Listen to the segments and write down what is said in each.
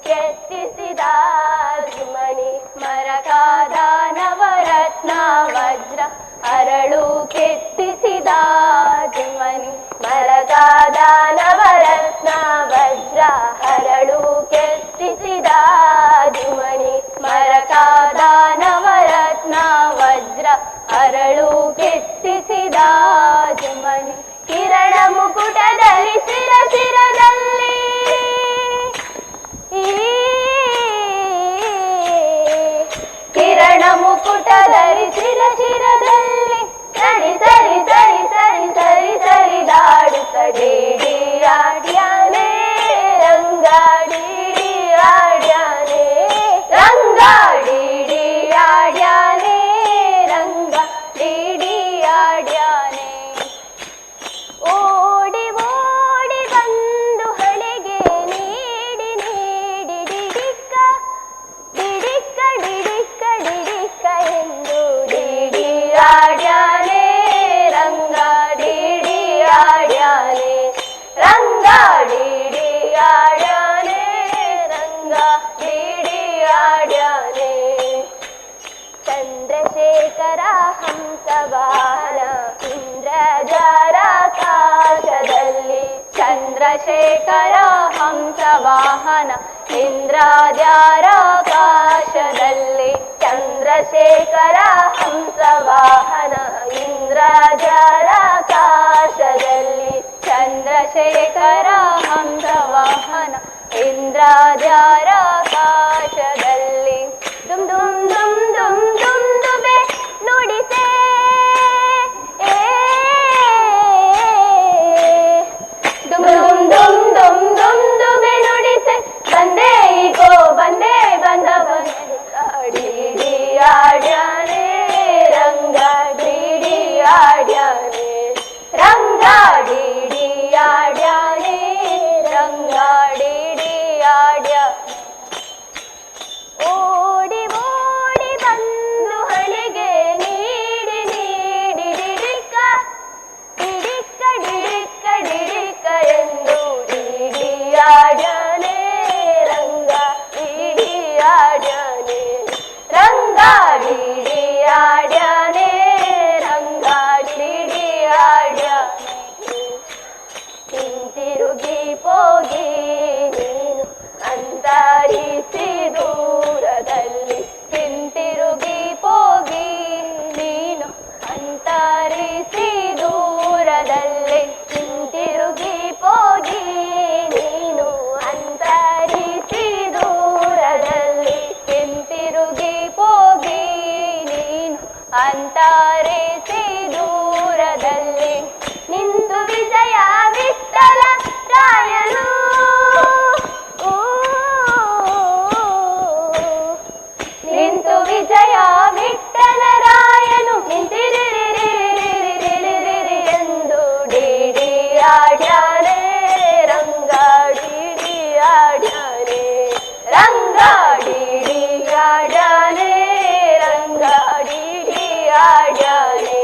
ಕೆತ್ತಿಸಿದ ಜುಮನಿ ಮರಕಾದ ನವರತ್ನ ವಜ್ರ ಅರಳು ಕೆತ್ತಿಸಿದ ಜುಮನಿ ಮರಕಾದ ನವರತ್ನ ವಜ್ರ ಹರಳು ಕೆತ್ತಿಸಿದ ಜುಮನಿ ಮರಕಾದ ನವರತ್ನ ವಜ್ರ ಅರಳು ಕೆತ್ತಿಸಿದ ಜುಮನಿ ಕಿರಣ ಮುಕುಟದಲ್ಲಿ ಶಿರದಲ್ಲಿ ಕಿರಣ ಮುಕುಟ ಧರಿಸಿದ ಶಿರದಲ್ಲಿ ಸರಿ ಸರಿ ಸರಿ ಸರಿ ಸರಿ ಸರಿದಾಡುತ್ತ ಡಿಡಿ ಆಡ್ಯಾನೆ ರಂಗ ಡಿಡಿ ಆಡ್ಯಾನೆ ರಂಗ ಡಿಡಿ ಆಡ್ಯಾನೆ ರಂಗ ಡಿಡಿ ಆಡ್ಯಾನೆ ಓಡಿ ಓಡಿ ಬಂದು ಹಣೆಗೆ ನೀಡಿ ನೀಡಿ ಡಿಡಿಕ್ಕ ಡಿಡಿಕ್ಕ ಡಿಡಿಕ್ಕ ಡಿಡಿಕ್ಕ ಎಂದು ಡಿಡಿ ಆಡ್ಯಾನೆ ರಂಗ ಡಿಡಿ ಆಡ್ಯಾನೆ ರಂಗ ಡಿಡಿ ಆಡ್ಯಾನೆ ರಂಗ ಡಿಡಿ ಆಡ್ಯಾನೆ ಚಂದ್ರಶೇಖರ ಹಂಸವಾಹನ ಇಂದ್ರಜಾರಾಕಾಶದಲ್ಲಿ ಚಂದ್ರಶೇಖರ ಹಂಸವಾಹನ ಇಂದ್ರಜಾರಾಕಾಶದಲ್ಲಿ ಚಂದ್ರಶೇಖರ ಹಂಸವಾಹನ ಇಂದ್ರಜಾರಾಕಾಶದಲ್ಲಿ ಚಂದ್ರಶೇಖರ ಹಂಸವಾಹನ ಇಂದ್ರಜಾರಾಕಾಶದಲ್ಲಿ ದುಮ್ ದುಮ್ ದುಮ್ ದುಮ್ ದುಮ್ ದುಬೆ ನುಡಿಸೆ ದುಮ್ ದುಮ್ ದುಮ್ ದುಮ್ ದುಮ್ ದುಬೆ ನುಡಿಸೆ ಬಂದೆ ಈಗೋ ಬಂದೆ ಬಂದವನೆ ಡಿಡಿ ಆಡ್ಯಾನೆ ರಂಗ ಡಿಡಿ ಆಡ್ಯಾನೆ ರಂಗ ಡಿಡಿ ಆಡ್ಯಾನೆ ರಂಗ ಡಿಡಿ ಆಡ್ಯಾನೆ ಓಡಿ ಓಡಿ ಬಂದು ಹಣೆಗೆ ನೀಡಿ ನೀಡಿ ಡಿಡಿಕ್ಕ ಡಿಡಿಕ್ಕ ಡಿಡಿಕ್ಕ ಡಿಡಿಕ್ಕ ಎಂದು ಡಿಡಿ ಆಡ್ಯಾನೆ ರಂಗ ಡಿಡಿ ಆಡ್ಯಾನೆ ರಂಗ ಡಿಡಿ ಆಡ್ಯಾನೆ ರಂಗ ಡಿಡಿ ಆಡ್ಯಾನೆ ಹಿಂತಿರುಗಿ ಹೋಗಿ ನೀನು ಅಂತರಿಸಿ ದೂರದಲ್ಲಿ ಹಿಂತಿರುಗಿ ಹೋಗಿ ನೀನು ಅಂತರಿಸಿ ದೂರದಲ್ಲಿ ಹಿಂತಿರುಗಿ ಹೋಗಿ ನೀನು ಅಂತರಿಸಿ ದೂರದಲ್ಲಿ ಹಿಂತಿರುಗಿ ಹೋಗಿ ನೀನು ಅಂತರಿಸಿ ದೂರದಲ್ಲಿ ನಿಂತು ವಿಜಯ ವಿಠಲ ರಾಯನು ನಿಂತು ವಿಜಯ ವಿಠಲರಾಯನು ನಿಂತಿರಿರಿರಿರಿರಿರಿರಿರಿ ಎಂದು ಡಿಡಿ ಆಡ್ಯಾನೆ ರಂಗ ಡಿಡಿ ಆಡ್ಯಾನೆ ರಂಗ ಡಿಡಿ ಆಡ್ಯಾನೆ ರಂಗ ಡಿಡಿ ಆಡ್ಯಾನೆ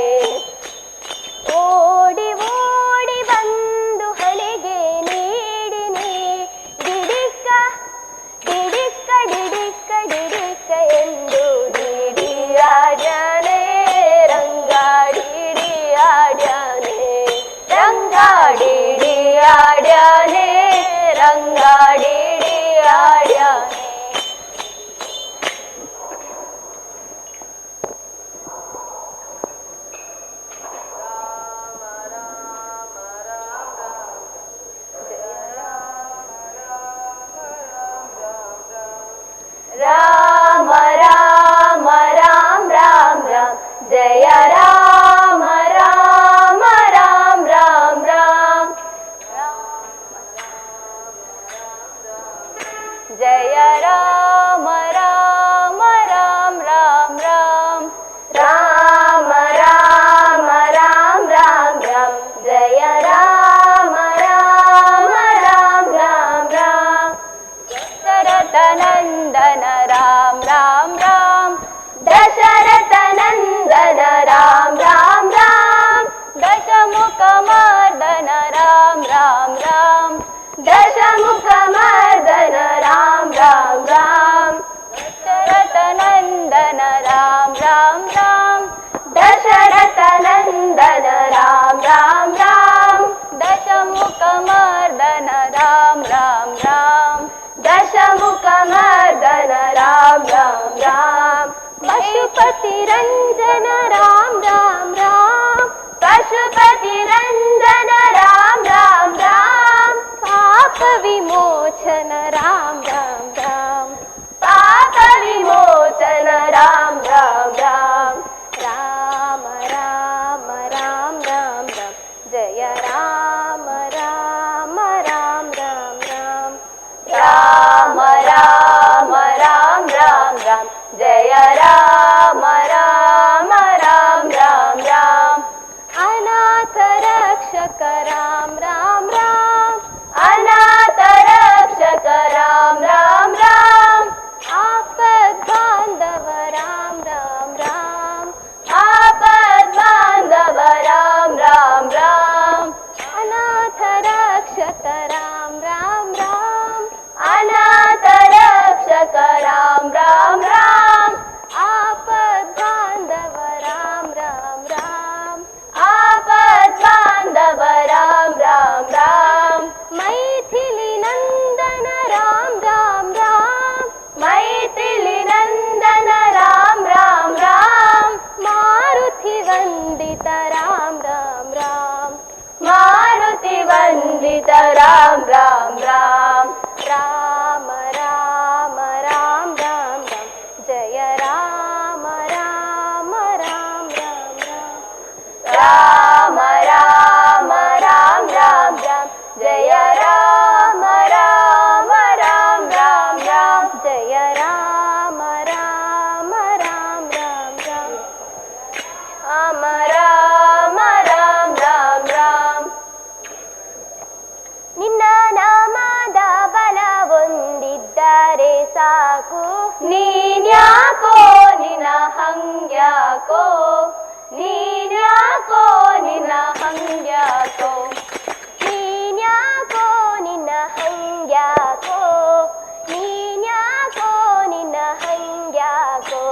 ಓಡಿ ಓಡಿ ಬಂದು ಹಣೆಗೆ ನೀಡಿ ಡಿಡಿಕ್ಕ ಡಿಡಿಕ್ಕ ಡಿಡಿಕ್ಕ ಡಿಡಿಕ್ಕ ಎಂದು ಡಿಡಿ ಆಡ್ಯಾನೆ ರಂಗ ಡಿಡಿ ಆಡ್ಯಾನೆ ರಂಗ ಡಿಡಿ ಆಡ್ಯಾನೆ ರಂಗ ಡಿಡಿ ಆಡ್ಯಾನೆ ರಾಮ ರಾಮ ರಾಮ ರಾಮ ರಾಮ ಜಯ ರಾಮ ರಾಮ ರಾಮ ರಾಮ ರಾಮ ಜಯ ರಾಮ ರಾಮ ರಾಮ ರಾಮ ರಾಮ ರಾಮ ರಾಮ ರಾಮ ರಾಮ ಜಯ ರಾಮ ರಾಮ ರಾಮ ರಾಮ ರಾಮ ದಶರಥ ನಂದನ ರಾಮ ರಾಮ ರಾಮ ದಶರಥ ನಂದನ ರಾಮ ರಾಮ ರಾಮ ದಶಮುಖ ಮರ್ದನ ರಾಮ ರಾಮ ರಾಮ ದಶಮುಖ ಮರ್ದನ ರಾಮ ರಾಮ पशुपति रंजन राम राम राम, पशुपति रंजन राम राम राम, पाप विमोचन राम राम राम, पाप विमोचन राम राम राम, राम राम राम राम राम, जय राम राम राम राम राम, राम राम राम राम राम, जय राम राम राम राम राम, अनाथ रक्षक राम राम राम, अनाथ रक्षक राम राम राम, आपद बांधव राम राम राम, आपद बांधव राम राम राम, अनाथ रक्षक राम राम राम, अनाथ रक्षक राम राम राम, आपद बांधव राम राम राम, आपद बांधव राम राम राम, मैथिली नंदन राम राम राम, मैथिली नंदन राम राम राम, मारुति वंदित राम राम राम, मारुति वंदित राम राम राम, राम राम राम राम राम, जय राम राम राम राम राम, राम राम राम राम राम, जय राम राम राम राम राम, जय राम राम राम राम राम, राम राम राम राम राम, ನಿನ್ನ ನಾಮದ ಬಲವೊಂದಿದ್ದರೆ ಸಾಕು, ನೀನ್ಯಾಕೋ ನಿನ್ನ ಹಂಗ್ಯಾಕೋ, ನೀನ್ಯಾಕೋ ನಿನ್ನ ಹಂಗ್ಯಾಕೋ, ನೀನ್ಯಾಕೋ ನಿನ್ನ ಹಂಗ್ಯಾಕೋ, ನೀನ್ಯಾಕೋ ನಿನ್ನ ಹಂಗ್ಯಾಕೋ,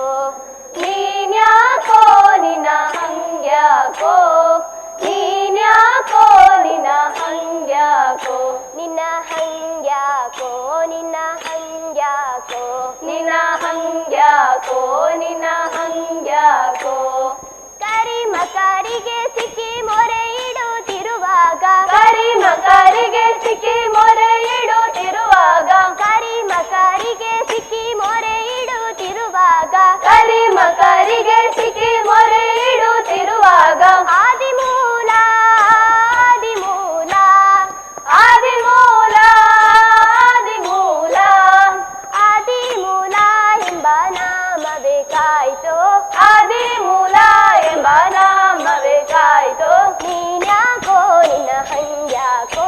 ನೀನ್ಯಾಕೋ ನಿನ್ನ ಹಂಗ್ಯಾಕೋ, ನೀನ್ಯಾಕೋ ನಿನ್ನ ಹಂಗ್ಯಾಕೋ, ನಿನ್ನ ಹಂಗ್ಯಾಕೋ, ನಿನ್ನ ಹಂಗ್ಯಾಕೋ, ನಿನ್ನ ಹಂಗ್ಯಾಕೋ, ನಿನ್ನ ಹಂಗ್ಯಾಕೋ, ಕರಿಮಕರಿಗೆ ಸಿಕ್ಕಿ ಮೊರೆ ಇಡುತ್ತಿರುವಾಗ, ಕರಿಮಕರಿಗೆ ಸಿಕ್ಕಿ ಮೊರೆ ಇಡುತ್ತಿರುವಾಗ, ಕರಿಮಕರಿಗೆ ಸಿಕ್ಕಿ ಮೊರೆ ಇಡುತ್ತಿರುವಾಗ, ಕರಿಮಕರಿಗೆ ಸಿಕ್ಕಿ ಮೊರೆ ಇಡುತ್ತಿರುವಾಗ, ಆದಿಮೂಲ ಆದಿಮೂಲ ಆದಿಮೂಲ ಆದಿಮೂಲ ಆದಿಮೂಲ ಎಂಬ ನಾಮ ಬೇಕಾಯ್ತು, ಆದಿಮೂಲ ಎಂಬ ನಾಮ ಬೇಕಾಯ್ತು, ನೀನ್ಯಾಕೋ ನಿನ್ನ ಹಂಗ್ಯಾಕೋ,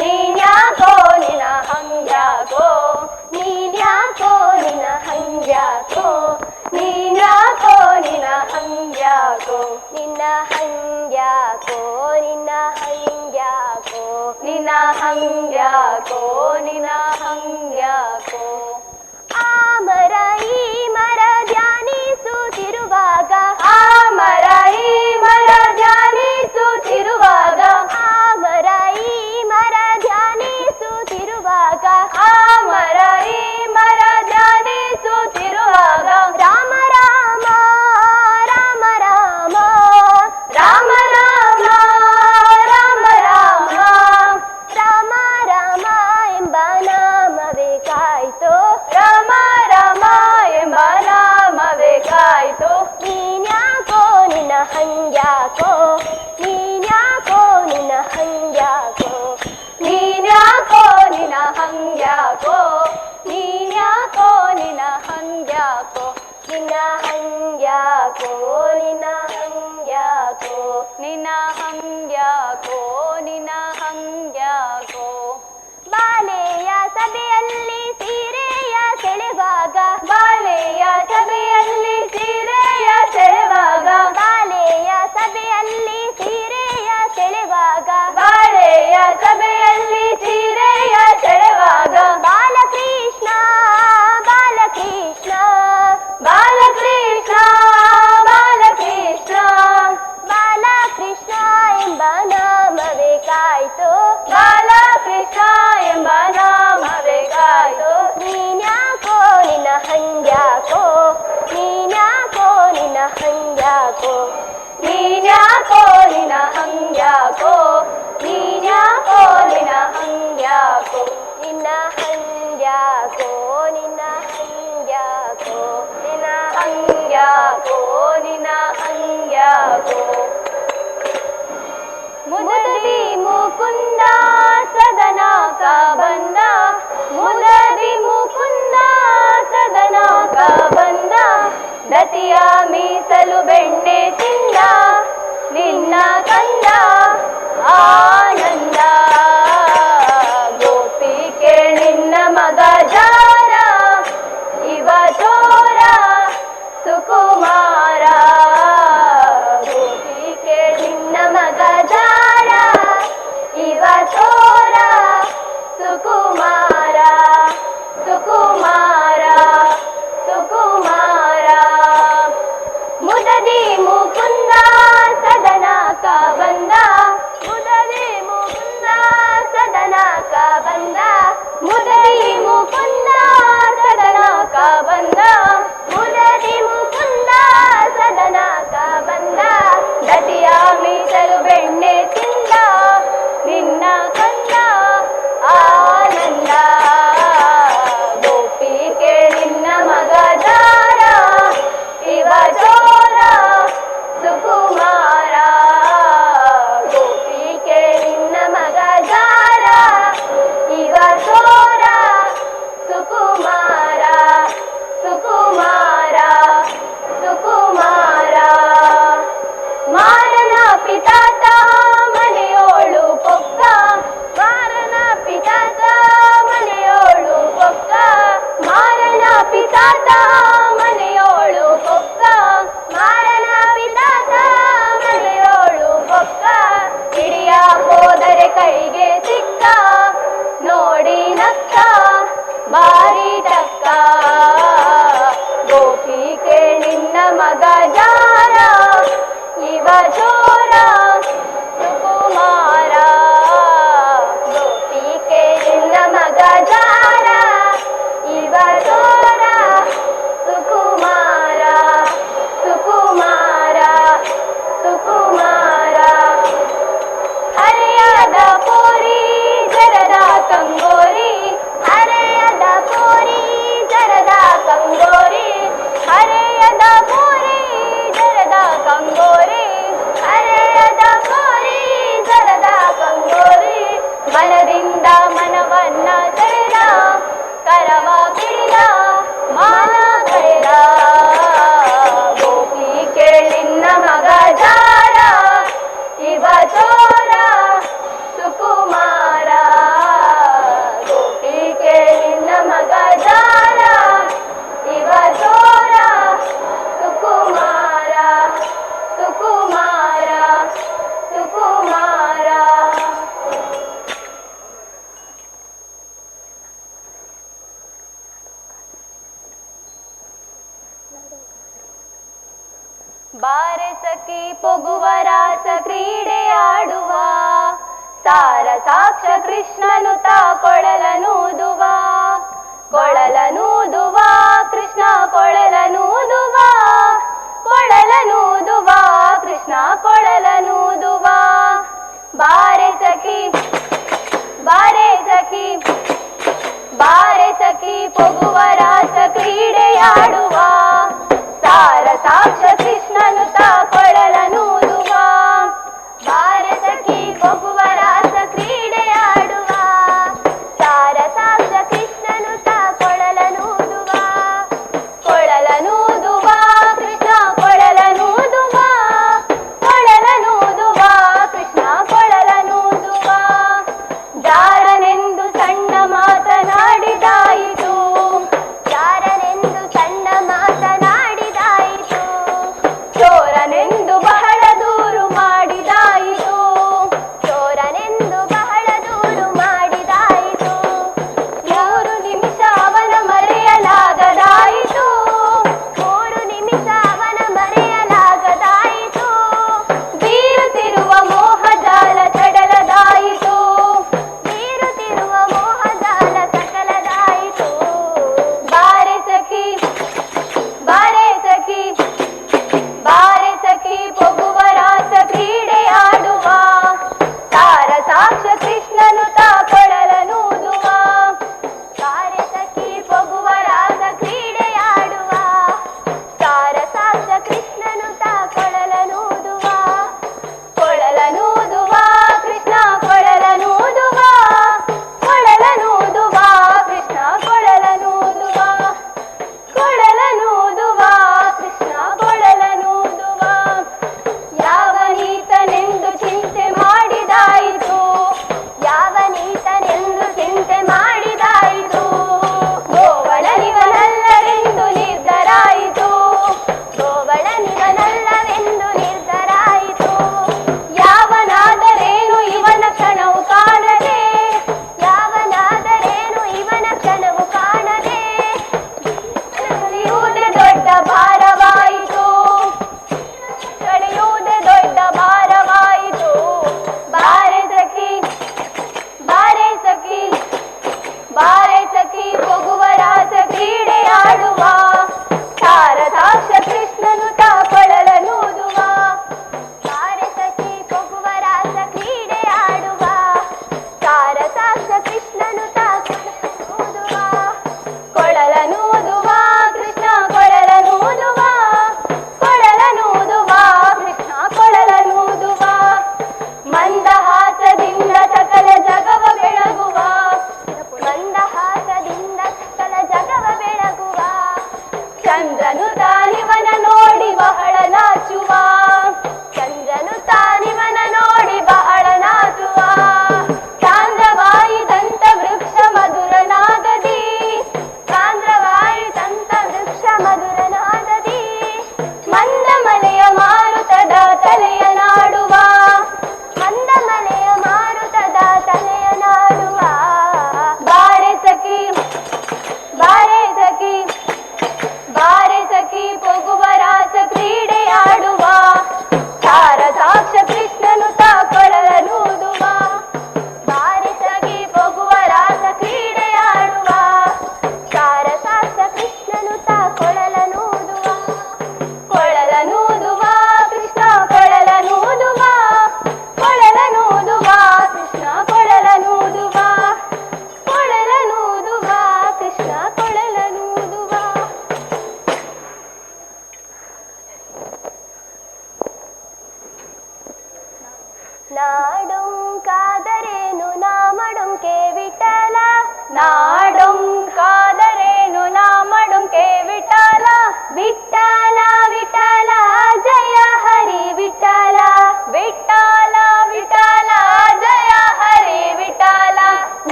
ನೀನ್ಯಾಕೋ ನಿನ್ನ ಹಂಗ್ಯಾಕೋ, ನೀನ್ಯಾಕೋ ನಿನ್ನ ಹಂಗ್ಯಾಕೋ, ನೀನ್ಯಾಕೋ ನಿನ್ನ ಹಂಗ್ಯಾಕೋ, ನಿನ್ನ ಹಂಗ್ಯಾಕೋ, ನಿನ್ನ ಹಂಗ್ಯಾಕೋ, ನಿನ್ನ ಹಂಗ್ಯಾಕೋ, ನಿನ್ನ ಹಂಗ್ಯಾಕೋ, ಆ ಮರ ಈ ಮರ ಧ್ಯಾನಿಸುತ್ತಿರುವಾಗ, ಆ ಮರ ಈ ಮರ ಧ್ಯಾನಿಸುತ್ತಿರುವಾಗ, ಆ ಮರ ಈ ಮರ ಧ್ಯಾನಿಸುತ್ತಿರುವಾಗ, ಆ ಮರ ಈ ಮರ ಧ್ಯಾನಿಸುತ್ತಿರುವಾಗ, ರಾಮ ರಾಮ ರಾಮ ರಾಮ ರಾಮ ರಾಮ ರಾಮ ರಾಮ ರಾಮ ರಾಮ ಎಂಬ ನಾಮ ಬೇಕಾಯ್ತು, ರಾಮ ರಾಮ ಎಂಬ ನಾಮ ಬೇಕಾಯ್ತು, ನೀನ್ಯಾಕೋ ನಿನ್ನ ಹಂಗ್ಯಾಕೋ, ನೀನ್ಯಾಕೋ ನಿನ್ನ ಹಂಗ್ಯಾಕೋ, ನೀನ್ಯಾಕೋ ನಿನ್ನ ಹಂಗ್ಯಾಕೋ, ನೀನ್ಯಾಕೋ ನಿನ್ನ ಹಂಗ್ಯಾಕೋ, ನಿನ್ನ ಹಂಗ್ಯಾಕೋ, ನಿನ್ನ ಹಂಗ್ಯಾಕೋ, ನಿನ್ನ ಹಂಗ್ಯಾಕೋ, ನಿನ್ನ ಹಂಗ್ಯಾಕೋ, ಬಾಲೆಯ ಸಭೆಯಲ್ಲಿ ಸೀರೆಯ ಸೆಳೆವಾಗ, ಬಾಲೆಯ ಸಭೆಯಲ್ಲಿ ಸೀರೆಯ ಸೆಳೆವಾಗ, ಬಾಲೆಯ ಸಭೆಯಲ್ಲಿ ಸೀರೆಯ ಸೆಳೆವಾಗ, ಬಾಲೆಯ ಸಭೆಯಲ್ಲಿ ಸೀರೆಯ ಸೆಳೆವಾಗ, ಬಾಲಕೃಷ್ಣ ಬಾಲಕೃಷ್ಣ ಬಾಲಕೃಷ್ಣ ಬಾಲಕೃಷ್ಣ ಬಾಲಕೃಷ್ಣ ನೀನ್ಯಾಕೋ ನಿನ ಹಂಗ್ಯಾಕೋ ನೀನ್ಯಾಕೋ ನಿನ ಹಂಗ್ಯಾಕೋ ನಿನ್ನ ಹಂಗ್ಯಾಕೋ ನಿನ್ನ ಹಂಗ್ಯಾಕೋ ನಿನ್ನ ಹಂಗ್ಯಾಕೋ ನಿನ್ನ ಹಂಗ್ಯಾಕೋ ಮುದದಿ ಮುಕುಂದ ಸದನಾಕ ಬಂದ ಮುದದಿ ಮುಕುಂದ ಸದನಾಕ ಬಂದ ದತಿಯ ಮೀಸಲು ಬೆಣ್ಣೆ ತಿಂದ ನಿನ್ನ ಕಂದ ಆನಂದ ಗೋಪಿಕೆ ನಿನ್ನ ಮಗ ಜಾರ ಇವ ಚೋರ ಸುಕುಮಾರ ಗೋಪಿಕೆ ನಿನ್ನ ಮಗ ಜಾರ ಇವ ಚೋರ ಸುಕುಮಾರ ಸುಕುಮಾರ ಸುಕುಮಾರ ಮುದದಿ ಮುಕುಂದ ಸದನಾಕ ಬಂದ ಮುದದಿ ಮುಕುಂದ ಸದನಾಕ ಬಂದ ಮುದದಿ ಮುಕುಂದ ಸದನಾಕ ಬಂದ ಮುದದಿ ಮುಕುಂದ ಸದನಾಕ ಬಂದ ದತಿಯ ಮೀಸಲು ಬೆಣ್ಣೆ ತಿಂದ ನಿನ್ನ ಕಂದ ಆನಂದ ಗೋಪಿಕೆ ನಿನ್ನ ಮಗ ಜಾರ ಇವ ಚೋರ ಸುಕುಮಾರ ಗೋಪಿಕೆ ನಿನ್ನ ಮಗ ಜಾರ ಇವ ಚೋರ ಸುಕುಮಾರ ಸುಕುಮಾರ ಸುಕುಮಾರ ಮಾರನ ಪಿತಾತ ಮನೆಯೋಳು ಪೊಕ್ಕ ಮಾರನ ಪಿತಾತ ಮನೆಯೋಳು ಪೊಕ್ಕ ಮಾರನ ಪಿತಾತ ಮನೆಯೋಳು ಪೊಕ್ಕ ಮಾರನ ಪಿತಾತ ಮನೆಯೋಳು ಪೊಕ್ಕ ಹಿಡಿಯ ಹೋದರೆ ಕೈಗೆ ಸಿಕ್ಕ ನೋಡಿ ನಕ್ಕ ಬಾರಿ ಟಕ್ಕ ಗೋಪಿಕೆ ನಿನ್ನ ಮಗ ಜಾರ ಇವ ಚೋರ ಸುಕುಮಾರ ಗೋಪಿಕೆ ನಿನ್ನ ಮಗ ಜಾರ ಇವ ಚೋರ ಸುಕುಮಾರ ಸುಕುಮಾರ ಸುಕುಮಾರ ಹರೆಯದ ಪೋರಿ ಜರದ ಕಂಗೋರಿ ಹರೆಯದ ಪೋರಿ ಜರದ ಕಂಗೋರಿ ಹರೆಯದ ಪೋರಿ ಜರದ ಕಂಗೋರಿ ಹರೆಯದ ಪೋರಿ ಜರದ ಕಂಗೋರಿ ಮನದಿಂದ ಮನವನ್ನ ಸೆಳೆದ ಕರವ ಪಿಡಿದ ಮಾನ ಕಳೆದ ಗೋಪಿಕೆ ನಿನ್ನ ಮಗ ಜಾರ ಇವ ಚೋರ ಸುಕುಮಾರ ಗೋಪಿಕೆ ನಿನ್ನ ಮಗ ಜಾರ ಇವ ಚೋರ ಸುಕುಮಾರ ಸುಕುಮಾರ ಸುಕುಮಾರ ಬಾರೆ ಸಖಿ ಪೊಗುವ ರಾಸ ಕ್ರೀಡೆಯಾಡುವ ಸಾರ ಸಾಕ್ಷ ಕೃಷ್ಣನು ತಾ ಕೊಳಲನೂದುವ ಕೊಳಲನೂದುವ ಕೃಷ್ಣ ಕೊಳಲನೂದುವ ಕೊಳಲನೂದುವ ಕೃಷ್ಣ ಕೊಳಲನೂದುವ ಬಾರೆ ಸಖಿ ಬಾರೆ ಸಖಿ ಬಾರೆ ಸಖಿ ಪೊಗುವ ರಾಸ ಕ್ರೀಡೆಯಾಡುವ ಸಾರ ಸಾಕ್ಷ ಕೃಷ್ಣನು ತಾ ಕೊಳಲನೂದುವ ಬಾರೆ ಸಖಿ ಪೊಗುವ ರಾಸ ಕ್ರೀಡೆಯಾಡುವ ಸಾರ ಸಾಕ್ಷ ಕೃಷ್ಣನು ತಾ ಕೊಳಲನೂದುವ ಕೊಳಲನೂದುವ ಕೃಷ್ಣ ಕೊಳಲನೂದುವ ಕೊಳಲನೂದುವ ಕೃಷ್ಣ ಕೊಳಲನೂದುವ ಜಾರನೆಂದು ಸಣ್ಣ ಮಾತನಾಡಿದಾಯಿತು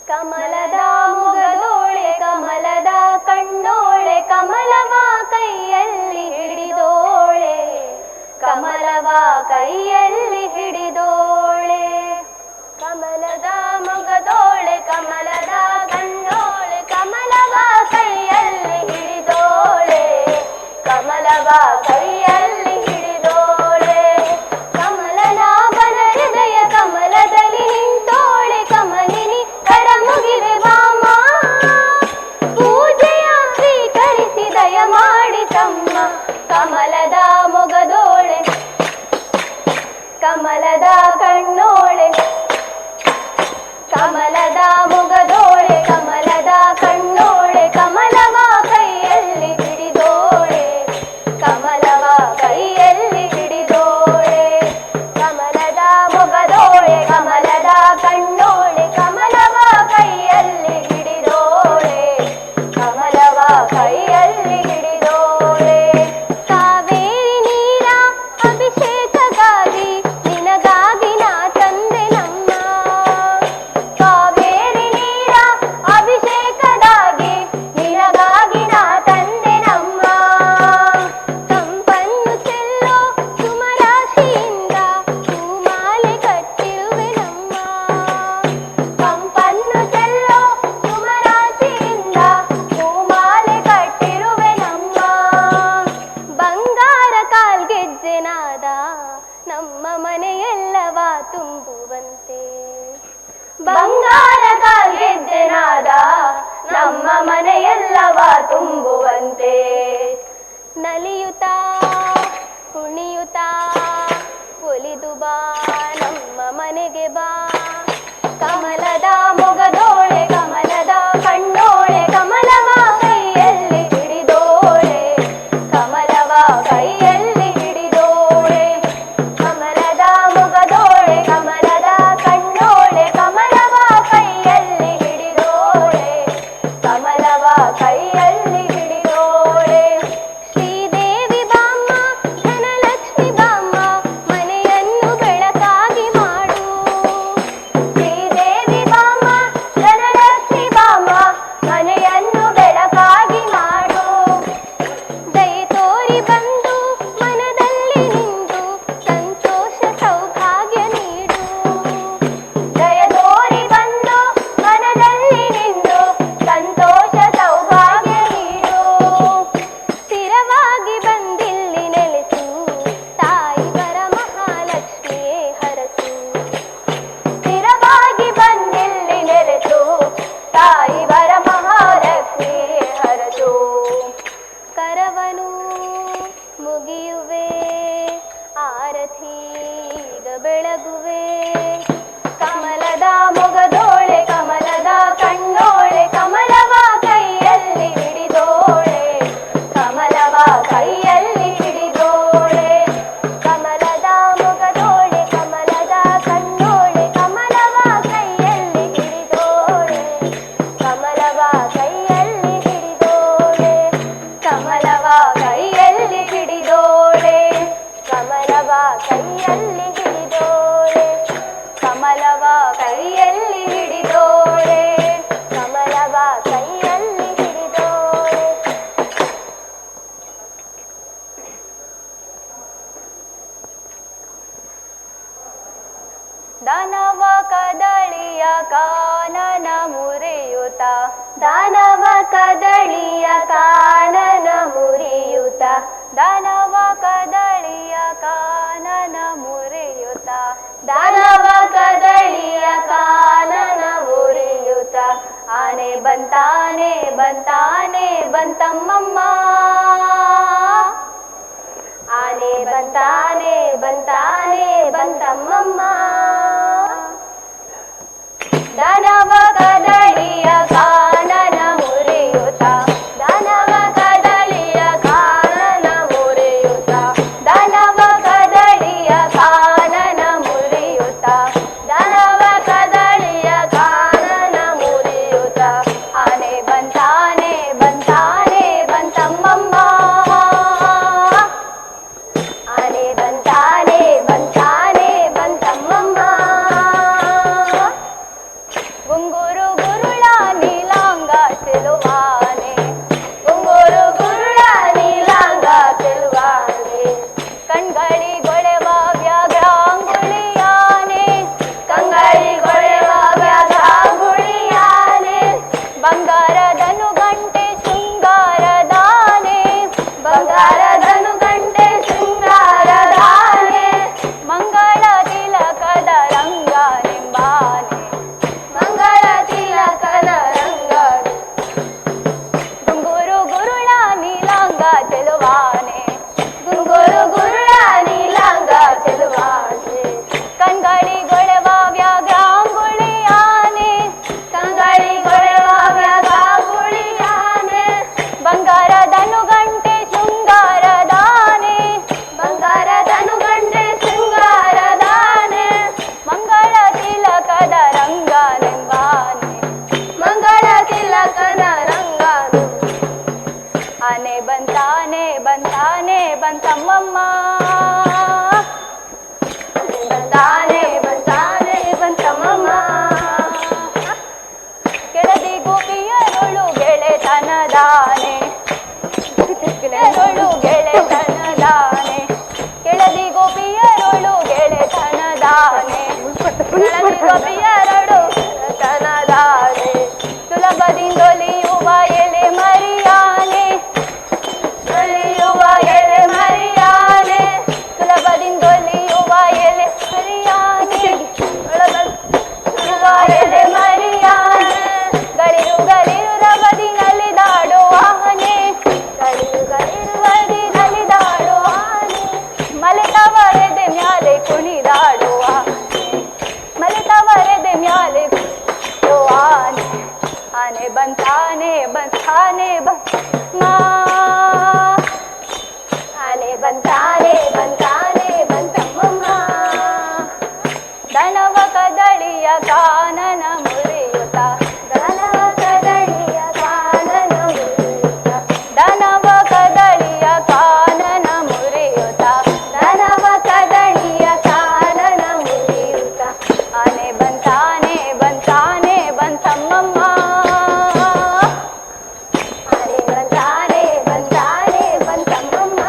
ಕಮಲದ ಮೊಗದೋಳೆ ಕಮಲದ ಕಣ್ಣೋಳೆ ಕಮಲವ ಕೈಯಲ್ಲಿ ಹಿಡಿದೋಳೆ ಕಮಲವ ಕೈಯಲ್ಲಿ ಹಿಡಿದೋಳೆ ಕಮಲದ ಮೊಗದೋಳೆ ಕಮಲದ ಕಣ್ಣೋಳೆ ಕಮಲವ ಕೈಯಲ್ಲಿ ಹಿಡಿದೋಳೆ ಕಮಲವ ಕೈಯಲ್ಲಿ ಹಿಡಿದೋಳೆ ಕಮಲನಾಭನ ಹೃದಯ ಕಮಲದಲ್ಲಿ ನಿಂತೋಳೆ ಕಮಲಿನಿ ಕರ ಮುಗಿವೆ ಬಾಮ ಪೂಜೆಯ ಸ್ವೀಕರಿಸಿ ದಯ ಮಾಡಿ ತಮ್ಮ ಕಮಲದ ಮೊಗದೋಳೆ ಕಮಲದ ಕಣ್ಣೋಳೆ ಕಮಲದ ಮೊಗದೋಳೆ ಕಮಲದ ಕಣ್ಣೋಳೆ ಕಮಲವ ಕೈಯಲ್ಲಿ ಹಿಡಿದೋಳೆ ಕಮಲವ ಕೈಯಲ್ಲಿ ಹಿಡಿದೋಳೆ ಕಮಲದ ಮೊಗದೋಳೆ ಕಮಲದ ಕಣ್ಣೋಳೆ ಕಮಲವ ಕೈಯಲ್ಲಿ ಹಿಡಿದೋಳೆ ಕಮಲವ ಕೈಯಲ್ಲಿ ಹಿಡಿದೋಳೆ ಕಾವೇರಿ ನೀರ ಅಭಿಷೇಕಗಾಗಿ ನಿನಗಾಗಿ ನಾ ತಂದೆ ನಮ್ಮ ಕಾವೇರಿ ನೀರ ಅಭಿಷೇಕದಾಗಿ ನಿನಗಾಗಿ ನಾ ತಂದೆ ನಮ್ಮ ಕಂಪನ್ನು ಚೆಲ್ಲೋ ಸುಮರಾಶಿಯಿಂದ ಹೂಮಾಲೆ ಕಟ್ಟಿರುವೆ ನಮ್ಮ ಕಂಪನ್ನು ಚೆಲ್ಲೋ ಸುಮರಾಶಿಯಿಂದ ಹೂಮಾಲೆ ಕಟ್ಟಿರುವೆ ನಮ್ಮ ಬಂಗಾರ ಕಾಲ್ಗೆಜ್ಜೆನಾದ ನಮ್ಮ ಮನೆಯೆಲ್ಲವ ತುಂಬುವಂತೆ ಬಂಗಾರ ಕಾಲ್ಗೆಜ್ಜೆನಾದ ನಮ್ಮ ಮನೆಯೆಲ್ಲವ ತುಂಬುವಂತೆ ನಲಿಯುತ್ತಾ ಕುಣಿಯುತ್ತಾ ಒಲಿದು ಬಾ ನಮ್ಮ ಮನೆಗೆ ಬಾ ಕಮಲದ ಮೊಗದೋಳೆ ಕಮಲದ ಕಣ್ಣೋಳೆ ಕಮಲವ ಕೈಯಲ್ಲಿ ಹಿಡಿದೋಳೆ ಕಮಲವ ಕೈಯಲ್ಲಿ ಹಿಡಿದೋಳೆ ಕಮಲದ ಮೊಗದೋಳೆ ಕಮಲದ ಕಣ್ಣೋಳೆ ಕಮಲವ ಕೈಯಲ್ಲಿ ಹಿಡಿದೋಳೆ ಕಮಲವ ಕೈಯಲ್ಲಿ ಹಿಡಿದೋಳೆ ಶ್ರೀದೇವಿ ಬಾಮ್ಮ ಧನಲಕ್ಷ್ಮಿ ಬಾಮ್ಮ ಮನೆಯನ್ನು ಬೆಳಕಾಗಿ ಮಾಡು ಶ್ರೀದೇವಿ ಬಾಮ್ಮ ಧನಲಕ್ಷ್ಮಿ ಬಾಮ್ಮ ಮನೆಯನ್ನು ಬೆಳಕಾಗಿ ಮಾಡು ದಯೆ ತೋರಿ ಬಂದು ಮನದಲ್ಲಿ ನಿಂದು ಸಂತೋಷ ಸೌಭಾಗ್ಯ ನೀಡು ದಯೆ ತೋರಿ ಬಂದು ಮನದಲ್ಲಿ ನಿಂದು ಸಂತೋಷ ಸೌಭಾಗ್ಯ ನೀಡು ಸ್ಥಿರವಾಗಿ ಬಂದಿಲ್ಲಿ ನೆಲೆಸು ತಾಯಿ ವರ ಮಹಾಲಕ್ಷ್ಮಿಯೇ ಹರಸು ಸ್ಥಿರವಾಗಿ ಬಂದಿಲ್ಲಿ ನೆಲೆಸು ತಾಯಿ ವರ ಮಹಾಲಕ್ಷ್ಮಿಯೇ ಹರಸು ಕರವನು ಮುಗಿಯುವೆ ಆರತಿಗ ಬೆಳಗುವೆ ಕಮಲದ ಮೊಗದೋಳೆ ಕಮಲದ ಕಣ್ಣೋಳೆ ಕಮಲವ ಕೈಯಲ್ಲಿ ಹಿಡಿದೋಳೆ ಕಮಲವ ಕೈಯಲ್ಲಿ ಹಿಡಿದೋಳೆ ಕಮಲದ ಮೊಗದೋಳೆ ಕಮಲದ ಕಣ್ಣೋಳೆ ಕಮಲವ ಕೈಯಲ್ಲಿ ಹಿಡಿದೋಳೆ ಕಮಲವ ಕೈಯಲ್ಲಿ ಹಿಡಿದೋಳೆ ಕಮಲವ ಕೈಯಲ್ಲಿ ಹಿಡಿದೋಳೆ ಕಮಲವ ಕೈಯಲ್ಲಿ ಹಿಡಿದೋಳೆ ಕಮಲವ ಕೈಯಲ್ಲಿ ಹಿಡಿದೋಳೆ ಕಮಲವ ಕೈಯಲ್ಲಿ ಹಿಡಿದೋಳೆ ದಾನವ ಕದಳಿಯ ಕಾನನ ಮುರಿಯುತ ದಾನವ ಕದಳಿಯ ಕಾನನ ಮುರಿಯುತ ದಾನವ ಕದಳಿಯ ಕಾನನ ಮುರಿಯುತ ದಾನವ ಕದಳಿಯ ಕಾನನ ಮುರಿಯುತ ಆನೆ ಬಂತಾನೆ ಬಂತಾನೆ ಬಂತಮ್ಮಮ್ಮ, ಆನೆ ಬಂತಾನೆ ಬಂತಾನೆ ಬಂತಮ್ಮಮ್ಮ. ದಾನವ ಕದಳಿಯ ಕಾನನ ಮುರಿಯುತ್ತ, ದಾನವ ಕದಳಿಯ ಕಾನನ ಮುರಿಯುತ್ತ, ದಾನವ ಕದಳಿಯ ಕಾನನ ಮುರಿಯುತ್ತ, ದಾನವ ಕದಳಿಯ ಕಾನನ ಮುರಿಯುತ್ತ. ಆನೆ ಬಂತಾನೆ ಬಂತಾನೆ ಬಂತಮ್ಮಮ್ಮ, ಆನೆ ಬಂತಾನೆ ಬಂತಾನೆ ಬಂತಮ್ಮಮ್ಮ. ಗುಂಗುರು ಗುರುಳ ನೀಲಾಂಗ ಚೆಲುವಾನೆ, ಗುಂಗುರು ಗುರುಳ ನೀಲಾಂಗ ಚೆಲುವಾನೆ. ಕಣ್ಗಳಿಗೊಳೆವ ವ್ಯಾಘ್ರಾಂಗುಳಿಯಾನೆ, ಕಂಗಳಿಗೊಳೆವ ವ್ಯಾಘ್ರಾಂಗುಳಿಯಾನೆ. ಬಂಗಾರದನು ಗಂಟೆ ಶೃಂಗಾರದಾನೆ, ಬಂಗಾರದನು ಗಂಟೆ ಶೃಂಗಾರದಾನೆ. ಮಂಗಳ ತಿಲಕದ ರಂಗನೆಂಬಾನೆ, ಮಂಗಳ ತಿಲಕದ ರಂಗನೆ. ಗುಂಗುರು ಗುರುಳ ನೀಲಾಂಗ ಚೆಲುವಾನೆ, ಗುಂಗುರು ಗುರುಳ ನೀಲಾಂಗ ಚೆಲುವಾನೆ. ಕಣ್ಗಳಿಗೊಳೆವ ವ್ಯಾಘ್ರಾಂಗುಳಿಯಾನೆ, ಕಂಗಳಿಗೊಳೆವ ವ್ಯಾಘ್ರಾಂಗುಳಿಯಾನೆ. ಬಂಗಾರದನು ಗಂಟೆ ಶೃಂಗಾರದಾನೆ, ಬಂಗಾರದನು ಗಂಟೆ ಶೃಂಗಾರದಾನೆ. ಮಂಗಳ ತಿಲಕದ ರಂಗನೆಂಬಾನೆ, ಮಂಗಳ ತಿಲಕದ ರಂಗನು. ಆನೆ ಬಂತಾನೆ ಬಂತಾನೆ ಬಂತಮ್ಮಮ್ಮ, ಬಂತಾನೆ ಬಂತಾನೆ ಬಂತಮ್ಮಮ್ಮ. ಕೆಳದಿ ಗೋಪಿಯರೊಳು ಗೆಳೆತನದಾನೆ, ಗೆಳೆಯರೊಳು ಗೆಳೆತನದಾನೆ. ಕೆಳದಿ ಗೋಪಿಯರೊಳು ಗೆಳೆತನದಾನೆ, ಕೆಳದಿ ಗೋಪಿಯರೊಳು ಗೆಳೆತನದಾನೆ. ಸುಲಭದಿಂದೊಲಿಯುವ ಎಲೆ ಮರಿಯಾನೆ, ಒಲಿಯುವ ಎಲೆ ಮರಿಯಾನೆ. ಸುಲಭದಿಂದೊಲಿಯುವ ಎಲೆ ಮರಿಯಾನೆ, ಒಲಿಯುವ ಎಲೆ ಮರಿಯಾನೆ. ಗಳಿರು ಗಳಿರು ರವದಿ ನಲಿದಾಡುವ ಆನೆ, ಗಳಿರು ಗಳಿರು ರವದಿ ನಲಿದಾಡುವ ಆನೆ. ಮಲೆತವರೆದೆ ಮ್ಯಾಲೆ ಕುಣಿದಾಡುವ ಆನೆ, ಮಲೆತವರೆದೆ ಮ್ಯಾಲೆ ಕುಣಿದಾಡುವ ಆನೆ. ಆನೆ ಬಂತಾನೆ ಬಂತಾನೆ ಬಂತಮ್ಮ, ಆನೆ ಬಂತಾನೆ ಬಂತಾನೆ ಬಂತಮ್ಮಮ್ಮ. ದನವ ಕದಳಿಯ ಕಾನನ ಮುರಿಯುತ್ತ, ದನವ ಕದಳಿಯ ಕಾನನ ಮುರಿಯುತ್ತ, ದನವ ಕದಳಿಯ ಕಾನನ ಮುರಿಯುತ್ತ, ದನವ ಕದಳಿಯ ಕಾನನ ಮುರಿಯುತ್ತ. ಆನೆ ಬಂತಾನೆ ಬಂತಾನೆ ಬಂತಮ್ಮಮ್ಮ, ಆನೆ ಬಂತಾನೆ ಬಂತಾನೆ ಬಂತಮ್ಮಮ್ಮ.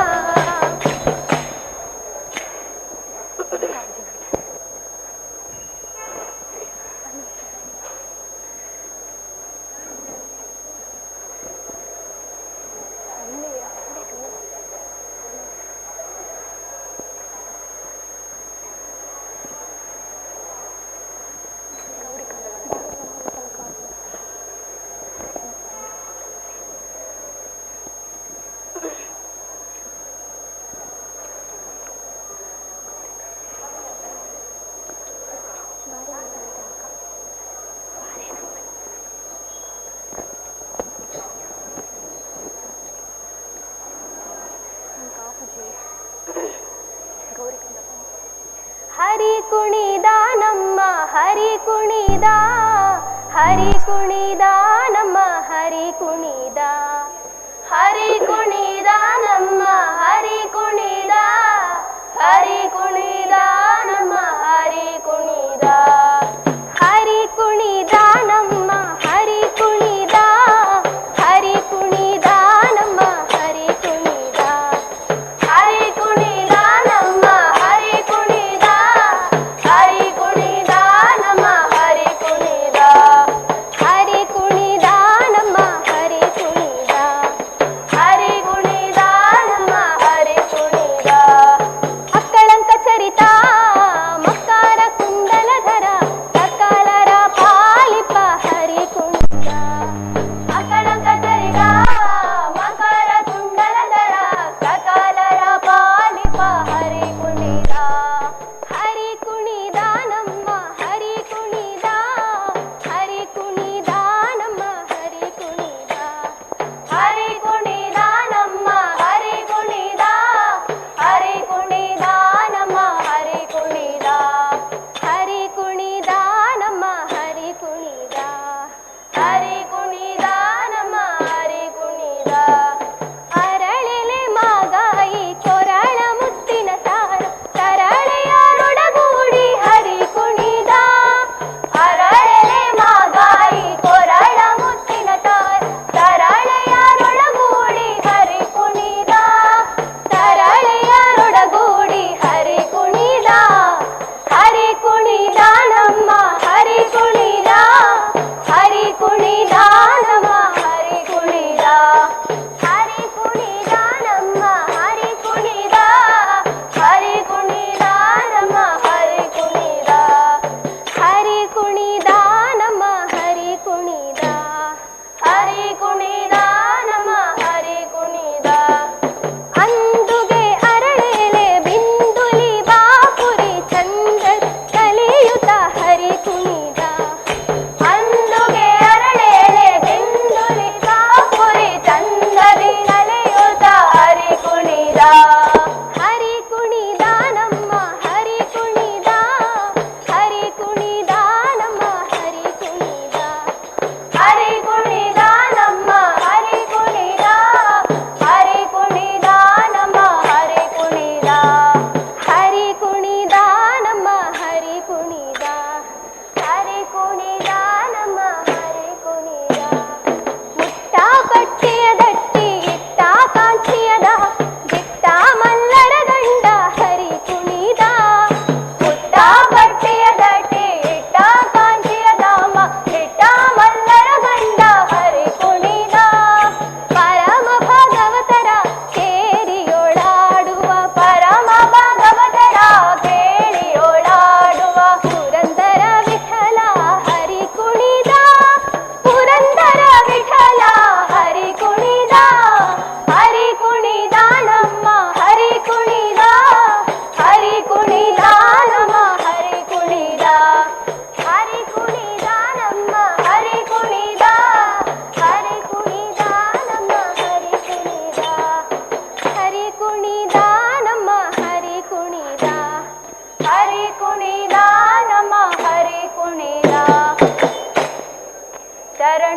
ಹರಿ ಕುಣಿದ ನಮ್ಮ ಹರಿ ಕುಣಿದ, ಹರಿ ಕುಣಿದ ನಮ್ಮ ಹರಿ ಕುಣಿದ, ಹರಿ ಕುಣಿದ ನಮ್ಮ ಹರಿ ಕುಣಿದ, ಹರಿ ಕುಣಿದ ನಮ್ಮ ಹರಿ ಕುಣಿದ. ಹರಿ ಕುಣಿದ ನಮ್ಮ ಹರಿ ಕುಣಿದ, ಹರಿ ಕುಣಿದ ನಮ್ಮ ಹರಿ ಕುಣಿದ, ಹರಿ ಕುಣಿದ ನಮ್ಮ ಹರಿ ಕುಣಿದ, ಹರಿ ಕುಣಿದ ನಮ್ಮ ಹರಿ ಕುಣಿದ. ಹರಿ ಕುಣಿದ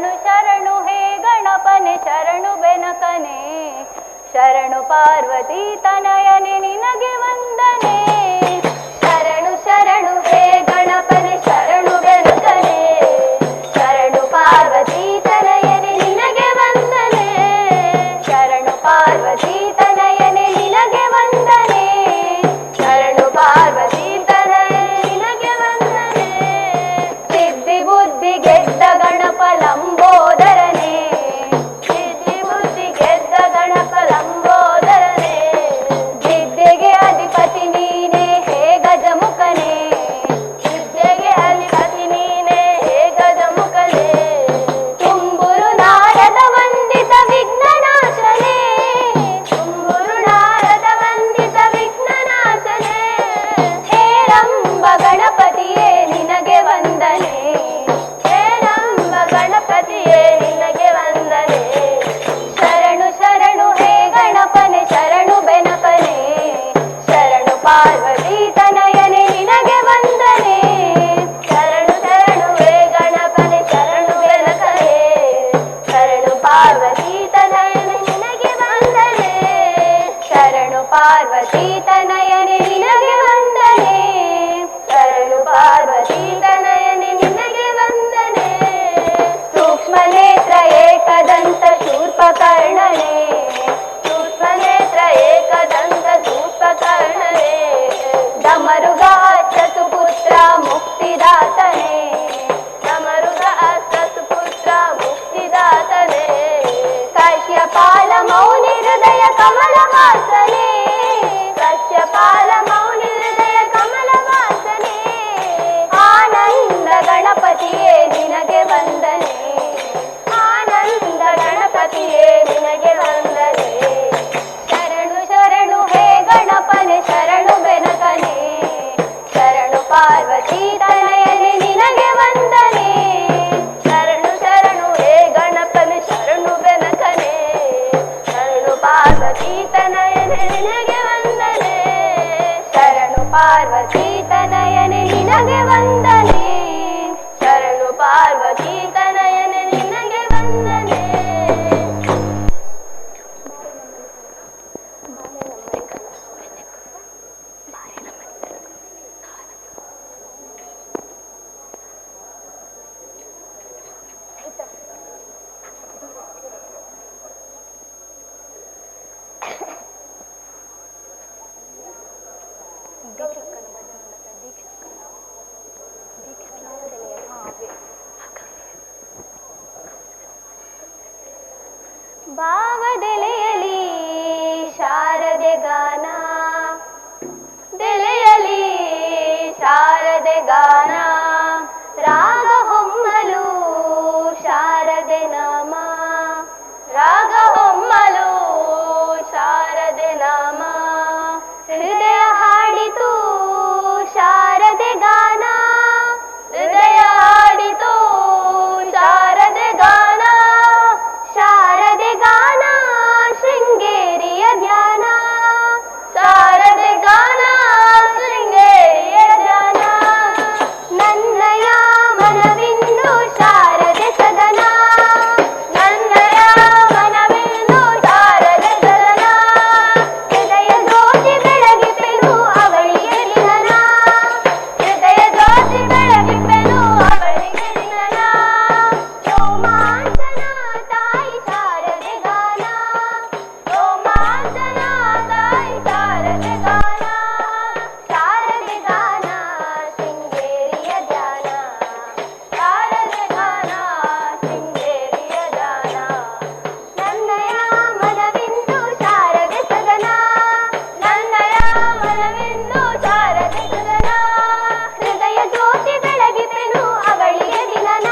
ಶರಣು ಶರಣು ಹೇ ಗಣಪನೆ ಶರಣು ಬೆನಕನೆ ಶರಣು ಪಾರ್ವತಿ ತನಯನೆ ನಿನಗೆ ವಂದನೆ ಶರಣು ಶರಣು ಹೇ ಗಣಪನೆ ಶರಣು ಬೆನಕನೆ ಶರಣು ಪಾರ್ವತಿ ತನಯನೆ ನಿನಗೆ ವಂದನೆ ಶರಣು ಪಾರ್ವತಿ ತನಯನೆ ನಿನಗೆ ವಂದನೆ ಶರಣು ಪಾರ್ವತಿ ತನಯನೆ ನಿನಗೆ ವಂದನೆ ಸಿದ್ಧಿ ಬುದ್ಧಿ ಗೆದ್ದ ಗಣಪ ಲಂಬೋದರನೆ ಸಿದ್ಧಿ ಬುದ್ಧಿ ಗೆದ್ದ ಗಣಪ ಲಂಬೋದರನೆ ವಿದ್ಯೆಗೆ ಅಧಿಪತಿ ನೀನೆ ಹೇ ಗಜಮುಖನೆ ವಿದ್ಯೆಗೆ ಅಧಿಪತಿ ನೀನೆ ಹೇ ಗಜಮುಖನೆ ತುಂಬುರು ನಾರದ ವಂದಿತ ವಿಘ್ನನಾಶನೆ ತುಂಬುರು ನಾರದ ವಂದಿತ ವಿಘ್ನನಾಶನೆ ಹೇರಂಬ ಗಣಪತಿಯೇ ನಿನಗೆ ವಂದನೆ ಹೇರಂಬ ಗಣಪತಿಯೇ ನಿನಗೆ ವಂದನೆ ಶರಣು ಶರಣು ಹೇ ಗಣಪನೆ ಶರಣು ಬೆನಕನೆ ಶರಣು ಪಾರ್ವತಿ ತನಯನೆ ನಿನಗೆ ವಂದನೆ ಶರಣು ಶರಣು ಹೇ ಗಣಪನೆ ಶರಣು ಬೆನಕನೆ ಶರಣು ಪಾರ್ವತಿ ತನಯನೆ ನಿನಗೆ ವಂದನೆ ಶರಣು ಪಾರ್ವತಿ ತನಯನೆ ನಿನಗೆ ವಂದನೆ ಶರಣು ಪಾರ್ವತಿ ತನಯನೆ ನಿನಗೆ ವಂದನೆ ಸೂಕ್ಷ್ಮ ನೇತ್ರ ಏಕದಂತ ಶೂರ್ಪಕರ್ಣನೆ ಸೂಕ್ಷ್ಮ ನೇತ್ರ ಏಕದಂತ ಶೂರ್ಪಕರ್ಣನೆ ಡಮರುಗ ಸುಪುತ್ರ ಮುಕ್ತಿದಾತನೆ ಡಮರುಗ ಸುಪುತ್ರ ಮುಕ್ತಿದಾತನೆ ಕಶ್ಯಪಾಲ ಮೌನಿ ಹೃದಯ ಕಮಲವಾಸನೆ ಕಶ್ಯಪಾಲ ಮೌನಿ ಹೃದಯ ಕಮಲವಾಸನೆ ಆನಂದ ಗಣಪತಿಯೇ ನಿನಗೆ ವಂದನೆ ಆನಂದ ಗಣಪತಿಯೇ ನಿನಗೆ ವಂದನೆ ಶರಣು ಶರಣು ಹೇ ಗಣಪನೆ ಶರಣು ಬೆನಕನೆ ಶರಣು ಪಾರ್ವತಿ ತನಯನೆ ನಿನಗೆ ವಂದನೆ ಶರಣು ಶರಣು ಹೇ ಗಣಪನೆ ಶರಣು ಬೆನಕನೆ ಶರಣು ಪಾರ್ವತಿ ತನಯನೆ ನಿನಗೆ ವಂದನೆ ಶರಣು ಪಾರ್ವತಿ ತನಯನೆ ನಿನಗೆ ವಂದನೆ ಶರಣು ಪಾರ್ವತಿ ತನಯನೆ ನಿನಗೆ ವಂದನೆ ಭಾವದೆಲೆಯಲಿ ಶಾರದೆ ಗಾನ ದೆಲೆಯಲಿ ಶಾರದೆ ಗಾನ ರಾಗ ಹೊಮ್ಮಲು ಶಾರದೆ ನಾಮ ರಾಗ ಹೊಮ್ಮಲು ಶಾರದೆ ನಾಮ ಹೃದಯ ಹಾಡಿತು ಶಾರದೆ ಗಾನ ಹೃದಯ ಹಾಡಿತು ಶಾರದೆ ಗಾನ ಶಾರದೆ ಗಾನ ಶೃಂಗೇರಿಯ ಧ್ಯಾನ ಶಾರದೆ ಗಾನ ಶೃಂಗೇರಿಯ ಧ್ಯಾನ ನನ್ನಯ ಮನವಿಂದು ಶಾರದೆ ಸದನ ನನ್ನಯ ಮನವಿಂದು ಶಾರದೆ ಸದನ ಹೃದಯ ಜ್ಯೋತಿ ಬೆಳಗಿಪೆನು ಅವಳಿಗೆ ನಿಧನ ಹೃದಯ ಜ್ಯೋತಿ ಬೆಳಗಿಪೆನು ಅವಳಿಗೆ ನಿಧನ ರೋಮಾಂಚನ ತಾಯಿ ಶಾರದೆ ಗಾನ ರೋಮಾಂಚನ ತಾಯಿ ಶಾರದೆ ಗಾನ ಶಾರದೆ ಗಾನ ಶೃಂಗೇರಿಯ ಧ್ಯಾನ ಶಾರದೆ ಗಾನ ಶೃಂಗೇರಿಯ ಧ್ಯಾನ ನನ್ನಯ ಮನವಿಂದು ಶಾರದೆ ಸದನ ನನ್ನಯ ಮನವಿಂದು ಶಾರದೆ ಸದನ ಹೃದಯ ಜ್ಯೋತಿ ಬೆಳಗಿಪೆನು ಅವಳಿಗೆ ದಿನನ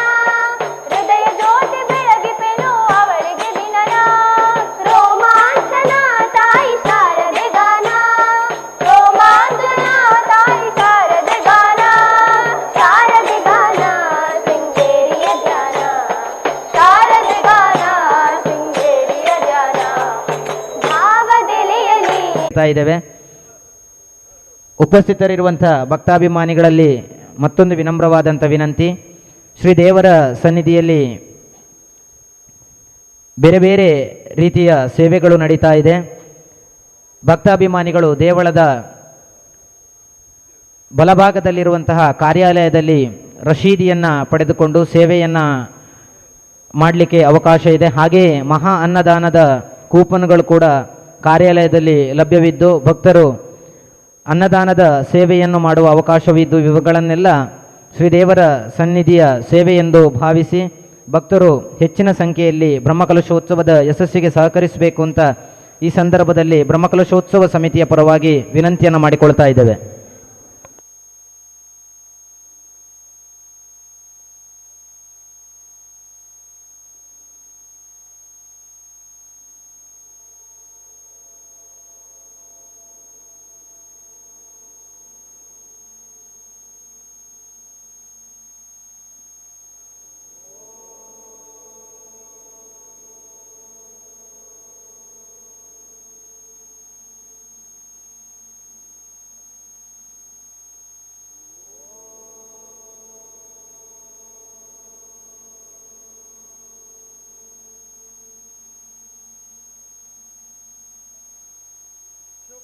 ಹೃದಯ ಜ್ಯೋತಿ ಬೆಳಗಿಪೆನು ಅವಳಿಗೆ ದಿನನ ರೋಮಾಂಚನ ತಾಯಿ ಶಾರದೆ ಗಾನ ರೋಮಾಂಚನ ತಾಯಿ ಶಾರದೆ ಗಾನ ಶಾರದೆ ಗಾನ ಶೃಂಗೇರಿಯ ಧ್ಯಾನ ಶಾರದೆ ಗಾನ ಶೃಂಗೇರಿಯ ಧ್ಯಾನ ಭಾವದೆಲೆಯಲಿ ಇದ್ದೇವೆ. ಉಪಸ್ಥಿತರಿರುವಂಥ ಭಕ್ತಾಭಿಮಾನಿಗಳಲ್ಲಿ ಮತ್ತೊಂದು ವಿನಮ್ರವಾದಂಥ ವಿನಂತಿ, ಶ್ರೀ ದೇವರ ಸನ್ನಿಧಿಯಲ್ಲಿ ಬೇರೆ ಬೇರೆ ರೀತಿಯ ಸೇವೆಗಳು ನಡೀತಾ ಇದೆ. ಭಕ್ತಾಭಿಮಾನಿಗಳು ದೇವಳದ ಬಲಭಾಗದಲ್ಲಿರುವಂತಹ ಕಾರ್ಯಾಲಯದಲ್ಲಿ ರಶೀದಿಯನ್ನು ಪಡೆದುಕೊಂಡು ಸೇವೆಯನ್ನು ಮಾಡಲಿಕ್ಕೆ ಅವಕಾಶ ಇದೆ. ಹಾಗೆಯೇ ಮಹಾ ಅನ್ನದಾನದ ಕೂಪನ್ಗಳು ಕೂಡ ಕಾರ್ಯಾಲಯದಲ್ಲಿ ಲಭ್ಯವಿದ್ದು ಭಕ್ತರು ಅನ್ನದಾನದ ಸೇವೆಯನ್ನು ಮಾಡುವ ಅವಕಾಶವಿದ್ದು ಇವುಗಳನ್ನೆಲ್ಲ ಶ್ರೀದೇವರ ಸನ್ನಿಧಿಯ ಸೇವೆ ಎಂದು ಭಾವಿಸಿ ಭಕ್ತರು ಹೆಚ್ಚಿನ ಸಂಖ್ಯೆಯಲ್ಲಿ ಬ್ರಹ್ಮಕಲಶೋತ್ಸವದ ಯಶಸ್ಸಿಗೆ ಸಹಕರಿಸಬೇಕು ಅಂತ ಈ ಸಂದರ್ಭದಲ್ಲಿ ಬ್ರಹ್ಮಕಲಶೋತ್ಸವ ಸಮಿತಿಯ ಪರವಾಗಿ ವಿನಂತಿಯನ್ನು ಮಾಡಿಕೊಳ್ತಾ ಇದ್ದೇವೆ.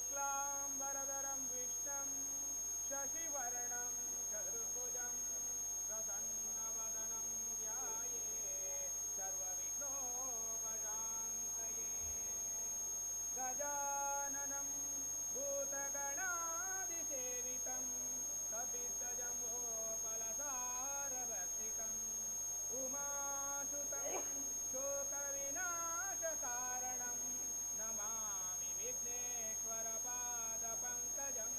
शुक्लांबरधरं विष्णुं शशिवर्णं चतुर्भुजं प्रसन्नवदनं ध्यायेत् सर्वविघ्नोपशान्तये गजाननं भूतगणादिसेवितं कपित्थजम्बोफलसारभक्षितम् उमासुतं शोकविनाशकारणं नमामि विघ्नेश्वरपादपङ्कजम्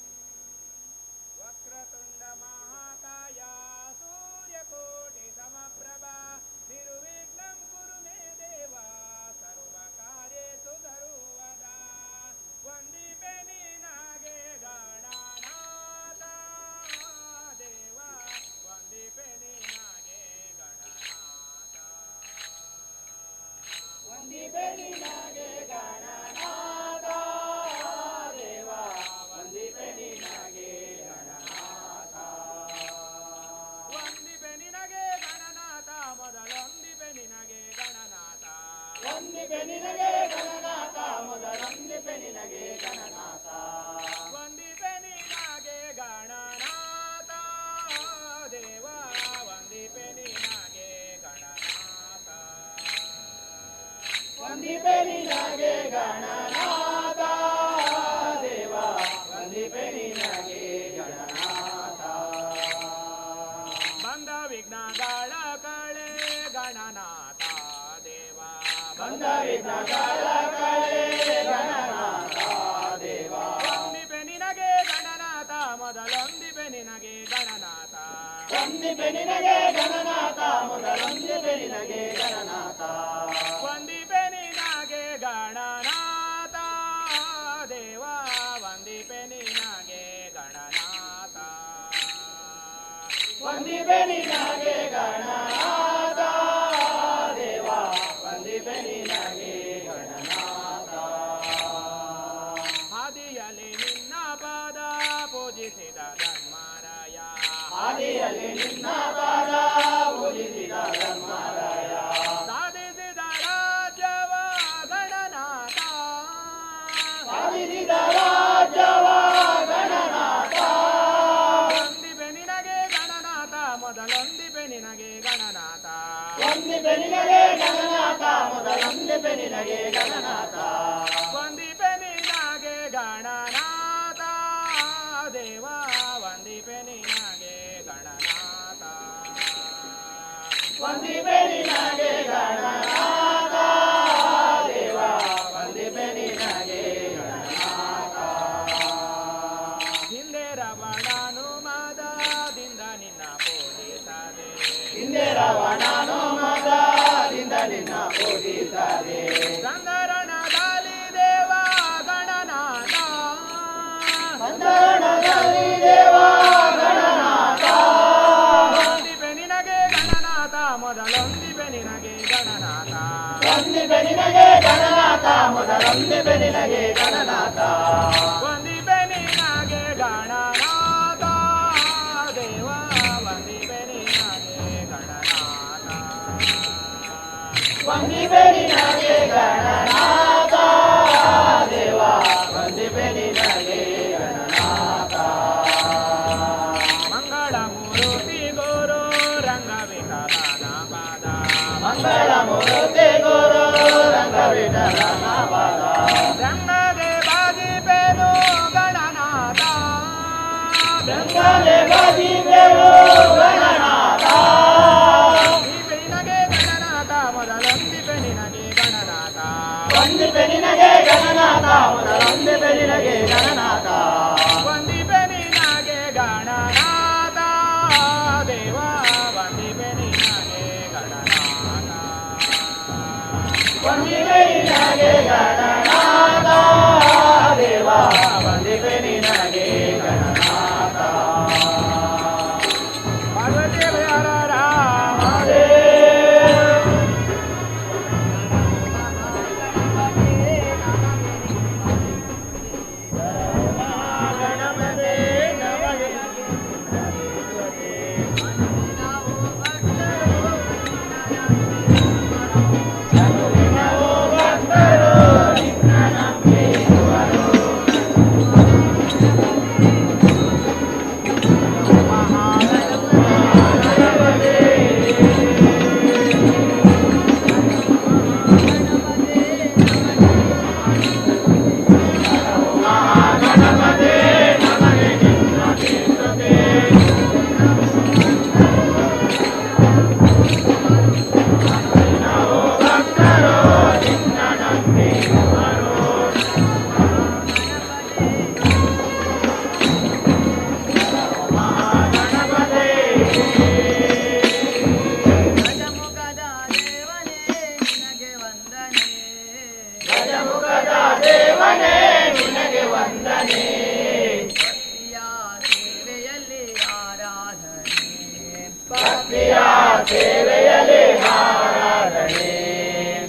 वक्रतुण्डमहाकाया सूर्यकोटिसमप्रभा निर्विघ्नं कुरु मे देवा सर्वकार्येषु सर्वदा वन्दिते निनागे गणानाथा देवा वन्दिते निनागे गणानाथा वन्दिते निनागे गणानाथा देवा वन्दिते निनागे गणनाथा वन्दिते निनगे गणनाथा ಮೊದಲೊಂದಿಪೆ ನಿನಗೆ ಗಣನಾಥ ವಂದಿಪೆ ನಿನಗೆ ಗಣನಾಥ ಮೊದಲೊಂದಿಪೆ ನಿನಗೆ ಗಣನಾಥ ವಂದಿಪೆ ನಿನಗೆ ಗಣನಾಥ ದೇವ ವಂದಿಪೆ ನಿನಗೆ ಗಣನಾಥ ವಂದಿಪೆ ನಿನಗೆ ಗಣನಾಥ ದೇವ ವಂದಿಪೆ ನಿನಗೆ ಗಣನಾಥ ಬಂದ ವಿಘ್ನಗಳ ಕಳೆ ಗಣನಾಥ ದೇವ ಬಂದ ವಿಘ್ನಗಳ ಕಳೆ ಗಣನಾಥ ದೇವ ವಂದಿಪೆ ನಿನಗೆ ಗಣನಾಥ ಮೊದಲೊಂದಿಪೆ ನಿನಗೆ ಗಣನಾಥ ವಂದಿಪೆ ನಿನಗೆ ಗಣನಾಥ ಮೊದಲೊಂದಿಪೆ ನಿನಗೆ ಗಣನಾಥ ವಂದಿಪೆ ನಿನಗೆ ಗಣನಾಥ ದೇವ ವಂದಿಪೆ ನಿನಗೆ ಗಣನಾಥ ವಂದಿಪೆ ನಿನಗೆ ಗಣನಾಥ ದೇವ ವಂದಿಪೆ ನಿನಗೆ ಗಣನಾಥ ಹಾದಿಯಲ್ಲಿ ನಿನ್ನ ಪಾದ ಪೂಜಿಸಿದ ಧರ್ಮರಾಯ ಹಾದಿಯಲ್ಲಿ ನಿನ್ನ ಪಾದ ಪೂಜಿಸಿದ ಧರ್ಮರಾಯ ಸಾಧಿಸಿದ ರಾಜ್ಯವ ಗಣನಾಥ ಸಾಧಿಸಿದ ರಾಜ್ಯವ ಗಣನಾಥ ವಂದಿಪೆ ನಿನಗೆ ಗಣನಾಥ ಮೊದಲೊಂದಿಪೆ ನಿನಗೆ ಗಣನಾಥ ವಂದಿಪೆ ನಿನಗೆ ಗಣನಾಥ ಮೊದಲೊಂದಿಪೆ ನಿನಗೆ ಗಣನಾಥ ವಂದಿಪೆ ನಿನಗೆ ಗಣನಾಥ ದೇವ ವಂದಿಪೆ ನಿನಗೆ ಗಣನಾಥ ವಂದಿಪೆ ನಿನಗೆ ಗಣನಾಥ ದೇವ ವಂದಿಪೆ ನಿನಗೆ ಗಣನಾಥ ಹಿಂದೆ ರವಣನು ಮದದಿಂದ ನಿನ್ನ ಪೂಜಿಸದೆ ಹಿಂದೆ ರವಣನು ಮದದಿಂದ ನಿನ್ನ ಪೂಜಿಸದೆ ಸಂಗರಣದಲ್ಲಿ ದೇವ ಗಣನಾಥ ಸಂಗರಣದಲ್ಲಿ ದೇವ ಗಣನಾಥ ವಂದಿಪೆ ನಿನಗೆ ಗಣನಾಥ ಮೊದಲೊಂದಿಪೆ ನಿನಗೆ ಗಣನಾಥ ವಂದಿಪೆ ನಿನಗೆ ಗಣನಾಥ ಮೊದಲೊಂದಿಪೆ ನಿನಗೆ ಗಣನಾಥ ವಂದಿಪೆ ನಿನಗೆ ಗಣನಾಥ ದೇವ ವಂದಿಪೆ ನಿನಗೆ ಗಣನಾಥ ವಂದಿಪೆ ನಿನಗೆ ಗಣನಾಥ ದೇವ ವಂದಿಪೆ ನಿನಗೆ ಗಣನಾಥ ಮಂಗಳ ಮೂರ್ತಿ ಗುರು ರಂಗ ವಿಠಲನ ಪಾದ ಮಂಗಳ ಮೂರ್ತಿ ಗುರು ರಂಗ ವಿಠಲನ ಪಾದ ರಂಗದೇವಾದಿಪೇನು ಗಣನಾಥ ರಂಗದೇವಾದಿಪೇನು ಗಣನಾಥ ಮೊದಲೊಂದಿಪೆ ನಿನಗೆ ಗಣನಾಥ ವಂದಿಪೆ ನಿನಗೆ ಗಣನಾಥ ಮೊದಲೊಂದಿಪೆ ನಿನಗೆ ಗಣನಾಥ ವಂದಿಪೆ ನಿನಗೆ ಗಣನಾಥ ದೇವ ವಂದಿಪೆ ನಿನಗೆ ಗಣನಾಥ ವಂದಿಪೆ ನಿನಗೆ ಗಣನಾಥ ದೇವ ವಂದಿಪೆ ನಿನಗೆ ಗಣನಾಥ ಪಾರ್ವತಿ ರಾಮದೇವ ಸೇವೆಯಲ್ಲಿ ಆರಾಧನೆ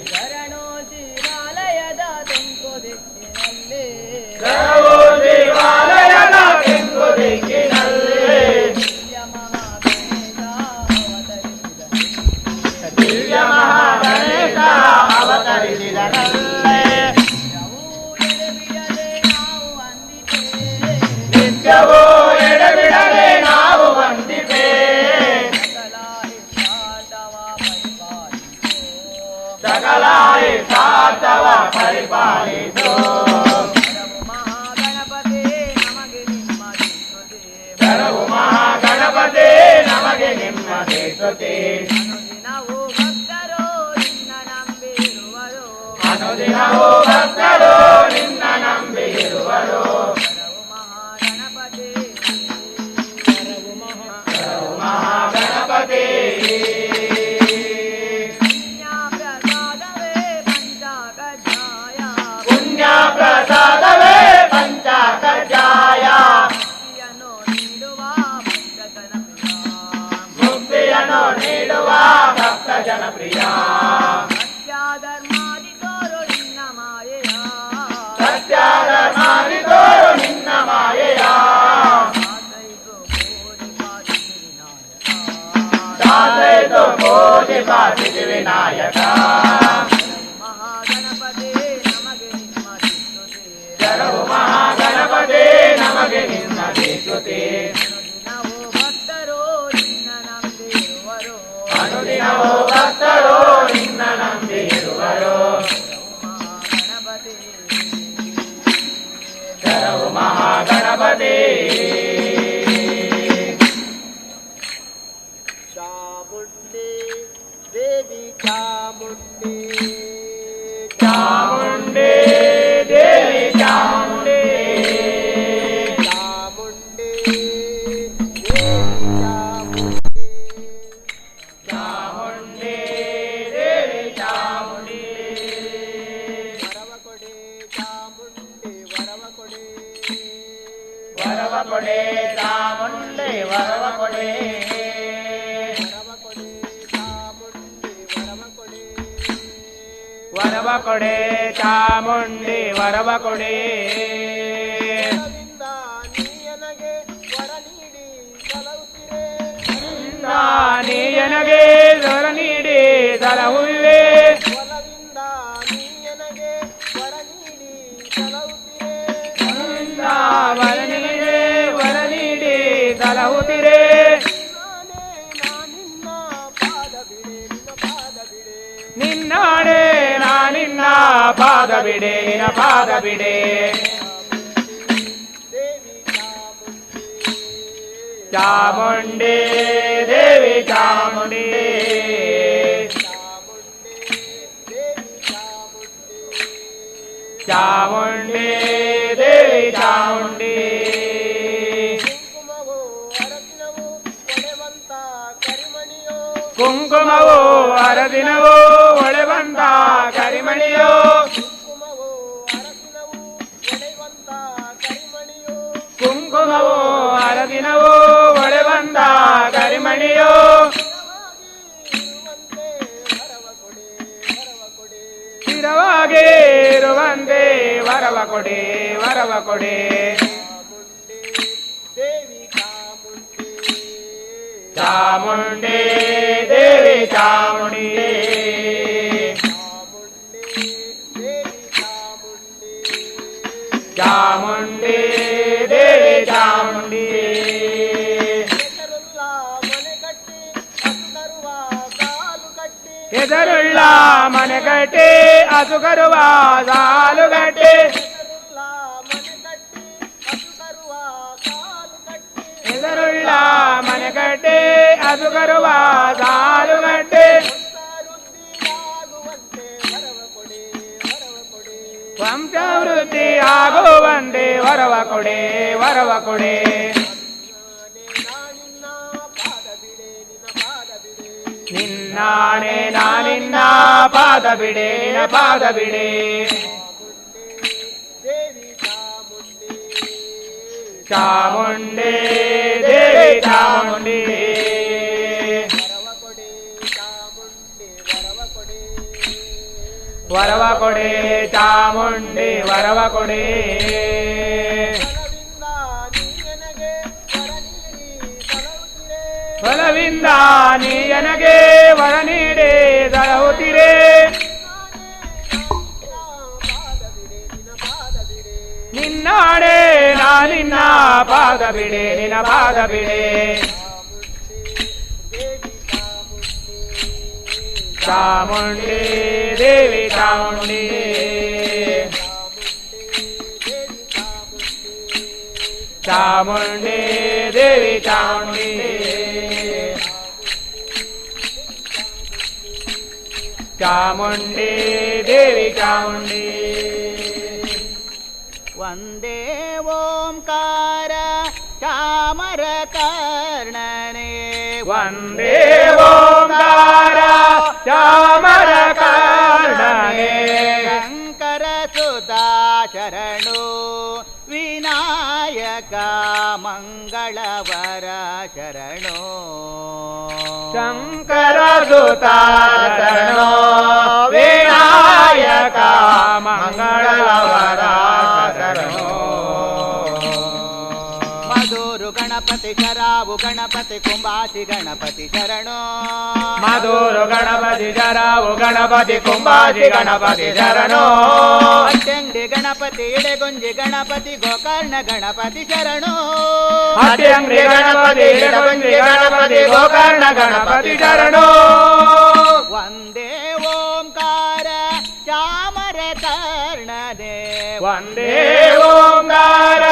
ಶರಣೋ ಶಿವಾಲಯದ ತೆಂಕು ದಿಕ್ಕಿನಲ್ಲಿ ಶರಣೋ ಶಿವಾಲಯದ ತೆಂಕು ದಿಕ್ಕಿನಲ್ಲಿ ದಿವ್ಯ ಮಹಾಗಣೇಶ ಅವತರಿಸಿದನಲ್ಲೇ ನಿತ್ಯವೂ ಎಡೆಬಿಡದೆ ನಾವು ವಂದಿಪೆ ಸಕಲ ಸಾತವ ಪರಿಪಾಲಿಸೋ ಮಹಾಗಣಪತಿ ನಮಗೆ ನಿಮ್ಮದಿ ಸ್ತುತಿ ಶರಣು ಮಹಾಗಣಪತಿ ನಮಗೆ ನಿಮ್ಮದಿ ಸ್ತುತಿ ಅನುದಿನವೂ ಭಕ್ತರು ನಿನ್ನ ನಂಬಿರುವರು ಅನುದಿನವೂ ಭಕ್ತರು ನಿನ್ನ ನಂಬಿರುವರು ಶರಣು ಮಹಾಗಣಪತಿ ಶರಣು ಮಹಾಗಣಪತಿ ಪ್ರಸಾದವೇ ಪಂಚಕಜ್ಜಾಯ ಮುಕ್ತಿಯನ್ನು ನೀಡುವ ಭಕ್ತ ಜನಪ್ರಿಯ ಸತ್ಯಧರ್ಮಾದಿ ತೋರು ನಿನ್ನ ಮಾಯೆಯ ಸತ್ಯಧರ್ಮಾದಿ ತೋರು ನಿನ್ನ ಮಾಯೆಯ ದಾಸೈದು ಕೋಟಿ ಪಾಸಿಸಿ ವಿನಾಯಕ ಶರಣು ಮಹಾಗಣಪತಿ ನಮಗೆ ನಿನ್ನದಿ ಸ್ತುತಿ ಅನುದಿನವೂ ಭಕ್ತರು ನಿನ್ನ ನಂಬಿರುವರು ಅನುದಿನವೂ ಭಕ್ತರು ನಿನ್ನ ನಂಬಿರುವರು ಶರಣು ಮಹಾಗಣಪತಿ ಚಾಮುಂಡಿ ದೇವಿ ಚಾಮುಂಡಿ ಚಾಮುಂಡಿ ದೇವಿ ಚಾಮುಂಡಿ ಚಾಮುಂಡಿ ದೇವಿ ಚಾಮುಂಡಿ ಚಾಮುಂಡಿ ದೇವಿ ಚಾಮುಂಡಿ ವರವ ಕೊಡೆ ಚಾಮುಂಡಿ ವರವ ಕೊಡೆ ವರವ ಕೊಡೆ ಚಾಮುಂಡಿ ವರವ ಕೊಡೆ ವರವ ಕೊಡೆ ಚಾಮುಂಡಿ ವರವ ಕೊಡೆ ನೀಯನಗೆ ವರ ನೀಡಿ ಸಲಹುತ್ತಿರೆ ನೀ ನನಗೆ ವರ ನೀಡಿ ಸಲಹುವೆ ಒಲವಿಂದ ನೀ ನನಗೆ ವರ ನೀಡಿ ಸಲಹುತ್ತಿರೆ ವರ ನೀಡಿ ವರ ನೀಡಿ ಸಲಹುತ್ತಿರೆ ನಾನೇ ನಿನ್ನ ಪಾದ ಬಿಡೆ ನಿನ್ನಾಣೆ ನಾ ನಿನ್ನ ಪಾದ ಬಿಡೆ ದೇವಿ ಚಾಮುಂಡಿ ದೇವಿ ಚಾಮುಂಡಿ ಚಾಮುಂಡಿ ದೇವಿ ಚಾಮುಂಡಿ ಕುಂಕುಮವು ಅರಸಿನವು ಒಳೆವಂತ ಕರಿಮಣಿಯೋ ಕುಂಕುಮವು ಅರದಿನವು ಒಳೆವಂತ ಕರಿಮಣಿಯೋ ಕುಂಕುಮವು ಅರಸಿನವು ಒಳೆವಂತ ಕರಿಮಣಿಯೋ ಸ್ಥಿರವಾಗಿ ಇರುವಂತೆ ವರವ ಕೊಡೆ ವರವ ಕೊಡೆ ಚಾಮುಂಡಿ ದೇವಿ ಚಾಮುಂಡಿ ಚಾಮುಂಡಿ ದೇವಿ ಚಾಮುಂಡಿ ಹೆಸರುಳ್ಳ ಮನೆ ಕಟ್ಟಿ ಹಸುಗರುವ ಸಾಲು ಗಟ್ಟಿ ಹೆಸರುಳ್ಳ ಮನೆ ಕಟ್ಟಿ ಹಸುಗರುವ ಸಾಲು ಗಟ್ಟಿ ವಂಶವೃದ್ಧಿ ಆಗುವಂತೆ ವರವ ಕೊಡೆ ವರವ ಕೊಡೆ ನಿನ್ನಾಣೆ ನಾ ನಿನ್ನ ಪಾದ ಬಿಡೆ ನಿನ್ನ ಪಾದ ಬಿಡೆ ಚಾಮುಂಡಿ ದೇವಿ ಚಾಮುಂಡಿ ವರವ ಕೊಡೆ ಚಾಮುಂಡಿ ವರವ ಕೊಡೆ ಬಲವಿಂದ ನೀ ನನಗೆ ವರ ನೀಡಿ ಸಲಹುತ್ತಿರೆ ನಿನ್ನಾಣೆ ನಾ ನಿನ್ನ ಪಾದ ಬಿಡೆ ನಿನ್ನ ಪಾದ ಬಿಡೆ ಚಾಮುಂಡಿ ದೇವಿ ಚಾಮುಂಡಿ ಚಾಮುಂಡಿ ದೇವಿ ಚಾಮುಂಡಿ ಚಾಮುಂಡಿ ದೇವಿ ಚಾಮುಂಡಿ ವಂದೇ ಓಂಕಾರ ಚಾಮರ ಕರ್ಣನೆ ವಂದೇ ಓಂಕಾರ ಚಾಮರ ಕರ್ಣನೆ ಶಂಕರ ಸುತಾ ಶರಣು ವಿನಾಯಕ ಮಂಗಳವರ ಶರಣು ಶಂಕರ ಸುತಾ ಶರಣೋ ವಿನಾಯಕ ಮಂಗಳವರ ಶರಣೋ ಮಧುರು ಗಣಪತಿ ಶರಾವು ಗಣಪತಿ ಕುಂಬಾಸಿ ಗಣಪತಿ ಶರಣೋ ಮಧುರು ಗಣಪತಿ ಶರಾವು ಗಣಪತಿ ಕುಂಬಾಸಿ ಗಣಪತಿ ಶರಣೋ ಅಟ್ಟಂಗಿ ಗಣಪತಿ ಇಡೆಗುಂಜಿ ಗಣಪತಿ ಗೋಕರ್ಣ ಗಣಪತಿ ಶರಣೋ ಹಟ್ಟಿ ಗಣಪತಿ ಇಡಗುಂಜಿ ಗಣಪತಿ ಗೋಕರ್ಣ ಗಣಪತಿ ಶರಣೋ ವಂದೇ ಓಂಕಾರ ಚಾಮರ ಕರ್ಣನೆ ವಂದೇ ಓಂಕಾರ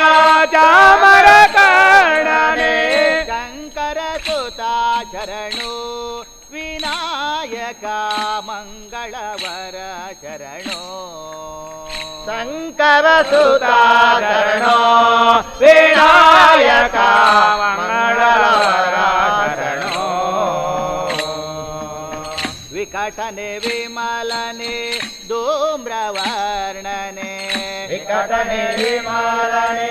ಚಾಮರ ಕರ್ಣನೆ ಶಂಕರ ಸುತಾ ಶರಣು ವಿನಾಯಕ ಮಂಗಳವರ ಶರಣೋ ಶಂಕರ ಸುತಾ ಶರಣೋ ವಿನಾಯಕ ಮಂಗಳವರ ಶರಣೋ ವಿಕಟನೆ ವಿಮಲನೆ ಧೂಮ್ರವರ್ಣನೆ ವಿಕಟನೆ ವಿಮಲನೆ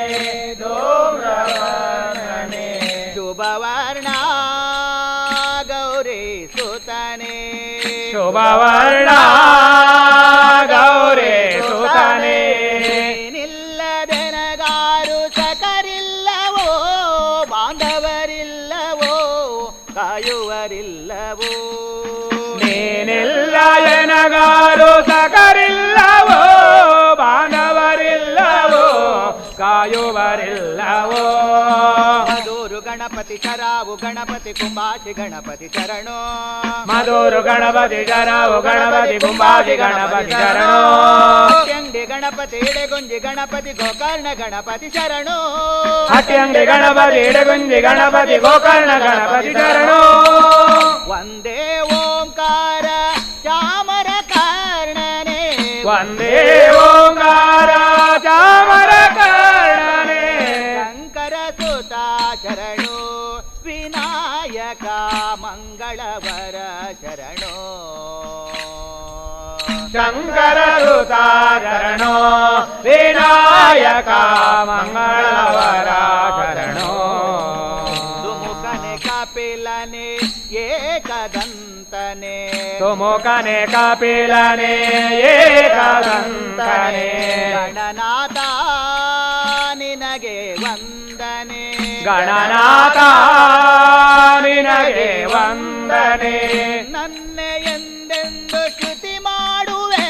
ಧೂಮ್ರವರ್ಣನೆ ಶುಭವರ್ಣ ಗೌರಿ ಸುತನೆ ಶುಭವರ್ಣ ಗೌರಿ ಸುತನೆ ನಿಲ್ಲದೆನಗಾರು ಸಕರಿಲ್ಲವೋ ಬಾಂಧವರಿಲ್ಲವೋ ಕಾಯುವ ಗಣಪತಿ ಶರಾವು ಗಣಪತಿ ಕುಂಬಾಶಿ ಗಣಪತಿ ಶರಣೋ ಮಧುರು ಗಣಪತಿ ಶರಾವು ಗಣಪತಿ ಕುಂಬಾಶಿ ಗಣಪತಿ ಶರಣೋ ಅಟ್ಯಂಡಿ ಗಣಪತಿ ಇಡೆಗುಂಜಿ ಗಣಪತಿ ಗೋಕರ್ಣ ಗಣಪತಿ ಶರಣೋ ಅಟ್ಯಂಡಿ ಗಣಪತಿ ಇಡೆಗುಂಜಿ ಗಣಪತಿ ಗೋಕರ್ಣ ಗಣಪತಿ ಶರಣೋ ವಂದೇ ಓಂಕಾರ ಚಾಮರ ಕರ್ಣನೆ ವಂದೇ ಓಂಕಾರ ಚಾಮರ ಕರ್ಣನೆ ಶಂಕರ ಸುತ ಶರಣೋ ವಿನಾಯಕ ಮಂಗಳವರ ಶರಣೋ ಶಂಕರ ಸುತ ಶರಣೋ ವಿನಾಯಕ ಮಂಗಳವರ ಶರಣೋ ಸುಮುಖನೆ ಕಪಿಲನೆ ಏಕದಂತನೆ ಸುಮುಖನೆ ಕಪಿಲನೆ ಏಕದಂತನೆ ಗಣನಾಥ ನಿನಗೆ ವಂದನೆ ಗಣನಾಥ ನಿನಗೆ ವಂದನೆ ನನ್ನೆ ಎಂದೆಂದು ಶ್ರುತಿ ಮಾಡುವೆ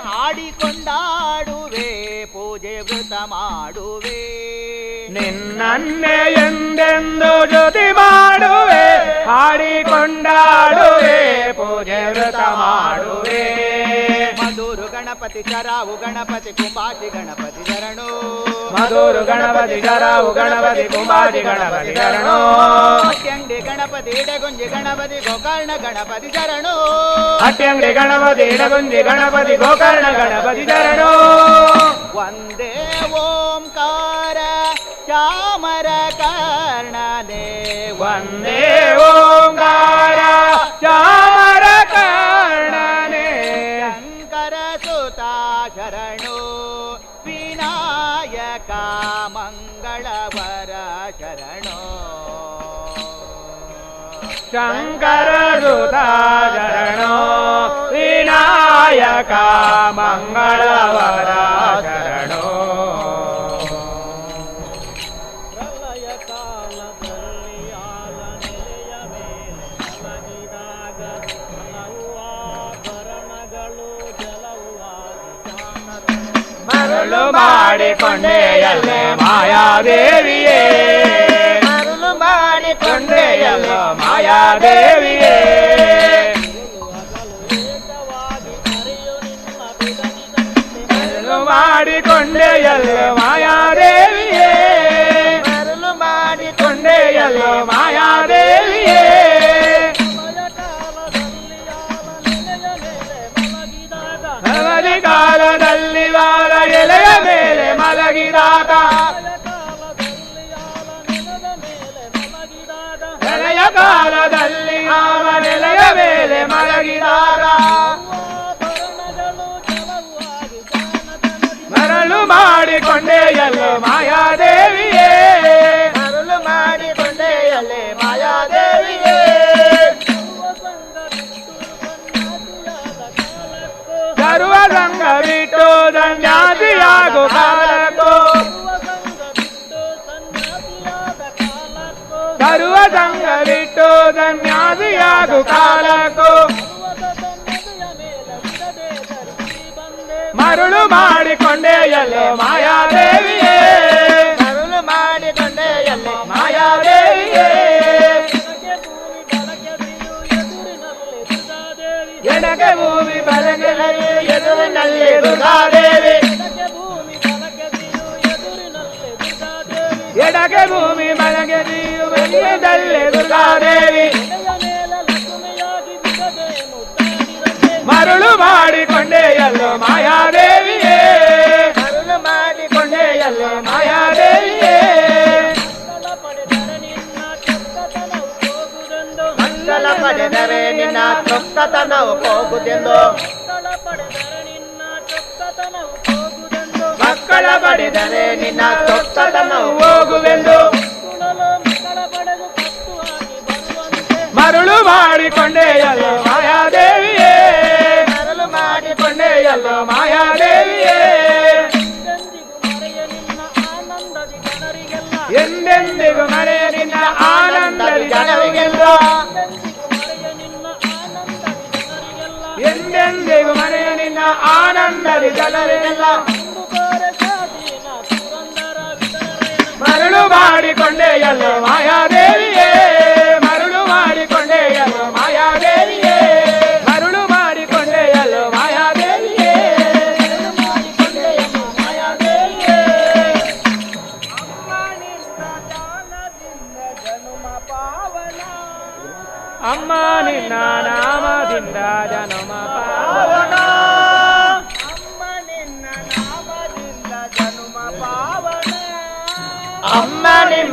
ಹಾಡಿಕೊಂಡಾಡುವೆ ಪೂಜೆ ವೃತ ಮಾಡುವೆ ನಿನ್ನನ್ನೇ ಎಂದೆಂದು ಜ್ಯೋತಿ ಮಾಡುವೆ ಹಾಡಿಕೊಂಡಾಡುವೆ ಪೂಜೆ ವ್ರತ ಮಾಡುವೆ ಮಧುರು ಗಣಪತಿ ಶರಾವು ಗಣಪತಿ ಕುಂಬಾಶಿ ಗಣಪತಿ ಶರಣೋ ಮಧುರು ಗಣಪತಿ ಶರಾವು ಗಣಪತಿ ಕುಂಬಾಶಿ ಗಣಪತಿ ಶರಣೋ ಅಟ್ಯಂಡಿ ಗಣಪತಿ ಇಡೆಗುಂಜಿ ಗಣಪತಿ ಗೋಕರ್ಣ ಗಣಪತಿ ಶರಣೋ ಅಟ್ಯಂಡಿ ಗಣಪತಿ ಇಡಗುಂಜಿ ಗಣಪತಿ ಗೋಕರ್ಣ ಗಣಪತಿ ಶರಣೋ ವಂದೇ ಓಂಕಾರ ಚಾಮರ ಕರ್ಣನೆ ವಂದೇ ಓಂಕಾರ ಚಾಮರ ಕರ್ಣನೆ ಶಂಕರ ಸುತ ಶರಣೋ ವಿನಾಯಕ ಮಂಗಳವರ ಶರಣೋ ಶಂಕರ ಸುತ ಶರಣೋ ವಿನಾಯಕ ಮಂಗಳವರ ಶರಣೋ ಮರಳು ಮಾಡಿಕೊಂಡೆಯಲ್ಲೇ ಮಾಯಾದೇವಿಯೇ ಮರಳು ಮಾಡಿಕೊಂಡೆಯಲ್ಲ ಮಾಯಾದೇವಿಯೇ ಮರಳು ಮಾಡಿಕೊಂಡೆಯಲ್ಲ ಮಾಯಾದೇವಿಯೇ ಮರಳು ಮಾಡಿಕೊಂಡೆಯಲ್ಲ ಮಾಯಾದೇವಿಯೇ ಅವಧಿ ಕಾಲದಲ್ಲಿ ವಾರ ಎಲೆಯ ಮೇಲೆ ಮಲಗಿದಾಗ ಎಲೆಯ ಕಾಲದಲ್ಲಿ ಆವ ನೆಲೆಯ ಮೇಲೆ ಮಲಗಿದಾಗ ಮರಳು ಮಾಡಿಕೊಂಡೆಯಲ್ಲೋ ಮಾಯಾದೇವಿಯೇ ಮರಳು ಮಾಡಿಕೊಂಡೆಯಲ್ಲೇ ಮಾಯಾದೇವಿಯೇ ಸರ್ವ ಸಂಘ ಬಿಟ್ಟು ಸನ್ಯಾಸಿಯಾಗು ಕಾಲಕ್ಕೂ ಸರ್ವ ಸಂಘ ಬಿಟ್ಟು ಸನ್ಯಾಸಿಯಾಗು ಕಾಲಕ್ಕೂ ಮರಳು ಮಾಡಿಕೊಂಡೆಯಲ್ಲೋ ಮಾಯಾದೇವಿಯೇ ಮರಳು ಮಾಡಿಕೊಂಡೆಯಲ್ಲೋ ಮಾಯಾದೇವಿಯೇ ಎಡಗೆ ಭೂಮಿ ಬಲಗೆ ಎದುರಿನಲ್ಲಿ ದುರ್ಗಾದೇವಿ ಎಡಗೆ ಭೂಮಿ ಬಲಗೆ ಬೆಳೆಯದಲ್ಲಿ ದುರ್ಗಾದೇವಿ ಮರಳು ಮಾಡಿಕೊಂಡೆಯಲ್ಲೋ ಮಾಯಾದೇವಿಯೇ ಮರಳು ಮಾಡಿಕೊಂಡೆಯಲ್ಲೋ ಮಾಯಾದೇವಿಯೇ ಮಂಗಲ ಪಡೆದರೆ ನಿನ್ನ ಚೊಕ್ಕತನವು ಹೋಗುದೆಂದು ಮಕ್ಕಳ ಪಡೆದರೆ ನಿನ್ನ ಚೊಕ್ಕತನವು ಹೋಗುವೆಂದು ಮರಳು ಮಾಡಿಕೊಂಡೆಯಲ್ಲೋ ಮಾಯಾದೇವಿಯೇ ಮರಳು ಮಾಡಿಕೊಂಡೆಯಲ್ಲೋ ಮಾಯಾದೇವಿಯೇ ಎಂದೆಂದಿಗೂ ಮರೆಯ ನಿನ್ನ ಆನಂದದಿ ಜನರಿಗೆಲ್ಲ ಎಂದೆಂದಿಗೂ ಮರೆಯ ನಿನ್ನ ಆನಂದದಿ ಜನರಿಗೆಲ್ಲ ಮರಳು ಮಾಡಿಕೊಂಡೆಯಲ್ಲೋ ಮಾಯಾದೇವಿಯೇ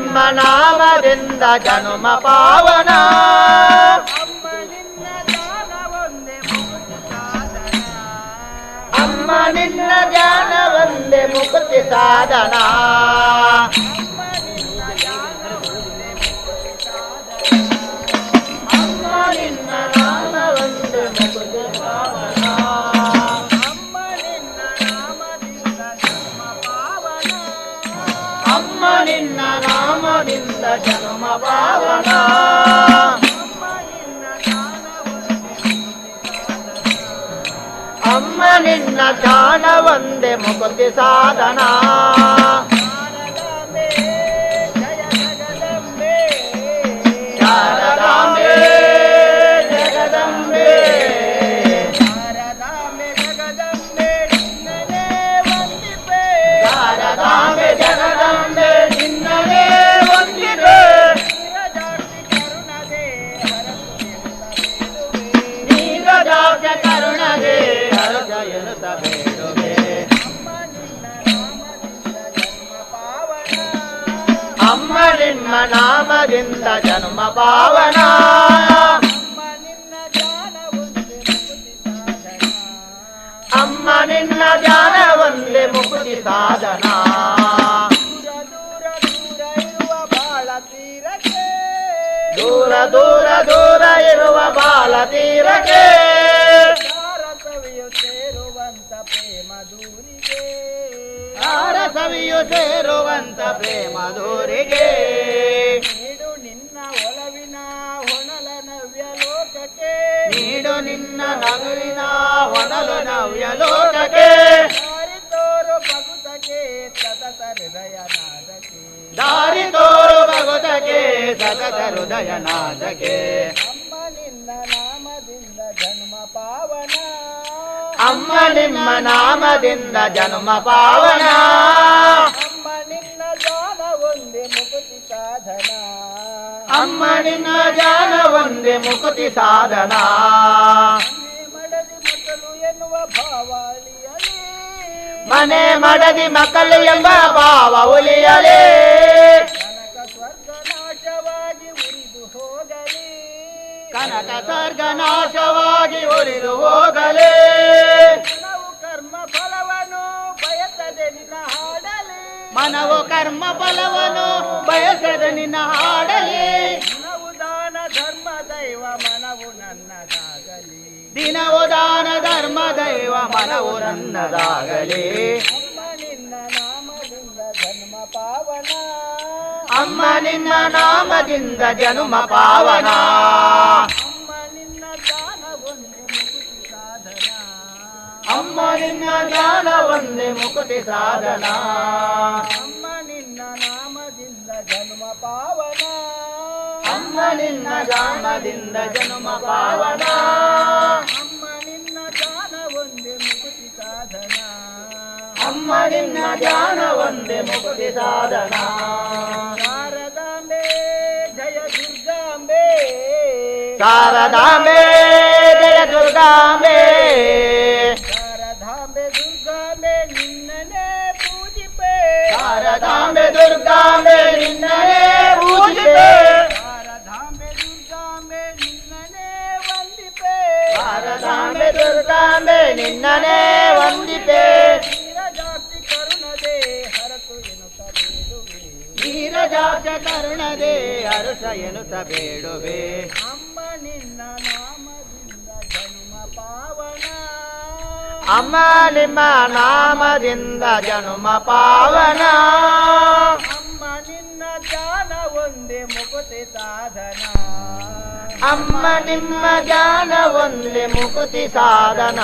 ನಿಮ್ಮ ನಾಮದಿಂದ ಜನುಮ ಪಾವನ ಅಮ್ಮ ನಿನ್ನ ಜ್ಞಾನ ಒಂದೇ ಮುಕ್ತಿ ಸಾಧನ ಅಮ್ಮ ನಿನ್ನ ನಾಮ ಒಂದೇ ಮುಕ್ತಿ ಪಾವನ ಅಮ್ಮ ನಿನ್ನ ನಾಮದಿಂದ ಜನುಮ ಪಾವನ ಅಮ್ಮ ನಿನ್ನ ಜ್ಞಾನ ಒಂದೇ ಮುಕ್ತಿ ಸಾಧನ ಶಾರದಾಂಬೆ ಜಗದಂಬೆ ಶಾರದಾಂಬೆ ಜಗದಂಬೆ ನಿನ್ನನೇ ವಂದಿದೆ ನೀರಜಾಕ್ಷ ಕರುಣದೆ ಹರಸ ಎನ್ನುತ್ತ ಬೇಡುವೆ ಅಮ್ಮ ನಿನ್ನ ನಾಮದಿಂದ ಜನ್ಮ ಪಾವನ ಅಮ್ಮ ನಿನ್ನ ಧ್ಯಾನ ಒಂದೇ ಮುಕ್ತಿ ಸಾಧನ ದೂರ ದೂರ ದೂರ ಇರುವ ಬಾಲ ತೀರಕ್ಕೆ ಸವಿಯು ಸೇರುವಂತ ಪ್ರೇಮ ದೂರಿಗೆ ನೀಡು ನಿನ್ನ ಒಲವಿನ ಹೊನಲ ನವ್ಯ ಲೋಕಕ್ಕೆ ನೀಡು ನಿನ್ನ ನಗುವಿನ ಹೊನಲು ನವ್ಯ ಲೋಕಕ್ಕೆ ದಾರಿ ತೋರು ಭಗುತಕ್ಕೆ ಸತತ ಹೃದಯ ನಾದಕ್ಕೆ ದಾರಿ ತೋರು ಭಗುತಕ್ಕೆ ಸತತ ಹೃದಯ ನಾದಕ್ಕೆ ಅಮ್ಮ ನಿನ್ನ ನಾಮದಿಂದ ಜನ್ಮ ಪಾವನ ಅಮ್ಮ ನಿಮ್ಮ ನಾಮದಿಂದ ಜನ್ಮ ಪಾವನ ಅಮ್ಮ ನಿನ್ನ ಜ್ಞಾನ ಒಂದೇ ಮುಕ್ತಿ ಸಾಧನ ಅಮ್ಮ ನಿನ್ನ ಜ್ಞಾನ ಒಂದೇ ಮುಕ್ತಿ ಸಾಧನ ಮಡದಿ ಮಕ್ಕಳು ಎನ್ನುವ ಭಾವಾಳಿಯಲೇ ಮನೆ ಮಡದಿ ಮಕ್ಕಳು ಎಂಬ ಭಾವ ಉಳಿಯಲೇ ಕನಕ ಸ್ವರ್ಗ ನಾಶವಾಗಿ ಉರಿದು ಹೋಗಲಿ ಕನಕ ಸ್ವರ್ಗ ನಾಶವಾಗಿ ಉರಿದು ಹೋಗಲೇ ಮನವು ಕರ್ಮ ಫಲವನ್ನು ಬಯಸದೆ ನಿನ್ನ ಹಾಡಲಿ ಮನವು ಕರ್ಮ ಫಲವನ್ನು ಬಯಸದೆ ನಿನ್ನ ಹಾಡಲಿ ಮನವು ದಾನ ಧರ್ಮ ದೈವ ಮನವು ನನ್ನದಾಗಲಿ ದಿನವು ದಾನ ಧರ್ಮ ದೈವ ಮನವು ನನ್ನದಾಗಲಿ ಅಮ್ಮ ನಿನ್ನ ನಾಮದಿಂದ ಜನ್ಮ ಪಾವನ ಅಮ್ಮ ನಿನ್ನ ನಾಮದಿಂದ ಜನುಮ ಪಾವನ ಅಮ್ಮ ನಿನ್ನ ಜ್ಞಾನ ಒಂದೇ ಮುಕ್ತಿ ಸಾಧನ ಅಮ್ಮ ನಿನ್ನ ಜ್ಞಾನ ಒಂದೇ ಮುಕ್ತಿ ಸಾಧನ ಅಮ್ಮ ನಿನ್ನ ನಾಮದಿಂದ ಜನ್ಮ ಪಾವನ ಅಮ್ಮ ನಿನ್ನ ನಾಮದಿಂದ ಜನ್ಮ ಪಾವನ ಅಮ್ಮ ನಿನ್ನ ಜ್ಞಾನ ಒಂದೇ ಮುಕ್ತಿ ಸಾಧನ ಅಮ್ಮ ನಿನ್ನ ಜ್ಞಾನ ಒಂದೇ ಮುಕ್ತಿ ಸಾಧನ ಶಾರದಾಂಬೆ ಜಯ ದುರ್ಗಾಂಬೆ ಶಾರದಾಂಬೆ ಜಯ ದುರ್ಗಾಂಬೆ ಶಾರದಾಂಬೆ ದುರ್ಗಾಂಬೆ ನಿನ್ನನೇ ಪೂಜಿಪೆ ಶಾರದಾಂಬೆ ದುರ್ಗಾಂಬೆ ನಿನ್ನನೇ ಪೂಜಿಪೆ ಶಾರದಾಂಬೆ ದುರ್ಗಾಂಬೆ ನಿನ್ನನೇ ವಂದಿಪೆ ಶಾರದಾಂಬೆ ದುರ್ಗಾಂಬೆ ನಿನ್ನನೇ ವಂದಿಪೆ ನೀರಜಾಕ್ಷಿ ಕರುಣದೆ ಹರಸು ಎನ್ನುತ್ತ ಬೇಡುವೆ ನೀರಜಾಕ್ಷ ಕರುಣದೆ ಹರಸ ಎನ್ನುತ್ತ ಬೇಡುವೆ ಅಮ್ಮ ನಿನ್ನ ನಾಮದಿಂದ ಜನ್ಮ ಪಾವನ ಅಮ್ಮ ನಿಮ್ಮ ನಾಮದಿಂದ ಜನ್ಮ ಪಾವನ ಅಮ್ಮ ನಿನ್ನ ಜ್ಞಾನ ಒಂದೇ ಮುಕ್ತಿ ಸಾಧನ ಅಮ್ಮ ನಿಮ್ಮ ಜ್ಞಾನ ಒಂದೇ ಮುಕ್ತಿ ಸಾಧನ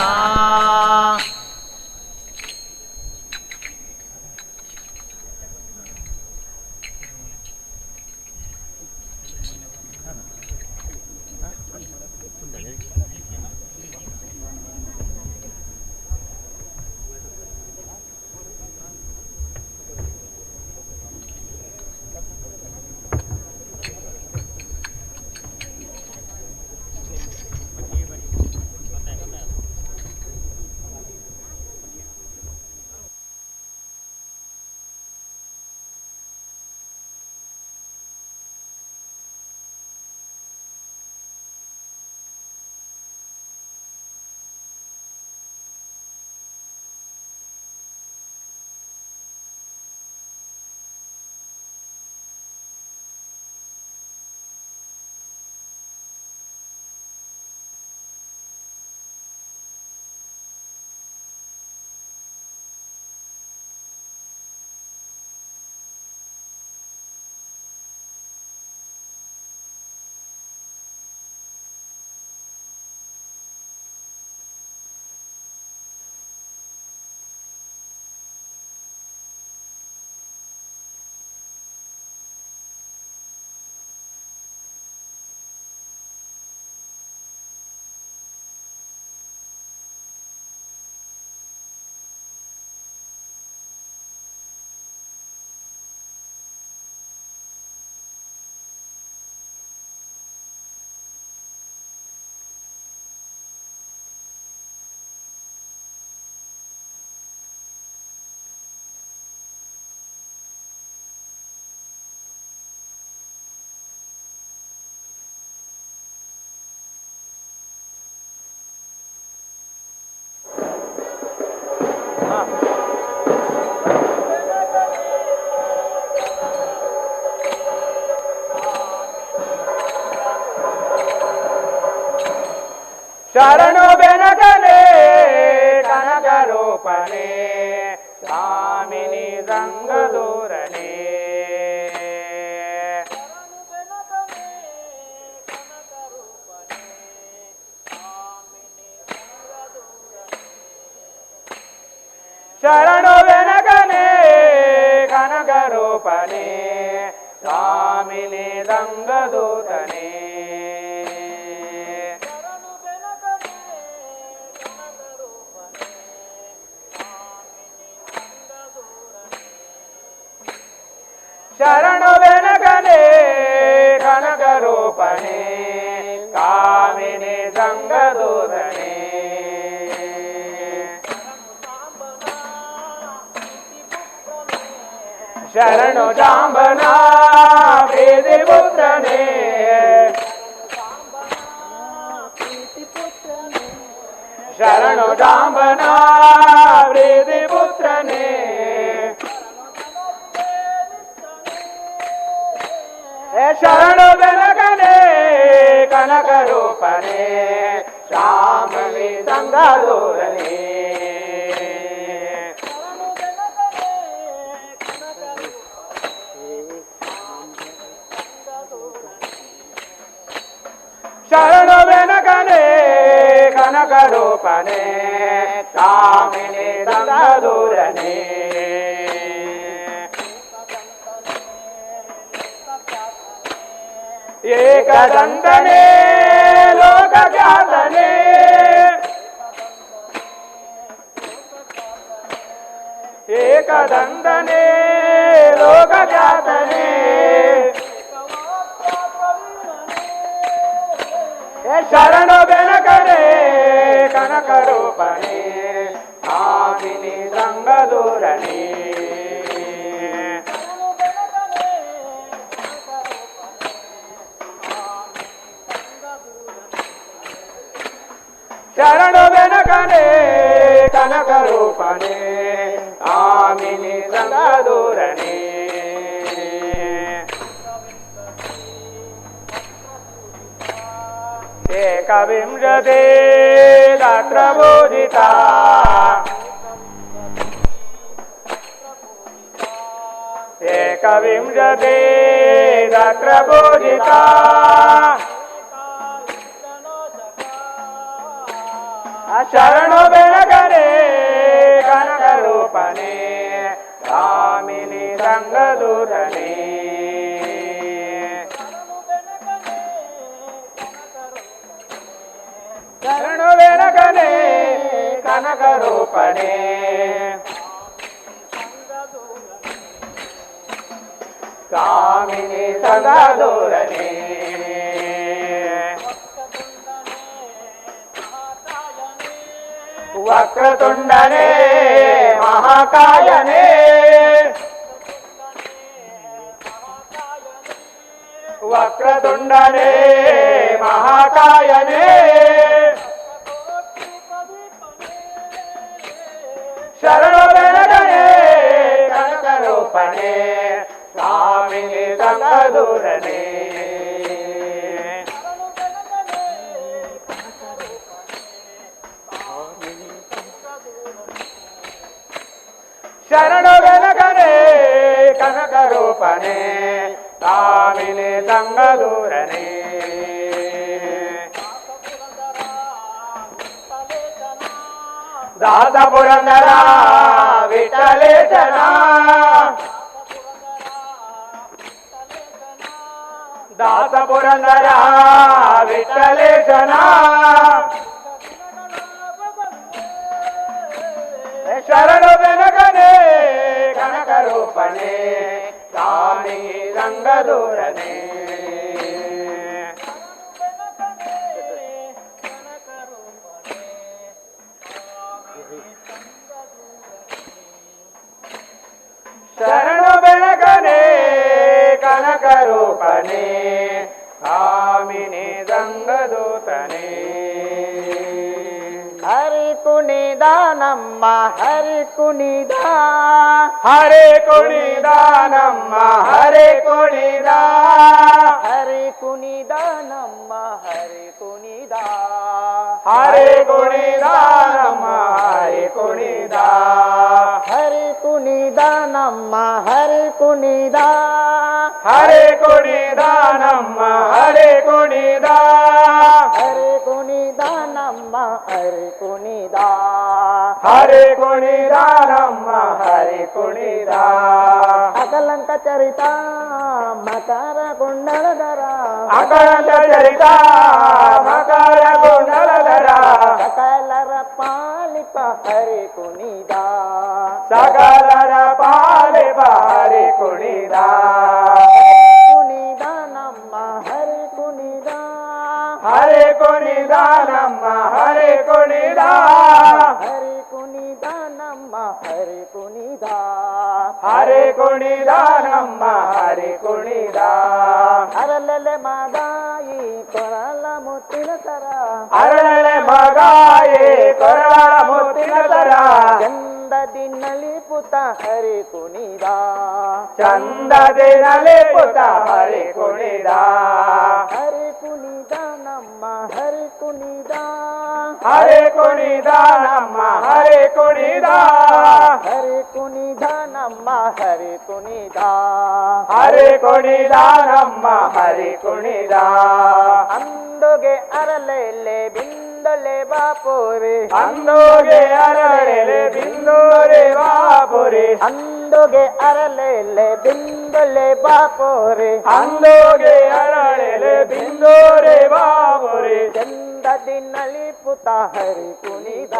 ಶರಣು ಬೆನಕನೆ ಕನಕ ರೂಪನೆ ಕಾಮಿನಿ ಸಂಗದೂರನೆ ಶರಣು ಬೆನಕನೆ ಕನಕ ರೂಪನೆ ಕಾಮಿನಿ ಸಂಗದೂತನೆ ಶರಣು ಬೆನಕನೆ ಕನಕ ರೂಪನೆ ಕಾಮಿನಿ ಸಂಗದೂತನೆ ಶರಣು ಜಾಂಬನ ಪ್ರೀತಿ ಪುತ್ರನೇ ಶರಣು ಜಾಂಬನ ಪ್ರೀತಿ ಪುತ್ರನೇ ಶರಣು ಬೆನಕನೆ ಕನಕ ರೂಪನೆ ಶಾಮಲಿ ಸಂಗದೂರನೆ ಶರಣು ಬೆನಕನೆ ಕನಕ ರೂಪನೆ ಕಾಮಿನಿ ಸಂಗದೂರನೆ ಏಕದಂತನೇ ಲೋಕ ಖ್ಯಾತನೇ ಏಕದಂತನೇ ಲೋಕ ಖ್ಯಾತನೇ ಶರಣು ಬೆನಕನೆ ಕನಕ ರೂಪನೆ ಕಾಮಿನಿ ಸಂಗದೂರನೆ ಶರಣು ಬೆನಕನೆ ಕನಕ ರೂಪನೆ ಕಾಮಿನಿ ಸಂಗದೂರನೆ ಏಕವಿಂಶತೆ ಗಾತ್ರ ಬೋಧಿತ ಏಕವಿಂಶತೆ ಗಾತ್ರ ಬೋಧಿತ ಶರಣು ಬೆನಕನೆ ಕನಕ ರೂಪನೆ ಕಾಮಿನಿ ಸಂಗದೂರನೆ ಶರಣು ಬೆನಕನೆ ಕನಕ ರೂಪನೆ ಕಾಮಿನಿ ಸಂಗದೂರನೆ ವಕ್ರತುಂಡನೆ ಮಹಾಕಾಯನೆ ವಕ್ರತುಂಡನೆ ಮಹಾಕಾಯನೆ ಶರಣು ಬೆನಕನೆ ಕನಕ ರೂಪನೆ ಕಾಮಿನಿ ಸಂಗದೂರನೆ ಶರಣು ಬೆನಕನೆ ಕನಕ ರೂಪನೆ ಕಾಮಿನಿ ಸಂಗದೂರನೆ ದಾಸ ಪುರಂದರ ವಿಠಲೇಶನ ದಾಸ ಪುರಂದರ ವಿಠಲೇಶನ ಶರಣು ಬೆನಕನೆ ಕನಕ ರೂಪನೆ ಕಾಮಿನಿ ಸಂಗದೂರನೆ ಶರಣು ಬೆನಕನೆ ಕನಕ ರೂಪನೆ ಕಾಮಿನಿ ಸಂಗದೂತನೆ ಹರಿತು ನಿಧಾನ ನಮ್ಮ ಹರಿ ಕುಣಿದ ಹರಿ ಕುಣಿದ ನಮ್ಮ ಹರಿ ಕುಣಿದ ಹರಿ ಕುಣಿದ ನಮ್ಮ ಹರಿ ಕುಣಿದ ಹರಿ ಕುಣಿದ ನಮ್ಮ ಹರಿ ಕುಣಿದ ಹರಿ ಕುಣಿದ ನಮ್ಮ ಹರಿ ಕುಣಿದ ಹರಿ ಕುಣಿದ ನಮ್ಮ ಹರಿ ಕುಣಿದ ಹರಿ ಕುಣಿದ ನಮ್ಮ ಹರಿ ಕುಣಿದ ಹರಿ ಕುಣಿದ ನಮ್ಮ ಹರಿ ಕುಣಿದ ಅಕಲಂಕ ಚರಿತ ಮಕರ ಕುಂಡಲಧರ ಅಕಲಂಕ ಚರಿತ ಮಕರ ಕುಂಡಲಧರ ಸಕಲರ ಪಾಲಿಪ ಹರಿ ಕುಣಿದ ಸಕಲರ ಪಾಲಿಪ ಹರಿ ಕುಣಿದ ಕುಣಿದ ನಮ್ಮ ಹರಿ ಕುಣಿದ ಹರಿ ಕುಣಿದ ನಮ್ಮ ಹರಿ ಕುಣಿದ ಹರಿ ಕುಣಿದ ನಮ್ಮ ಹರಿ ಕುಣಿದ ಹರಿ ಕುಣಿದ ನಮ್ಮ ಹರಿ ಕುಣಿದ ಅರಲೆಲೆ ಮಗಾಯಿ ಕೊರಲ ಮುತ್ತಿನ ಸರ ಅರಳೆ ಮಗಾಯಿ ಕೊರಳ ಮುತ್ತಿನ ತರ ಚಂದದಿ ನಲಿಪುತ ಹರಿ ಕುಣಿದ ಚಂದದಿನಲ್ಲಿ ಪುತ ಹರಿ ಕುಣಿದ ಹರಿ ಕುಣಿದ ನಮ್ಮ ಹರಿ ಕುಣಿದ ಹರಿ ಕುಣಿದ ನಮ್ಮ ಹರಿ ಕುಣಿದ ಹರಿ ಕುಣಿದ ನಮ್ಮ ಹರಿ ಕುಣಿದ ಹರಿ ಕುಣಿದ ನಮ್ಮ ಹರಿ ಕುಣಿದ ಅಂದುಗೆ ಅರಲೆಲೆ ಬಿಂದಲೆ ಬಾಪುರಿ ಅಂದೋಗೆ ಅರಳೆಲೆ ಬಿಂದೋರೆ ಬಾಪುರಿ ಅಂದುಗೆ ಅರಲೆಲೆ ಬಿಂದಲೆ ಬಾಪುರಿ ಅಂದೋಗೆ ಅರಳೆಲೆ ಬಿಂದೋರೆ ಬಾಪುರಿ ಚಂದದಿ ನಲಿಪುತ ಹರಿ ಕುಣಿದ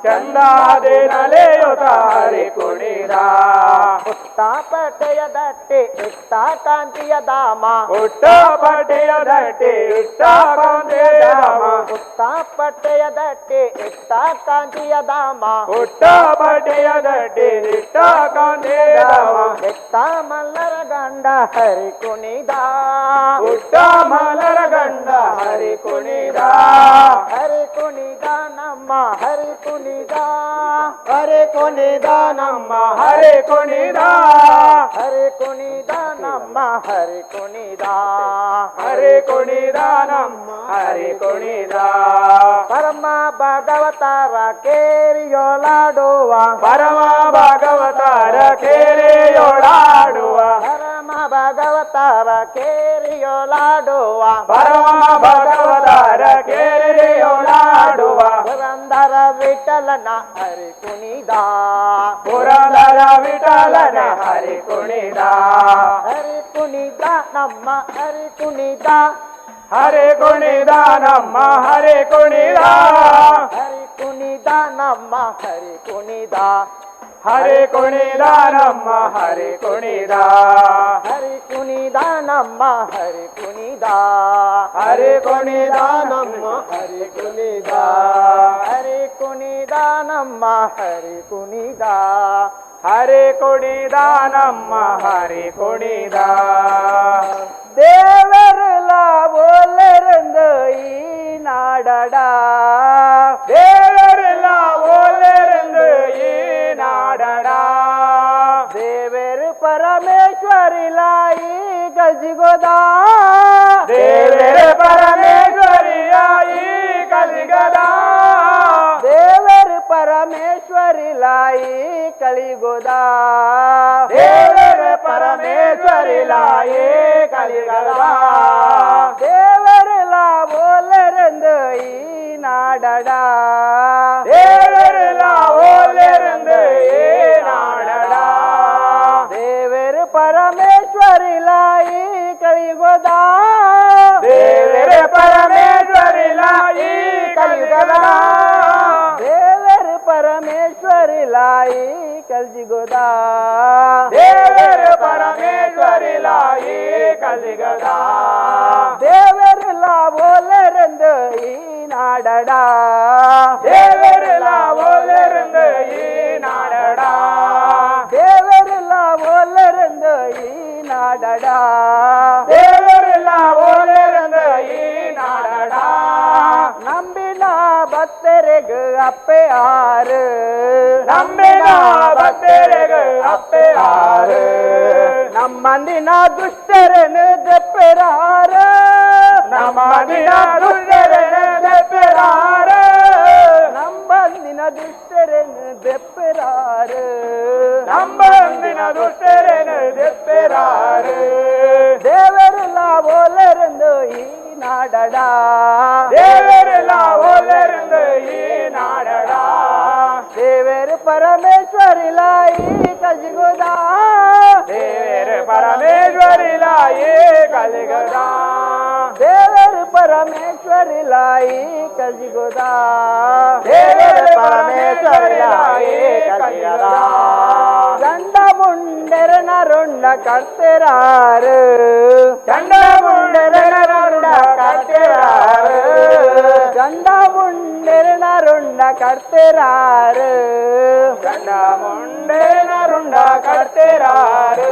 ಚಂದಾದೆ ನಲೆಯುತ ಹರಿ ಕುಣಿದ ಉತ್ತಾಪಟೆಯ ದಟ್ಟೆ ಇಟ್ಟ ಕಾಂತಿಯ ಧಾಮ ಹುಟ್ಟ ಪಟೆಯ ದಟ್ಟಿ ಇಟ್ಟ ಕೊಂದೆ ಧಾಮ ಉತ್ತಾಪಟೆಯ ದಟ್ಟೆ ಇಟ್ಟ ಕಾಂತಿಯ ಧಾಮ ಹುಟ್ಟ ಪಟೆಯ ದಟ್ಟಿ ಇಟ್ಟ ಕೊಂದೆ ಧಾಮ ಎತ್ತ ಮಲ್ಲರ ಗಂಡ ಹರಿ ಕುಣಿದ ಹುಟ್ಟ ಮಲರ ಗಂಡ ಹರಿ ಕುಣಿದ ಹರಿ ಕುಣಿದ ನಮ್ಮ ಹರಿ ಕುಣಿದ ಹರಿ ಕುಣಿದ ನಮ್ಮ ಹರಿ ಕುಣಿದ ಹರಿ ಕುಣಿದ ನಮ್ಮ ಹರಿ ಕುಣಿದ ಹರಿ ಕುಣಿದ ನಮ್ಮ ಹರಿ ಕುಣಿದ ಪರಮ ಭಗವತಾರ ಕೇರಿಯೊಳಾಡುವ ಪರಮ ಭಾಗವತರ ಕೇರೆಯೊಳಾಡುವ ಪರಮ ಭಗವತಾರ ಕೇರಿಯೊಳಾಡುವ ಪರಮ ಭಾಗವತರ ಕೇರೆಯೊಳಾಡುವ ಪುರಂದರ ವಿಠಲನ ಹರಿ ಕುಣಿದ ಪುರಂದರ ವಿಠಲನ ಹರಿ ಕುಣಿದ ಹರಿ ಕುಣಿದ ನಮ್ಮ ಹರಿ ಕುಣಿದ ಹರಿ ಕುಣಿದ ನಮ್ಮ ಹರಿ ಕುಣಿದ ಹರಿ ಕುಣಿದ ನಮ್ಮ ಹರಿ ಕುಣಿದ ಹರಿ ಕುಣಿದ ನಮ್ಮ ಹರಿ ಕುಣಿದ ಹರಿ ಕುಣಿದ ನಮ್ಮ ಹರಿ ಕುಣಿದ ಹರಿ ಕುಣಿದ ನಮ್ಮ ಹರಿ ಕುಣಿದ ಹರಿ ಕುಣಿದ ನಮ್ಮ ಹರಿ ಕುಣಿದ ಹರಿ ಕುಣಿದ ನಮ್ಮ ಹರಿ ಕುಣಿದ ದೇವರಲ್ಲ ಬೋಲರಂದು ಈ ನಾಡಡ ದೇವರೆಲ್ಲ ಓಲೆರೆಂದು ಈ ನಾಡಡ ದೇವರು ಪರಮೇಶ್ವರಿಲ ಈ ಗಜಿಗೋದ ದೇವರ ಪರಮೇಶ್ವರಿಯ ಈ ಕಲಿಗದ ದೇವರು ಪರಮೇಶ್ವರಿಲ ಈ ಕಲಿಗೋದ ದೇವರ ಪರಮೇಶ್ವರಿಲ ಈ ಕಲಿಗದ ದೇವರಲ್ಲ ಬೋಲರಂದು ಈ ನಾಡಡ ದೇವರೆಲ್ಲ ಓಲೆರೆಂದು ಈ ನಾಡಡ ದೇವರು ಪರಮೇಶ್ವರಿಲ ಈ ಕಲಿಗೋದ ದೇವರ ಪರಮೇಶ್ವರಿಲ ಈ ಕಲಿಗದ ದೇವರು ಪರಮೇಶ್ವರಿಲ ಈ ಕಲ್ಜಿಗೋದ ದೇವರ ಪರಮೇಶ್ವರಿಲ ಈ ಕಲಿಗದ ದೇವರೆಲ್ಲ ಬೋಲರೆಂದು ಈ ನಾಡಡ ದೇವರೆಲ್ಲ ಓಲೆರೆಂದು ಈ ನಾಡಡ ದೇವರೆಲ್ಲ ಬೋಲರೆಂದು ಈ ನಾಡಡ ದೇವರೆಲ್ಲ ಓಲೆರೆಂದು ಈ ನಾಡಡ ನಂಬಿನ ಭಕ್ತರಿಗೂ ಅಪ್ಪೆ ಆರು ನಂಬಿನ ಭಕ್ತರಿಗೆ ಅಪ್ಪೆಯಾರು ನಮ್ಮಂದಿನ ದುಷ್ಟರನ್ನು ದೆಪ್ಪೆರಾರು ನಮ್ಮದಿನ ದುಷ್ಟರನ್ನು ದೆಪ್ಪೆರಾರು ನಮ್ಮಂದಿನ ದುಷ್ಟರನ್ನು ದೆಪ್ಪೆರಾರು ನಮ್ಮಂದಿನ ದುಷ್ಟರನ್ನು ದೆಪ್ಪೆರಾರು ದೇವರೆಲ್ಲ ಓಲರೆಂದು ಈ ನಾಡಡ ದೇವರೆಲ್ಲ ಓಲರೆಂದು ಈ ನಾಡಡ ದೇವರು ಪರಮೇಶ್ವರಿಲ ಈ ಕಜಿಗೋದ ದೇವರು ಪರಮೇಶ್ವರಿಲ ಈ ಕಲಿಗದ ದೇವರು ಪರಮೇಶ್ವರಿಲ ಈ ಕಜಿಗೋದ ದೇವರು ಪರಮೇಶ್ವರಿಲ ಈ ಕಲಿಗದ ಗಂಡ ಮುಂಡೆರನ ರುಂಡ ಕರ್ತೆರಾರು ಚಂಡ ಮುಂಡೆರನ ರುಂಡ ಕರ್ತೆರಾರು ಗಂಡ ಮುಂಡೆರನ ರುಂಡ ಕರ್ತೆರಾರು ಚಂಡ ಮುಂಡೆರನ ರುಂಡ ಕರ್ತೆರಾರು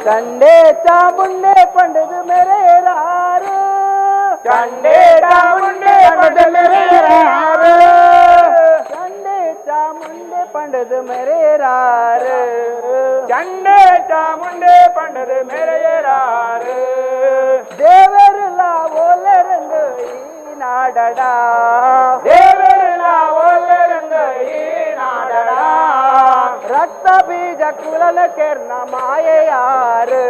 ಚಂಡೆ ಚಾಮುಂಡೆ ಪಂಡದು ಮೆರೆರಾರು ಚಂಡೆ ಚಾಮುಂಡೆ ಪಂಡದು ಮೆರೆರಾರು ಚಂಡೆ ಚಾಮುಂಡೆ ಪಂಡದು ಮೆರೆರಾರು ಚಂಡೆ ಚಾಮುಂಡೆ ಪಂಡದು ಮೆರೆಯರಾರು ದೇವರೆಲ್ಲ ಓಲರೆಂದು ಈ ನಾಡಡ ದೇವರೆಲ್ಲ ಒಳ್ಳೆರಂದು ಈ ನಾಡಡ ರಕ್ತ ಬೀಜ ಕುಲನ ಕೆರ್ನ ಮಾಯೆಯಾರು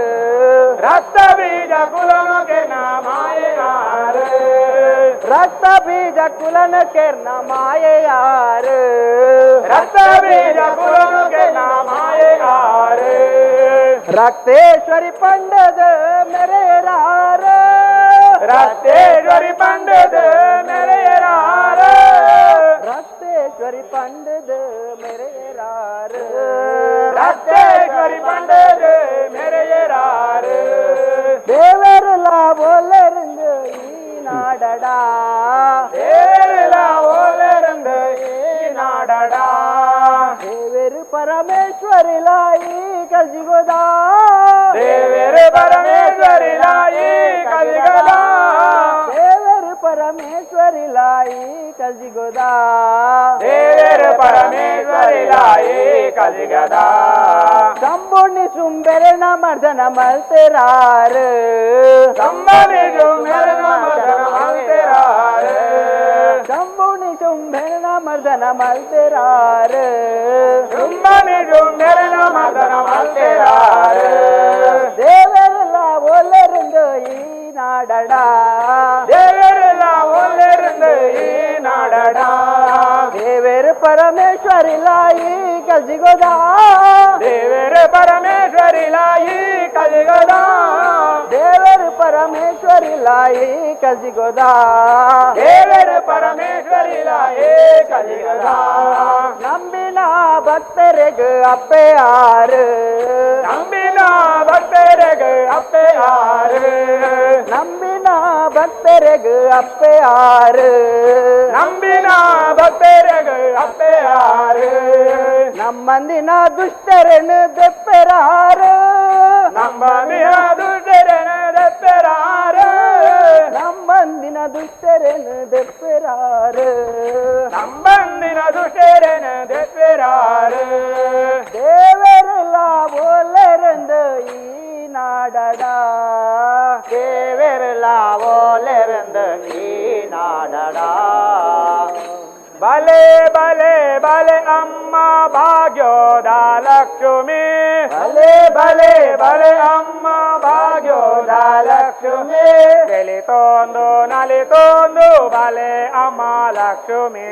ರಕ್ತ ಬೀಜ ಕುಲಮಕ್ಕೆ ಮಾಯೆಯಾರು ರಕ್ತ ಬೀಜ ಕುಲನ ಕೆರ್ನ ಮಾಯೆಯಾರು ರಕ್ತ ಬೀಜ ಕುಲಮಕ್ಕೆ ಮಾಯೆಯಾರು ರಕ್ತೇಶ್ವರಿ ಪಂಡದ ಮೆರೆರಾರು ರಕ್ತೇಶ್ವರಿ ಪಂಡದ ಮೆರೆಯರಾರು ರಕ್ತೇಶ್ವರಿ ಪಂಡದ ಮೆರೆರಾರು ರಕ್ತೇಶ್ವರಿ ಪಂಡದ ಮೆರೆಯರಾರು ದೇವರೆಲ್ಲ ಓಲರೆಂದು ಈ ನಾಡಡ ದೇವರೆಲ್ಲ ಒಳ್ಳೆರಂದು ಈ ನಾಡಡ ದೇವರು ಪರಮೇಶ್ವರಿಲ ಈ ಕಜಿಗೋದ ದೇವರು ಪರಮೇಶ್ವರಿಲ ಈ ಕಲಿಗದ ದೇವರು ಪರಮೇಶ್ವರಿಲ ಈ ಕಜಿಗೋದ ದೇವರು ಪರಮೇಶ್ವರಿಲ ಈ ಕಲಿಗದ ಸಂಬುಣಿ ಸುಂಬೆರಣ ಮರ್ದನ ಮಲ್ತೆರಾರು ಸಂಬನಿಜು ಮೆರನ ಮದನ ಮಲ್ತೆರಾರು ಸಂಬುಣಿ ಸುಂಬೆರಣ ಮರ್ದನ ಮಲ್ತೆರಾರು ಸಂಬನಿಜು ಮೆರನ ಮದನ ಮಲ್ತೆರಾರು ದೇವರೆಲ್ಲ ಓಲರೆಂದು ಈ ನಾಡಡ ದೇವರೆಲ್ಲ ಒಳ್ಳೆರಂದು ಈ ನಾಡಡ ದೇವರು ಪರಮೇಶ್ವರಿಲ ಈ ಕಜಿಗೋದ ದೇವರು ಪರಮೇಶ್ವರಿಲ ಈ ಕಲಿಗದ ದೇವರು ಪರಮೇಶ್ವರಿಲ ಈ ಕಜಿಗೋದ ದೇವರು ಪರಮೇಶ್ವರಿಲ ಈ ಕಲಿಗದ ನಂಬಿನ ಭಕ್ತರಿಗೆ ಅಪ್ಪೆ ಆರು ನಂಬಿನ ಭಕ್ತರಿಗೆ ಅಪ್ಪೆಯಾರು ನಂಬಿನ ಭಕ್ತರಿಗೆ ಅಪ್ಪೆ ಆರು ನಂಬಿನ ಭಕ್ತರಿಗೆ ಅಪ್ಪೆಯಾರು ನಮ್ಮಂದಿನ ದುಷ್ಟರನ್ನು ದೆಪ್ಪೆರಾರು ನಂಬಿನ ದುಷ್ಟರನ ದೆಪ್ಪೆರಾರು ನಮ್ಮಂದಿನ ದುಷ್ಟರನ್ನು ದೆಪ್ಪೆರಾರು ನಂಬಂದಿನ ದುಷ್ಟರನ ದೆಪ್ಪೆರಾರು ದೇವರೆಲ್ಲ ಓಲರೆಂದು ಈ ನಾಡಡ ದೇವರೆಲ್ಲ ಓಲೆರೆಂದು ಈ ನಾಡಡ ಬಲೆ ಬಲೆ ಬಲೆ ಅಮ್ಮ ಭಾಗ್ಯೋದ ಲಕ್ಷ್ಮಿ ಬಲೆ ಬಲೆ ಬಲೆ ಅಮ್ಮ ಭಾಗ್ಯೋದ ಲಕ್ಷ್ಮಿ ತಿಳಿತೊಂದು ನಲಿತೊಂದು ಬಲೆ ಅಮ್ಮ ಲಕ್ಷ್ಮಿ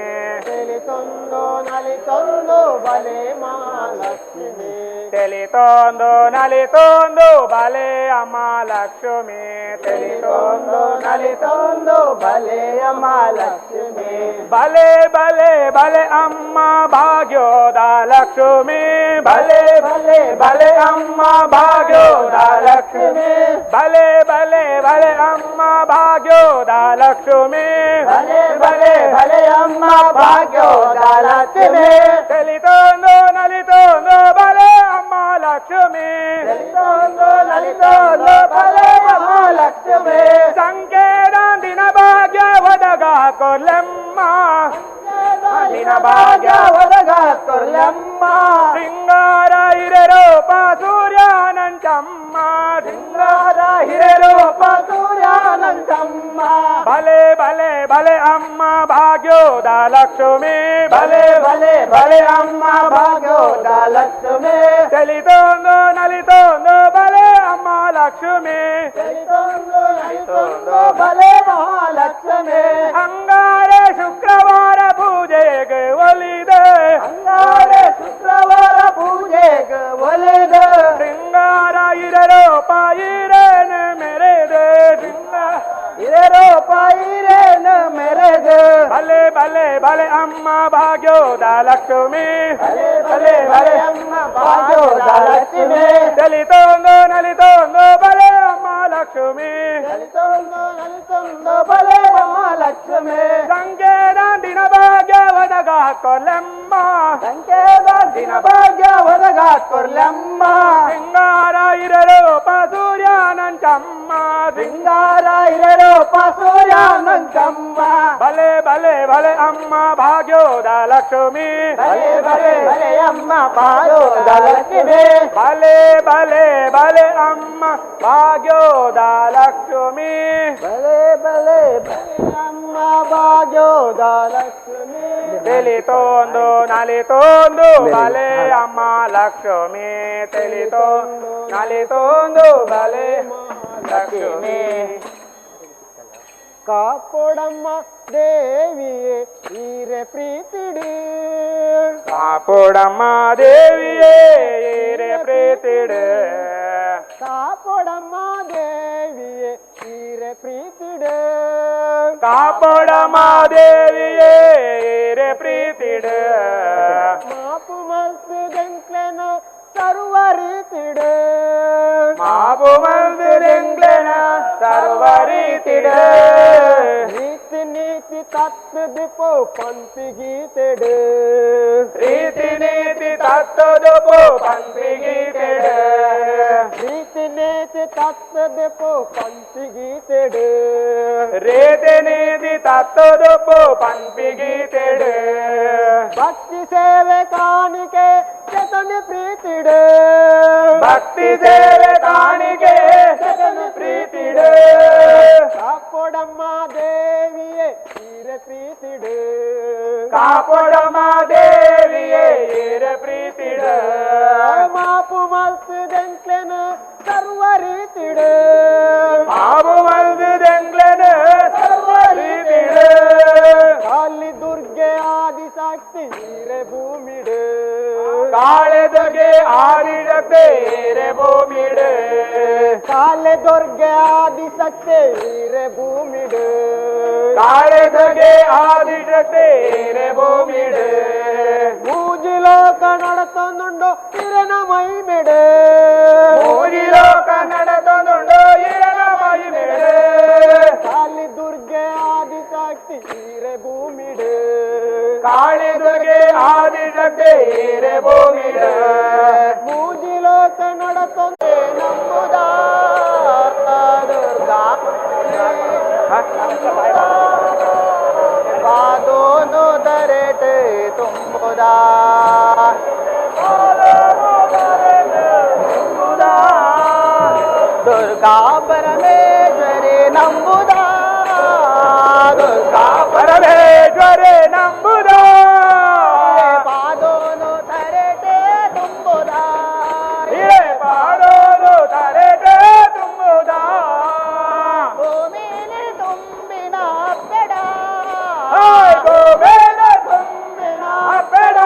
ತಿಳಿತೊಂದು ನಲಿತೊಂದು ಬಲೆ ಮಹಾಲಕ್ಷ್ಮಿ ತಿಳಿತೊಂದು ನಲಿತೊಂದು ಬಲೆ ಅಮ್ಮ ಲಕ್ಷ್ಮಿ ತಿಳಿತೊಂದು ನಲಿತೊಂದು ಬಲೆ ಮಹಾಲಕ್ಷ್ಮಿ ಬಲೆ ಬಲೆ ಬಲೆ ಅಮ್ಮ ಭಾಗ್ಯೋದ ಲಕ್ಷ್ಮಿ ಬಲೆ ಬಲೆ ಬಲೆ ಅಮ್ಮ ಭಾಗ್ಯೋದ ಲಕ್ಷ್ಮಿ ಬಲೆ ಬಲೆ ಬಲೆ ಅಮ್ಮ ಭಾಗ್ಯೋದ ಲಕ್ಷ್ಮಿ ಬಲೆ ಬಲೆ ಬಲೆ ಅಮ್ಮ ಭಾಗ್ಯೋದ ಲಕ್ಷ್ಮಿ ತಿಳಿತೊಂದು ನಲಿತೊಂದು ಬಲೆ ಅಮ್ಮ ಲಕ್ಷ್ಮಿ ತಿಳಿತೊಂದು ನಲಿತೊಂದು ಬಲೆ ಮಹಾಲಕ್ಷ್ಮಿ ಸಂಕೇತ ದಿನ ಭಾಗ್ಯ ಒದಗ ಕೊಲ್ಲಮ್ಮ ಭಾಗ್ಯ ಒದಗಾಕೊರ್ಲಮ್ಮ ಸಿಂಗಾರ ಹಿರೇರೂಪ ಸೂರ್ಯಾನಂಚಮ್ಮ ಸಿಂಗಾರ ಹಿರೇರೂಪ ಸೂರ್ಯಾನಂಚಮ್ಮ ಭಲೆ ಭಲೆ ಭಲೆ ಅಮ್ಮ ಭಾಗ್ಯೋದ ಲಕ್ಷ್ಮಿ ಭಲೆ ಭಲೆ ಭಲೆ ಅಮ್ಮ ಭಾಗ್ಯೋದ ಲಕ್ಷ್ಮಿ ಚಲಿತೋಂದು ನಲಿತೋಂದು ಭಲೆ ಅಮ್ಮ ಲಕ್ಷ್ಮಿ ಚಲಿತೋಂದು ನಲಿತೋಂದು ಭಲೆ ಮಹಾಲಕ್ಷ್ಮಿ ಅಂಗಾರೆ ಶುಕ್ರವಾರ ಪೂಜೆಗೆ ಒಲಿದೆ ಅಂಗಾರೆ ಶುಕ್ರವಾರ ಪೂಜೆಗೆ ಒಲಿದೆ ಶೃಂಗಾರ ಹಿರೇರೂಪ ಹಿರೇನು ಮೆರೆದೆ ಹಿರೇರೂಪ ಹಿರೇನು ಮೆರೆದೆ ಭಲೆ ಭಲೆ ಭಲೆ ಅಮ್ಮ ಭಾಗ್ಯೋದ ಲಕ್ಷ್ಮಿ ಭಲೆ ಭಲೆ ಭಲೆ ಅಮ್ಮ ಭಾಗ್ಯೋದ ಲಕ್ಷ್ಮಿ ಚಲಿತೋಂದು ನಲಿತೋಂದು ಭಲೆ ಅಮ್ಮ ಲಕ್ಷ್ಮಿ ಚಲಿತೋಂದು ನಲಿತೋಂದು ಭಲೆ ಮಹಾಲಕ್ಷ್ಮಿ ಸಂಕೇತ ದಿನ ಭಾಗ್ಯ ಒದಗಾಕೊರ್ಲಮ್ಮ ಸಂಕೇತ ದಿನ ಭಾಗ್ಯ ಒದಗಾಕೊರ್ಲಮ್ಮ ಸಿಂಗಾರ ಹಿರೇರೂಪ ಸೂರ್ಯಾನಂಚಮ್ಮ ಸಿಂಗಾರ ಹಿರೇರೂಪ ಸೂರ್ಯಾನಂಚಮ್ಮ ಭಲೆ ಭಲೆ ಭಲೆ ಅಮ್ಮ ಭಾಗ್ಯೋದ ಲಕ್ಷ್ಮಿ ಭಲೆ ಭಲೆ ಭಲೆ ಅಮ್ಮ ಭಾಗ್ಯೋದ ಲಕ್ಷ್ಮಿ ಭಲೆ ಭಲೆ ಭಲೆ ಅಮ್ಮ ಭಾಗ್ಯೋದ ಲಕ್ಷ್ಮಿ ಭಲೆ ಭಲೆ ಭಲೆ ಅಮ್ಮ ಭಾಗ್ಯೋದ ಲಕ್ಷ್ಮಿ ತಿಳಿತೋಂದು ನಲಿತೋಂದು ಭಲೆ ಅಮ್ಮ ಲಕ್ಷ್ಮಿ ತಿಳಿತೋಂದು ನಲಿತೋಂದು ಭಲೆ ಲಕ್ಷ್ಮಿ ಕಾಪೋಡಮ್ಮ ದೇವಿಯೇ ಈರೆ ಪ್ರೀತಿಡು ಕಾಪೋಡಮ್ಮ ದೇವಿಯೇ ಈರೆ ಪ್ರೀತಿಡು ಕಾಪೋಡಮ್ಮ ದೇವಿಯೇ ಈರೆ ಪ್ರೀತಿಡು ಕಾಪೋಡಮ್ಮ ದೇವಿಯೇ ಈರೆ ಪ್ರೀತಿಡು ಮಾಪು ಮಲ್ಸು ಗಂಟ್ಲೆನ ಸರ್ವ ರೀತಿಡು ಮಾಪು ಮಲ್ಸು ಗಂಟ್ಲೆನ ಸರ್ವ ರೀತಿಡು ನೀತಿ ನೀತಿ ತತ್ವ ದಿಪೋ ಪಂಥಿ ಗೀತೆಡು ರೀತಿ ನೀತಿ ತತ್ವ ದಿಪೋ ಪಂಥಿ ಗೀತೆಡು ರೀತಿ ನೀತಿ ತತ್ವ ದಿಪೋ ಪಂಥಿ ಗೀತೆಡು ರೀತಿ ನೀತಿ ತತ್ವ ದಿಪೋ ಪಂಥಿ ಗೀತೆಡು ಭಕ್ತಿ ಸೇವೆ ಕಾಣಿಕೆ ಜತನ ಪ್ರೀತಿಡು ಭಕ್ತಿ ಸೇವೆ ಕಾಣಿಕೆ ಜತನ ಪ್ರೀತಿಡು ಕಾಪೋಡಮ್ಮ ದೇವಿಯೇ ಈರೆ ಪ್ರೀತಿಡು ಕಾಪೋಡಮ್ಮ ದೇವಿಯೇ ಈರೆ ಪ್ರೀತಿಡು ಮಾಪು ಮಲ್ಸು ದಂಕ್ಲೆನ ಸರ್ವ ರೀತಿಡು ಮಾಪು ಮಲ್ಸು ದಂಕ್ಲೆನ ಸರ್ವ ರೀತಿಡು ಕಾಲಿ ದುರ್ಗೆ ಆದಿಶಕ್ತಿ ಈರೆ ಭೂಮಿಡು ಕಾಳೆ ದುರ್ಗೆ ಆದಿಶಕ್ತಿ ಈರೆ ಭೂಮಿಡು ಕಾಲೆ ದುರ್ಗೆ ಆದಿಶಕ್ತಿ ಈರೆ ಭೂಮಿಡು ಕಾಳೆ ದುರ್ಗೆ ಆದಿಶಕ್ತಿ ಈರೆ ಭೂಮಿಡು ಮೂಜಿಲೋಕ ನಡತೊಂದುಂಡು ಇರನ ಮೈಮೆಡು ಮೂಜಿಲೋಕ ನಡತೊಂದುಂಡು ಇರನ ಮೈಮೆಡು ಕಾಲಿ ದುರ್ಗೆ ಆದಿಶಕ್ತಿ ಈರೆ ಭೂಮಿಡು ಕಾಳಿ ದುರ್ಗೆ ಆದಿಶಕ್ತಿ ಈರೆ ಭೂಮಿಡು ಮೂಜಿಲೋಕ ನಡತೊಂದೆ ನಂಬುದ ದುರ್ಗಾ ಬಾದೋನು ದರೆಟೆ ತುಂಬುದ ದುರ್ಗಾ ಪರಮೇಶ್ವರಿ ನಂಬುದ ದುರ್ಗಾ ಪರಮೇಶ್ವರಿ ನಂಬುದ ಬಾದೋನು ದರೆಟೆ ತುಂಬುದ ಬಾದೋನು ದರೆಟೆ ತುಂಬುದ ಭೂಮಿಲಿ ತುಂಬಿನ ಬೆಡ ಭೂಮಿನ ತುಂಬಿನ ಬೆಡ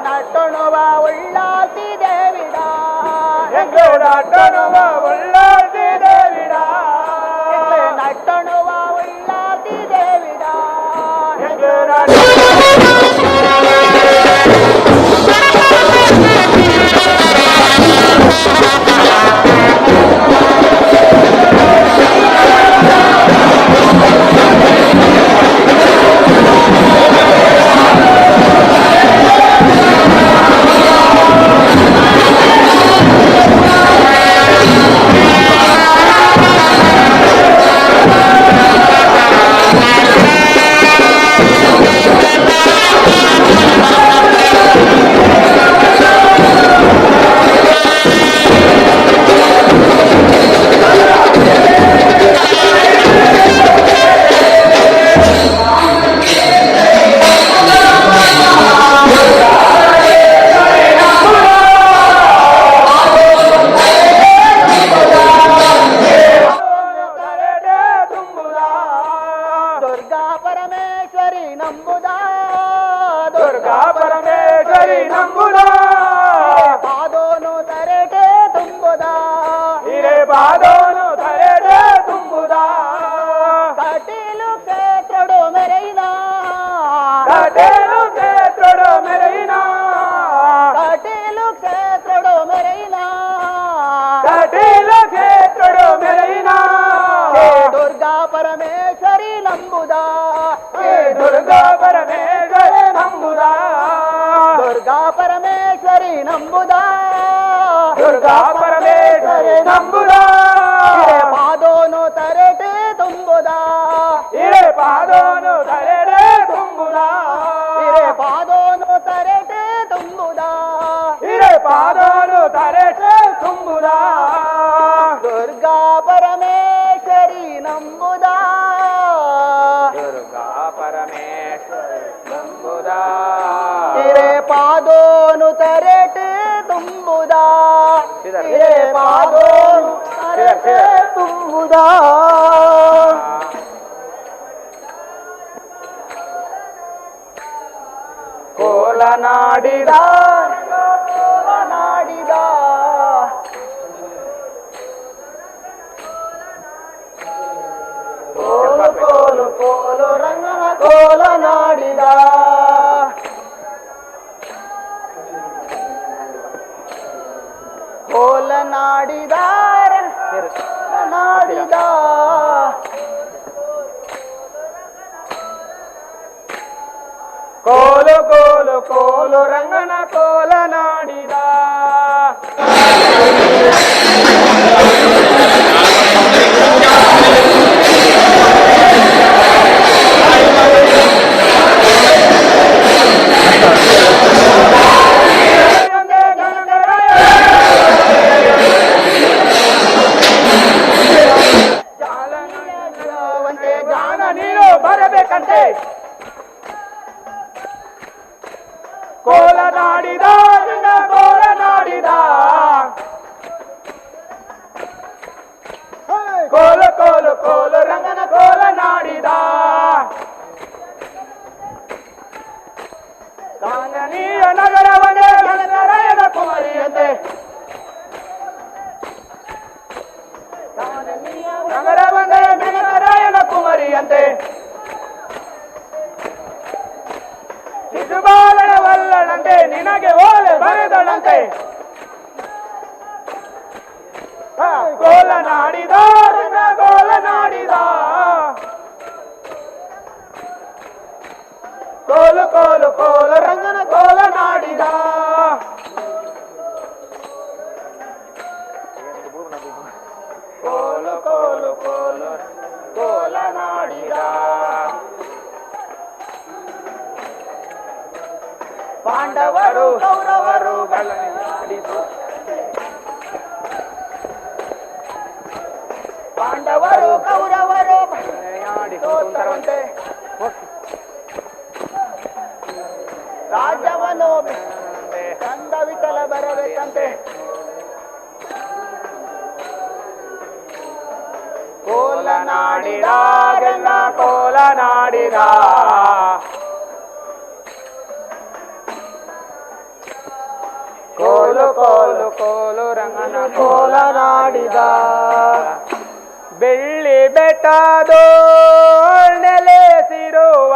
ನಟ್ಟಣುವ ಉಳ್ಳಾಸಿ ದೇವಿಡ ನಟ್ಟಣುವ ಉಳ್ಳಾಸಿ ದೇವಿಡ ನಟ್ಟಣುವ ಉಳ್ಳಾಸಿ ದೇವಿಡ ಪರಮೇಶ್ವರಿ ನಂಬುದ ದುರ್ಗಾ ಪರಮೇಶ್ವರಿ ನಂಬುದ ದುರ್ಗಾ ಪರಮೇಶ್ವರಿ ನಂಬುದ ಪಾದೋನು ತರೆಟೆ ತುಂಬುದ ಹಿರೇ ಪಾದೋನು ತರೆಡೆ ತುಂಬುದ ಪಾದೋನು ತರೆಟೆ ತುಂಬುದ ಹಿರೇ ಪಾದೋನು ತರೆಟೆ ತುಂಬುದ ದುರ್ಗಾ ಪರಮೇಶ್ವರಿ ನಂಬುದ ದುರ್ಗಾ ಪರಮೇಶ್ವರಿ ನಂಬುದ ಪಾದೋನು ತರೆಟೆ ತುಂಬುದ ಪಾದೋನು ತರೆಟೆ ತುಂಬುದ ಕೋಲನಾಡಿದ ನಾಡಿದ ಕೋಲು ಕೋಲು ಕೋಲು ರಂಗನ ಕೋಲ ನಾಡಿದ ಕೋಲ ನಾಡಿದ ನಾಡಿದ ಕೋಲು ಕೋಲು ಕೋಲು ರಂಗನ ಕೋಲನಾಡಿದ ಜಾನ ನೀನು ಬರಬೇಕಂತೆ ಕೋಲನಾಡಿದ ನಿನ್ನ ಕೋಲನಾಡಿದ ಕೋಲು ಕೋಲು ಕೋಲು ರಂಗನ ಕೋಲನಾಡಿದ ಕಾಂಗನೀಯ ನಗರವನೇ ಗಣರಾಯನ ಕುಮಾರಿಯಂತೆ ನಗರವನೇ ಗಣರಾಯನ ಕುಮಾರಿಯಂತೆ ಶಿಶುಬಾಲನವಲ್ಲಣಂತೆ ನಿನಗೆ ಓಲೆ ಬರೆದಳಂತೆ ಕೋಲನಾಡಿದ ಕೋಲನಾಡಿದ ಕೋಲು ಕೋಲು ಕೋಲು ರಂಗನ ಕೋಲನಾಡಿದ ಕೋಲು ಕೋಲು ಕೋಲು ಕೋಲನಾಡಿದ ಪಾಂಡವರು ಕೌರವರುಗಳನ್ನಿಡಿಸು ಪಾಂಡವರು ಕೌರವರು ಆಡಿಸುವಂತೆ ರಾಜ್ಯವನ್ನು ಕಂದ ವಿಠಲ ಬರಬೇಕಂತೆ ಕೋಲನಾಡಿದ ಗಂಗ ಕೋಲನಾಡಿದ ಕೋಲು ಕೋಲು ಕೋಲು ರಂಗನ ಕೋಲನಾಡಿದ ಬೆಳ್ಳಿ ಬೆಟ್ಟದೋ ನೆಲೆಸಿರುವ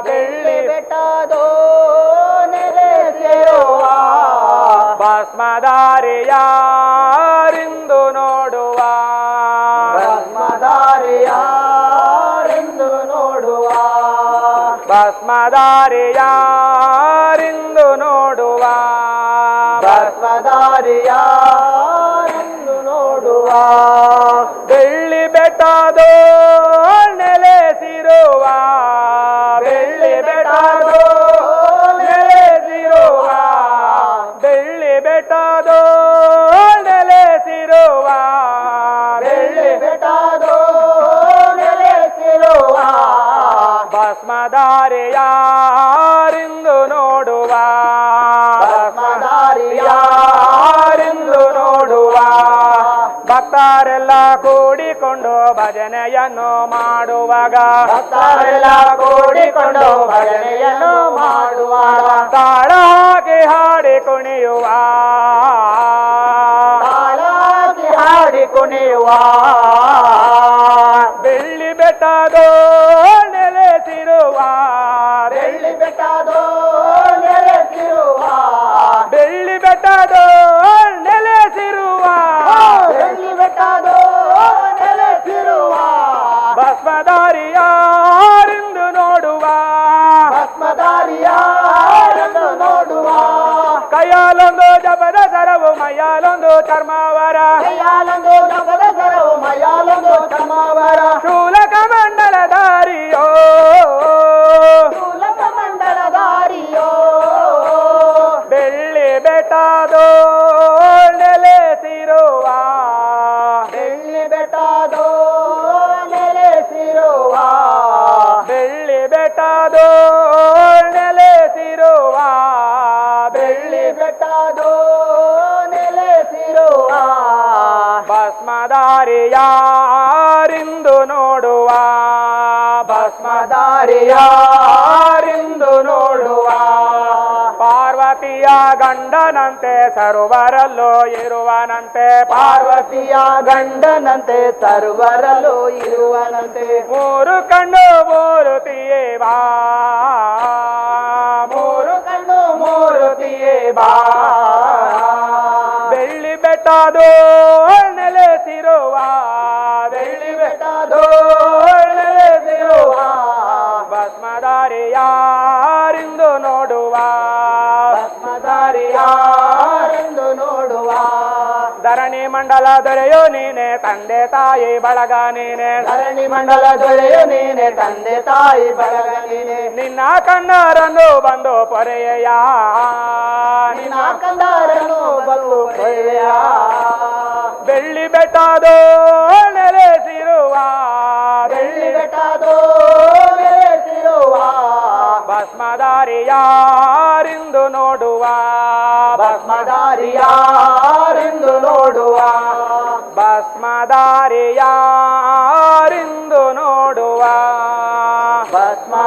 ಬೆಳ್ಳಿ ಬೆಟ್ಟದೋ ನೆಲೆಸಿರುವ ಭಸ್ಮಧಾರಿಯಾರಿಂದು ನೋಡುವ ಭಸ್ಮಧಾರಿಯಾರೆಂದು ನೋಡುವ ಭಸ್ಮಧಾರಿಯಾರಿಂದು ನೋಡುವ ಭಸ್ಮಧಾರಿಯಾರೆಂದು ನೋಡುವ ಬೆಳ್ಳಿ ಬೆಟ್ಟದೋ ನೆಲೆಸಿರುವ ಬೆಳ್ಳಿ ಬೆಟ್ಟದೋ ನೆಲೆಸಿರುವ ಬೆಳ್ಳಿ ಬೆಟ್ಟದೋ ನೆಲೆಸಿರುವ ಬೆಳ್ಳಿ ಬೆಟ್ಟದೋ ನೆಲೆಸಿರುವ ಭಸ್ಮಧಾರಿಯಾರಿಂದು ನೋಡುವ ಭಸ್ಮಧಾರಿಯಾರೆಂದು ನೋಡುವ ಭಕ್ತರೆಲ್ಲ ಕೂಡಿಕೊಂಡು ಭಜನೆಯನ್ನು ಮಾಡುವಾಗ ಭಕ್ತರೆಲ್ಲ ಕೂಡಿಕೊಂಡು ಭಜನೆಯನ್ನು ಮಾಡುವಾಗ ತಾಳ ಹಾಕಿ ಹಾಡಿ ಕುಣಿಯುವ ತಾಳಾಗಿ ಹಾಡಿ ಕುಣಿಯುವ ಬೆಳ್ಳಿ ಬೆಟ್ಟದೋ ನೆಲೆಸಿರುವ ಬೆಳ್ಳಿ ಬೆಟ್ಟದೋ ನೆಲೆಸಿರುವ ಬೆಳ್ಳಿ ಬೆಟ್ಟದೋ ನೆಲೆಸಿರುವ ಬೆಳ್ಳಿ ಬೆಟ್ಟದೋ ನೆಲೆಸಿರುವ ಭಸ್ಮಧಾರಿಯಾರಿಂದು ನೋಡುವ ಕೈಯಾಲೊಂದು ಜಪದ ಸರವು ಮೈಯಾಲೊಂದು ಚರ್ಮಾವರ ಕೈಯಾಲೊಂದು ಜಪದ ಸರವು ಮೈಯಾಲೊಂದು ಚರ್ಮಾವರ ಶೂಲಕ ಮಂಡಲಧಾರಿಯೋ ಶೂಲಕ ಮಂಡಲಧಾರಿಯೋ ಬೆಳ್ಳಿ ಬೆಟ್ಟದೋ ನೆಲೆಸಿರುವ ಬೆಳ್ಳಿ ಬೆಟ್ಟದೋ ನೆಲೆಸಿರುವ ಬೆಳ್ಳಿ ಬೆಟ್ಟದೋ ನೆಲೆಸಿರುವ ಬೆಳ್ಳಿ ಬೆಟ್ಟದೋ ನೆಲೆಸಿರುವ ಭಸ್ಮಧಾರಿಯಾರಿಂದು ನೋಡುವ ಭಸ್ಮಧಾರಿಯಾರಿಂದು ನೋಡುವ ಪಾರ್ವತಿಯ ಗಂಡನಂತೆ ಸರ್ವರಲ್ಲೂ ಇರುವನಂತೆ ಪಾರ್ವತಿಯ ಗಂಡನಂತೆ ಸರ್ವರಲ್ಲೂ ಇರುವನಂತೆ ಮೂರು ಕಣ್ಣು ಮೂರುತಿಯೇ ಬಾ ಮೂರು ಕಣ್ಣು ಮೂರುತಿಯೇ ಬಾ ಬೆಳ್ಳಿ ಬೆಟ್ಟದೋ ನೆಲೆಸಿರುವ ಬೆಳ್ಳಿ ಬೆಟ್ಟದೋ ನೆಲೆಸಿರುವ ಭಸ್ಮಧಾರಿಯಾರಿಂದು ನೋಡುವ ಭಸ್ಮಧಾರಿಯಾರೆಂದು ನೋಡುವ ಧರಣಿ ಮಂಡಲ ದೊರೆಯೋ ನೀನೆ ತಂದೆ ತಾಯಿ ಬಳಗ ನೀನೆ ಧರಣಿ ಮಂಡಲ ದೊರೆಯು ನೀನೆ ತಂದೆ ತಾಯಿ ಬಳಗ ನೀನೆ ನಿನ್ನ ಕಣ್ಣರನ್ನು ಬಂದು ಪೊರೆಯ ನಿನ್ನ ಕಂದಾರನು ಬಲು ಕೊಯ್ಯ ಬೆಳ್ಳಿ ಬೆಟ್ಟದೋ ನೆಲೆಸಿರುವ ಬೆಳ್ಳಿ ಬೆಟ್ಟದೋ ನೆಲೆಸಿರುವ ಭಸ್ಮಧಾರಿಯಾರಿಂದು ನೋಡುವ ಭಸ್ಮಧಾರಿಯಾರೆಂದು ನೋಡುವ ಭಸ್ಮಧಾರಿಯಾರಿಂದು ನೋಡುವ ಭಸ್ಮಧಾರಿಯಾರೆಂದು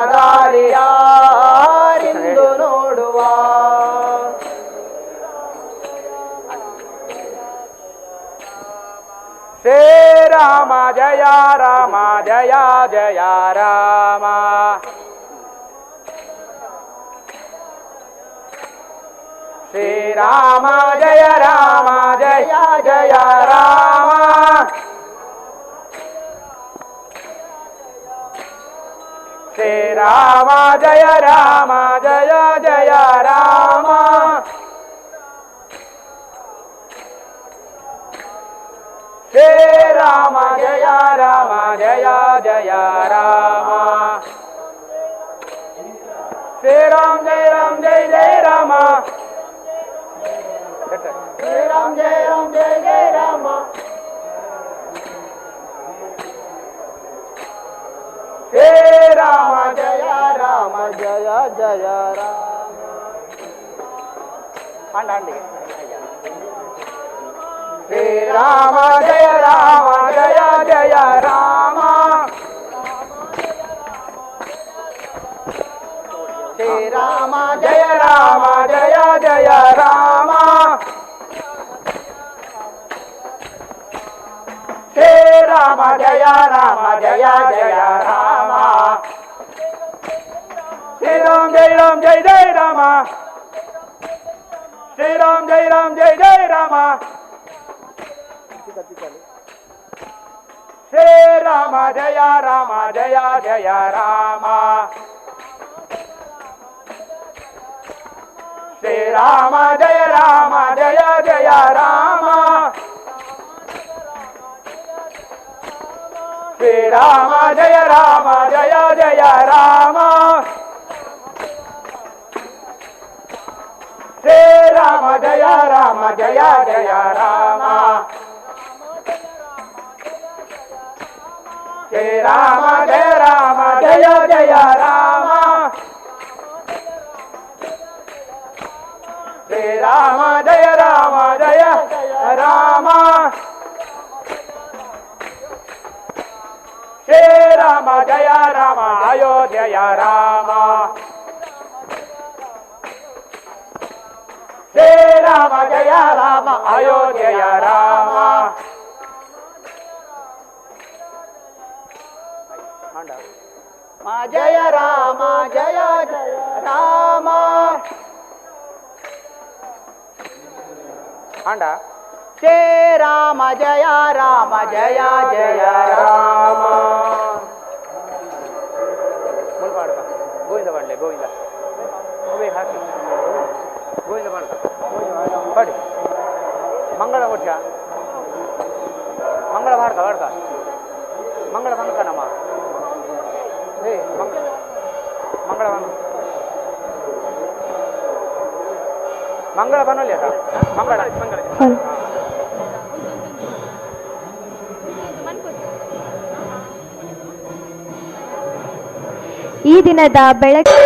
ನೋಡುವ ಶ್ರೀರಾಮ ಜಯ ರಾಮ ಜಯ ಜಯ ರಾಮ ಶ್ರೀರಾಮ ಜಯ ರಾಮ ಜಯ ಜಯ ರಾಮ ಶ್ರೀರಾಮ ಜಯ ರಾಮ ಜಯ ಜಯ ರಾಮ ಶ್ರೀರಾಮ ಜಯ ರಾಮ ಜಯ ಜಯ ರಾಮ ಶ್ರೀರಾಮ ಜಯ ರಾಮ ಜಯ ಜಯ ರಾಮ ಶ್ರೀರಾಮ ಜಯ ರಾಮ ಜಯ ಜಯ ರಾಮ ಶ್ರೀರಾಮ ಜಯ ರಾಮ ಜಯ ಜಯ ರಾಮ ಹಂಡಿಗೆ ಶ್ರೀರಾಮ ಜಯ ರಾಮ ಜಯ ಜಯ ರಾಮ ಶ್ರೀರಾಮ ಜಯ ರಾಮ ಜಯ ಜಯ ರಾಮ ಶ್ರೀರಾಮ ಜಯ ರಾಮ ಜಯ ಜಯ ರಾಮ ಶ್ರೀರಾಮ ಜಯ ರಾಮ ಜಯ ಜಯ ರಾಮ ಶ್ರೀರಾಮ ಜಯ ರಾಮ ಜಯ ಜಯ ರಾಮ ಶ್ರೀರಾಮ ಜಯ ರಾಮ ಜಯ ಜಯ ರಾಮ ಶ್ರೀರಾಮ ಜಯ ರಾಮ ಜಯ ಜಯ ರಾಮ ಶ್ರೀರಾಮ ಜಯ ರಾಮ ಜಯ ಜಯ ರಾಮ ಶ್ರೀರಾಮ ಜಯ ರಾಮ ಜಯ ಜಯ ರಾಮ ಶ್ರೀರಾಮ ಜಯ ರಾಮ ಜಯ ಜಯ ರಾಮ ಶ್ರೀರಾಮ ಜಯ ರಾಮ ಜಯ ರಾಮ ಶ್ರೀರಾಮ ಜಯ ರಾಮ ಅಯೋಧ್ಯೆಯ ರಾಮ ಶ್ರೀರಾಮ ಜಯ ರಾಮ ಅಯೋಧ್ಯೆಯ ರಾಮ ಜಯ ರಾಮ ಜಯ ಜಯ ರಾಮ ಅಂಡ ಶ್ರೀರಾಮ ಜಯ ರಾಮ ಜಯ ಜಯ ರಾಮ ಮುನ್ಪಾಡ್ಕ ಗೋವಿಂದ ಬಂಡ್ಲೆ ಗೋವಿಂದ ಹಾಕಿ ಗೋವಿಂದ ಬಂಡ ಹೊಡಿ ಮಂಗಳ ವರ್ಷ ಮಂಗಳ ಮಾಡ್ಕ ಮಾಡ್ಕ ಮಂಗಳ ಬಂದ್ಕನಮ್ಮ ಏ ಮಂಗಳ ಬಂದು ಮಂಗಳ ಬನ್ನೋಲ್ಲ ಮಂಗಳ ಈ ದಿನದ ಬೆಳಗ್ಗೆ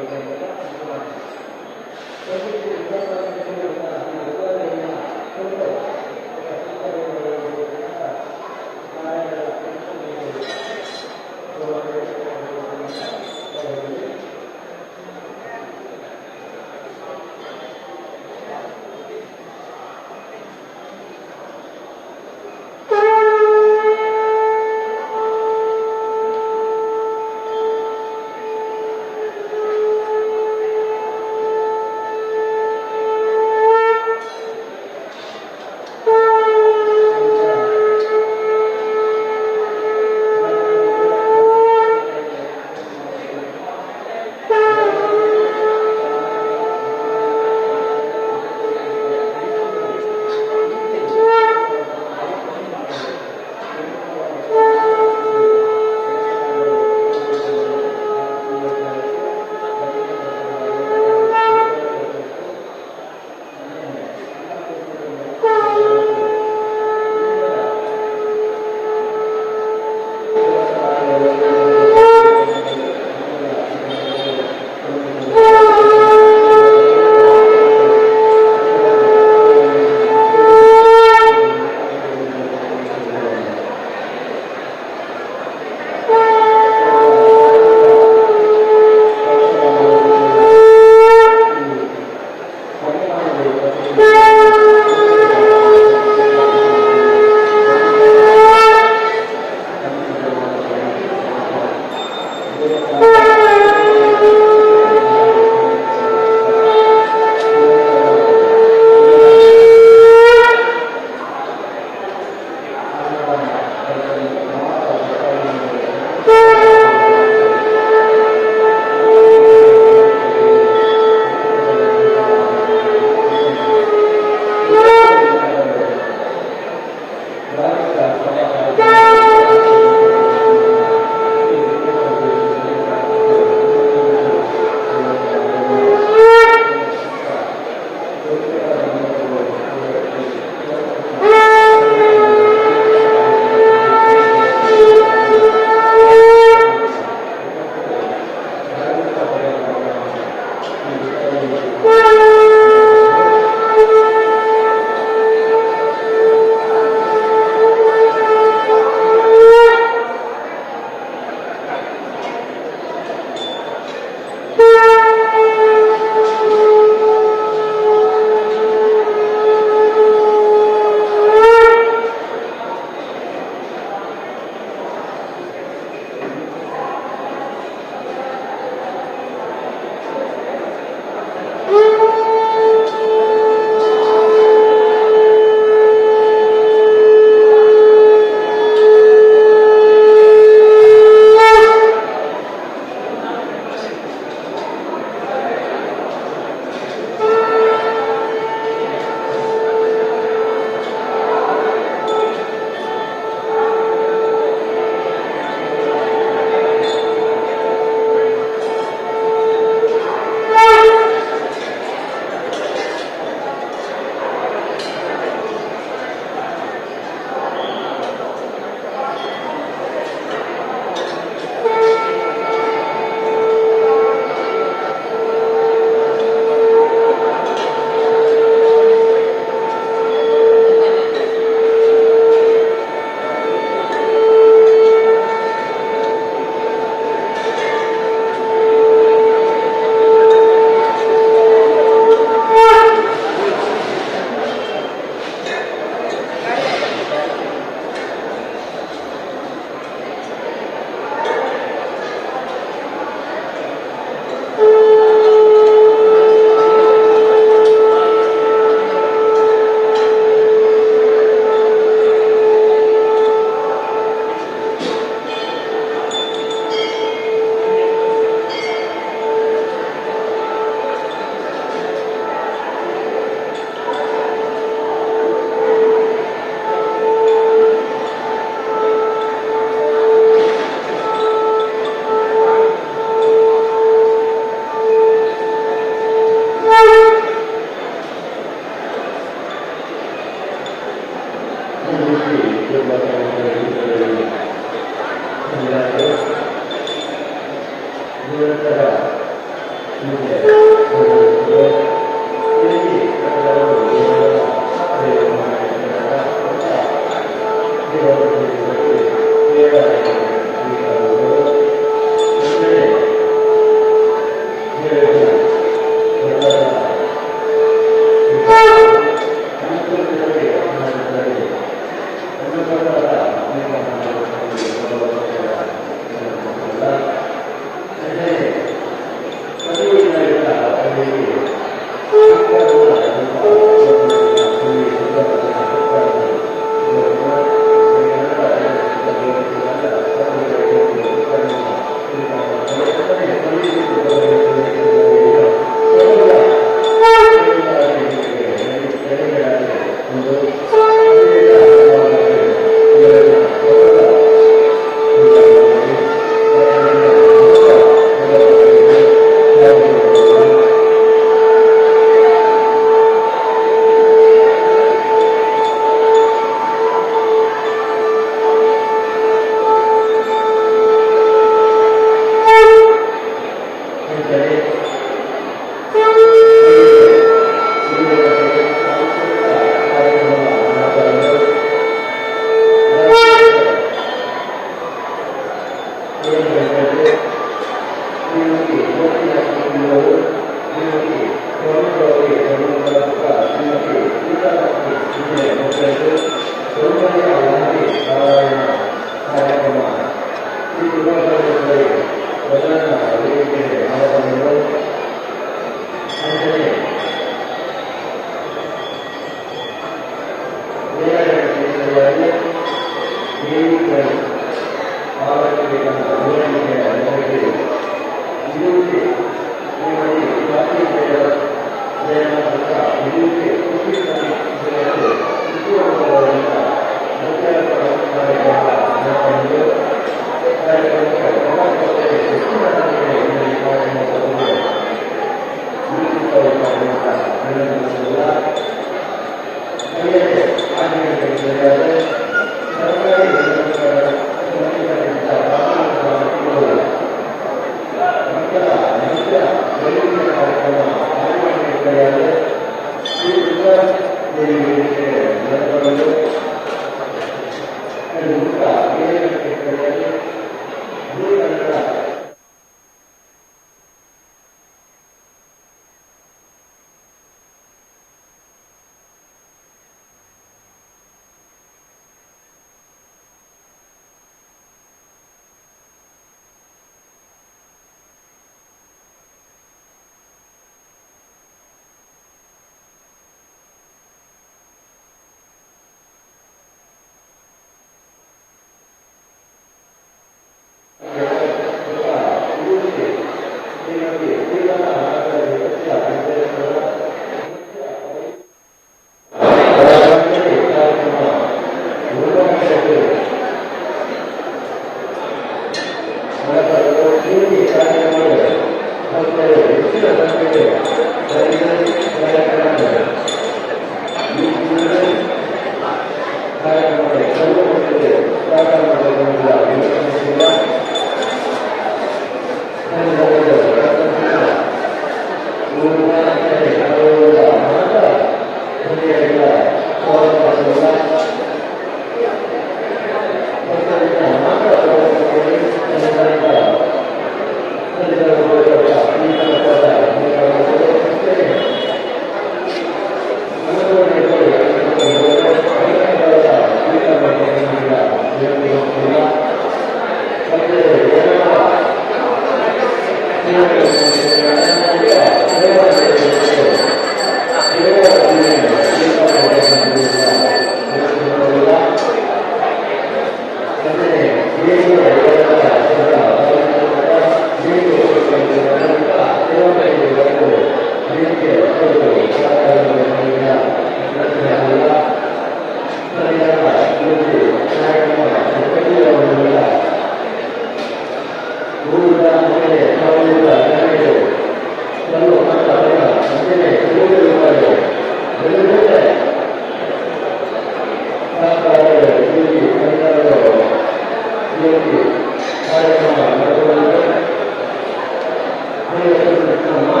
ಕಾರ್ಯಕ್ರಮ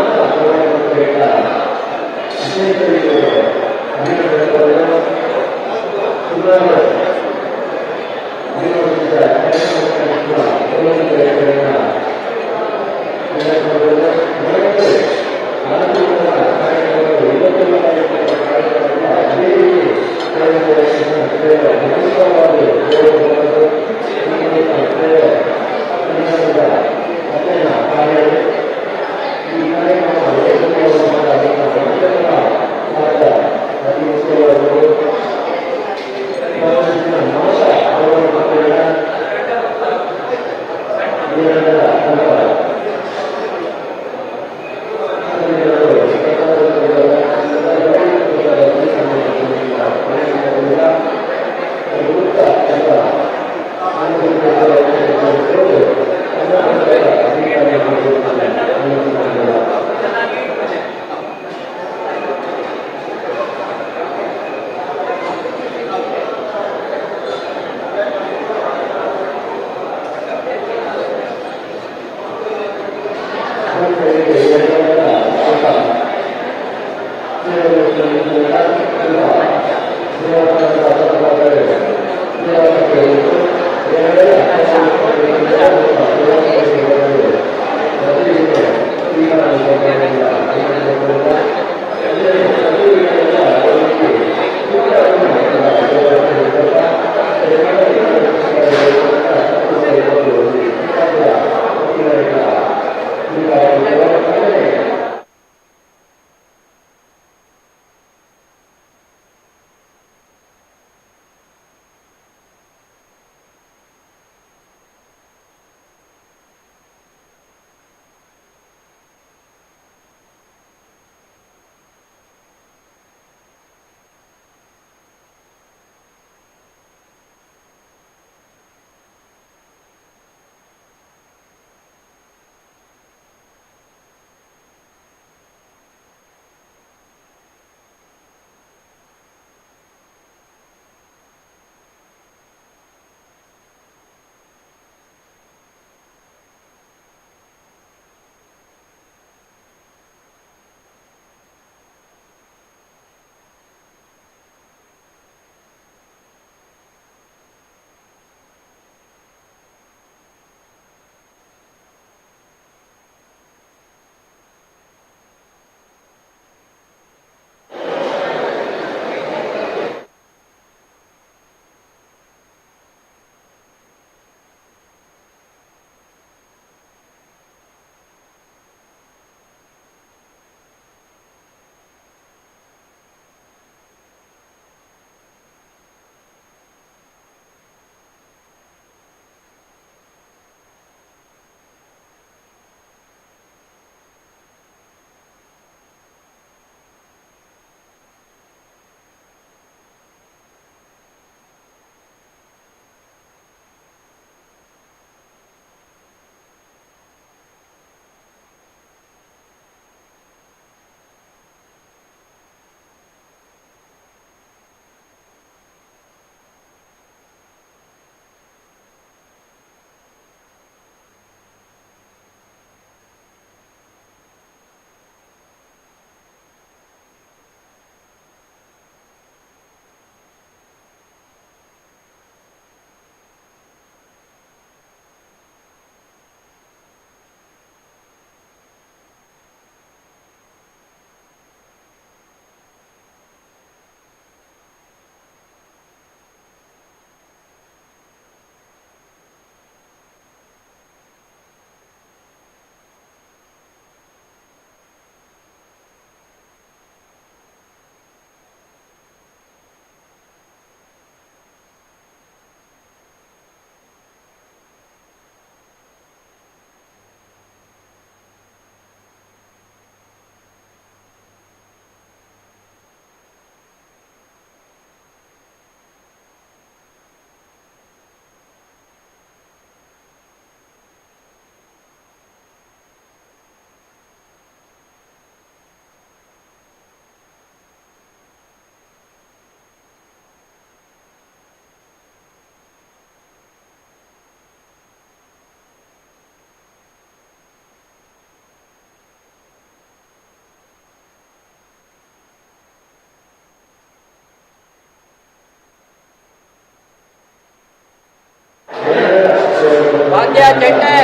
ಮಂಡ್ಯ ಚೆಂಡೆ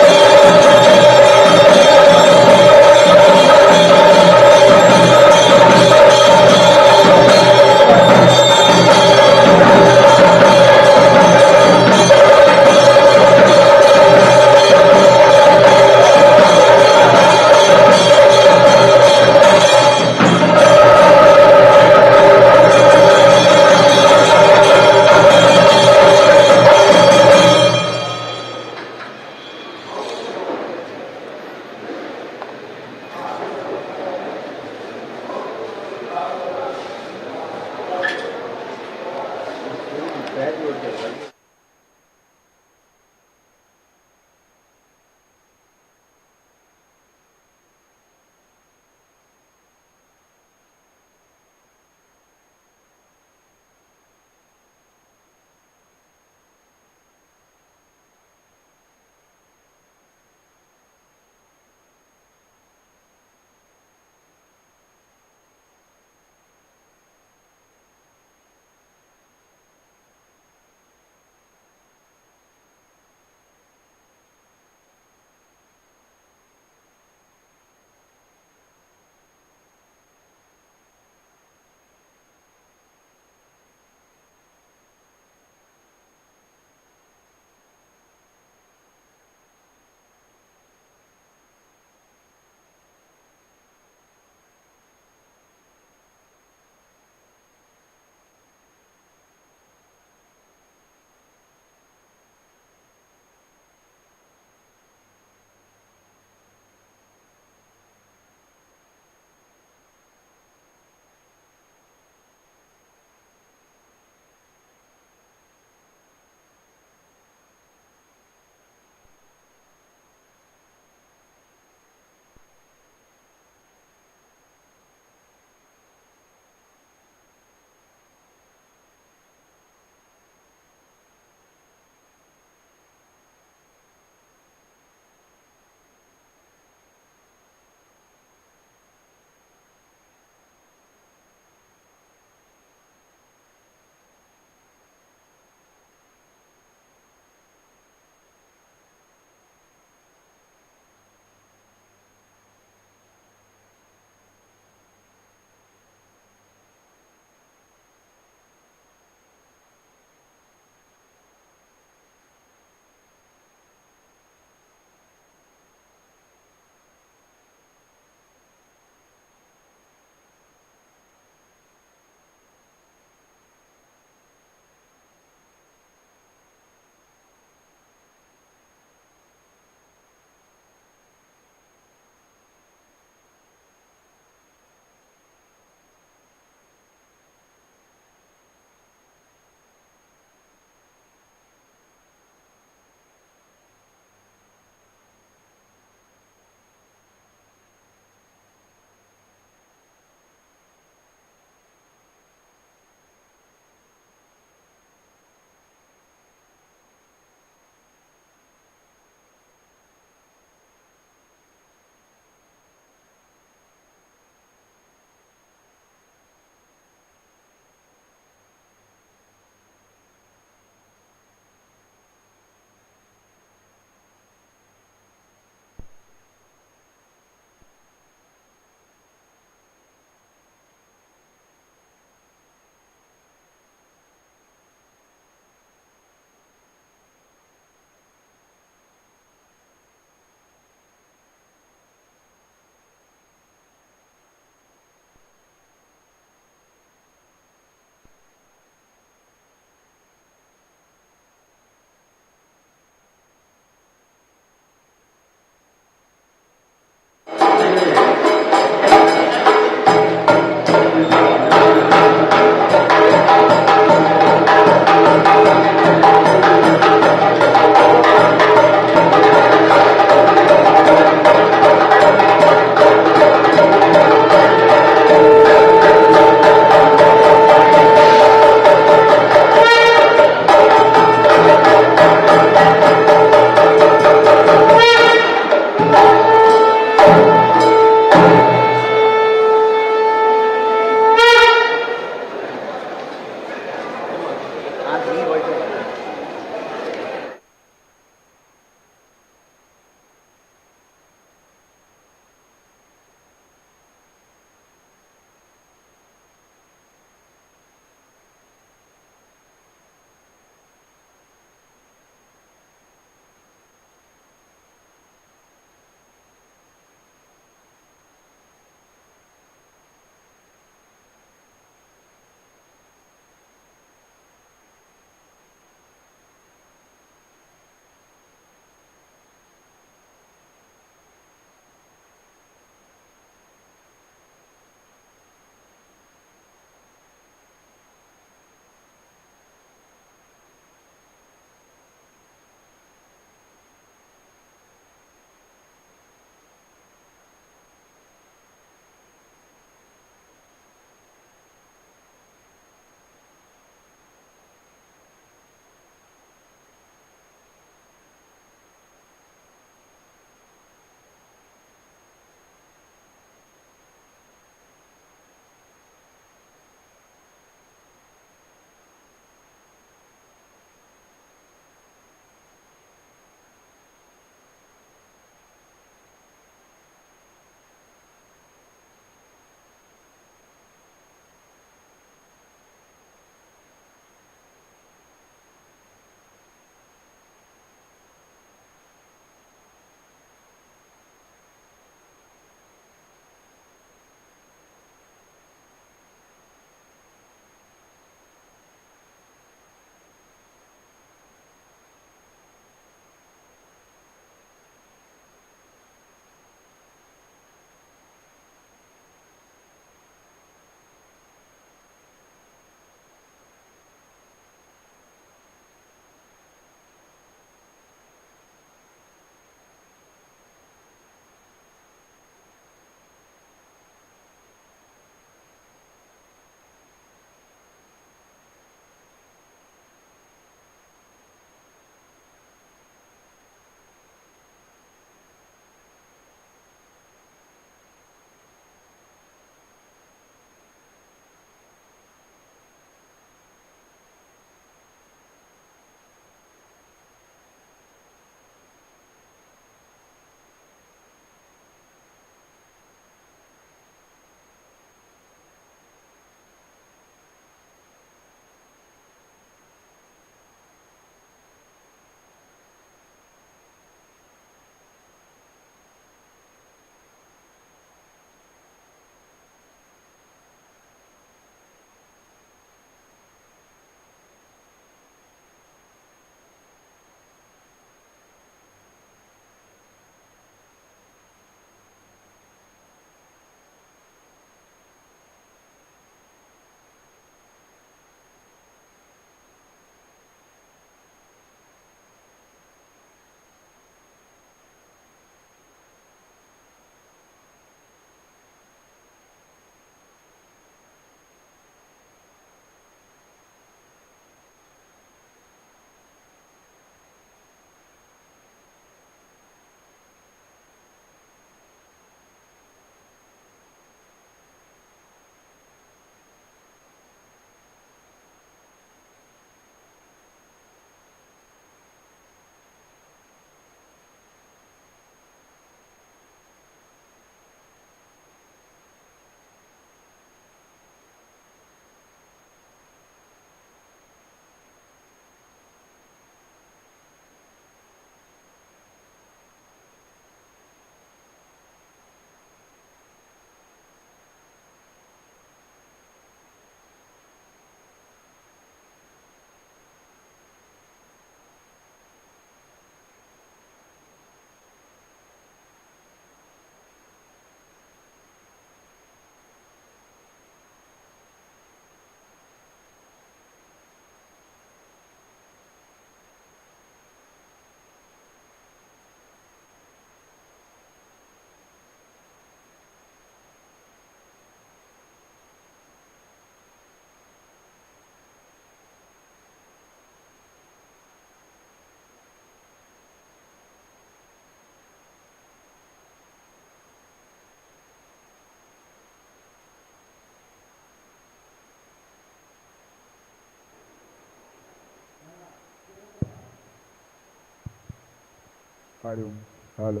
हरि ओम हेलो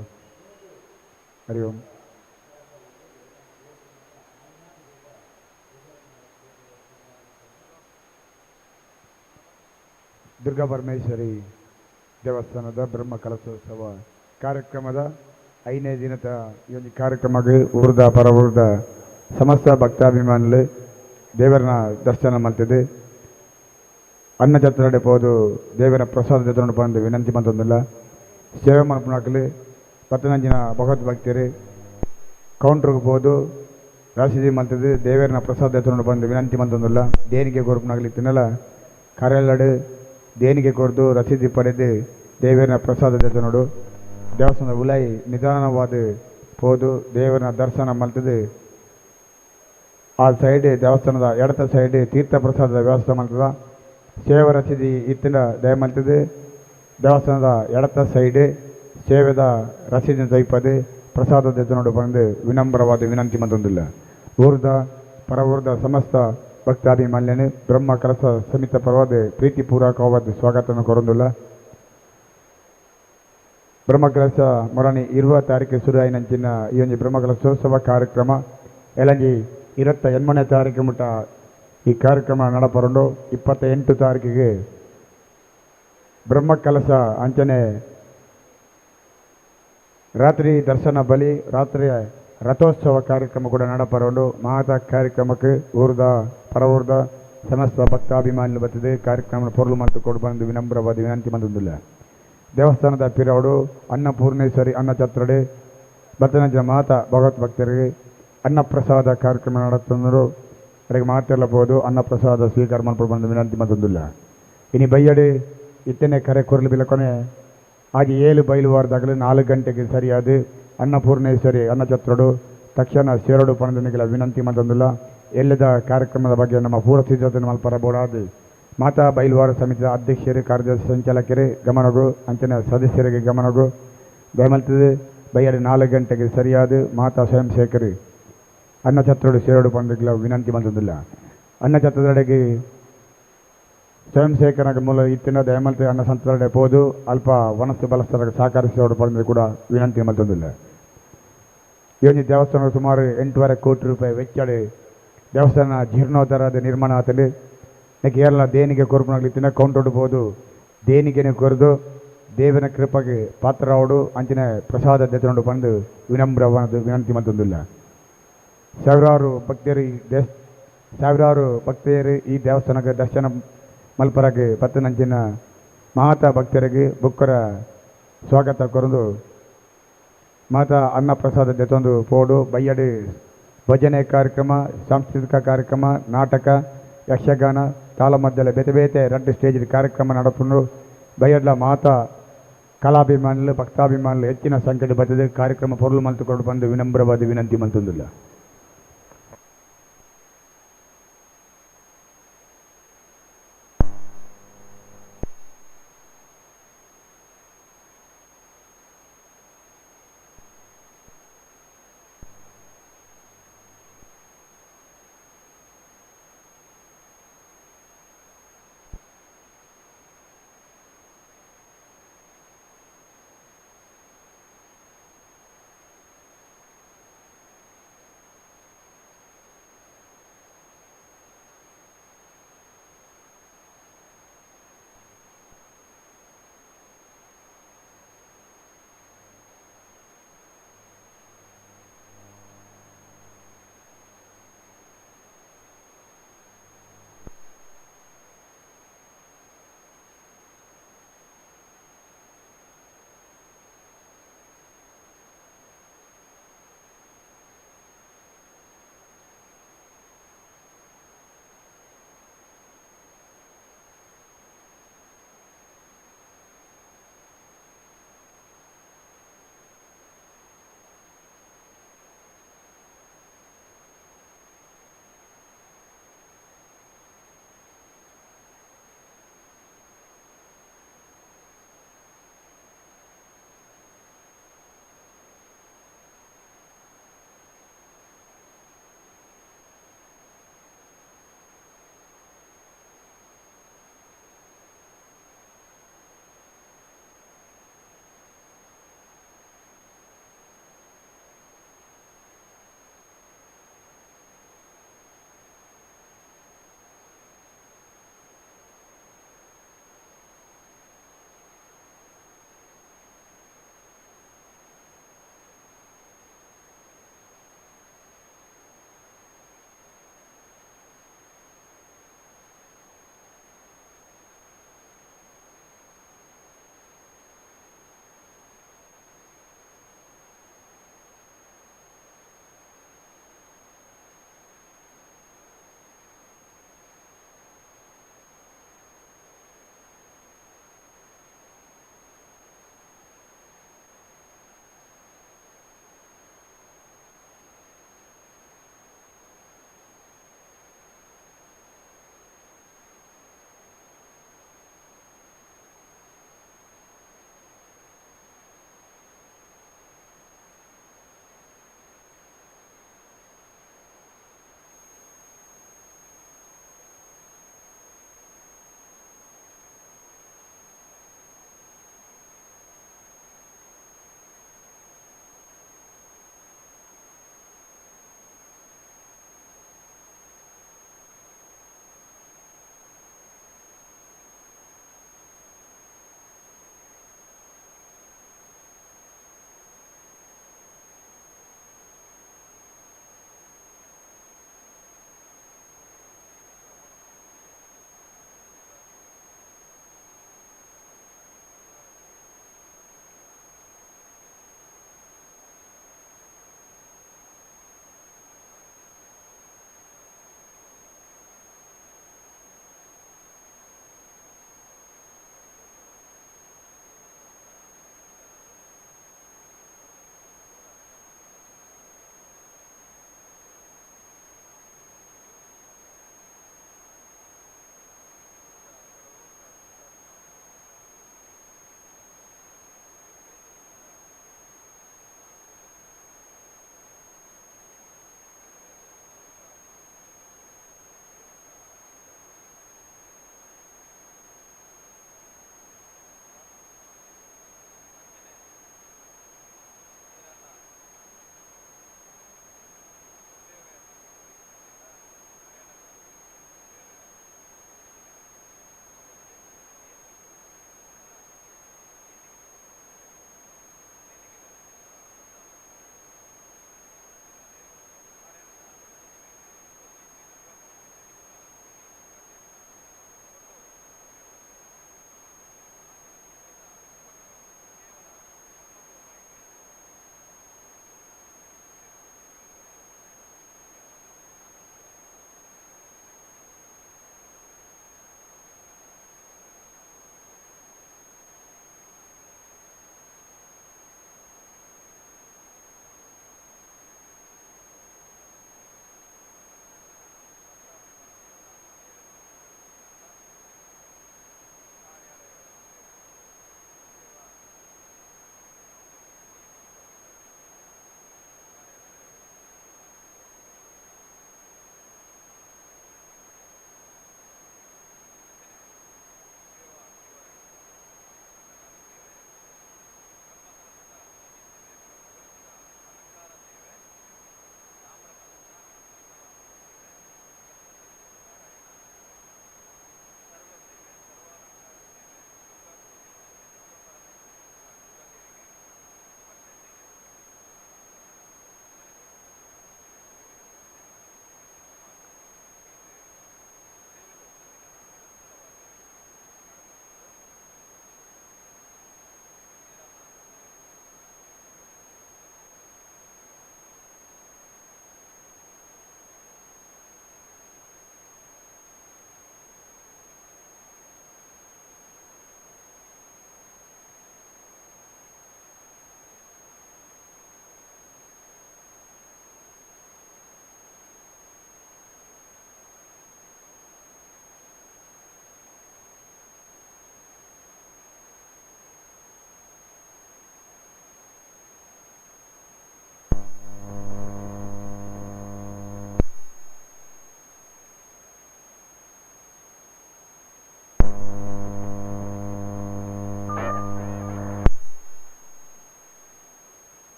हरि ओम ದುರ್ಗಾ ಪರಮೇಶ್ವರಿ ದೇವಸ್ಥಾನದ ಬ್ರಹ್ಮ ಕಲಶೋತ್ಸವ ಕಾರ್ಯಕ್ರಮದ 5ನೇ ದಿನದ ಈ ಒಂದು ಕಾರ್ಯಕ್ರಮಕ್ಕೆ ಊರದ ಪರ ಊರದ ಸಮಸ್ತ ಭಕ್ತಾಭಿಮಾನುలు ದೇವರನ್ನ ದರ್ಶನ ಮಾಡ್ತಿದೆ ಅನ್ನ ಛತ್ರಡೆ ಹೋದು ದೇವರ ಪ್ರಸಾದ ಜೊತೆ ಬಂದು ವಿನಂತಿ ಬಂದೊಂದಿಲ್ಲ ಸೇವೆ ಮಾಡ್ಕೊಳಕಲಿ ಪತ್ತನಂಜಿನ ಭಗವದ್ಭಕ್ತರು ಕೌಂಟ್ರಿಗೆ ಹೋದು ರಾಶಿಜಿ ಮಾಡ್ತಿದ್ದು ದೇವರನ್ನ ಪ್ರಸಾದ ಜೊತೆ ಬಂದು ವಿನಂತಿ ಬಂದೊಂದಿಲ್ಲ ದೇನಿಗೆ ಗೋರ್ಪನಾಗಲಿ ತಿನ್ನಲ್ಲ ಕಾರ್ಯಾಲಯ ದೇನಿಗೆ ಕೊರದು ರಸೀದಿ ಪಡೆದು ದೇವರನ್ನ ಪ್ರಸಾದ ಜೊತೆ ನೋಡು ದೇವಸ್ಥಾನದ ಉಲಾಯಿ ನಿಧಾನವಾದ ಹೋದು ದೇವರನ್ನ ದರ್ಶನ ಮಾಡ್ತಿದ್ದು ಆ ಸೈಡ್ ದೇವಸ್ಥಾನದ ಎಡತ ಸೈಡ್ ತೀರ್ಥ ಪ್ರಸಾದದ ವ್ಯವಸ್ಥೆ ಮಾಡ್ತದ ಸೇವೆ ರಸೀದಿ ಇತ್ತಿನ ದಯ ಮಾಡ್ತಿದ್ದು ದೇವಸ್ಥಾನದ ಎಡತ ಸೈಡ್ ಸೇವೆದ ರಸೀದಿ ದೈಪದೆ ಪ್ರಸಾದ ಜೊತೆ ನೋಡು ಬಂದು ವಿನಮ್ರವಾದ ವಿನಂತಿ ಮಂದೊಂದಿಲ್ಲ ಊರದ ಪರ ಊರದ ಸಮಸ್ತ ಭಕ್ತಾಭಿಮಾನ್ಯನು ಬ್ರಹ್ಮ ಕಲಶ ಸಮಿತ ಪರವಾದ ಪ್ರೀತಿಪೂರ್ವಕವಾದ ಸ್ವಾಗತವನ್ನು ಕೊರೊಂದಿಲ್ಲ ಬ್ರಹ್ಮಕಲಶ ಮೊರಣಿ 20 ತಾರೀಕು ಶುರು ಆಯ್ನಂಚಿನ ಈ ಒಂದು ಬ್ರಹ್ಮಕಲಶೋತ್ಸವ ಕಾರ್ಯಕ್ರಮ ಎಲಂಜಿ 28ನೇ ತಾರೀಕು ಮುಟ್ಟ ಈ ಕಾರ್ಯಕ್ರಮ ನಡಪರೊಂಡು 28 ತಾರೀಕಿಗೆ ಬ್ರಹ್ಮಕಲಶ ಅಂಚನೆ ರಾತ್ರಿ ದರ್ಶನ ಬಲಿ ರಾತ್ರಿ ರಥೋತ್ಸವ ಕಾರ್ಯಕ್ರಮ ಕೂಡ ನಡಪರೊಂಡು ಮಹಾ ಕಾರ್ಯಕ್ರಮಕ್ಕೆ ಊರದ ಪರ ಊರದ ಸಮಸ್ತ ಭಕ್ತಾಭಿಮಾನಿಗಳು ಬರ್ತದೆ ಕಾರ್ಯಕ್ರಮ ಪೊರ್ಲು ಮತ್ತು ಕೊಡು ಬಂದು ವಿನಮ್ರವಾದ ವಿನಂತಿ ಬಂದಿಲ್ಲ ದೇವಸ್ಥಾನದ ಪಿರವಡು ಅನ್ನಪೂರ್ಣೇಶ್ವರಿ ಅನ್ನ ಛತ್ರಡೆ ಬತ್ತನಂಜ ಮಾತಾ ಭಗವತ್ ಭಕ್ತರಿಗೆ ಅನ್ನಪ್ರಸಾದ ಕಾರ್ಯಕ್ರಮ ನಡೆಸುವರು ಅವರಿಗೆ ಮಾತಾಡಬಹುದು ಅನ್ನಪ್ರಸಾದ ಸ್ವೀಕಾರ ಮಾಡ್ಕೊಂಡು ಬಂದು ವಿನಂತಿ ಬಂದಿಲ್ಲ ಇನ್ನು ಬೈಯಡಿ ಇತ್ತನೇ ಕರೆ ಕೊರಲು ಬಿಲಕೊನೆ ಹಾಗೆ 7 ಬಯಲುವಾರದಾಗಲೂ 4 ಗಂಟೆಗೆ ಸರಿಯಾದ ಅನ್ನಪೂರ್ಣೇಶ್ವರಿ ಅನ್ನ ಛತ್ರಡು ತಕ್ಷಣ ಸೇರಡು ಪಣದನಿಗೆಲ್ಲ ವಿನಂತಿ ಬಂದಿಲ್ಲ ಎಲ್ಲದ ಕಾರ್ಯಕ್ರಮದ ಬಗ್ಗೆ ನಮ್ಮ ಪೂರ್ವ ಸಿದ್ಧತೆ ಮಲ್ಪರಬೋಡಾದ ಮಾತಾ ಬಯಲುವಾರ ಸಮಿತಿಯ ಅಧ್ಯಕ್ಷರು ಕಾರ್ಯದರ್ಶಿ ಸಂಚಾಲಕರೇ ಗಮನಗು ಅಂಚನೆ ಸದಸ್ಯರಿಗೆ ಗಮನಗು ದಯಮಲ್ತದೆ ಬೈಯಡಿ 4 ಗಂಟೆಗೆ ಸರಿಯಾದ ಮಾತಾ ಸ್ವಯಂ ಸೇವಕರು ಅನ್ನ ಛತ್ರಡು ಸೇರಡು ಪಣದಕ್ಕೆಲ್ಲ ವಿನಂತಿ ಬಂದಿಲ್ಲ ಅನ್ನ ಛತ್ರದೆಡೆಗೆ ಸ್ವಯಂ ಸೇವಕರ ಮೂಲ ಇತ್ತಿನ ದಯಮಲ್ತೆ ಅನ್ನ ಸಂತರಡೆ ಹೋದು ಅಲ್ಪ ವನಸ್ಸು ಬಲಸ್ಥರ ಸಹಕರಿಸಿ ಪಡೆದು ಕೂಡ ವಿನಂತಿ ಮತ್ತೊಂದಿಲ್ಲ ಈ ಒಂದು ದೇವಸ್ಥಾನ ಸುಮಾರು 8.5 ಕೋಟಿ ರೂಪಾಯಿ ವೆಚ್ಚಡೆ ದೇವಸ್ಥಾನ ಜೀರ್ಣೋದ್ಧಾರದ ನಿರ್ಮಾಣ ಆತಲಿ ಕೇರಳ ದೇನಿಗೆ ಕೊರಪನಾಗ್ಲಿತ್ತಿನ ಕೌಂಟೊಡ್ಬೋದು ದೇನಿಗೆನೆ ಕೊರೆದು ದೇವನ ಕೃಪೆಗೆ ಪಾತ್ರರಾವಡು ಅಂಚಿನ ಪ್ರಸಾದ ಜೊತೆ ಬಂದು ವಿನಮ್ರವಾದ ವಿನಂತಿ ಮತ್ತೊಂದಿಲ್ಲ ಸಾವಿರಾರು ಭಕ್ತರು ಈ ದೇವಸ್ಥಾನಕ್ಕೆ ದರ್ಶನ ಮಲ್ಪರಗೆ ಪತ್ತನಂಚಿನ ಮಹಾತಾ ಭಕ್ತರಿಗೆ ಬುಕ್ಕರ ಸ್ವಾಗತ ಕೊರದು ಮಾತಾ ಅನ್ನ ಪ್ರಸಾದ ಜೊತೊಂದು ಪೋಡು ಬಯ್ಯಡಿ ಭಜನೆ ಕಾರ್ಯಕ್ರಮ ಸಾಂಸ್ಕೃತಿಕ ಕಾರ್ಯಕ್ರಮ ನಾಟಕ ಯಕ್ಷಗಾನ ತಾಳಮದ್ದಲೆ ಬೇತೆ ಬೇತೆ 2 ಸ್ಟೇಜ್ ಕಾರ್ಯಕ್ರಮ ನಡಪುಂಡು ಬಯ್ಯಡ್ಲ ಮಾತಾ ಕಲಾಭಿಮಾನುలు ಭಕ್ತಾಭಿಮಾನುలు ಹೆಚ್ಚಿನ ಸಂಖ್ಯೆಯಲ್ಲಿ ಬರ್ತದೆ ಕಾರ್ಯಕ್ರಮ ಪೊರ್ಲು ಮಲ್ತುಕೊಂಡು ಬಂದು ವಿನಮ್ರವಾದ ವಿನಂತಿ ಮಂತೊಂದಿಲ್ಲ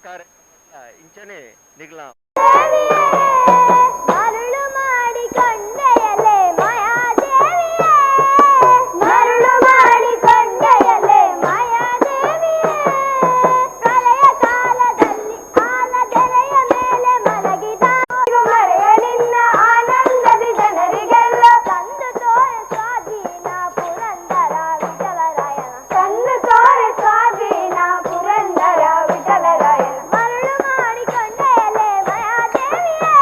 ಕಾರ್ಯಕ್ರಮ ಇಂಚನೆ ನಿಗ್ಲ ಮರುಳು ಮಾಡಿಕೊಂಡೆಯಲೆ ಮಾಯಾದೇವಿಯೇ ಮರುಳು ಮಾಡಿಕೊಂಡೆಯಲೆ ಮಾಯಾದೇವಿಯೇ ಪ್ರಳಯ ಕಾಲದಲ್ಲಿ ಆಲದೆಲೆಯ ಮೇಲೆ ಮಲಗಿದ ಮರೆಯ ನಿನ್ನ ಆನಂದದಿ ಜನರಿಗೆಲ್ಲ ತಂದು ತೋರೆ ಸ್ವಾಧೀನ ಪುರಂದರ ವಿಠಲರಾಯನ ತಂದು ತೋರೆ ಸ್ವಾಧೀನ ಪುರಂದರ ವಿಠಲರಾಯನ ಮರುಳು ಮಾಡಿಕೊಂಡೆಯಲೆ ಮಾಯಾದೇವಿಯೇ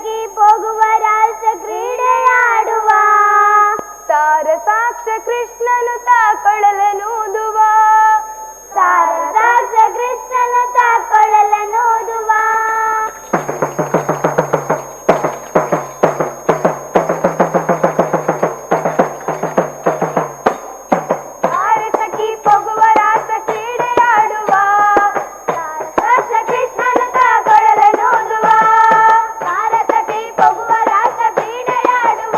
ಸಖಿ ಹೋಗುವ ರಾಸ ಕ್ರೀಡೆಯಾಡುವ ತಾರಸಾಕ್ಷ ಕೃಷ್ಣನು ತಾಕೊಳಲನೂದುವ ತಾರಸಾಕ್ಷ ಕೃಷ್ಣನು ತಾಕೊಳಲನೂದುವ ತಾರಸಖಿ ಹೋಗುವ ರಾಸ ಕ್ರೀಡೆಯಾಡುವ ತಾರಸಾಕ್ಷ ಕೃಷ್ಣನು ತಾಕೊಳಲನೂದುವ ತಾರಸಖಿ ಹೋಗುವ ರಾಸ ಕ್ರೀಡೆಯಾಡುವ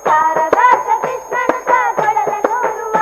ತಾರಸಾಕ್ಷ ಕೃಷ್ಣನು ತಾಕೊಳಲನೂದುವ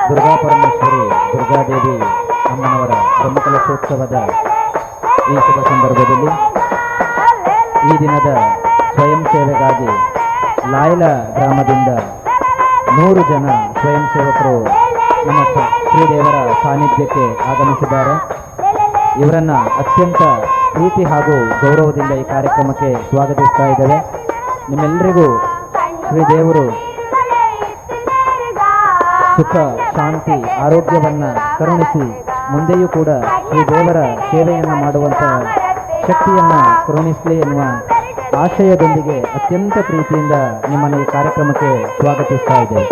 ದುರ್ಗಾಪರಮೇಶ್ವರಿ ದುರ್ಗಾದೇವಿ ಅಮ್ಮನವರ ಬ್ರಹ್ಮಕಲಶೋತ್ಸವದ ಈ ಶುಭ ಸಂದರ್ಭದಲ್ಲಿ ಈ ದಿನದ ಸ್ವಯಂ ಸೇವೆಗಾಗಿ ಲಾಯ್ಲ ಗ್ರಾಮದಿಂದ 100 ಜನ ಸ್ವಯಂ ಸೇವಕರು ನಮ್ಮ ಶ್ರೀದೇವರ ಸಾನ್ನಿಧ್ಯಕ್ಕೆ ಆಗಮಿಸಿದ್ದಾರೆ. ಇವರನ್ನ ಅತ್ಯಂತ ಪ್ರೀತಿ ಹಾಗೂ ಗೌರವದಿಂದ ಈ ಕಾರ್ಯಕ್ರಮಕ್ಕೆ ಸ್ವಾಗತಿಸ್ತಾ ಇದ್ದೇವೆ. ನಿಮ್ಮೆಲ್ಲರಿಗೂ ಶ್ರೀದೇವರು ಸುಖ, ಶಾಂತಿ, ಆರೋಗ್ಯವನ್ನ ಕರುಣಿಸಿ ಮುಂದೆಯೂ ಕೂಡ ಶ್ರೀದೇವರ ಸೇವೆಯನ್ನು ಮಾಡುವಂತಹ ಶಕ್ತಿಯನ್ನ ಕರುಣಿಸಲಿ ಎನ್ನುವ ಆಶಯದೊಂದಿಗೆ ಅತ್ಯಂತ ಪ್ರೀತಿಯಿಂದ ನಿಮ್ಮನ್ನು ಈ ಕಾರ್ಯಕ್ರಮಕ್ಕೆ ಸ್ವಾಗತಿಸ್ತಾ ಇದ್ದೇವೆ.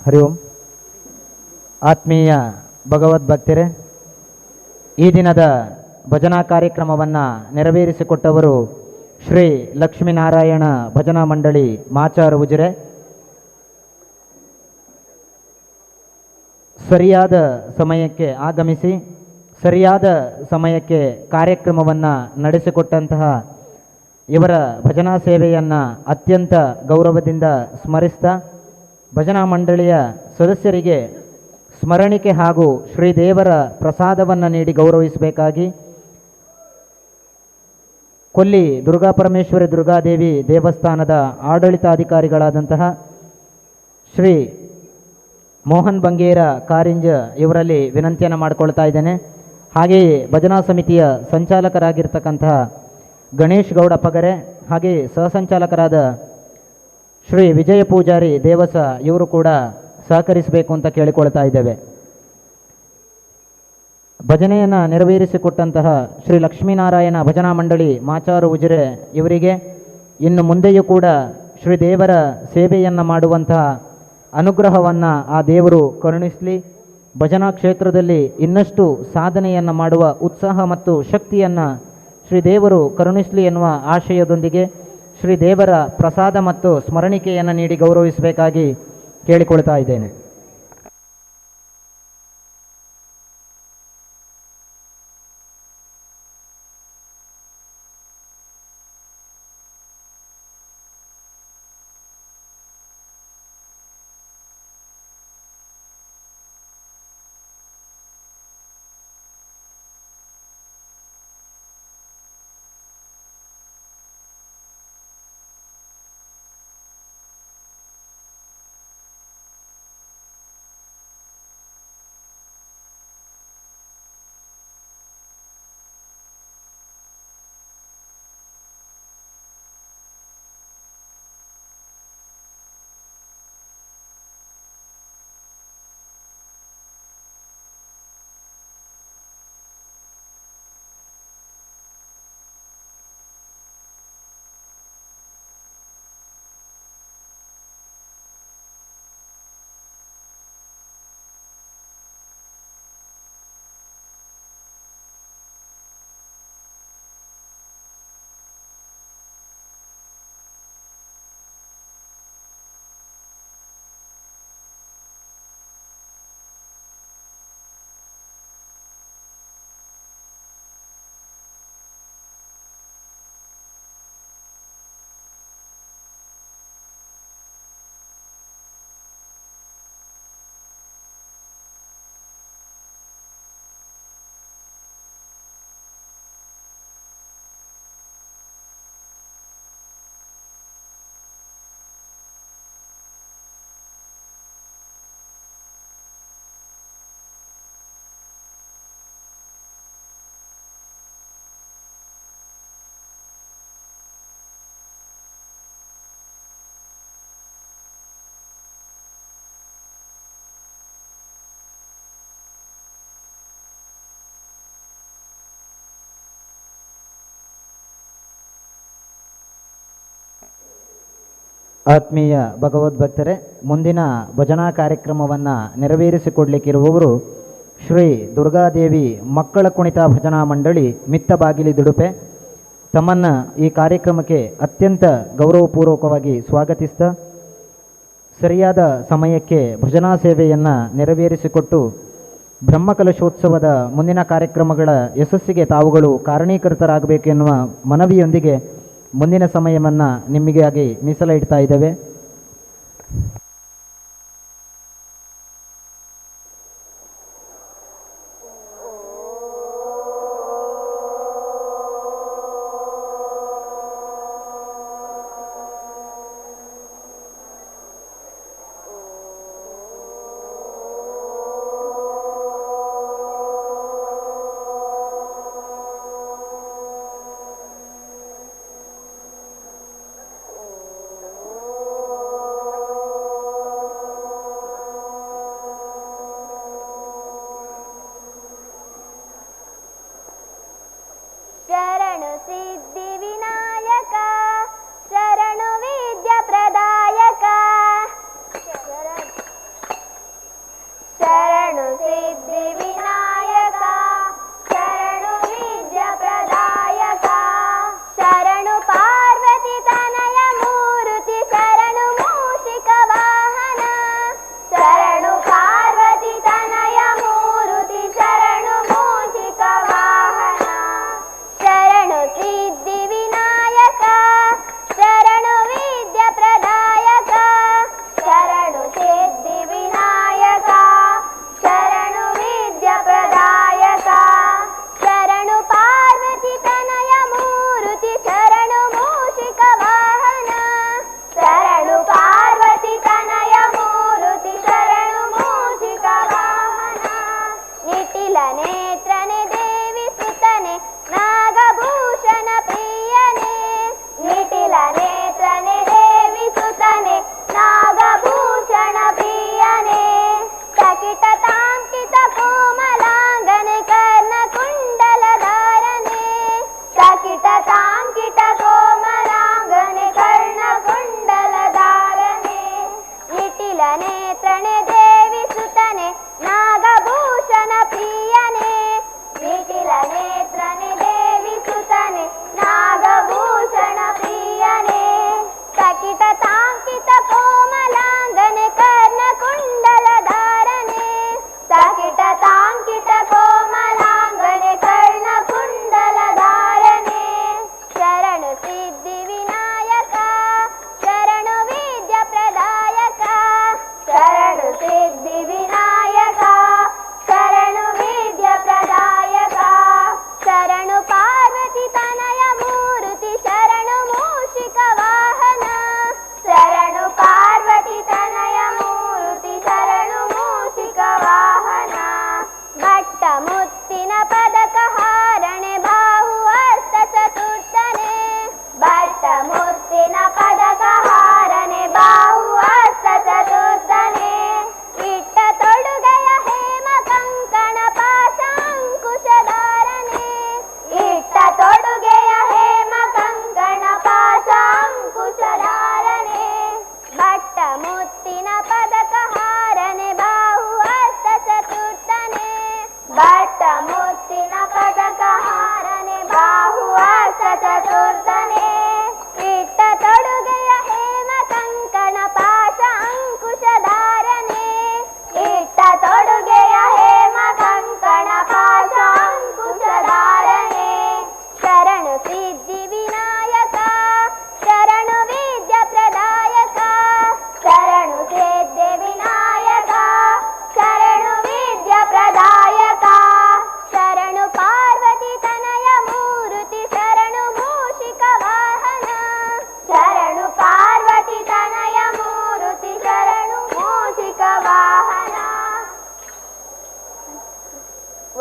ಹರಿ ಓಂ. ಆತ್ಮೀಯ ಭಗವದ್ಭಕ್ತರೇ, ಈ ದಿನದ ಭಜನಾ ಕಾರ್ಯಕ್ರಮವನ್ನು ನೆರವೇರಿಸಿಕೊಟ್ಟವರು ಶ್ರೀ ಲಕ್ಷ್ಮೀನಾರಾಯಣ ಭಜನಾ ಮಂಡಳಿ ಮಾಚಾರ ಉಜಿರೆ. ಸರಿಯಾದ ಸಮಯಕ್ಕೆ ಆಗಮಿಸಿ ಸರಿಯಾದ ಸಮಯಕ್ಕೆ ಕಾರ್ಯಕ್ರಮವನ್ನು ನಡೆಸಿಕೊಟ್ಟಂತಹ ಇವರ ಭಜನಾ ಸೇವೆಯನ್ನು ಅತ್ಯಂತ ಗೌರವದಿಂದ ಸ್ಮರಿಸ್ತಾ ಭಜನಾ ಮಂಡಳಿಯ ಸದಸ್ಯರಿಗೆ ಸ್ಮರಣಿಕೆ ಹಾಗೂ ಶ್ರೀದೇವರ ಪ್ರಸಾದವನ್ನು ನೀಡಿ ಗೌರವಿಸಬೇಕಾಗಿ ಕೊಲ್ಲಿ ದುರ್ಗಾಪರಮೇಶ್ವರಿ ದುರ್ಗಾದೇವಿ ದೇವಸ್ಥಾನದ ಆಡಳಿತಾಧಿಕಾರಿಗಳಾದಂತಹ ಶ್ರೀ ಮೋಹನ್ ಬಂಗೇರ ಕಾರಿಂಜ ಇವರಲ್ಲಿ ವಿನಂತಿಯನ್ನು ಮಾಡಿಕೊಳ್ತಾ ಇದ್ದೇನೆ. ಹಾಗೆಯೇ ಭಜನಾ ಸಮಿತಿಯ ಸಂಚಾಲಕರಾಗಿರ್ತಕ್ಕಂತಹ ಗಣೇಶ್ ಗೌಡ ಪಗರೆ ಹಾಗೆಯೇ ಸಹಸಂಚಾಲಕರಾದ ಶ್ರೀ ವಿಜಯ ಪೂಜಾರಿ ದೇವಸ ಇವರು ಕೂಡ ಸಹಕರಿಸಬೇಕು ಅಂತ ಕೇಳಿಕೊಳ್ತಾ ಇದ್ದೇವೆ. ಭಜನೆಯನ್ನು ನೆರವೇರಿಸಿಕೊಟ್ಟಂತಹ ಶ್ರೀ ಲಕ್ಷ್ಮೀನಾರಾಯಣ ಭಜನಾ ಮಂಡಳಿ ಮಾಚಾರು ಉಜಿರೆ ಇವರಿಗೆ ಇನ್ನು ಮುಂದೆಯೂ ಕೂಡ ಶ್ರೀದೇವರ ಸೇವೆಯನ್ನು ಮಾಡುವಂತಹ ಅನುಗ್ರಹವನ್ನು ಆ ದೇವರು ಕರುಣಿಸಲಿ. ಭಜನಾ ಕ್ಷೇತ್ರದಲ್ಲಿ ಇನ್ನಷ್ಟು ಸಾಧನೆಯನ್ನು ಮಾಡುವ ಉತ್ಸಾಹ ಮತ್ತು ಶಕ್ತಿಯನ್ನು ಶ್ರೀದೇವರು ಕರುಣಿಸಲಿ ಎನ್ನುವ ಆಶಯದೊಂದಿಗೆ ಶ್ರೀದೇವರ ಪ್ರಸಾದ ಮತ್ತು ಸ್ಮರಣಿಕೆಯನ್ನು ನೀಡಿ ಗೌರವಿಸಬೇಕಾಗಿ ಕೇಳಿಕೊಳ್ತಾ ಇದ್ದೇನೆ. ಆತ್ಮೀಯ ಭಗವದ್ಭಕ್ತರೇ, ಮುಂದಿನ ಭಜನಾ ಕಾರ್ಯಕ್ರಮವನ್ನು ನೆರವೇರಿಸಿಕೊಡಲಿಕ್ಕಿರುವವರು ಶ್ರೀ ದುರ್ಗಾದೇವಿ ಮಕ್ಕಳ ಕುಣಿತ ಭಜನಾ ಮಂಡಳಿ ಮಿತ್ತಬಾಗಿಲಿ ದುಡುಪೆ. ತಮ್ಮನ್ನು ಈ ಕಾರ್ಯಕ್ರಮಕ್ಕೆ ಅತ್ಯಂತ ಗೌರವಪೂರ್ವಕವಾಗಿ ಸ್ವಾಗತಿಸ್ತಾ ಸರಿಯಾದ ಸಮಯಕ್ಕೆ ಭಜನಾ ಸೇವೆಯನ್ನು ನೆರವೇರಿಸಿಕೊಟ್ಟು ಬ್ರಹ್ಮಕಲಶೋತ್ಸವದ ಮುಂದಿನ ಕಾರ್ಯಕ್ರಮಗಳ ಯಶಸ್ಸಿಗೆ ತಾವುಗಳು ಕಾರಣೀಕರ್ತರಾಗಬೇಕೆನ್ನುವ ಮನವಿಯೊಂದಿಗೆ ಮುಂದಿನ ಸಮಯವನ್ನು ನಿಮಗಾಗಿ ಮೀಸಲಿಡ್ತಾ ಇದ್ದೇವೆ.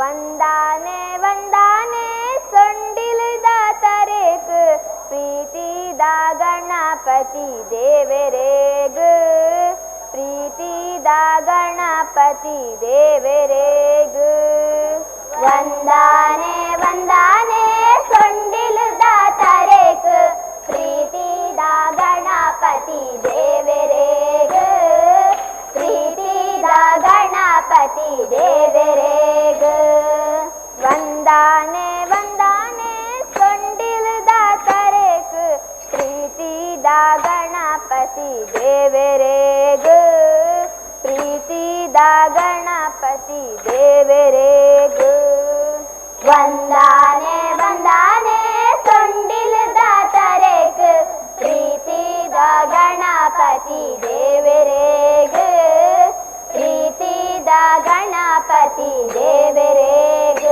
ವಂದಾನೆ ವಂದಾನೆ ಸೊಂಡಿಲದ ತರೇಕ್ ಪ್ರೀತಿದ ಗಣಪತಿ ದೇವರೇಗ ಪ್ರೀತಿದ ಗಣಪತಿ ದೇವರೇಗ ವಂದಾನೆ ವಂದಾನೆ ಸೊಂಡಿಲದ ತರೇಕ್ ಪ್ರೀತಿದ ಗಣಪತಿ ದೇವರೇಗ ಪ್ರೀತಿದ ಗಣಪತಿ ದೇವರೇಗ ವಂದಾನೆ ವಂದಾನೆ ಸೊಂಡಿಲದ ತರೇಕ್ ಪ್ರೀತಿದ ಗಣಪತಿ ದೇವರೇಗ ಪ್ರೀತಿದ ಗಣಪತಿ ದೇವರೇಗ ವಂದಾನೆ ವಂದಾನೆ ಸೊಂಡಿಲದ ತರೇಕ್ ಪ್ರೀತಿದ ಗಣಪತಿ ದೇವರೇಗ ಪ್ರೀತಿದ ಗಣಪತಿ ದೇವರೇಗ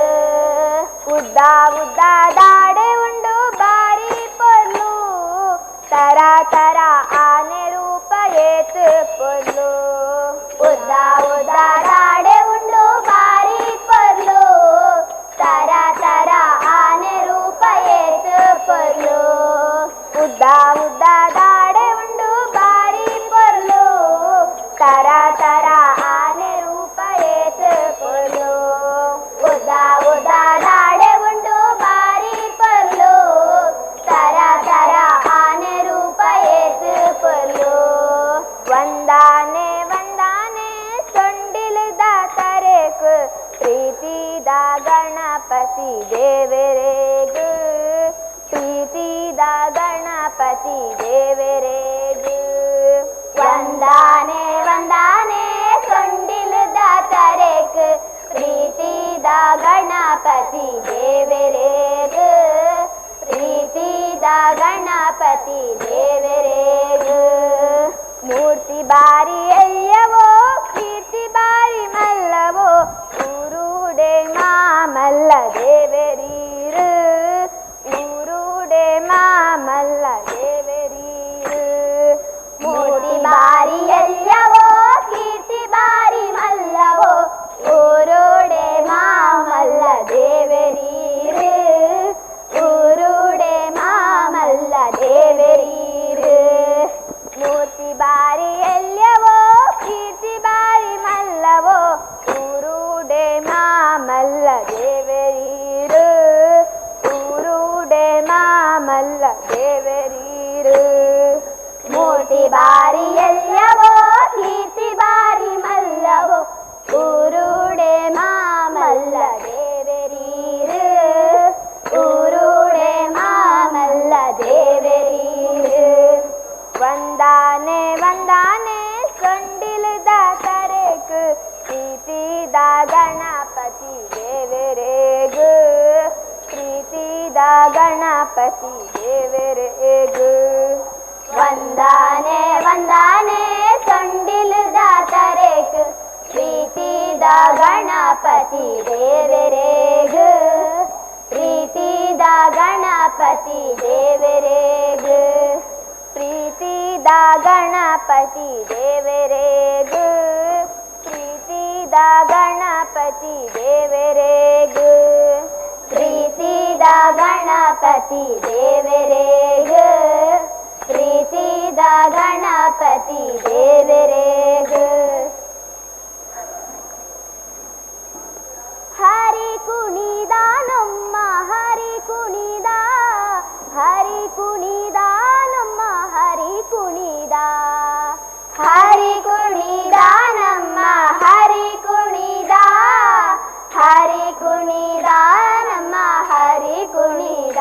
ಉದ್ದ ಉದ್ದ ದಾಡೆ ಉಂಡು ಬಾರಿ ಪೊರ್ಲು ತರ ತರ ಆನೆ ರೂಪ ಏತು ಪೊರ್ಲು ಉದ್ದ ಉದ್ದ ದಾಡೆ ಉಂಡು ಬಾರಿ ಪೊರ್ಲು ತರ ತರ ಆನೆ ರೂಪ ಏತು ಪೊರ್ಲು ಉದ್ದ ಉದ್ದ ದಾಡೆ ಉಂಡು ಬಾರಿ ಪೊರ್ಲು ತರ ತರ ಆನೆ ರೂಪ ಏತು ಪೊರ್ಲು ಉದ್ದ ಉದ್ದ ದಾಡೆ ಉಂಡು ಬಾರಿ ಪೊರ್ಲು ತರ ತರ ಆನೆ ರೂಪ ಏತು ಪೊರ್ಲು ವಂದಾನೆ ವಂದಾನೆ ಸೊಂಡಿಲದ ತರೇಕ್ ಪ್ರೀತಿದ ಗಣಪತಿ ದೇವರೇಗ ಪ್ರೀತಿದ ಗಣಪತಿ ದೇವರೇಗ ವಂದಾನೆ ವಂದಾನೆ ಸೊಂಡಿಲದ ತರೇಕ್ ಪ್ರೀತಿದ ಗಣಪತಿ ದೇವರೇಗ ಪ್ರೀತಿದ ಗಣಪತಿ ದೇವರೇಗ ಮೂರ್ತಿ ಬಾರಿ ಅಯ್ಯವೋ ಕೀರ್ತಿ ಬಾರಿ ಮಲ್ಲವೋ ಊರುಡೆ ಮಾಮಲ್ಲ ದೇವರೀರು ಊರುಡೆ ಮಾಮಲ್ಲ ದೇವರೀರು ಮೂರ್ತಿ ಬಾರಿ ಅಯ್ಯವೋ ಕೀರ್ತಿ ಬಾರಿ ಮಲ್ಲವೋ ಊರುಡೆ ಮಾಮಲ್ಲ ದೇವರೀರು ಊರುಡೆ ಮಾಮಲ್ಲ ದೇವರೀರು ಮೂರ್ತಿ ಬಾರಿ ಎಲ್ಯವೋ ಕೀರ್ತಿ ಬಾರಿ ಮಲ್ಲವೋ ಊರುಡೆ ಮಾಮಲ್ಲ ದೇವರೀರು ಊರುಡೆ ಮಾಮಲ್ಲ ದೇವರೀರು ಮೂರ್ತಿ ಬಾರಿ ಎಲ್ಯವೋ ಕೀರ್ತಿ ಬಾರಿ ಮಲ್ಲವೋ ಊರುಡೆ ಮಾಮಲ್ಲ ದೇವರೀರು ಊರುಡೆ ಮಾಮಲ್ಲ ದೇವರೀರು ವಂದಾನೆ ವಂದಾನೆ ಸೊಂಡಿಲದ ತರೇಕ್ ಪ್ರೀತಿದ ಗಣಪತಿ ದೇವರೇಗ ಪ್ರೀತಿದ ಗಣಪತಿ ದೇವರೇಗ ವಂದಾನೆ ವಂದಾನೆ ಸೊಂಡಿಲದ ತರೇಕ್ ಪ್ರೀತಿದ ಗಣಪತಿ ದೇವರೇಗ ಪ್ರೀತಿದ ಗಣಪತಿ ದೇವರೇಗ ಪ್ರೀತಿದ ಗಣಪತಿ ದೇವರೇಗ ಪ್ರೀತಿದ ಗಣಪತಿ ದೇವರೇಗ ಪ್ರೀತಿದ ಗಣಪತಿ ದೇವರೇಗ ಪ್ರೀತಿದ ಗಣಪತಿ ದೇವರೇಗ ಹರಿ ಕುಣಿದ ನಮ್ಮ ಹರಿ ಕುಣಿದ ಹರಿ ಕುಣಿದ ನಮ್ಮ ಹರಿ ಕುಣಿದ ಹರಿ ಕುಣಿದ ನಮ್ಮ ಹರಿ ಕುಣಿದ ಹರಿ ಕುಣಿದ ನಮ್ಮ ಹರಿ ಕುಣಿದ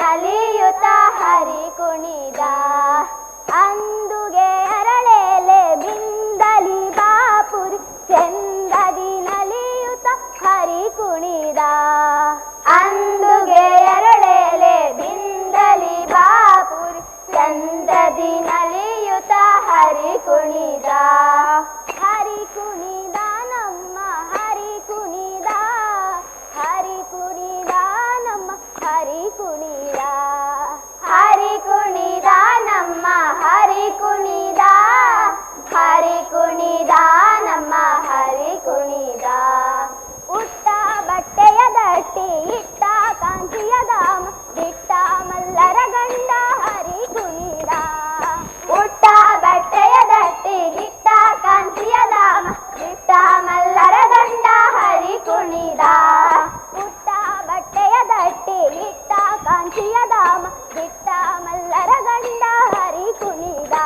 ನಲಿಯುತ ಹರಿ ಕುಣಿದ ಅಂದುಗೆ ಅರಳೆಲೆ ಬಿಂದಲಿ ಬಾಪುರಿ ಚಂದದಿ ನಲಿಯುತ ಹರಿ ಕುಣಿದ ಅಂದುಗೆ ಅರಳೆಲೆ ಬಿಂದಲಿ ಬಾಪುರಿ ಚಂದದಿ ನಲಿಯುತ ಹರಿ ಕುಣಿದ ಹರಿ ಕುಣಿದ ನಮ್ಮ ಹರಿ ಕುಣಿದ ಹರಿ ಕುಣಿದ ನಮ್ಮ ಹರಿ ಕುಣಿದ ಹರಿ ಕುಣಿದ ನಮ್ಮ ಹರಿ ಕುಣಿದ ಹರಿ ಕುಣಿದ ನಮ್ಮ ಹರಿ ಕುಣಿದ ಉಟ್ಟ ಬಟ್ಟೆಯ ದಟ್ಟಿ ಇಟ್ಟ ಕಾಂತಿಯ ಧಾಮ ಬಿಟ್ಟ ಮಲ್ಲರ ಗಂಡ ಹರಿ ಕುಣಿದ ಉಟ್ಟ ಬಟ್ಟೆಯ ದಟ್ಟಿ ಇಟ್ಟ ಕಾಂತಿಯ ಧಾಮ ಬಿಟ್ಟ ಮಲ್ಲರ ಗಂಡ ಹರಿ ಕುಣಿದ ಉಟ್ಟ ಬಟ್ಟೆಯ ದಟ್ಟಿ ಇಟ್ಟ ಕಾಂತಿಯ ಧಾಮ ಬಿಟ್ಟ ಮಲ್ಲರ ಗಂಡ ಹರಿ ಕುಣಿದ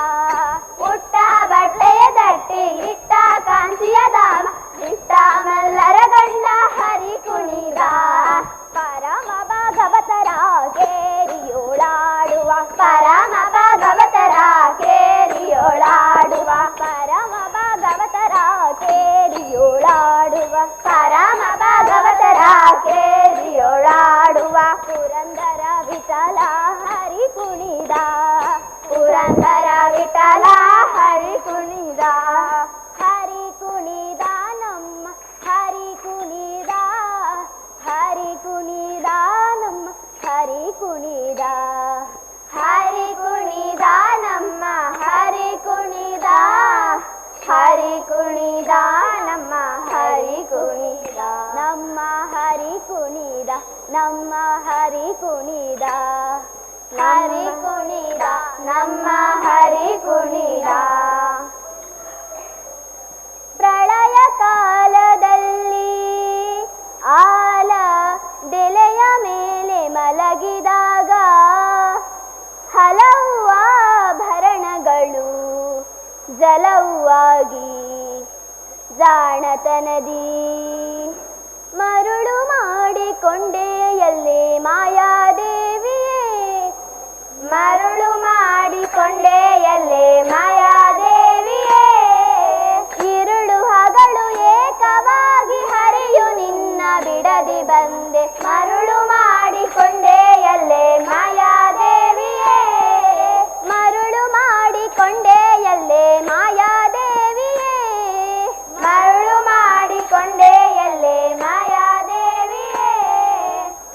ಉಟ್ಟ ಬಟ್ಟೆಯ ದಟ್ಟಿ ಇಟ್ಟ ಕಾಂತಿಯ ಧಾಮ ಬಿಟ್ಟ ಮಲ್ಲರ ಗಂಡ ಹರಿ ಕುಣಿದ ಪರಮ ಭಾಗವತರ ಕೇರಿಯೋಳಾಡುವ ಪರಮ ಭಾಗವತರ ಕೇರಿಯೋಳಾಡುವ ಪರಮ ಭಾಗವತರ ಕೇರಿಯೋಳಾಡುವ ಪರಮ ಭಾಗವತರ ಕೇರಿಯೋಳಾಡುವ ಪುರಂದರ ವಿಠಲ ಹರಿ ಕುಣಿದ ಪುರಂದರ ವಿಠಲ ಹರಿ ಕುಣಿದ ಹರಿ ಕುಣಿದ ನಮ್ಮ ಹರಿ ಕುಣಿದ ಹರಿ ಕುಣಿದ ನಮ್ಮ ಹರಿ ಕುಣಿದ ಹರಿ ಕುಣಿದ ನಮ್ಮ ಹರಿ ಕುಣಿದ ಹರಿ ಕುಣಿದ ನಮ್ಮ ಹರಿ ಕುಣಿದ ನಮ್ಮ ಹರಿ ಕುಣಿದ ನಮ್ಮ ಹರಿ ಕುಣಿದ ಹರಿ ಕುಣಿದ ನಮ್ಮ ಹರಿ ಕುಣಿದ ಪ್ರಳಯ ಕಾಲದಲ್ಲಿ ಆಲ ದೆಲೆಯ ಮೇಲೆ ಮಲಗಿದಾಗ ಹಲವು ಆಭರಣಗಳು ಜಲವಾಗಿ ಜಾಣತನದಿ ಮರುಳು ಮಾಡಿಕೊಂಡೆ ಎಲ್ಲೇ ಮಾಯಾದೇವಿಯೇ ಮರುಳು ಮಾಡಿಕೊಂಡೆ ಎಲ್ಲೇ ಮಾಯಾದೇವಿಯೇ ഇരുಳು ಹಗಲು ಏಕವಾಗಿ ಹರಿಯು ನಿನ್ನ ಬಿಡದಿ ಬಂದೆ ಮರುಳು ಮಾಡಿಕೊಂಡೆ ಎಲ್ಲೇ ಮಾಯಾದೇವಿಯೇ ಮರುಳು ಮಾಡಿಕೊಂಡೆ ಎಲ್ಲೇ ಮಾಯಾದೇವಿಯೇ ಮರುಳು ಮಾಡಿಕೊಂಡೆ ಎಲ್ಲೇ ಮಾಯಾದೇವಿಯೇ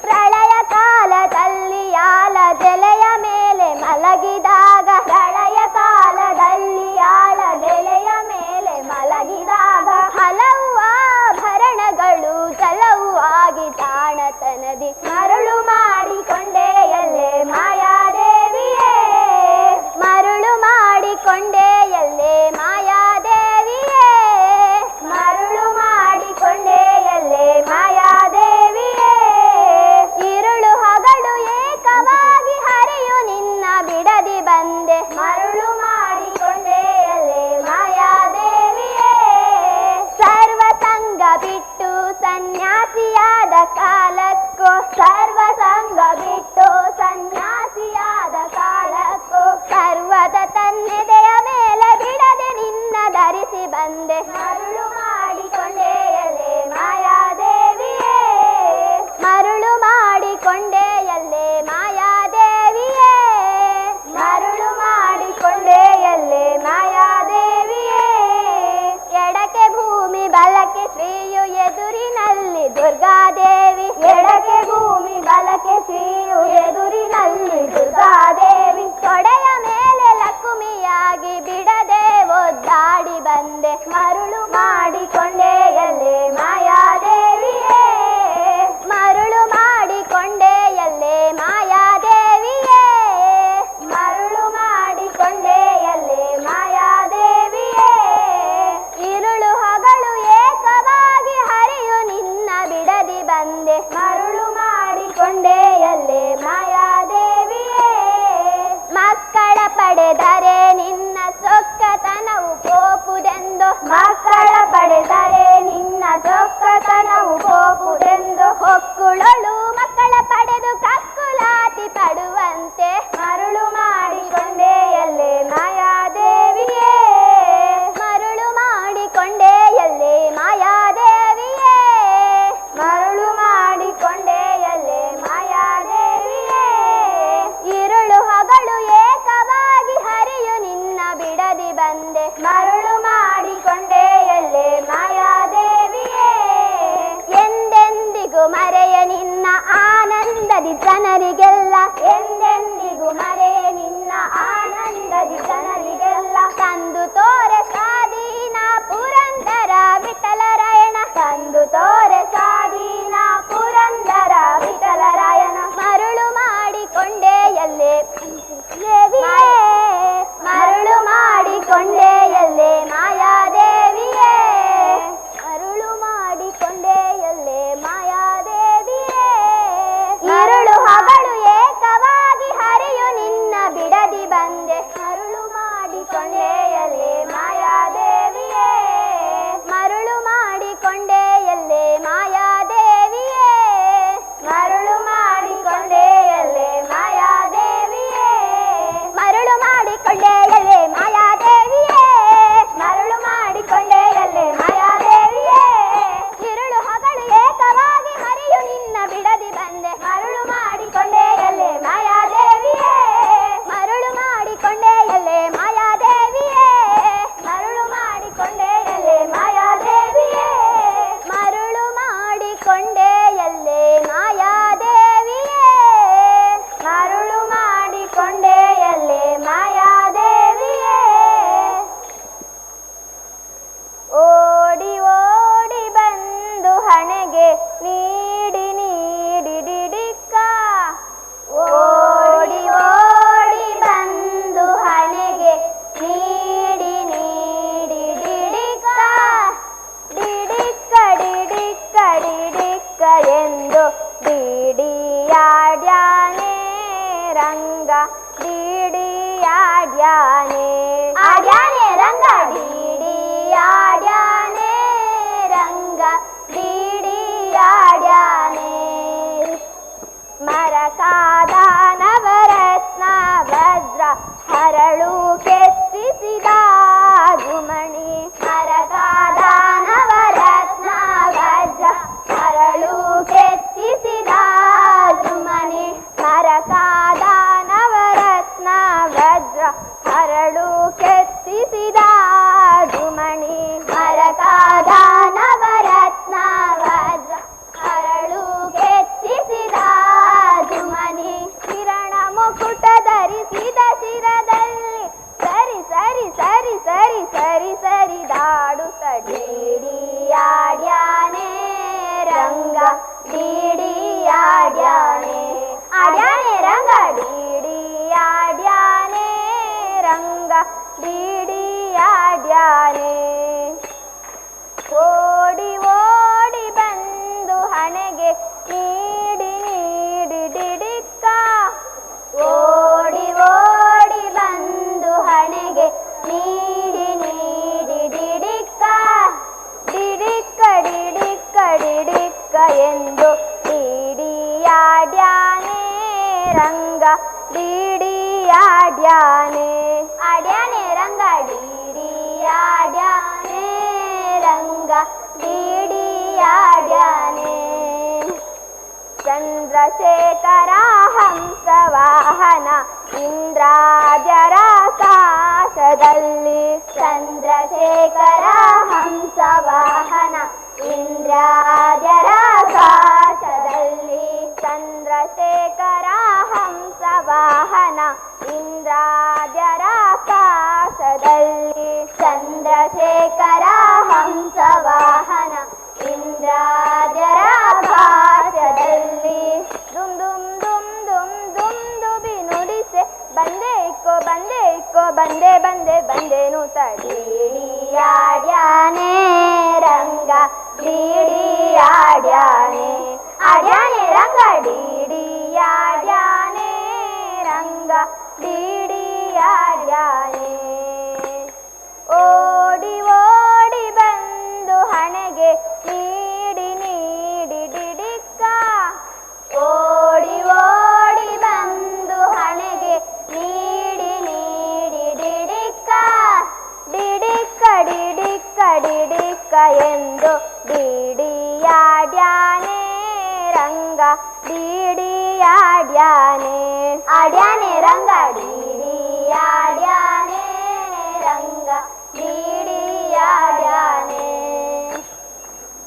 ಪ್ರಳಯ ಕಾಲದಲ್ಲಿ ಆಲ ಜಲೆಯ ಮೇಲೆ ಮಲಗಿದಾಗ ಪ್ರಳಯ ಕಾಲದಲ್ಲಿ ಆಳ ಜಲೆಯ ಮೇಲೆ ಮಲಗಿದಾಗ ಹಲವು ಆಭರಣಗಳು ಜಲವು ಆಗಿ ತಾಣತನದಿ ಮರುಳು ಮಾಡಿಕೊಂಡೆ ಎಲ್ಲೇ ಮಾಯಾದೇವಿಯೇ ಮರುಳು ಮಾಡಿಕೊಂಡೆ ಎಲ್ಲೇ ಮಾಯಾದೇವಿಯೇ ಮರುಳು ಮಾಡಿಕೊಂಡೆ ಎಲ್ಲೇ ಮಾಯಾದೇವಿಯೇ ഇരുಳು ಹಗಲು ಏಕವಾಗಿ ಹರಿಯು ನಿನ್ನ ಬಿಡದಿ ಬಂದೆ ಮರುಳು ಮಾಡಿಕೊಂಡೆ ಎಲ್ಲೇ ಮಾಯಾದೇವಿಯೇ ಸರ್ವ ಸಂಗ ಬಿಟ್ಟು ಸನ್ಯಾಸಿಯಾದ ಕಾಲಕ್ಕೂ ಸರ್ವ ಸಂಗ ಬಿಟ್ಟು ಸನ್ಯಾಸಿಯಾದ ಕಾಲಕ್ಕೂ ಸರ್ವದ ತನ್ನೆದೆಯ ಮೇಲೆ ಬಿಡದೆ ನಿನ್ನ ಧರಿಸಿ ಬಂದೆ ಮರುಳು ಮಾಡಿಕೊಂಡೆ ಎಲ್ಲೇ ಮಾಯಾದೇವಿಯೇ ಮರುಳು ಮಾಡಿಕೊಂಡೆ ಎಲ್ಲೇ ಮಾಯಾದೇವಿಯೇ ಮರುಳು ಮಾಡಿಕೊಂಡೆ ರಂಗ ಡಿಡಿ ಆಡ್ಯಾನೆ ಆಡ್ಯಾನೆ ರಂಗ ಡಿಡಿ ಆಡ್ಯಾನೆ ರಂಗ ಡಿಡಿ ಆಡ್ಯಾನೆ ಮರಕಾದ ನವರತ್ನ ವಜ್ರ ಹರಳು ಕೆತ್ತಿಸಿದ ಗುಮಣಿ ಮರಕಾದ ನವರತ್ನ ವಜ್ರ ಹರಳು ಕೆತ್ತಿಸಿದ ಗುಮಣಿ ಮರಕಾದ ನವರತ್ನ ವಜ್ರ ಹರಳು ಕೆತ್ತಿಸಿದ ಗುಮಣಿ ಮರಕಾದ ನವರತ್ನ ವಜ್ರ ಹರಳು ಕೆತ್ತಿಸಿದ ಗುಮಣಿ ಕಿರಣ ಮುಕುಟ ಧರಿಸಿದ ಶಿರದಲ್ಲಿ ಸರಿ ಸರಿ ಸರಿ ಸರಿ ಸರಿ ಸರಿದಾಡುತ್ತ ಡಿಡಿ ಆಡ್ಯಾನೆ ರಂಗ ಡಿಡಿ ಆಡ್ಯಾನೆ ಆಡ್ಯಾನೆ ರಂಗ ಡಿಡಿ ಆಡ್ಯಾನೆ ರಂಗ ಡಿಡಿ ಆಡ್ಯಾನೆ ಓಡಿ ಓಡಿ ಬಂದು ಹಣೆಗೆ ನೀಡಿ ನೀಡಿ ಡಿಡಿಕ್ಕ ಓಡಿ ಓಡಿ ಬಂದು ಹಣೆಗೆ ನೀಡಿ ನೀಡಿ ಡಿಡಿಕ್ಕ ಡಿಡಿಕ್ಕ ಡಿಡಿಕ್ಕ ಡಿಡಿಕ್ಕ ಎಂದು ಡಿಡಿ ಆಡ್ಯಾನೆ ರಂಗ ಡಿಡಿ ಆಡ್ಯಾನೆ ಆಡ್ಯಾನೆ ರಂಗ ಡಿಡಿ ಆಡ್ಯಾನೆ ರಂಗ ಡಿಡಿ ಆಡ್ಯಾನೆ ಚಂದ್ರಶೇಖರ ಹಂಸವಾಹನ ಇಂದ್ರಾಜರ ಕಾಶದಲ್ಲಿ ಚಂದ್ರಶೇಖರ ಹಂಸವಾಹನ ಇಂದ್ರಾಜರ ಕಾಶದಲ್ಲಿ ಚಂದ್ರಶೇಖರ ಹಂಸವಾಹನ ಇಂದ್ರಾಜರ ಕಾಶದಲ್ಲಿ ಚಂದ್ರಶೇಖರ ಹಂಸವಾಹನ ಇಂದ್ರಾಜರ ಭಾಷದಲ್ಲಿ ದುಮ್ ದುಮ್ ದುಮ್ ದುಮ್ ದುಮ್ ದುಬಿ ನುಡಿಸೆ ಬಂದೆ ಇಕ್ಕೋ ಬಂದೆ ಬಂದೆ ಬಂದೆನು ತಡಿಡಿ ಆಡ್ಯಾನೆ ರಂಗ ಡಿಡಿ ಆಡ್ಯಾನೆ ಆಡ್ಯಾನೆ ರಂಗ ಡಿಡಿ ಆಡ್ಯಾನೆ ರಂಗ ಡಿಡಿ ಆಡ್ಯಾನೆ ಓಡಿ ಓಡಿ ಬಂದು ಹಣೆಗೆ ನೀಡಿ ನೀಡಿ ಡಿಡಿಕ್ಕ ಓಡಿ ಓಡಿ ಬಂದು ಹಣೆಗೆ ನೀಡಿ ನೀಡಿ ಡಿಡಿಕ್ಕ ಡಿಡಿಕ್ಕ ಡಿಡಿಕ್ಕ ಡಿಡಿಕ್ಕ ಎಂದು ಡಿಡಿ ಆಡ್ಯಾನೆ ರಂಗ ಡಿಡಿ ಆಡ್ಯಾನೆ ಆಡ್ಯಾನೆ ರಂಗ ಡಿಡಿ ಆಡ್ಯಾನೆ ರಂಗ ಡಿಡಿ ಆಡ್ಯಾನೆ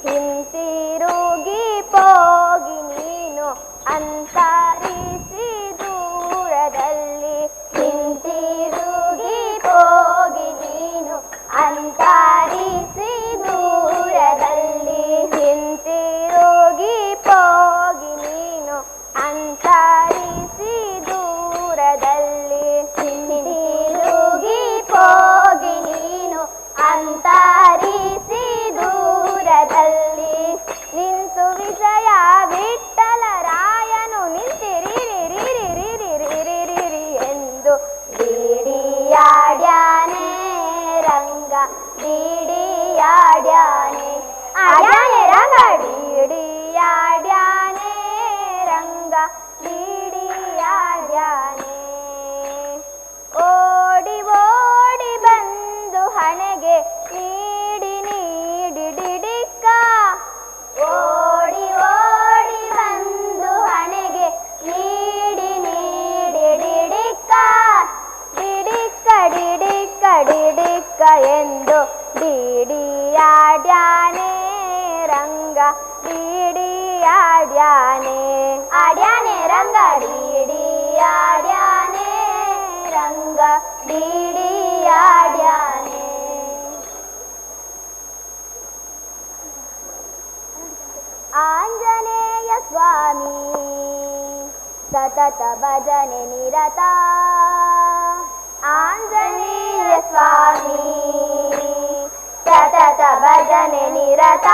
ಹಿಂತಿರುಗಿ ಪೋಗಿ ನೀನು ಅಂತರಿಸಿ ದೂರದಲ್ಲಿ ಹಿಂತಿರುಗಿ ಪೋಗಿ ನೀನು ಅಂತರಿಸಿ ದೂರದಲ್ಲಿ ಹಿಂತಿರುಗಿ ಪೋಗಿ ನೀನು ಅಂತರಿಸಿ ದೂರದಲ್ಲಿ ಹಿಂತಿರುಗಿ ಪೋಗಿ ನೀನು ಅಂತರಿಸಿ ದೂರದಲ್ಲಿ ನಿಂತು ವಿಜಯ ವಿಠಲ ರಾಯನು ನಿಂತಿರಿರಿರಿರಿರಿರಿರಿರಿರಿ ಎಂದು ಡಿಡಿ ಆಡ್ಯಾನೆ ರಂಗ ಡಿಡಿ ಆಡ್ಯಾನೆ ಆಡ್ಯಾನೆ ರಂಗ ಡಿಡಿ ಆಡ್ಯಾನೆ ರಂಗ ಡಿಡಿ ಆಡ್ಯಾನೆ ಓಡಿ ಓಡಿ ಬಂದು ಹಣೆಗೆ ನೀಡಿ ನೀಡಿ ಡಿಡಿಕ್ಕ ಓಡಿ ಓಡಿ ಬಂದು ಹಣೆಗೆ ನೀಡಿ ನೀಡಿ ಡಿಡಿಕ್ಕ ಡಿಡಿಕ್ಕ ಡಿಡಿಕ್ಕ ಡಿಡಿಕ್ಕ ಎಂದು ಡಿಡಿ ಆಡ್ಯಾನೆ ರಂಗ ಡಿಡಿ ಆಡ್ಯಾನೆ ಆಡ್ಯಾನೆ ರಂಗ ಡಿಡಿ ಆಡ್ಯಾನೆ ರಂಗ ಡಿಡಿ ಆಡ್ಯಾನೆ ಆಂಜನೇಯ ಸ್ವಾಮಿ ಸತತ ಭಜನೆ ನಿರತ ಆಂಜನೇಯ ಸ್ವಾಮಿ ಸತತ ಭಜನೆ ನಿರತ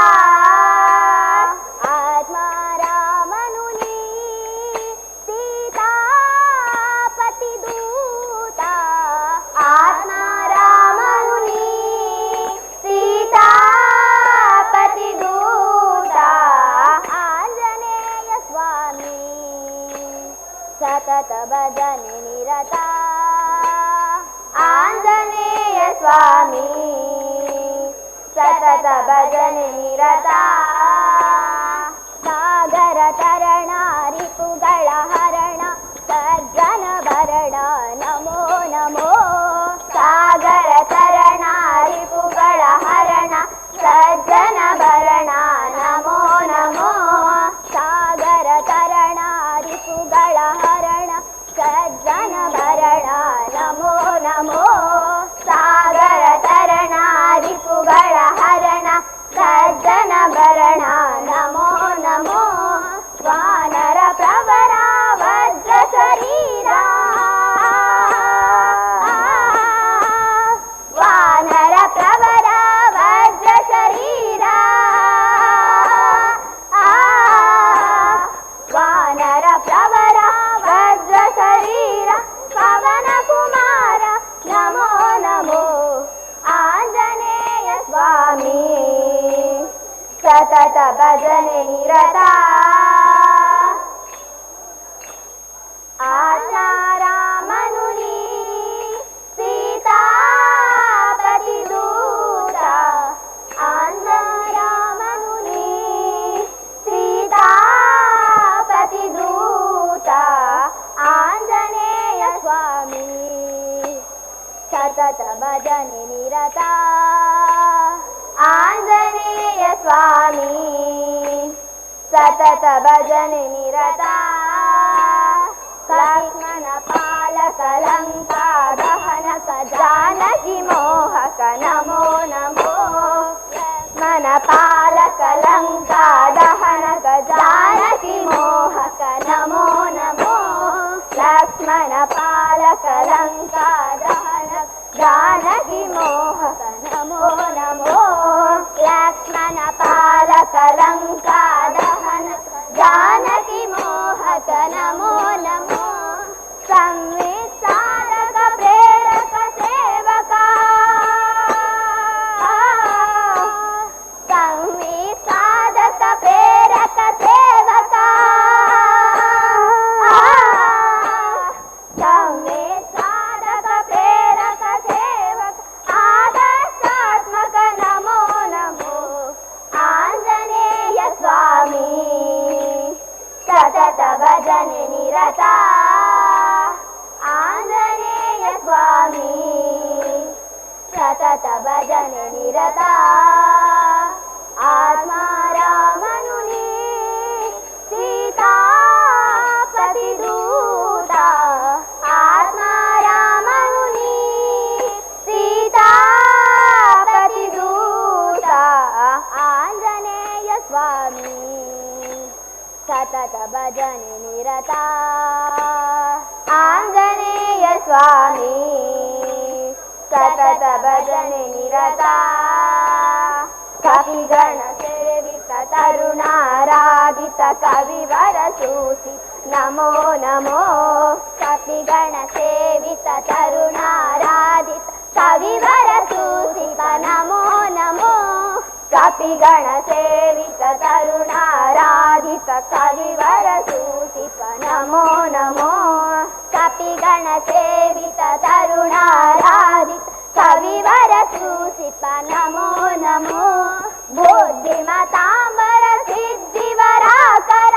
ಆತ್ಮಾರಾಮನು ನೀ ಸೀತಾಪತಿ ಭಜನೆ ನಿರತ ಸಾಗರ ತರಣ ರಿಪುಗಳ ಹರಣ ಸಜ್ಜನ ಭರಣ ನಮೋ ನಮೋ ಸಾಗರ ತರಣ ರಿಪುಗಳ ಹರಣ ಸಜ್ಜನ ಭರಣ ನಮೋ ನಮೋ ಸಾಗರ ತರಣ ರಿಪುಗಳ ಹರಣ ಸಜ್ಜನ ಭರಣ ನಮೋ ನಮೋ ಸಾಗರ ತರಣ ರಿಪುಗಳ ಹರಣ ಸಜ್ಜನ ಭರಣ ನಮೋ ನಮೋ ವಾನರ ಪ್ರವರ ವಜ್ರ ಶರೀರ ವಾನರ ಪ್ರವರ ವಜ್ರ ಶರೀರ ವಾನರ ಪ್ರವರ ವಜ್ರ ಶರೀರ ಪವನ ಕುಮಾರ ನಮೋ ನಮೋ ಆಂಜನೇಯ ಸ್ವಾಮಿ ಸತತ ಭಜನೆ ನಿರತ ಆಶಾರಾಮನು ನೀ ಸೀತಾಪತಿ ದೂತ ಆಂಜರಾಮನು ನೀ ಸೀತಾಪತಿ ದೂತ ಆಂಜನೇಯ ಸ್ವಾಮಿ ಸತತ ಭಜನೆ ನಿರತ ಆಂಜನೇಯ ಸ್ವಾಮಿ ಸತತ ಭಜನೆ ನಿರತ ಲಕ್ಷ್ಮಣ ಪಾಲಕ ಲಂಕಾ ದಹನಕ ಜಾನಕಿ ಮೋಹಕ ನಮೋ ನಮೋ ಲಕ್ಷ್ಮಣ ಪಾಲಕ ಲಂಕಾ ದಹನಕ ಜಾನಕಿ ಮೋಹಕ ನಮೋ ನಮೋ ಲಕ್ಷ್ಮಣ ಪಾಲಕ ಲಂಕಾ ದಹನಕ ಜಾನಕಿ ಮೋಹಕ ನಮೋ ನಮೋ ಲಕ್ಷ್ಮಣ ಪಾಲಕ ಲಂಕಾ ದಹನಕ ಜಾನಕಿ ಮೋಹಕ ನಮೋ ನಮೋ ಸಂವಿತ್ ಪ್ರೇರಕ ಸೇವಕ ಸಂವಿತ್ ಪ್ರೇರಕ ಸೇವಕ ಸಂವಿತ್ ಪ್ರೇರಕ ಸೇವಕ ಆದರ್ಶಾತ್ಮಕ ನಮೋ ನಮೋ ಆಂಜನೇಯ ಸ್ವಾಮಿ ಸತತ ಭಜನೆ ನಿರತ ಆಂಜನೇಯ ಸ್ವಾಮಿ ಸತತ ಭಜನೆ ನಿರತ ಆತ್ಮಾರಾಮನು ನೀ ಸೀತಾಪತಿ ದೂತ ಆತ್ಮಾರಾಮನು ನೀ ಸೀತಾಪತಿ ದೂತ ಆಂಜನೇಯ ಸ್ವಾಮಿ ಸತತ ಭಜನೆ ನಿರತ ಆಂಜನೇಯ ಸ್ವಾಮಿ ಸತತ ಭಜನೆ ನಿರತ ಕವಿಗಣ ಸೇವಿತ ತರುಣಾರಾಧಿತ ಕವಿವರ ಸೂಸಿ ನಮೋ ನಮೋ ಕಪಿಗಣ ಸೇವಿತ ತರುಣಾರಾಧಿತ ಕವಿವರ ಸೂಸಿಪ ನಮೋ ನಮೋ ಕಪಿಗಣ ಸೇವಿತ ತರುಣಾರಾಧಿತ ಕವಿವರ ಸೂಸಿಪ ನಮೋ ನಮೋ ಕಪಿಗಣ ಸೇವಿತ ತರುಣಾರಾಧಿತ ಕವಿವರ ಸೂಸಿಪ ನಮೋ ನಮೋ ಬುದ್ಧಿಮತಾಂಬರ ಸಿದ್ಧಿವರಾಕರ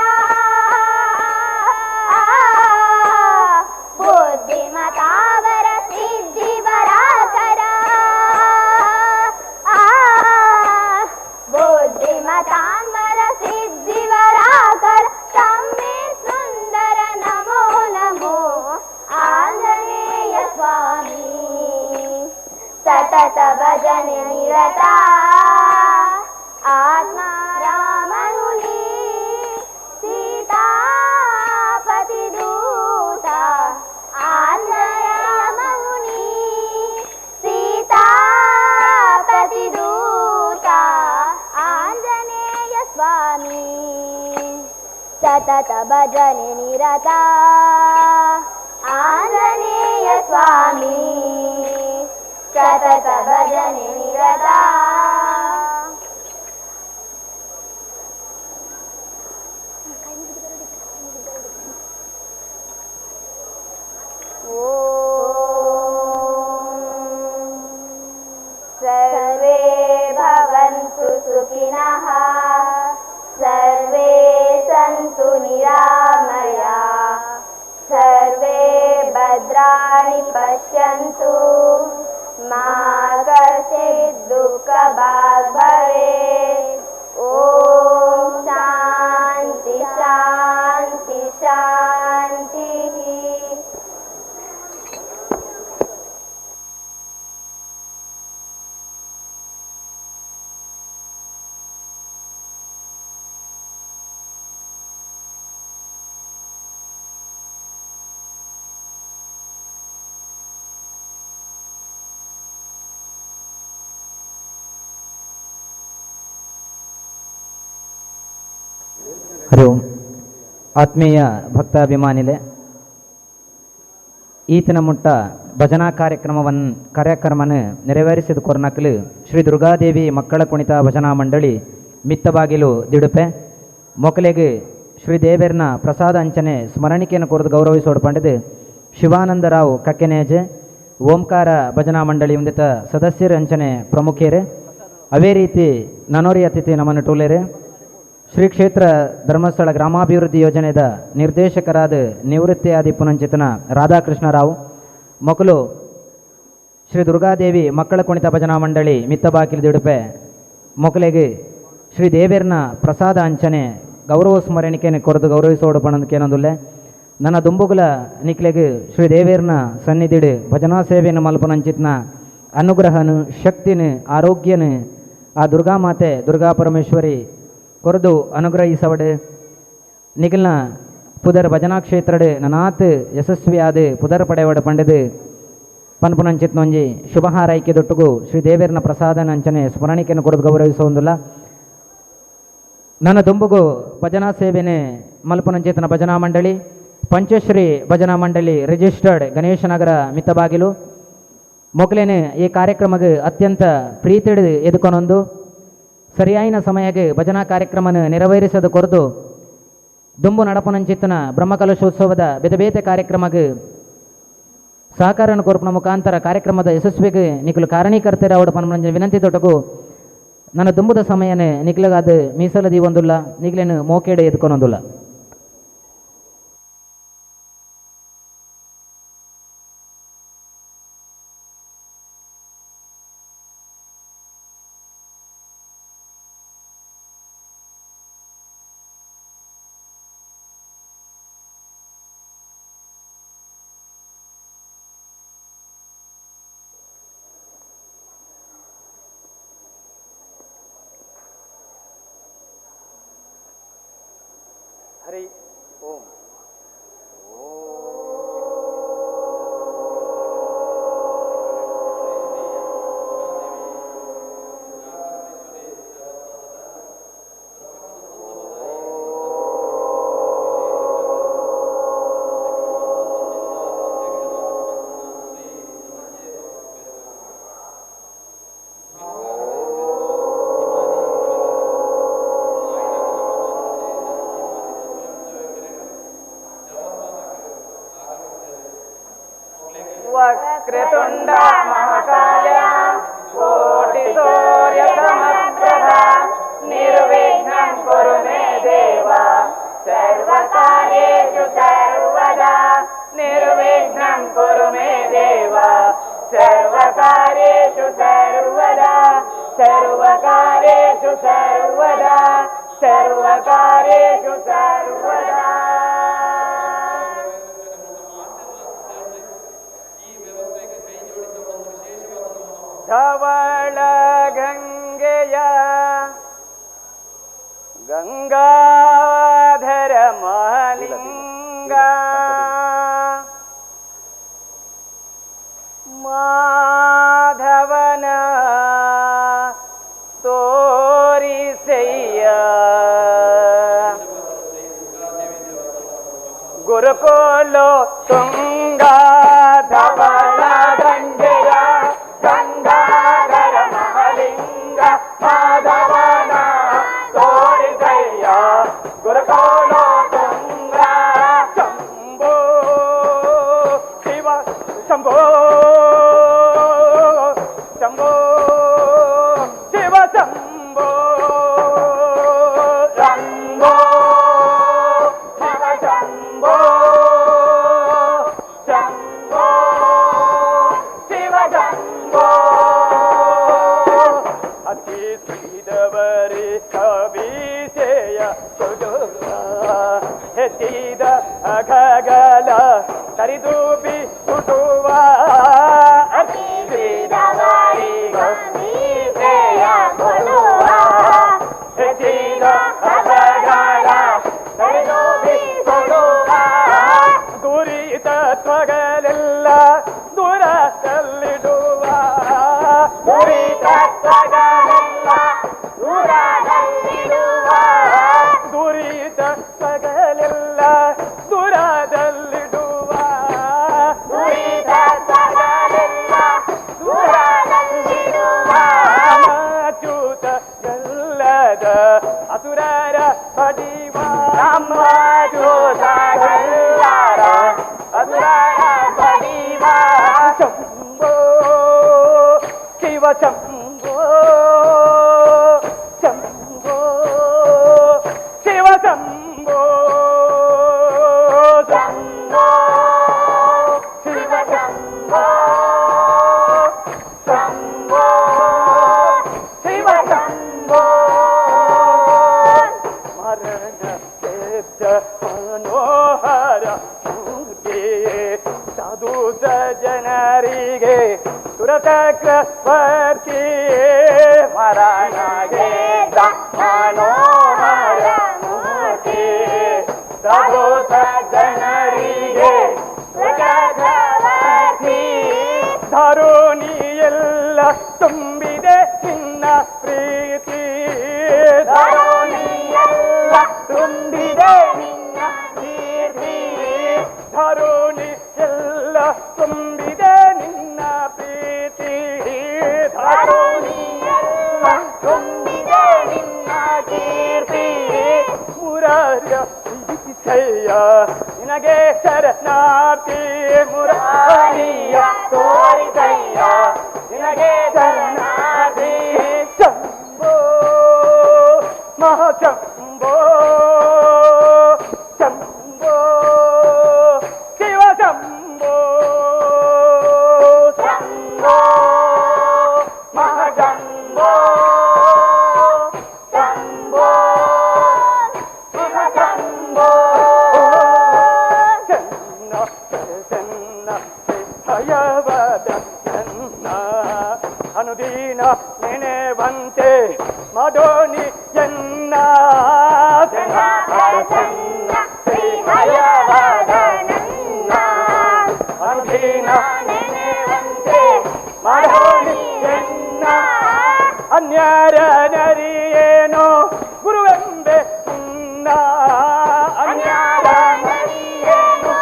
ಬುದ್ಧಿಮತಾಂಬರ ಸಿದ್ಧಿವರಾಕರ ಬುದ್ಧಿಮತಾಂಬರ ಸಿದ್ಧಿವರಾಕರ ತಮ್ಮೆ ಸುಂದರ ನಮೋ ನಮೋ ಆಂಜನೇಯ ಸ್ವಾಮಿ ಸತತ ಭಜನೆ ನಿರತ ಆತ್ಮಾರಾಮನು ನೀ ಸೀತಾಪತಿ ದೂತ ಆಂಜರಾಮನು ನೀ ಸೀತಾಪತಿ ದೂತ ಆಂಜನೇಯ ಸ್ವಾಮಿ ಸತತ ಭಜನೆ ನಿರತ ಆಂಜನೇಯ ಸ್ವಾಮಿ ಸತತ ಭಜನೆ ನಿರತ सर्वे भवन्तु सुखिनः भद्राणि पश्यन्तु मा कश्चित् दुःखभाग् भवेत्। ॐ शान्ति शान्ति शान्तिः। ಹರಿ ಓಂ. ಆತ್ಮೀಯ ಭಕ್ತಾಭಿಮಾನಿಲೆ, ಈತನ ಮುಟ್ಟ ಭಜನಾ ಕಾರ್ಯಕ್ರಮವನ್ನು ನೆರವೇರಿಸಿದ ಕೊರ್ನಕಲು ಶ್ರೀ ದುರ್ಗಾದೇವಿ ಮಕ್ಕಳ ಕುಣಿತ ಭಜನಾ ಮಂಡಳಿ ಮಿತ್ತಬಾಗಿಲು ದಿಡುಪೆ ಮೊಕಲೆಗೆ ಶ್ರೀ ದೇವೇರ್ನ ಪ್ರಸಾದ ಅಂಚನೆ ಸ್ಮರಣಿಕೆಯನ್ನು ಕೊರೆದು ಗೌರವಿಸೋಡು ಪಂಡಿದು ಶಿವಾನಂದರಾವ್ ಕಕ್ಕೆನೇಜೆ ಓಂಕಾರ ಭಜನಾ ಮಂಡಳಿ ಒಂದಿತ ಸದಸ್ಯರು ಅಂಚನೆ ಪ್ರಮುಖರೇ, ಅವೇ ರೀತಿ ನನೋರಿ ಅತಿಥಿ ನಮ್ಮನ್ನು ಟೂಲೇರೆ ಶ್ರೀ ಕ್ಷೇತ್ರ ಧರ್ಮಸ್ಥಳ ಗ್ರಾಮಾಭಿವೃದ್ಧಿ ಯೋಜನೆಯ ನಿರ್ದೇಶಕರಾದ ನಿವೃತ್ತಿ ಆದಿ ಪುನಂಚಿತನ ರಾಧಾಕೃಷ್ಣರಾವ್ ಮೊಕಲು ಶ್ರೀ ದುರ್ಗಾದೇವಿ ಮಕ್ಕಳ ಕುಣಿತ ಭಜನಾ ಮಂಡಳಿ ಮಿತ್ತಬಾಕಿಲು ದಿಡುಪೆ ಮೊಕಲೆಗೆ ಶ್ರೀ ದೇವೇರ್ನ ಪ್ರಸಾದ ಅಂಚನೆ ಗೌರವ ಸ್ಮರಣಿಕೆಯನ್ನು ಕೊರೆದು ಗೌರವಿಸೋಡು ಪಣದಕ್ಕೇನೊಂದುಲ್ಲೆ ನನ್ನ ದುಂಬುಗಳ ನಿಕ್ಲೆಗೆ ಶ್ರೀ ದೇವೇರ್ನ ಸನ್ನಿಧಿಡು ಭಜನಾ ಸೇವೆಯನ್ನು ಮಲ್ಪನಂಚಿತ್ನ ಅನುಗ್ರಹನು ಶಕ್ತಿನು ಆರೋಗ್ಯನು ಆ ದುರ್ಗಾಮಾತೆ ದುರ್ಗಾ ಪರಮೇಶ್ವರಿ ಕೊರದು ಅನುಗ್ರಹಿಸವಡು ನಿಖಿಲ್ನ ಪುದರ್ ಭಜನಾ ಕ್ಷೇತ್ರಡು ನನಾತ್ ಯಶಸ್ವಿಯಾದ ಪುದರ್ ಪಡೆಯವಡು ಪಂಡಿದು ಪನ್ಪುನಂಚಿತ್ನೊಂಜಿ ಶುಭ ಹಾರೈಕೆ ದೊಟ್ಟುಗು ಶ್ರೀ ದೇವೇರ್ನ ಪ್ರಸಾದನ ಅಂಚನೆ ಸ್ಮರಣಿಕೆಯನ್ನು ಕೊರದು ಗೌರವಿಸೋಂದಿಲ್ಲ. ನನ್ನ ದುಂಬುಗು ಭಜನಾ ಸೇವೆನೆ ಮಲ್ಪುನಂಚಿತನ ಭಜನಾ ಮಂಡಳಿ ಪಂಚಶ್ರೀ ಭಜನಾ ಮಂಡಳಿ ರಿಜಿಸ್ಟರ್ಡ್ ಗಣೇಶನಗರ ಮಿತ್ತಬಾಗಿಲು ಮೊಕಲೇನೆ ಈ ಕಾರ್ಯಕ್ರಮಕ್ಕೆ ಅತ್ಯಂತ ಪ್ರೀತಿಡು ಎದುಕೊನೊಂದು ಸರಿಯಾಯಿನ ಸಮಯಕ್ಕೆ ಭಜನಾ ಕಾರ್ಯಕ್ರಮನ ನೆರವೇರಿಸದ ಕೊರದು ದುಂಬು ನಡಪನಂಚಿತ್ತನ ಬ್ರಹ್ಮಕಲಶೋತ್ಸವದ ಬೇತೆ ಕಾರ್ಯಕ್ರಮಕ್ಕೆ ಸಹಕಾರನ ಕೊರಪನ ಮುಖಾಂತರ ಕಾರ್ಯಕ್ರಮದ ಯಶಸ್ವಿಗೆ ನಿಖಲು ಕಾರಣೀಕರ್ತರ ಅವಡ ಪನ್ಮಂಜನ ವಿನಂತಿ ತೊಟಕು ನನ್ನ ದುಂಬುದ ಸಮಯನೇ ನಿಖಲಗಾದ ಮೀಸಲದಿ ಒಂದುಲ್ಲ ನಿಖಲೇನು ಮೋಕೆಡೆ ಎದ್ಕೊನೊಂದುಲ್ಲ. ಹರಿ ಓಂ. ವಕ್ರತುಂಡ ಮಹಾಕಾಯ ಕೋಟಿ ಸೂರ್ಯ ಸಮಪ್ರಭ ನಿರ್ವಿಘ್ನಂ ಕುರು ಮೇ ದೇವ ಸರ್ವಕಾರ್ಯೇಷು ಸರ್ವದಾ ನಿರ್ವಿಘ್ನಂ ಕುರು ಮೇ ದೇವ ಸರ್ವಕಾರ್ಯೇಷು ಸರ್ವದಾ ಸರ್ವಕಾರ್ಯೇಷು ಸರ್ವದಾ ಸರ್ವಕಾರ್ಯೇಷು ಸರ್ವದಾ. ಧವಳ ಗಂಗೆಯ ಗಂಗಾಧರ ಮಹಲಿಂಗ ಮಾಧವನ ತೋರಿಸಯ್ಯ ಗುರುಕೋಲೋ ತುಂಗ ಧವಳ ಗಂಗೆಯ ಗಂಗಾಧರ ಮಹಲಿಂಗ ಮಾಧವನ ತೋರಿಸಯ್ಯ ಗುರುಕೋಲೋ ತುಂಗ ಶಂಭೋ ಶಿವ ಶಂಭೋ ಶಂಭೋ ಶಿವ ಶಂಭೋ ಶಂಭೋ ಶಿವ ಶಂಭೋ ಶಂಭೋ ಸುಡುವ ದುರಿತ ತ್ವಗಲೆಲ್ಲ ದೂರದಲ್ಲಿಡುವ ದುರಿತ ತ್ವಗಲೆಲ್ಲ ದೂರದಲ್ಲಿಡುವ ಅಚ್ಯುತ ಗಲ್ಲದ ಅಸುರರ ಬಡಿವ ಶಂಭೋ ಶಿವ ಶಂಭೋ ಶಂಭೋ ಶಿವ ಶಂಭೋ ಶಂಭೋ ಶಿವ ಶಂಭೋ ಶಂಭೋ ಶಿವ ಶಂಭೋ ಮರಣ ಸಿದ್ಧ ಮನೋಹರ ಮೂರ್ತಿ ಸಾಧು ಸಜ್ಜನರಿಗೆ ಸುರಚಕ್ರವರ್ತಿ ಮರಣಗೆ ಮನೋಹರ ಮೂರ್ತಿ ಸಾಧು ಸಜ್ಜನರಿಗೆ ಸುರಚಕ್ರವರ್ತಿ ಧರುಣಿಯೆಲ್ಲ ತುಂಬಿದೆ ನಿನ್ನ ಪ್ರೀತಿ ಧರುಣಿಯೆಲ್ಲ ತುಂಬಿದೆ ನಿನ್ನ ಪ್ರೀತಿ ಧರುಣಿ ಎಲ್ಲ ತುಂಬಿದೆ ನಿನ್ನ ಪ್ರೀತಿ ಧರುಣಿಯೆಲ್ಲ ತುಂಬಿದೆ ನಿನ್ನ ಕೀರ್ತಿ ಮುರಾರ್ಯ ಪ್ರೀತಿಸಯ್ಯ ನಿನಗೆ ಶರಣಾರ್ಥಿ ಮುರಾರಿಯ ತೋರಿಸಯ್ಯ ನಿನಗೆ ಶರಣಾರ್ಥಿ ಶಂಭೋ ಮಹಾಶಂಭೋ ಶಂಭೋ ಶಿವ ಶಂಭೋ ಶಂಭೋ ಮಹಾಶಂಭೋ ಶಂಭೋ ಶಿವ ಶಂಭೋ ಚನ್ನ ಚನ್ನ ಭಯವದ ಚನ್ನ ಅನುದೀನ ನೆನೆವಂತೆ ಮಡೋನಿ ಎನ್ನ ಅನುದೀನ ನೆನೆವಂತೆ ಮಡೋನಿ ಎನ್ನ ಅನ್ಯಾರ ನರಿಯೇನೋ ಗುರುವೆಂಬೆ ನಿನ್ನ ಅನ್ಯಾರ ನರಿಯೇನೋ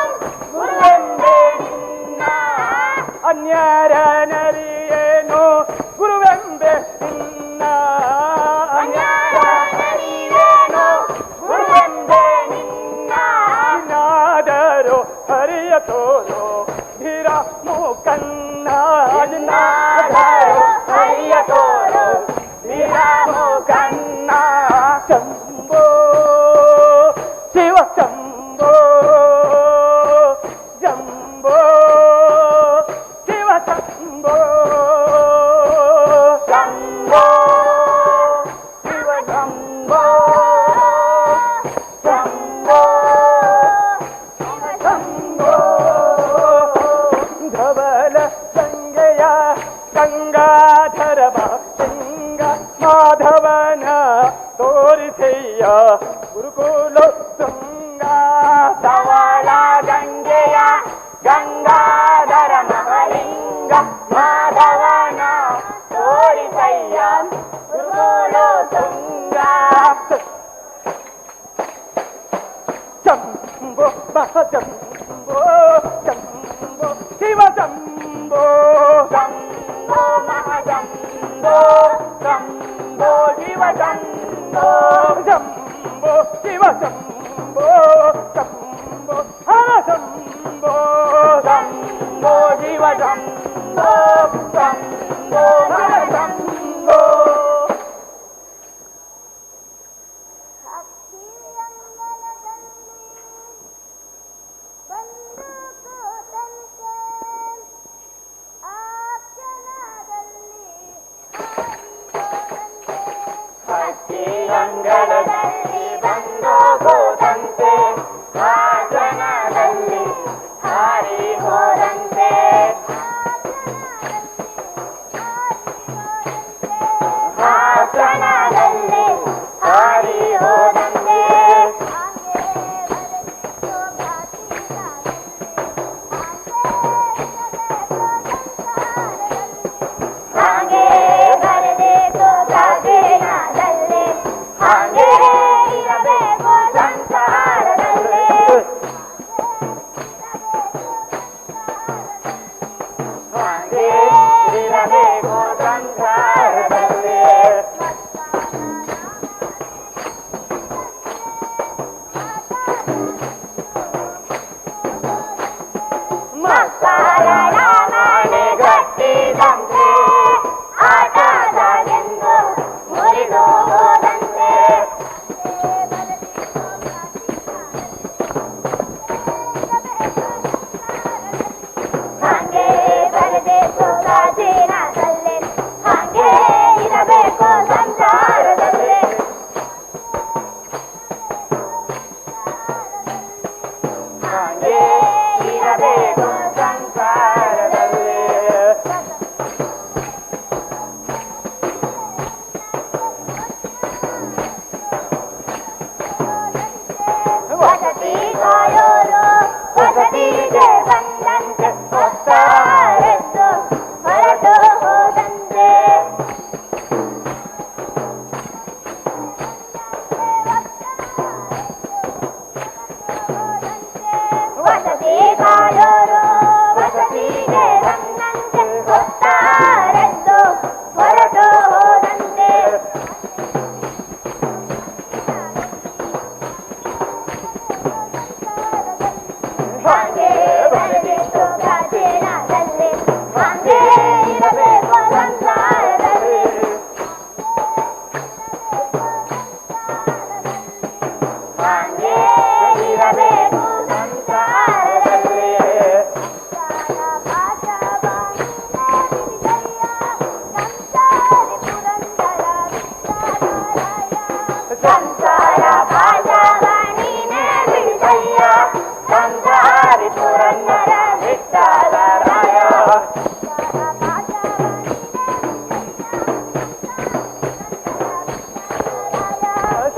ಗುರುವೆಂಬೆ ನಿನ್ನ ಅನ್ಯಾರ ನರಿಯೇನೋ ಗುರುವೆಂಬೆ ನಿನ್ನ ಅನ್ಯಾರ ನರಿಯೇನೋ ಗುರುವೆಂಬೆ ನಿನ್ನ ನಾದರೂ ಹರಿಯ ತೋರೋ ಧೀರ ಮುಕನ್ನ ನಾದರೂ ಹರಿಯ ತೋರೋ ಧೀರ ಮುಕನ್ನ ಶಂಭೋ ಶಿವ ಶಂಭೋ ಜಂಭೋ ಶಿವ ಶಂಭೋ ಶಂಭೋ ಶಿವ ಶಂಭೋ ಶಂಭೋ ಶಿವ ಶಂಭೋ ಧವಲ ಸಂಗೆಯ ಗಂಗಾಧರ ಸಿಂಗ ಮಾಧವನ ತೋರಿಸಯ್ಯ ಗುರುಕುಲ ತುಂಗ ಧವಳ ಗಂಗೆಯ ಗಂಗಾಧರ ಮಹಲಿಂಗ ಮಾಧವನ ತೋರಿಸಯ್ಯ ಗುರುಕುಲ ತುಂಗ ಶಂಭೋ ಮಹಾಶಂಭೋ ಶಂಭೋ ಶಿವ ಶಂಭೋ ಶಂಭೋ ಮಹಾಶಂಭೋ ಶಂಭೋ ಶಿವ ಶಂಭೋ ಶಂಭೋ ಶಿವ ಶಂಭೋ ಶಂಭೋ ಹರ ಶಂಭೋ ಶಂಭೋ ಶಿವ ಶಂಭೋ ಶಂಭೋ ಹರ ಶಂಭೋ ಅಂಗಳದಲ್ಲಿ ಬಂದು ಹೋದಂತೆ ಆ ಜನದಲ್ಲಿ ಹಾರಿ ಹೋದಂತೆ ಸಂಸಾರದಲ್ಲಿ ಮಕ್ಕಳ ಮನೆ ಗಟ್ಟಿದಂತೆ ಆಟದಗೆಂದು ಮುರಿದು ಹೋದಂತೆ ಹಾಗೆ ಬರಬೇಕು ಕಾಜಿನದಲ್ಲಿ ಹಾಗೆ ಇರಬೇಕು ಸಂಸಾರದಲ್ಲಿ ಹಾಗೆ ಇರಬೇಕು ಸಂಸಾರದಲ್ಲಿ ವಸತಿ ಕಾಯೋರು ವಸತಿಗೆ ಬಂದಂತೆ ಹೊತ್ತಾರೆದ್ದು ಹೊರಟು ಹೋದಂತೆ ವಸತಿ ಕಾಯೋರು ವಸತಿಗೆ ಬಂದಂತೆ ಹೊತ್ತಾರೆದ್ದು ಹೊರಟು ಹೋದಂತೆ ಹಾಗೆ ಬರಬೇಕು ಕಾಜಿನದಲ್ಲಿ ಹಾಗೆ ಇರಬೇಕು ಸಂಸಾರದಲ್ಲಿ ಹಾಗೆ ಇರಬೇಕು ಸಂಸಾರದಲ್ಲಿ ಸಂಸಾರ ಭಾಷಾವಾಣಿನೇ ಬಿಡಿಸಯ್ಯ ಸಂಸಾರಿ ಪುರಂದರ ವಿಠಲರಾಯ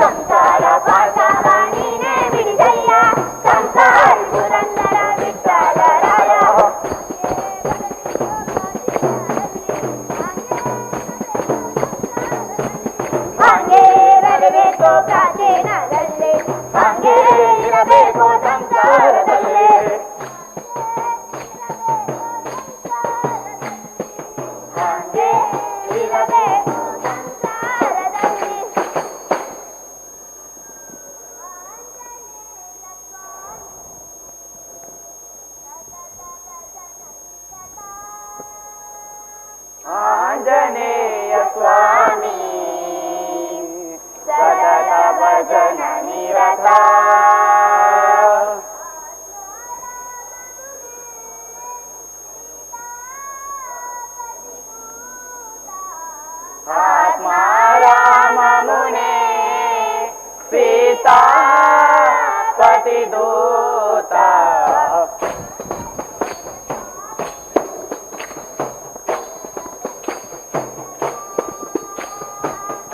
ಸಂಸಾರ ಭಾಷಾವಾಣಿನೇ ಬಿಡಿಸಯ್ಯ ಸಂಸಾರಿ ಪುರಂದರ ವಿಠಲರಾಯ ಹಾಗೆ ಬರಬೇಕು ಕಾಜಿನದಲ್ಲಿ ಹಾಗೆ ಇರಬೇಕು ಸಂಸಾರದಲ್ಲಿ ಹಾಗೆ ಇರಬೇಕು ಸಂಸಾರದಲ್ಲಿ ಆಂಜನೇಯ ಸ್ವಾಮಿ ಸದಾ ಭಜನ ನಿರತ ಆತ್ಮಾರಾಮ ಮುನೆ ಸೀತಾ ಪತಿದೂತ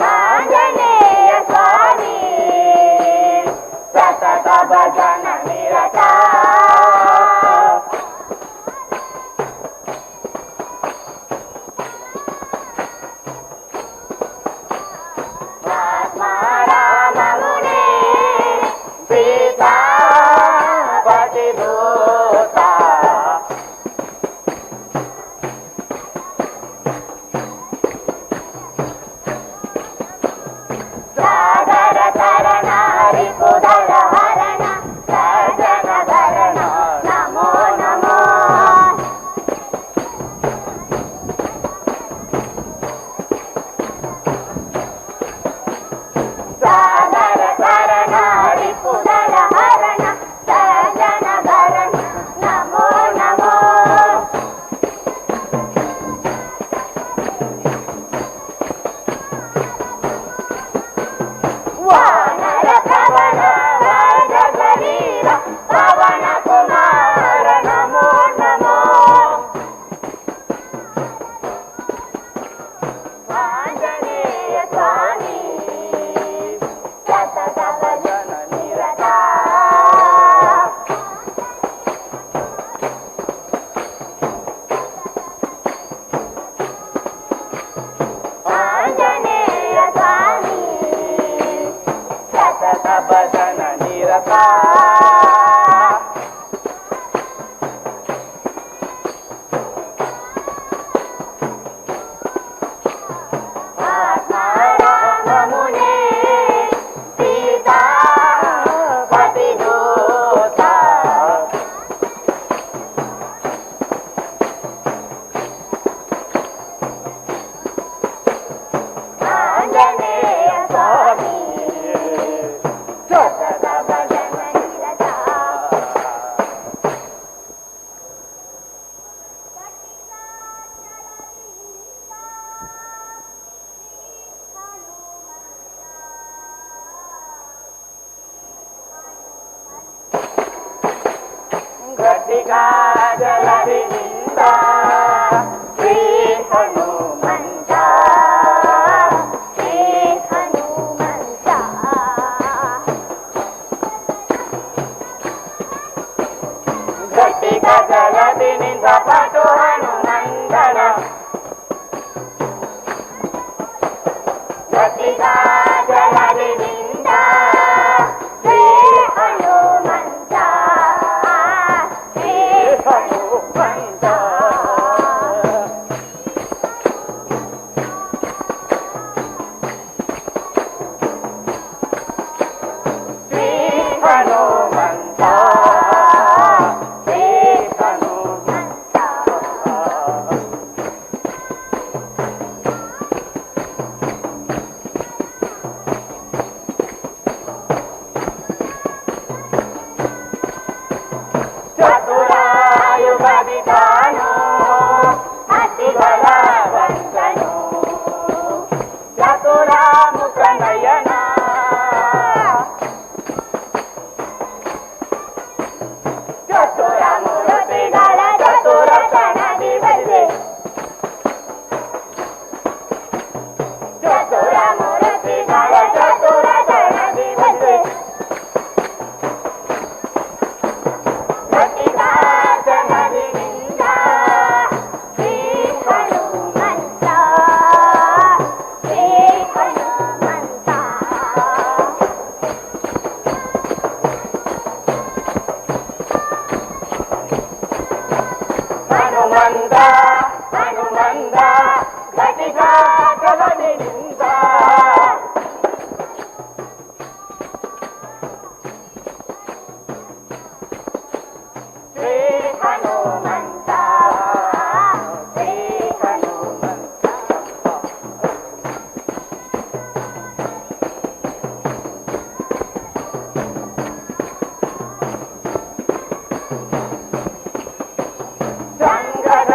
ಆಂಜನೇಯ ಸ್ವಾಮಿ ಸತತ ಭಜನ ನಿರತ ಆತ್ಮಾರಾಮ ಮುನೆ ಸೀತಾ ಪತಿದೂತ ಸಾಗರ ತರಣ ಹರಿಪುದರ ಹರಣ ಸಜ್ಜನ ಭರಣ ನಮೋ ನಮೋ ಸಾಗರ ತರಣ ಹರಿಪುದರ ಹರಣ ಸಜ್ಜನ ಭರಣ ನಮೋ ನಮೋ ವಾನರ ಪ್ರವಣ ವರ್ಗ ಶರೀರ ಪವನ ಕುಮಾರ ನಮೋ ನಮೋ ಆಂಜನೇಯ ಸ್ವಾಮಿ ಸತತ ಭಜನ ನಿರತ ಆಂಜನೇಯ ಸ್ವಾಮಿ ಸತತ ಭಜನ ನಿರತ ಗಟ್ಟಿಗ ಜಲದಿನಿಂದ ಶ್ರೀ ಹನುಮಂತ ಶ್ರೀ ಹನುಮಂತ ಗಟ್ಟಿಗ ಜಲದಿನಿಂದ ಪಟು ಹನುಮಂತನ ಗಟ್ಟಿಗ ಜಲದಿನಿಂದ ಶ್ರೀ ಹನುಮಂತ ಶ್ರೀ ಹನುಮಂತ ಶ್ರೀ ಹನುಮಂತ ಶ್ರೀ ಹನುಮಂತ ಚತುರಾಯುಗವಿದಾನು ಅತಿಗಳ ವಂದನು ಚತುರಾಮುಖ ನಯನ ಚತುರಮೂರ್ತಿಗಳ ಚತುರ ಕಣದಿವಸೆ ಚತುರಮೂರ್ತಿಗಳ ಚತುರ ಕಣದಿವಸೆ ಗಟ್ಟಿಗಾಜನದಿಂದ ಶ್ರೀ ಹನುಮಂತ ಶ್ರೀ ಹನುಮಂತ ಹನುಮಂತ ಹನುಮಂತ ಗಟ್ಟಿಗಾಜನದಿಂದ ಶ್ರೀ ಹನುಮಂತ ಶ್ರೀ ಹನುಮಂತ ಸಂಘದ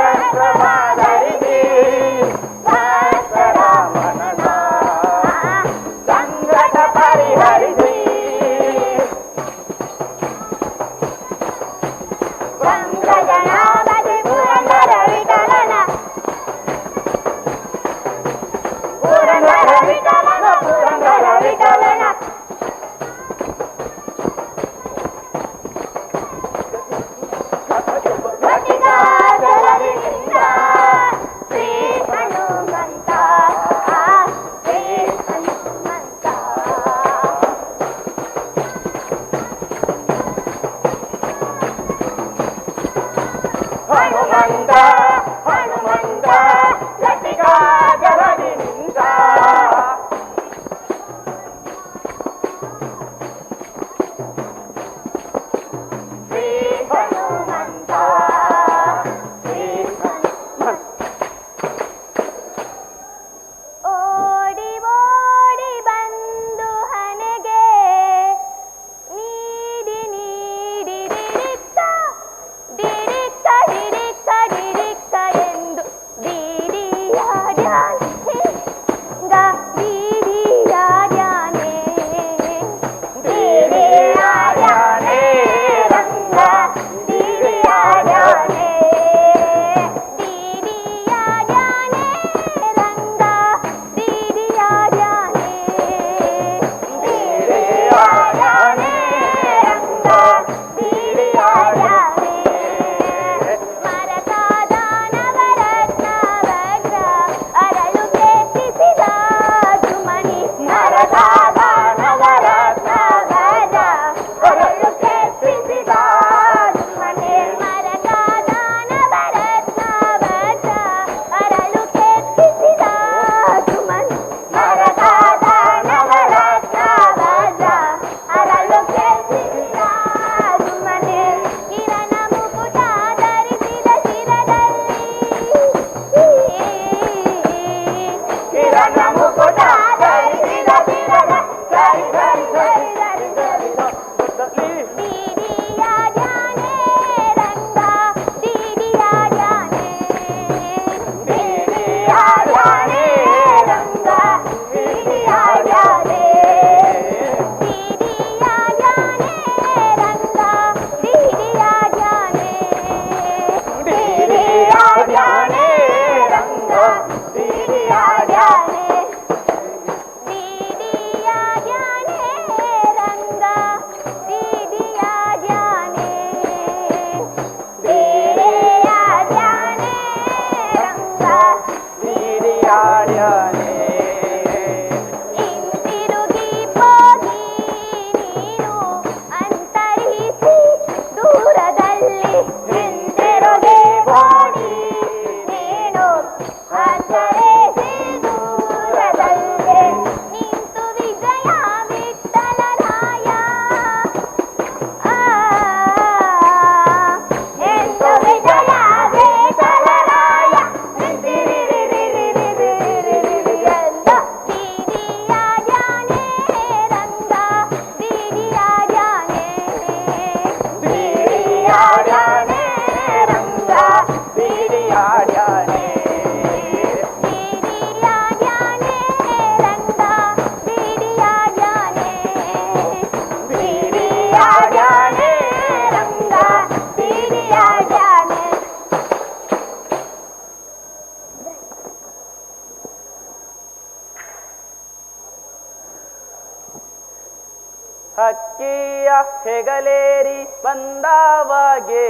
ಹಕ್ಕಿಯ ಹೆಗಲೇರಿ ಬಂದವಗೆ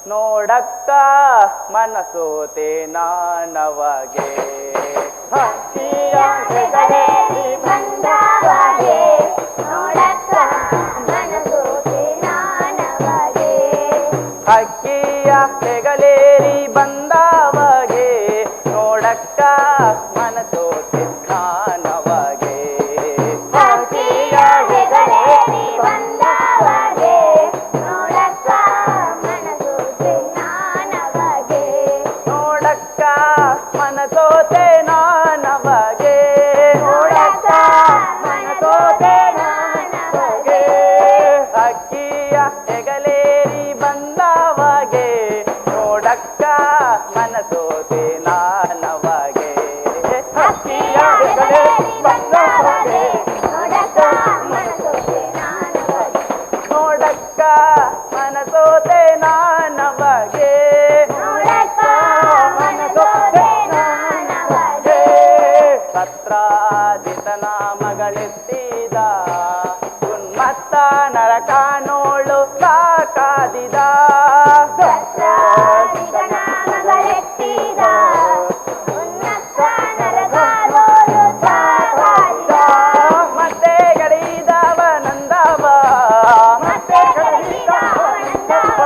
ನೋಡಕ್ಕ ಮನಸೋತೆ ನಾನವಗೆ. ಹಕ್ಕಿಯ ಹೆಗಲೇರಿ ಬಂದವಗೆ ನೋಡಕ್ಕ ಮನಸೋತೆ ನಾನವಗೆ. ಹಕ್ಕಿಯ ಹೆಗಲೇರಿ ಬಂದವಗೆ ನೋಡಕ್ಕ ಮನಸೋತೆ ನಾನವಗೆ. ಹಕ್ಕಿಯ ಹೆಗಲೇರಿ ಬಂದವಗೆ ನೋಡಕ್ಕ ಮನಸೋತೆ ನಾನವಗೆ. ನೋಡಕ್ಕ ಮನಸೋತೆ ನಾನವಗೆ. ನೋಡಕ್ಕ ಮನಸೋತೆ ನಾನವಗೆ. ಹಕ್ಕಿಯ ಹೆಗಲೇರಿ ಬಂದವಗೆ ನೋಡಕ್ಕ ಮನಸೋತೆ ನಾನವಗೆ. ಹಕ್ಕಿಯ ಹೆಗಲೇರಿ ಬಂದವಗೆ ನೋಡಕ್ಕ ಮನಸೋತೆ ನಾನವಗೆ. ನೋಡಕ್ಕ ಮನಸೋತೆ ನಾನವಗೆ. ನೋಡಕ್ಕ ಮನಸೋತೆ ನಾನವಗೆ. ಸತ್ರಾಜಿತನ ಮಗಳೆತ್ತಿದ ಉನ್ಮತ್ತ ನರಕಾನೋಳು ಸಾಕಾದಿದ. ಸತ್ರಾಜಿತನ ಮಗಳೆತ್ತಿದ ಉನ್ನತ ನರಕಾಲೋಳು ಸಾಕಾದಿದ. ಮತ್ತೆ ಗಡಿದವ ನಂದವ. ಮತ್ತೆ ಕಳೆದಿದವ ನಂದವ.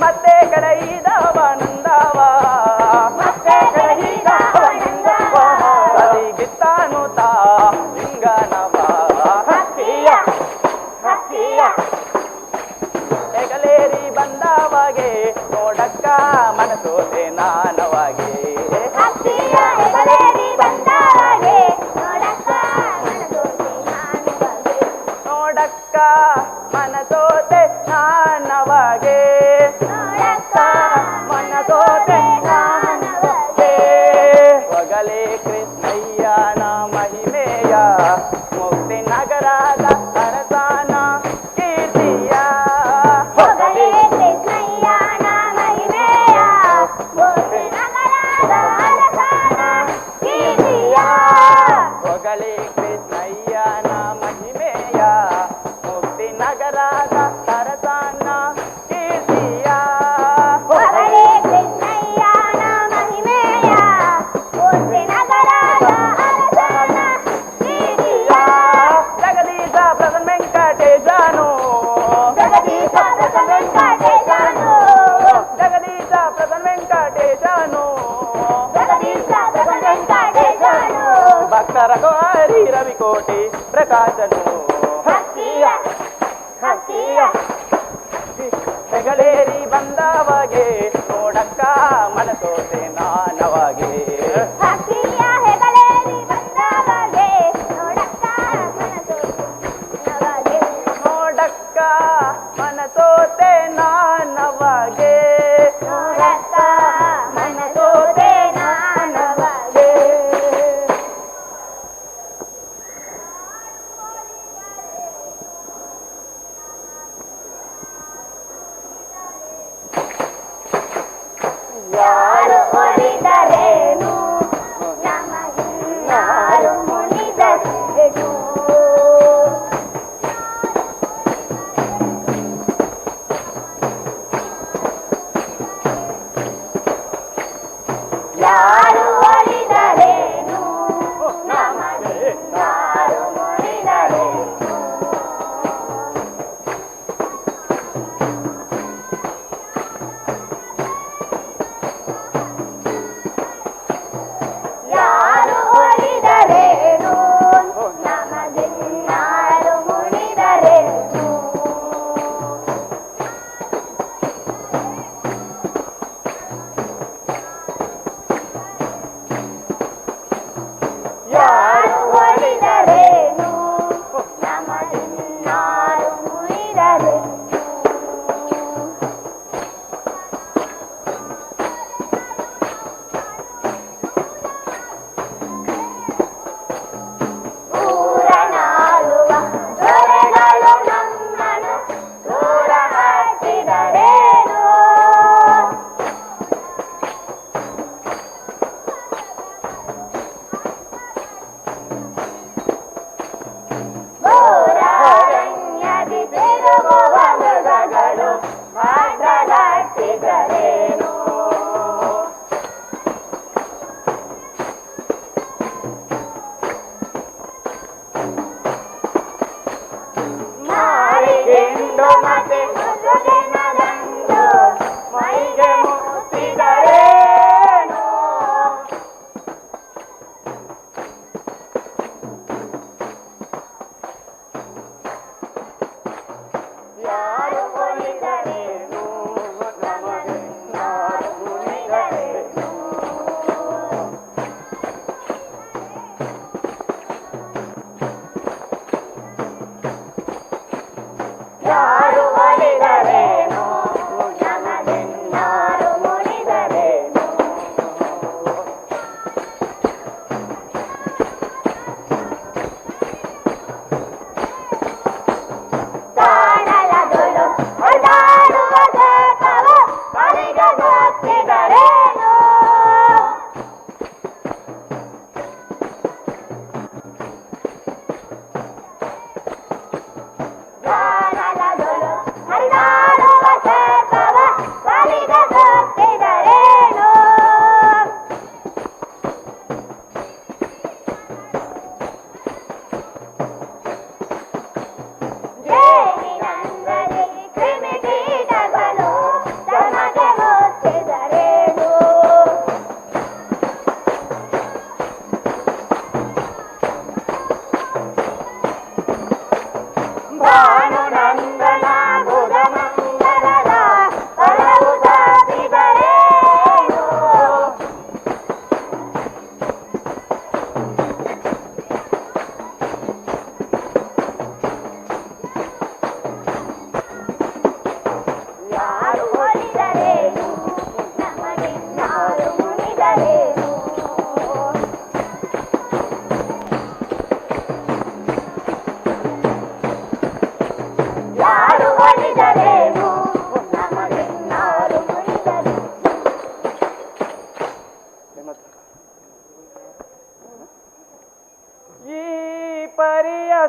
ಮತ್ತೆ ಕಡೆಯಿದವ ನಂದವ. ಮತ್ತೆ ಕಳೆದಿದವ ನಂದವ. ಸದಿಗಿತ್ತಾನು ತಾ ಲಿಂಗನವ. ಹಕ್ಕಿಯ ಹಕ್ಕಿಯ ಹೆಗಲೇರಿ ಬಂದವಗೆ ನೋಡಕ್ಕ ಮನಸೋತೆ ನಾನವಗೆ. ಹಕ್ಕಿಯ ಹೆಗಲೇರಿ ಬಂದವಗೆ ನೋಡಕ್ಕ ಮನಸೋತೆ ನಾನವಗೆ. ನೋಡಕ್ಕ ಮನಸೋತೆ ನಾನವಗೆ. ನೋಡಕ್ಕ ಮನಸೋತೆ ನಾನವಗೆ. ಒಗಲೇ ಕೃಷ್ಣಯ್ಯನ ಮಹಿಮೆಯ ಮುಕ್ತಿ ನಗರದ ಅರಸನ ಕೀರ್ತಿಯ. ಹೊಗಲೇ ಕೃಷ್ಣಯ್ಯನ ಮಹಿಮೆಯ ಮುಕ್ತಿ ನಗರದ ಅರಸನ ಕೀರ್ತಿಯ. ಒಗಲೇ ಕೃಷ್ಣಯ್ಯನ ಮಹಿಮೆಯ ಮುಕ್ತಿ ನಗರದ ಅರಸನ ಕೀರ್ತಿಯ. ಹೊಗಲೇ ಕೃಷ್ಣಯ್ಯನ ಮಹಿಮೆಯ ಮುಕ್ತಿ ನಗರದ ಅರಸನ ಕೀರ್ತಿಯ. ಜಗದೀಶ ಪ್ರಸನ್ನ ವೆಂಕಟೇಶನು. ಜಗದೀಶ ಪ್ರಸನ್ನ ವೆಂಕಟೇಶನು. ಜಗದೀಶ ಪ್ರಸನ್ನ ವೆಂಕಟೇಶನು. ಜಗದೀಶ ಪ್ರಸನ್ನ ವೆಂಕಟೇಶನು. ಭಕ್ತರ ಹರಿ ರವಿಕೋಟಿ ಪ್ರಕಾಶನು. ಹಕ್ಕಿಯ ಹಕ್ಕಿಯ ಹೆಗಲೇರಿ ಬಂದವಗೆ ನೋಡಕ್ಕ ಮನಸೋತೆ ನಾನವಗೆ. ಹಕ್ಕಿಯ ಹೆಗಲೇರಿ ಬಂದವಗೆ ನೋಡಕ್ಕ ಮನಸೋತೆ ನಾನವಗೆ. ನೋಡಕ್ಕ ಮನಸೋತೆ ನಾನವಗೆ. ನೋಡಕ್ಕ ಮನಸೋತೆ ನಾನವಗೆ. ಯಾರು ಒಲಿದರೇನು ನಮಗಿನ್ನಾರು ಮುನಿದರೇನು. ಯಾರು ಒಲಿದರೇನು ನಮಗಿನ್ನಾರು ಮುನಿದರೇನು. ಯಾರು ಒಲಿದರೇನು ನಮಗಿನ್ನಾರು ಮುನಿದರೇನು.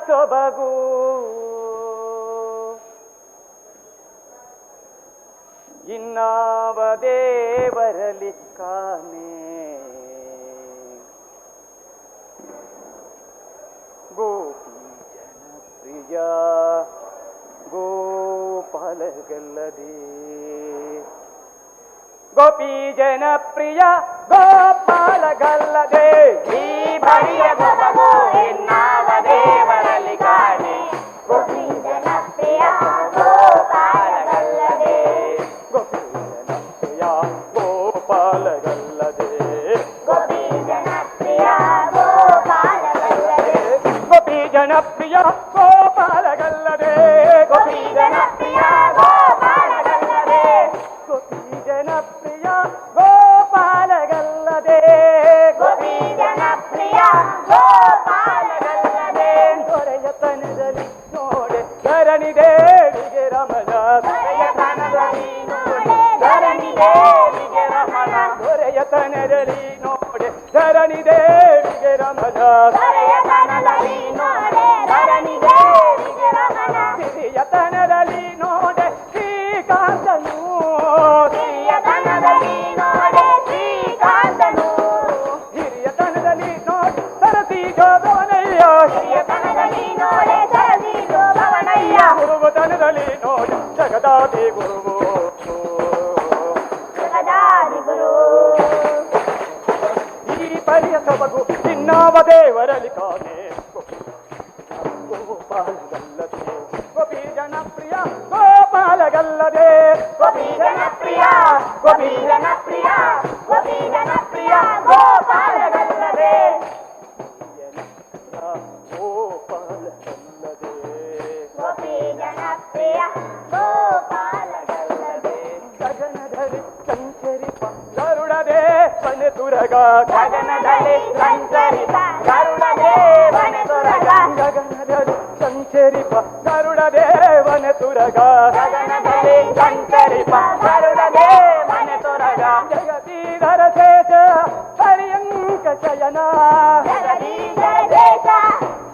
ಸೊಬಗು ಇನ್ನಾವ ದೇವರಲಿ ಕಾಣೆ ಗೋಪಿ ಜನಪ್ರಿಯ ಗೋಪಾಲಗಲ್ಲದೆ ಗೋಪಿ ಜನಪ್ರಿಯ ಗೋಪಾಲಗಲ್ಲದೆ ಈ ಬರಿಯ ಸೊಬಗು ಇನ್ನಾವ ದೇವರಲ್ಲಿ ಕಾಣೆ ಗೋಪಿ ಜನಪ್ರಿಯ ಗೋಪಾಲಗಲ್ಲದೆ ಗೋಪಿ ಜನಪ್ರಿಯ ಗೋಪಾಲಗಲ್ಲದೆ ಗೋಪಿ ಜನಪ್ರಿಯ ಗೋಪಾಲಗಲ್ಲದೆ ಗೋಪಿ ಜನಪ್ರಿಯ ಗೋಪಾಲಗಲ್ಲದೆ ಗೋಪಿ ಜನಪ್ರಿಯ ಗೋಪಾಲಗಲ್ಲದೆ ಗೋಪಿ ಜನಪ್ರಿಯ ಗೋಪಾಲಗಲ್ಲದೆ ಗೋಪಿ ಜನಪ್ರಿಯ ಗೋಪಾಲಗಲ್ಲದೆ ದೊರೆಯತನದಲ್ಲಿ ನೋಡೆ ಧರಣಿ ದೇವಿಗೆ ರಮಣ ದೊರೆಯತನದಲ್ಲಿ ನೋಡೆ ಧರಣಿ ದೇವಿಗೆ ರಮಣ ದೊರೆಯತನದಲ್ಲಿ ನೋಡೆ ಧರಣಿ ದೇವಿಗೆ ರಮಣ ದೊರೆಯತನದಲ್ಲಿ ನೋಡೆ ಧರಣಿ ದೇವಿಗೆ ರಮಣ ಸಿರಿಯತನದಲ್ಲಿ ನೋಡೆ ಶ್ರೀಕಾಂತನು ಹಿರಿಯತನದಲ್ಲಿ ನೋಡೆ ಶ್ರೀಕಾಂತನು ಹಿರಿಯತನದಲ್ಲಿ ನೋಡಿ ಸರಸಿ ಜೋಗವನಯ್ಯ ಹಿರಿಯತನದಲ್ಲಿ ನೋಡೆ ಸರಸಿ ಭವನಯ್ಯ ಗುರುವತನದಲ್ಲಿ ನೋಡಿ ಜಗದಾದಿ ಗುರುವು ಜಗದಾದಿ ಗುರು ಈ ಪರಿಯ ಸೊಬಗು ಇನ್ನಾವ ದೇವರಲ್ಲಿ ಕಾಣೆ ಗೋಪಾಲಗಲ್ಲದೆ ಗೋಪಿ ಜನಪ್ರಿಯ ಗೋಪಾಲಗಲ್ಲದೆ ಗೋಪಿ ಜನಪ್ರಿಯ ಗೋಪಿ ಜನಪ್ರಿಯ ಗೋಪಿ ಜನಪ್ರಿಯ ಗೋಪಾಲಗಲ್ಲದೆ ಗೋಪಾಲಗಲ್ಲದೆ ಗೋಪಿ ಜನಪ್ರಿಯ ಗೋಪಾಲಗಲ್ಲದೆ ಗಗನದಲ್ಲಿ ಸಂಚರಿಪ ಗರುಡದೆ ಬನೆ ತುರಗ ಗಗನದಲ್ಲಿ ಸಂಚರಿತ ಗರುಡ ದೇವನ ತುರಗ ಗಗನದಲ್ಲಿ ಸಂಚರಿಪ ಗರುಡ ದೇವನ ತುರಗ ಗಗನದಲ್ಲಿ ಸಂಚರಿಪ ಗರುಡ ದೇವನ ತುರಗ ಜಗದೀಧರ ಶೇಷ ಹರಿಯಂಕ ಶಯನ ಜಗದೀಶರ ದೇಶ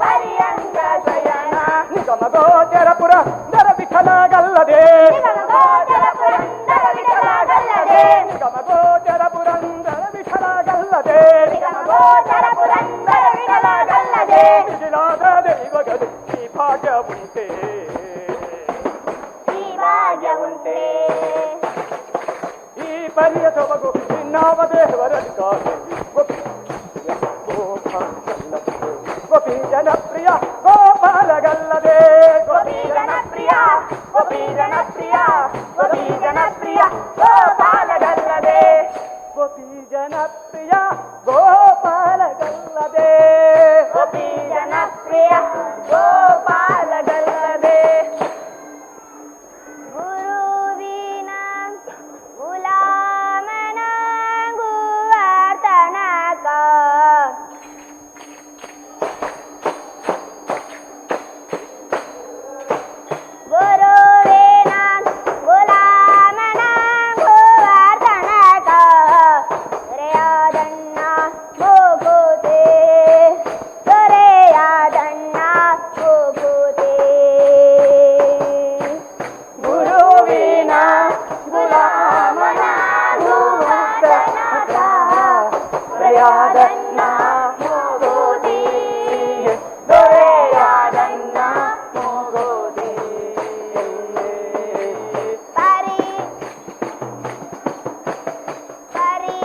ಪರ್ಯಂಕ ಶಯನ ನಿಗಮ ಗೋಚರಪುರ ದರ ವಿಠಲಗಲ್ಲದೆ ನಿಗಮ ಗೋಚರ ಪುರಂದರ ವಿಠಲಗಲ್ಲದೆ ನಿಗಮ ಗೋಚರ ಪುರಂದರ ವಿಠಲಗಲ್ಲದೆ ನಿಗಮ ಗೋಚರ ಪುರಂದರ ವಿಠಲಗಲ್ಲದೆ ಮಿಗಿಲಾದ ದೈವಗದು ಈ ಭಾಗ್ಯ ಉಂಟೆ ಈ ಭಾಗ್ಯ ಉಂಟೆ ಈ ಪರಿಯ ಸೊಬಗು ಇನ್ನಾವ ದೇವರಲ್ಲಿ ಕಾಣೆ ಗೋಪಿ ಜನಪ್ರಿಯ ಗೋಪಾಲಗಲ್ಲದೆ ಗೋಪಿ ಜನಪ್ರಿಯ ಗೋಪಿ ಜನಪ್ರಿಯ ಗೋಪಿ ಜನಪ್ರಿಯ ಗೋಪಾಲಗಲ್ಲದೆ ಗೋಪಿ ಜನಪ್ರಿಯ ಗೋಪಾಲಗಲ್ಲದೆ ಗೋಪಿ ಜನಪ್ರಿಯ ಗೋಪಾಲಗಲ್ಲದೆ ಗುರುವಿನ ಗುಲಾಮನಾಗುವ ತನಕ ಗುರುವಿನ ಗುಲಾಮನಾಗುವ ತನಕ ದೊರೆಯಾದಣ್ಣ ಹೋಗುತ್ತೇ ದೊರೆಯಾದಣ್ಣ ಹೋಗುತ್ತೇ ಗುರುವಿನ ಗುಲಾಮನಾಗುವ ತನಕ ದೊರೆಯಾದಣ್ಣ ಹೋಗುತ್ತೇ ದೊರೆಯಾದಣ್ಣ ಹೋಗೋದಿ ಪರಿ ಪರಿ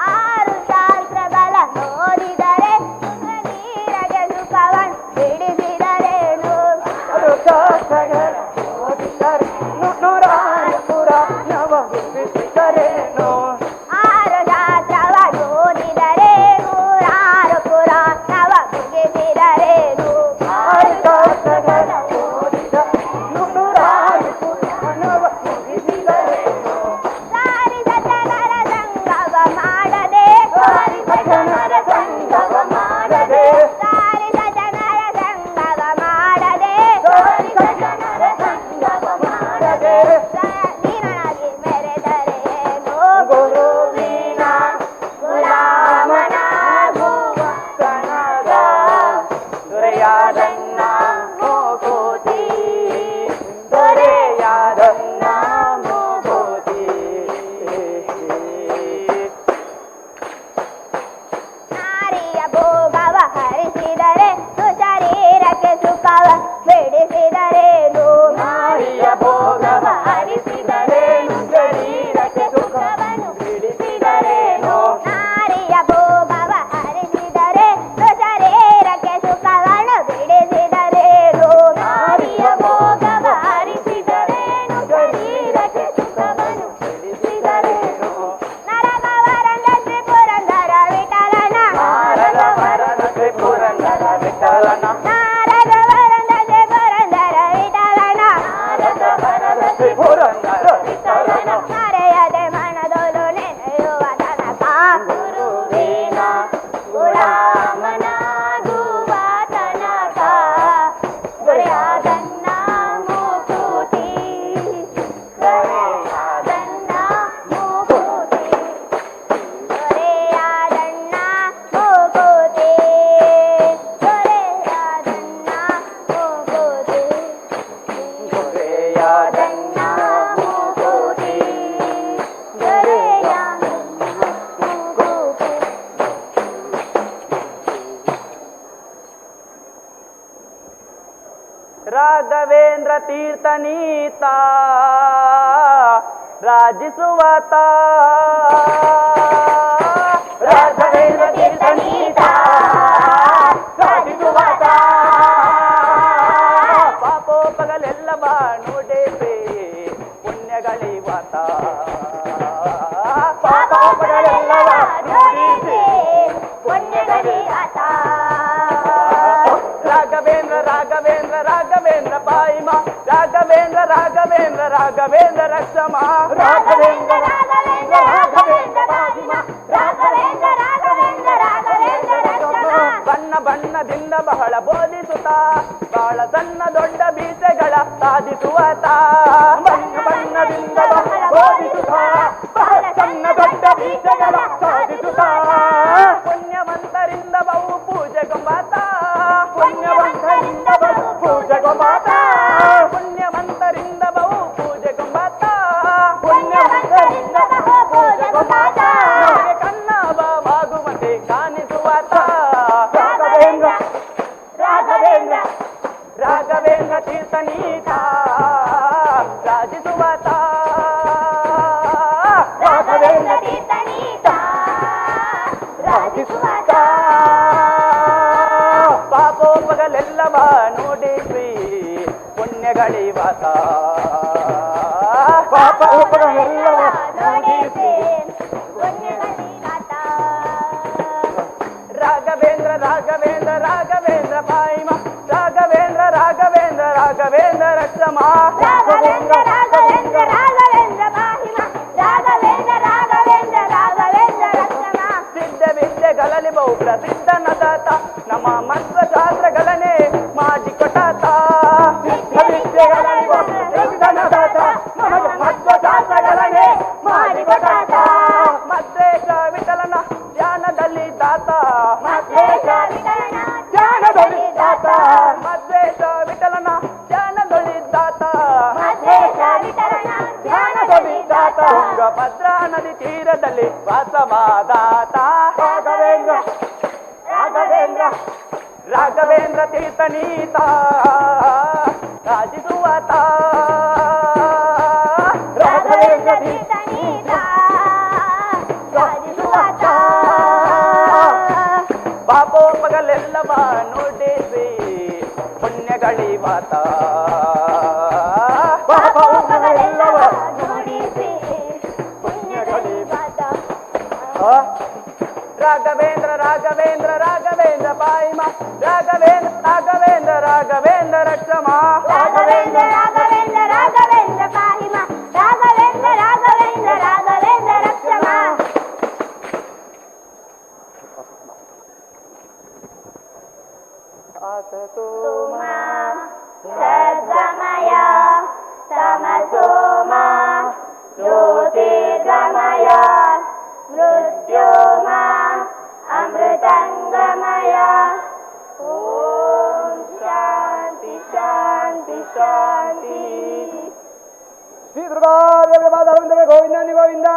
ಆರು ಶಾಸ್ತ್ರಗಳ ಓದಿದರೆ ನೀರಗೆ ಸುಖವನ್ನು ಹಿಡಿಸಿದರೇನು ಅದು ಶಾಸ್ತ್ರಗಳ ಓದಿದರೆ ನೂರಾರು ಪುರಾಣವ ಹುಟ್ಟಿಸಿದರೇನು ಆರು ಶಾಸ್ತ್ರವನ್ನು ಓದಿದರೆ ನೂರಾರು ಪುರಾಣವ ಮುಗಿಸಿದರೇನು ಆರು ಶಾಸ್ತ್ರಗಳ ಓದಿದ ನೂರಾರು ಪುರಾಣವ ಮುಗಿಸಿದರೇನು ಸಾರಿದ ಜನರ ಸಂಗಮ ಮಾಡದೆ ಸಾರಿದ ಜನರ ಸಂಗಮ ಮಾಡದೆ ಸಾರಿದ ಜನರ ಸಂಗಮ ಮಾಡದೆ ಸಾರಿದ ಜನರ ಸಂಗಮ ಮಾಡದೆ ನೀನಾಗಿ ಮೆರೆದರೇನು ತೀರ್ಥನೀತ ರಾಜಿಸುವಾತ ರಾಘವೇಂದ್ರ ತೀರ್ಥನೀತ ರಾಜಿಸುವಾತ ಪಾಪೋಪಗಳೆಲ್ಲ ಬಾನುಡೆಪೆ ಪುಣ್ಯಗಳಿವಾತ ಪಾಪಗಳೆಲ್ಲವ ನೋಡಿಸಿ ಪುಣ್ಯಗಳಿಗಾತ ರಾಘವೇಂದ್ರ ರಾಘವೇಂದ್ರ ರಾಘವೇಂದ್ರ ಪಾಯಿಮ ರಾಘವೇಂದ್ರ ರಾಘವೇಂದ್ರ ರಾಘವೇಂದ್ರ ರಕ್ಷಮ ರಾಘವೇಂದ್ರ ರಾಘವೇಂದ್ರ ರಾಘವೇಂದ್ರ ಪಾಹಿಮ ರಾಘವೇಂದ್ರ ರಾಘವೇಂದ್ರ ರಾಘವೇಂದ್ರ ರಕ್ಷಮ ಬಣ್ಣ ಬಣ್ಣದಿಂದ ಬಹಳ ಬೋಧಿಸುತ್ತ ಬಹಳ ಸಣ್ಣ ದೊಡ್ಡ ಬೀಜಗಳ ಸಾಧಿಸುವತ ಬಣ್ಣ ಬಣ್ಣದಿಂದ ಬಹಳ ಬೋಧಿಸುತ್ತ ಬಹಳ ಸಣ್ಣ ದೊಡ್ಡ ಬೀಜಗಳ ಸಾಧಿಸುತ್ತ ಪುಣ್ಯವಂತರಿಂದ ಬಹು ಪೂಜೆಗೊಂಬಾತ ಪುಣ್ಯವಂತರಿಂದ ಬಹು ಪೂಜೆಗೊಂಬಾತ ಪುಣ್ಯವಂತರಿಂದ ಬಹು ಪೂಜೆಗೊಂಬಾತ ಪುಣ್ಯವಂತರಿಂದ ಬಹು ಪೂಜೆಗೊಂಬಾತ ನಮಗೆ ಕನ್ನಭವಾಗುವಂತೆ ಕಾಣಿಸುವಾತ ರಾಘವೇಂದ್ರ ರಾಘವೇಂದ್ರ ರಾಘವೇಂದ್ರ ತೀರ್ಥನೀತ ರಾಜಿಸುವಾತ ರಾಘವೇಂದ್ರ ತೀರ್ಥನೀತ ರಾಜಿಸುವಾತ ಪಾಪೋಪಗಳೆಲ್ಲವ ನೋಡಿಸಿ ಪುಣ್ಯಗಳಿವಾತ ಪಾಪೋಪಗಳೆಲ್ಲವ ನೋಡಿಸಿ ಪುಣ್ಯಗಳಿಗಾತ ರಾಘವೇಂದ್ರ ರಾಘವೇಂದ್ರ ರಾಘವೇಂದ್ರ ಪಾಯಿಮ ರಾಘವೇಂದ್ರ ರಾಘವೇಂದ್ರ ರಾಘವೇಂದ್ರ ರಕ್ಷಮ ರಾಘವೇಂದ್ರ ರಾಘವೇಂದ್ರ ರಾಘವೇಂದ್ರ ಪಾಹಿಮ ರಾಘವೇಂದ್ರ ರಾಘವೇಂದ್ರ ರಾಘವೇಂದ್ರ ರಕ್ಷಮ ಸಿದ್ಧ ವಿದ್ಯೆಗಳಲ್ಲಿ ಬಹು ಪ್ರಸಿದ್ಧನದಾತ ನಮ್ಮ ಮಂತ್ರಶಾಸ್ತ್ರಗಳನ್ನೇ ಮಾಡಿಕೊಟ್ಟಾತ ಸಿದ್ಧ ವಿದ್ಯೆಗಳಲ್ಲಿ ಬಹು ಪ್ರಸಿದ್ಧನದಾತ ನಮಗೆ ಮಂತ್ರಶಾಸ್ತ್ರಗಳನ್ನೇ ಮಾಡಿಕೊಟ್ಟಾತ ಮದ್ರೇಶ ವಿಠಲನ ಧ್ಯಾನದಲ್ಲಿ ದಾತ ಮದ್ರೇಶ ವಿಠಲನ ಧ್ಯಾನದಲ್ಲಿ ದಾತ ಧ್ಯಾನದಲ್ಲಿ ಮದ್ರೇಶ ವಿಠಲನ ಧ್ಯಾನದಲ್ಲಿ ದಾತ ಮದ್ರೇಶ ವಿಠಲನ ಧ್ಯಾನದಲ್ಲಿ ದಾತ ತುಂಗಭದ್ರಾ ನದಿ ತೀರದಲ್ಲಿ ವಾಸವಾದಾತ ರಾಘವೇಂದ್ರ ರಾಘವೇಂದ್ರ ರಾಘವೇಂದ್ರ ತೀರ್ಥನೀತ ರಾಜಿಸುವಾತ ರಾಘವೇಂದ್ರ ತೀರ್ಥನೀತ ರಾಜಿಸುವಾತ ಪಾಪೋಪಗಳೆಲ್ಲವ ನೋಡಿಸಿ ಪುಣ್ಯಗಳಿವಾತ ಪಾಪೋಪಗಳೆಲ್ಲವ ನೋಡಿಸಿ ಪುಣ್ಯಗಳಿಗಾತ ರಾಘವೇಂದ್ರ ರಾಘವೇಂದ್ರ ರಾಘವೇಂದ್ರ ಪಾಯಿಮ ರಾಘವೇಂದ್ರ ರಾಘವೇಂದ್ರ ರಾಘವೇಂದ್ರ ರಕ್ಷಮ ರಾಘವೇಂದ್ರ ರಾಘವೇಂದ್ರ ರಾಘವೇಂದ್ರ ಪಾಹಿಮ ರಾಘವೇಂದ್ರ ರಾಘವೇಂದ್ರ ರಾಘವೇಂದ್ರ ರಕ್ಷಮ ಸದ್ಗಮಯ ತಮಸೋಮ ಜ್ಯೋತಿರ್ಗಮಯ ಮೃತ್ಯೋಮ ಅಮೃತಂಗಮಯ ಓಂ ಶಾಂತಿ ಶಾಂತಿ ಶಾಂತಿ ಶ್ರೀ ದುರ್ಗಾದೇವಿ ಗೋವಿಂದನಿ ಗೋವಿಂದ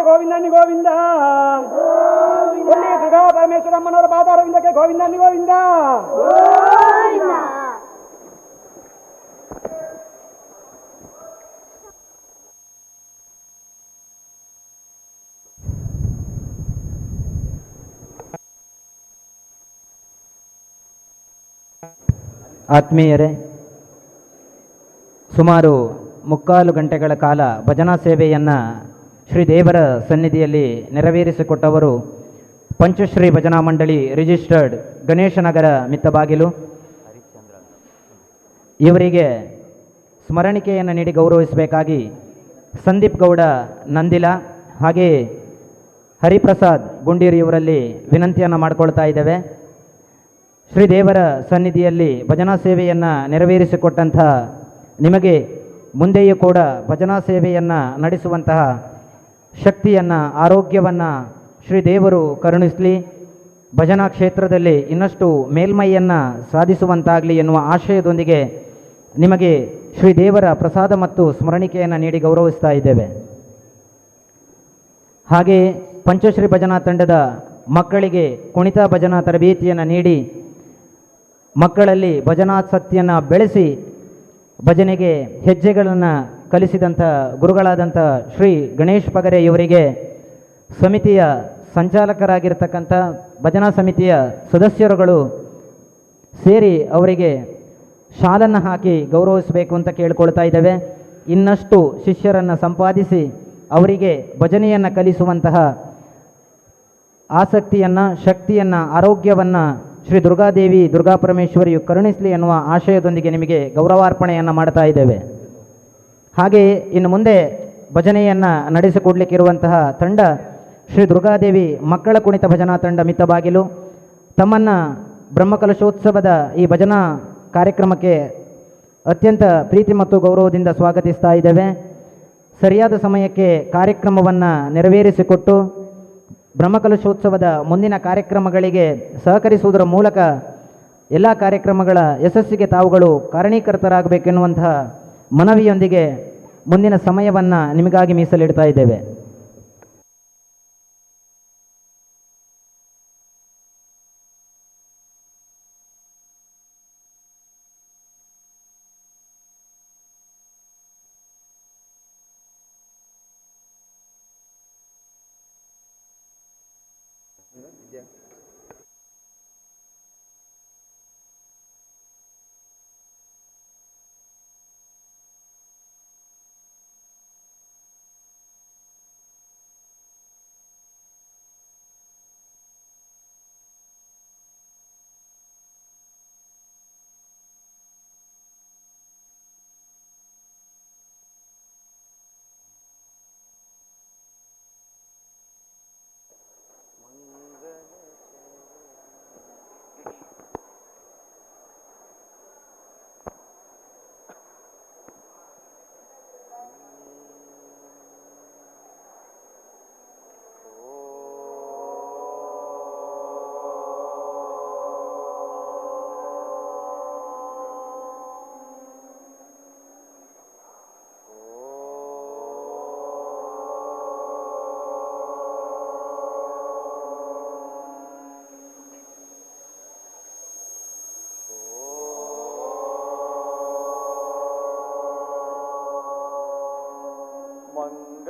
ಗೋವಿಂದನಿ ಗೋವಿಂದ ದುರ್ಗಾ ಪರಮೇಶ್ವರಮ್ಮನವರ ಪಾದಾರವಿಂದಕ್ಕೆ ಗೋವಿಂದನಿ ಗೋವಿಂದ ಆತ್ಮೀಯರೇ, ಸುಮಾರು 3/4 ಗಂಟೆಗಳ ಕಾಲ ಭಜನಾ ಸೇವೆಯನ್ನು ಶ್ರೀದೇವರ ಸನ್ನಿಧಿಯಲ್ಲಿ ನೆರವೇರಿಸಿಕೊಟ್ಟವರು ಪಂಚಶ್ರೀ ಭಜನಾ ಮಂಡಳಿ ರಿಜಿಸ್ಟರ್ಡ್ ಗಣೇಶನಗರ ಮಿತ್ತಬಾಗಿಲು. ಇವರಿಗೆ ಸ್ಮರಣಿಕೆಯನ್ನು ನೀಡಿ ಗೌರವಿಸಬೇಕಾಗಿ ಸಂದೀಪ್ ಗೌಡ ನಂದಿಲ ಹಾಗೆ ಹರಿಪ್ರಸಾದ್ ಗುಂಡೀರಿ ಇವರಲ್ಲಿ ವಿನಂತಿಯನ್ನು ಮಾಡಿಕೊಳ್ತಾ ಇದ್ದೇವೆ. ಶ್ರೀದೇವರ ಸನ್ನಿಧಿಯಲ್ಲಿ ಭಜನಾ ಸೇವೆಯನ್ನು ನೆರವೇರಿಸಿಕೊಟ್ಟಂಥ ನಿಮಗೆ ಮುಂದೆಯೂ ಕೂಡ ಭಜನಾ ಸೇವೆಯನ್ನು ನಡೆಸುವಂತಹ ಶಕ್ತಿಯನ್ನು, ಆರೋಗ್ಯವನ್ನು ಶ್ರೀದೇವರು ಕರುಣಿಸಲಿ. ಭಜನಾ ಕ್ಷೇತ್ರದಲ್ಲಿ ಇನ್ನಷ್ಟು ಮೇಲ್ಮೈಯನ್ನು ಸಾಧಿಸುವಂತಾಗಲಿ ಎನ್ನುವ ಆಶಯದೊಂದಿಗೆ ನಿಮಗೆ ಶ್ರೀದೇವರ ಪ್ರಸಾದ ಮತ್ತು ಸ್ಮರಣಿಕೆಯನ್ನು ನೀಡಿ ಗೌರವಿಸ್ತಾ ಇದ್ದೇವೆ. ಹಾಗೆಯೇ ಪಂಚಶ್ರೀ ಭಜನಾ ತಂಡದ ಮಕ್ಕಳಿಗೆ ಕುಣಿತ ಭಜನಾ ತರಬೇತಿಯನ್ನು ನೀಡಿ ಮಕ್ಕಳಲ್ಲಿ ಭಜನಾಸಕ್ತಿಯನ್ನು ಬೆಳೆಸಿ ಭಜನೆಗೆ ಹೆಜ್ಜೆಗಳನ್ನು ಕಲಿಸಿದಂಥ ಗುರುಗಳಾದಂಥ ಶ್ರೀ ಗಣೇಶ್ ಪಗರೆ ಇವರಿಗೆ ಸಮಿತಿಯ ಸಂಚಾಲಕರಾಗಿರ್ತಕ್ಕಂಥ ಭಜನಾ ಸಮಿತಿಯ ಸದಸ್ಯರುಗಳು ಸೇರಿ ಅವರಿಗೆ ಶಾಲನ್ನು ಹಾಕಿ ಗೌರವಿಸಬೇಕು ಅಂತ ಕೇಳ್ಕೊಳ್ತಾ ಇದ್ದೇವೆ. ಇನ್ನಷ್ಟು ಶಿಷ್ಯರನ್ನು ಸಂಪಾದಿಸಿ ಅವರಿಗೆ ಭಜನೆಯನ್ನು ಕಲಿಸುವಂತಹ ಆಸಕ್ತಿಯನ್ನು, ಶಕ್ತಿಯನ್ನು, ಆರೋಗ್ಯವನ್ನು ಶ್ರೀ ದುರ್ಗಾದೇವಿ ದುರ್ಗಾಪರಮೇಶ್ವರಿಯು ಕರುಣಿಸಲಿ ಎನ್ನುವ ಆಶಯದೊಂದಿಗೆ ನಿಮಗೆ ಗೌರವಾರ್ಪಣೆಯನ್ನು ಮಾಡ್ತಾ ಇದ್ದೇವೆ. ಹಾಗೆಯೇ ಇನ್ನು ಮುಂದೆ ಭಜನೆಯನ್ನು ನಡೆಸಿಕೊಡ್ಲಿಕ್ಕಿರುವಂತಹ ತಂಡ ಶ್ರೀ ದುರ್ಗಾದೇವಿ ಮಕ್ಕಳ ಕುಣಿತ ಭಜನಾ ತಂಡ ಮಿತ್ತಬಾಗಿಲು ತಮ್ಮನ್ನು ಬ್ರಹ್ಮಕಲಶೋತ್ಸವದ ಈ ಭಜನಾ ಕಾರ್ಯಕ್ರಮಕ್ಕೆ ಅತ್ಯಂತ ಪ್ರೀತಿ ಮತ್ತು ಗೌರವದಿಂದ ಸ್ವಾಗತಿಸ್ತಾ ಇದ್ದೇವೆ. ಸರಿಯಾದ ಸಮಯಕ್ಕೆ ಕಾರ್ಯಕ್ರಮವನ್ನು ನೆರವೇರಿಸಿಕೊಟ್ಟು ಬ್ರಹ್ಮಕಲಶೋತ್ಸವದ ಮುಂದಿನ ಕಾರ್ಯಕ್ರಮಗಳಿಗೆ ಸಹಕರಿಸುವುದರ ಮೂಲಕ ಎಲ್ಲ ಕಾರ್ಯಕ್ರಮಗಳ ಯಶಸ್ಸಿಗೆ ತಾವುಗಳು ಕಾರಣೀಕರ್ತರಾಗಬೇಕೆನ್ನುವಂತಹ ಮನವಿಯೊಂದಿಗೆ ಮುಂದಿನ ಸಮಯವನ್ನು ನಿಮಗಾಗಿ ಮೀಸಲಿಡ್ತಾ ಇದ್ದೇವೆ.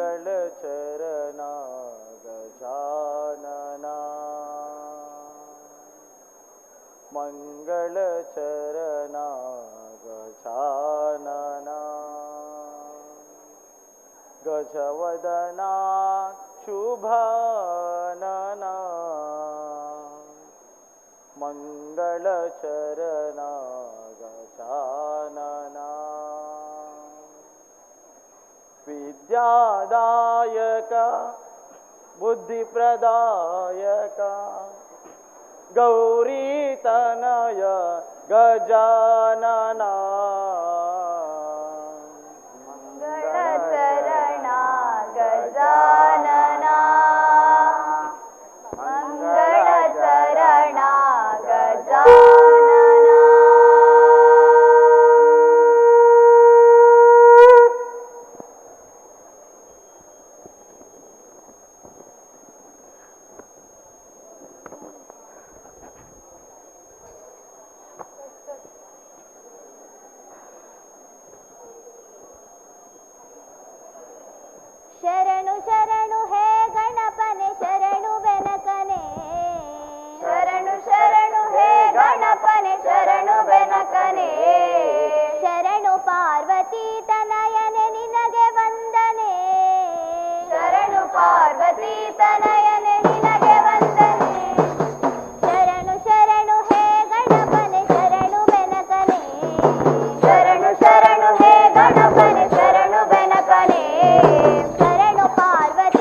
ಮಂಗಳಚರಣ ಗಜಾನನ ಮಂಗಳಚರಣ ಗಜಾನನ ಗಜವದನ ಶುಭಾನನ ಮಂಗಳಚರಣ ಗಜಾನನ ವಿದ್ಯಾದಾಯಕ ಬುದ್ಧಿಪ್ರದಾಯಕ ಗೌರೀತನಯ ಗಜಾನನ ಮಂಗಳಚರಣ ಗಜಾನನ ಮಂಗಳಚರಣ ಗಜಾನನ ಶರಣು ಶರಣು ಹೇ ಗಣಪನೆ ಶರಣು ಬೆನಕನೆ ಶರಣು ಶರಣು ಹೇ ಗಣಪನೆ ಶರಣು ಬೆನಕನೆ ಶರಣು ಪಾರ್ವತಿ ತನಯನೆ ನಿನಗೆ ವಂದನೆ ಶರಣು ಪಾರ್ವತಿ ತನಯನೆ ನಿನಗೆ ವಂದನೆ ಶರಣು ಶರಣು ಹೇ ಗಣಪನೆ ಶರಣು ಬೆನಕನೆ ಶರಣು ಶರಣು ಹೇ ಗಣಪನೆ ಶರಣು ಬೆನಕನೆ ಶರಣು ಪಾರ್ವತಿ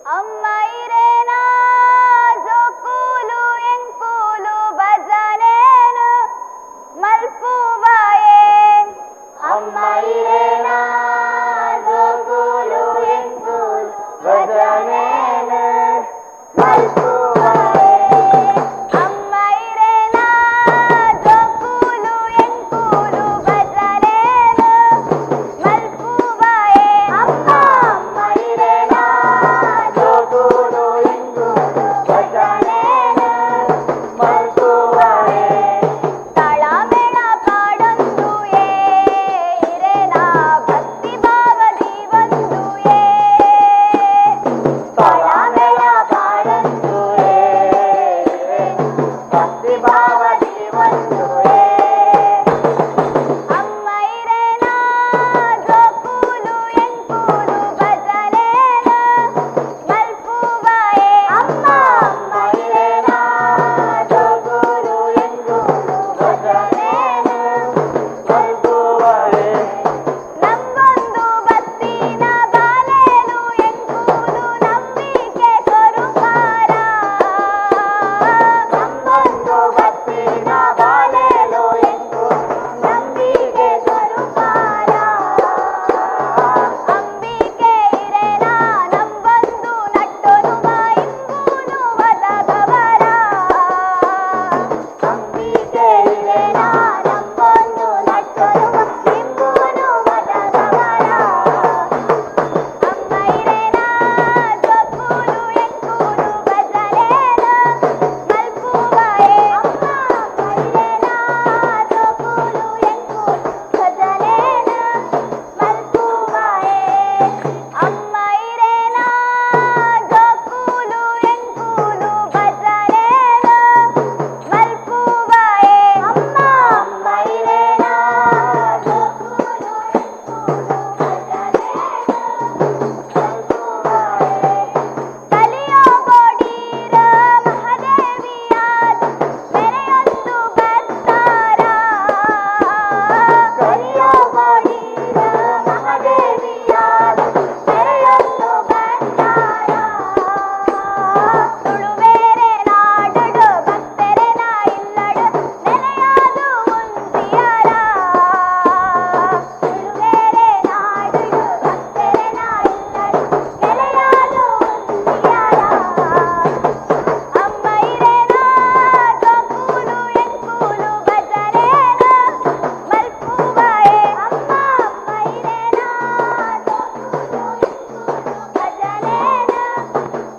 ಅಮ್ಮ ಇರೇನ ಜೋಕೂಲು ಎಂಕೂಲು ಭಜನೇನು ಮಲ್ಪುವಾಯೇ ಅಮ್ಮ ಇರೇನ ಜೋಕೂಲು ಎಂಕೂಲು ಭಜನೇನು ಮಲ್ಪುವಾಯೇ ಅಮ್ಮ ಇರೇನ ಜೋಕೂಲು ಎಂಕೂಲು ಭಜನೇನು ಮಲ್ಪುವಾಯೇ ಅಮ್ಮ ಅಮ್ಮ ಇರೇನ ಜೋಕೂಲು ಎಂಕೂಲು ಭಜನೇನು ಮಲ್ಪುವಾಯೇ ತಾಳಮೇಳ ಪಾಡೊಂದು ಇರೇನ ಭಕ್ತಿ ಭಾವದಿ ಒಂದು ತಾಳಮೇಳ ಪಾಡೊಂದು ಭಕ್ತಿ ಭಾವದಿ ಒಂದು ಅಮ್ಮ ಇರೇನ ಜೋಕೂಲು ಎಂಕೂಲು ಭಜನೇನು ಮಲ್ಪುವಾಯೇ ಅಮ್ಮ ಅಮ್ಮ ಇರೇನ ಜೋಕೂಲು ಎಂಕೂಲು ಭಜನೇನು ಮಲ್ಪುವಾಯೇ ನಂಗೊಂದು ಬತ್ತಿನ ಬಾಲೇಲು ಎಂಕೂಲು ನಂಬಿಕೆ ಸ್ವರೂಪಾರ ನಂಗೊಂದು ಬತ್ತಿನ ಬಾಲೇಲು ಎಂಕೂಲು ನಂಬಿಕೆ ಸ್ವರೂಪಾರ ಅಂಬಿಕೆ ಇರೇನ ನಂಬಂದು ನಟ್ಟೊನುವ ಇಂಗೂನು ವದಗವರ ಅಂಬಿಕೆ ಇರೇನ ನಂಬಂದು ನಟ್ಟೊನುವ ಇಂಗೂನು ವದಗವರ ಅಮ್ಮ ಇರೇನ ಜೋಕೂಲು ಎಂಕೂಲು ಭಜನೇನು ಮಲ್ಪುವಾಯೇ ಅಮ್ಮ ಅಮ್ಮ ಇರೇನ ಜೋಕೂಲು ಎಂಕೂಲು ಭಜನೇನು ಮಲ್ಪುವಾಯೇ ಅಮ್ಮ ಇರೇನ ಜೋಕೂಲು ಎಂಕೂಲು ಭಜನೇನು ಮಲ್ಪುವಾಯೇ ಅಮ್ಮ ಅಮ್ಮ ಇರೇನ ಜೋಕೂಲು ಕಲಿಯೋ ಗೋಡೀರ ಮಹಾದೇವಿಯಾದ ಮೆರೆಯೊಂದು ಬರ್ತಾರ ಕಲಿಯೋ ಗೋಡೀರ ಮಹಾದೇವಿಯಾದ ಮೆರೆಯೊಂದು ಬರ್ತಾರ ತುಳುವೇರೆ ನಾಡಡು ಭಕ್ತರೆ ನಾ ಇಲ್ಲಡು ನೆಲೆಯಾದು ಉಂದಿಯರ ತುಳುವೇರೆ ನಾಡಡು ಭಕ್ತರೆ ನಾ ಇಲ್ಲಡು ನೆಲೆಯಾದು ಉಂದಿಯರ ಅಮ್ಮ ಇರೇನ ಜೋಕೂಲು ಎಂಕೂಲು ಭಜನೇನು ಮಲ್ಪುವಾಯೇ ಅಮ್ಮ ಅಮ್ಮ ಇರೇನ ಜೋಕೂಲು ಎಂಕೂಲು ಭಜನೇನು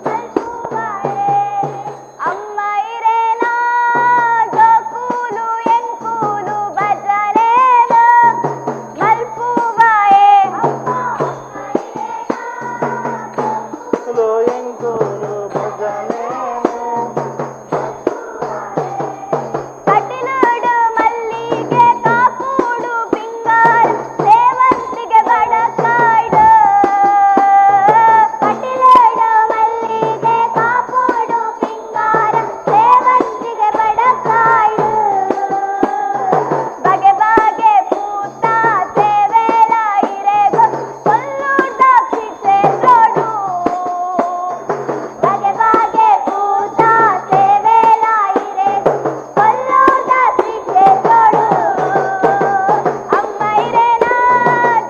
ಮಲ್ಪುವಾಯೇ ಅಮ್ಮ ಇರೇನ ಜೋಕೂಲು ಎಂಕೂಲು ಭಜನೇನು ಮಲ್ಪುವಾಯೇ ಅಮ್ಮ ಕಟಿಲುಡು ಮಲ್ಲಿಗೆ ಕಾಪೂಡು ಪಿಂಗಾರ ಸೇವಂತಿಗೆ ಬಡಕಾಯ್ಡು ಕಟಿಲುಡು ಮಲ್ಲಿಗೆ ಕಾಪೂಡು ಪಿಂಗಾರ ಸೇವಂತಿಗೆ ಬಡಕಾಯ್ಡು ಬಗೆ ಬಗೆ ಪೂತ ಸೇವೆಲ ಇರೆಗು ಕೊಲ್ಲೂಟ ಕ್ಷೇತ್ರೋಡು ಬಗೆ ಬಗೆ ಪೂತ ಸೇವೆಲ ಇರೆಗು ಕೊಲ್ಲೂಟ ಕ್ಷೇತ್ರೋಡು ಅಮ್ಮ ಇರೇನ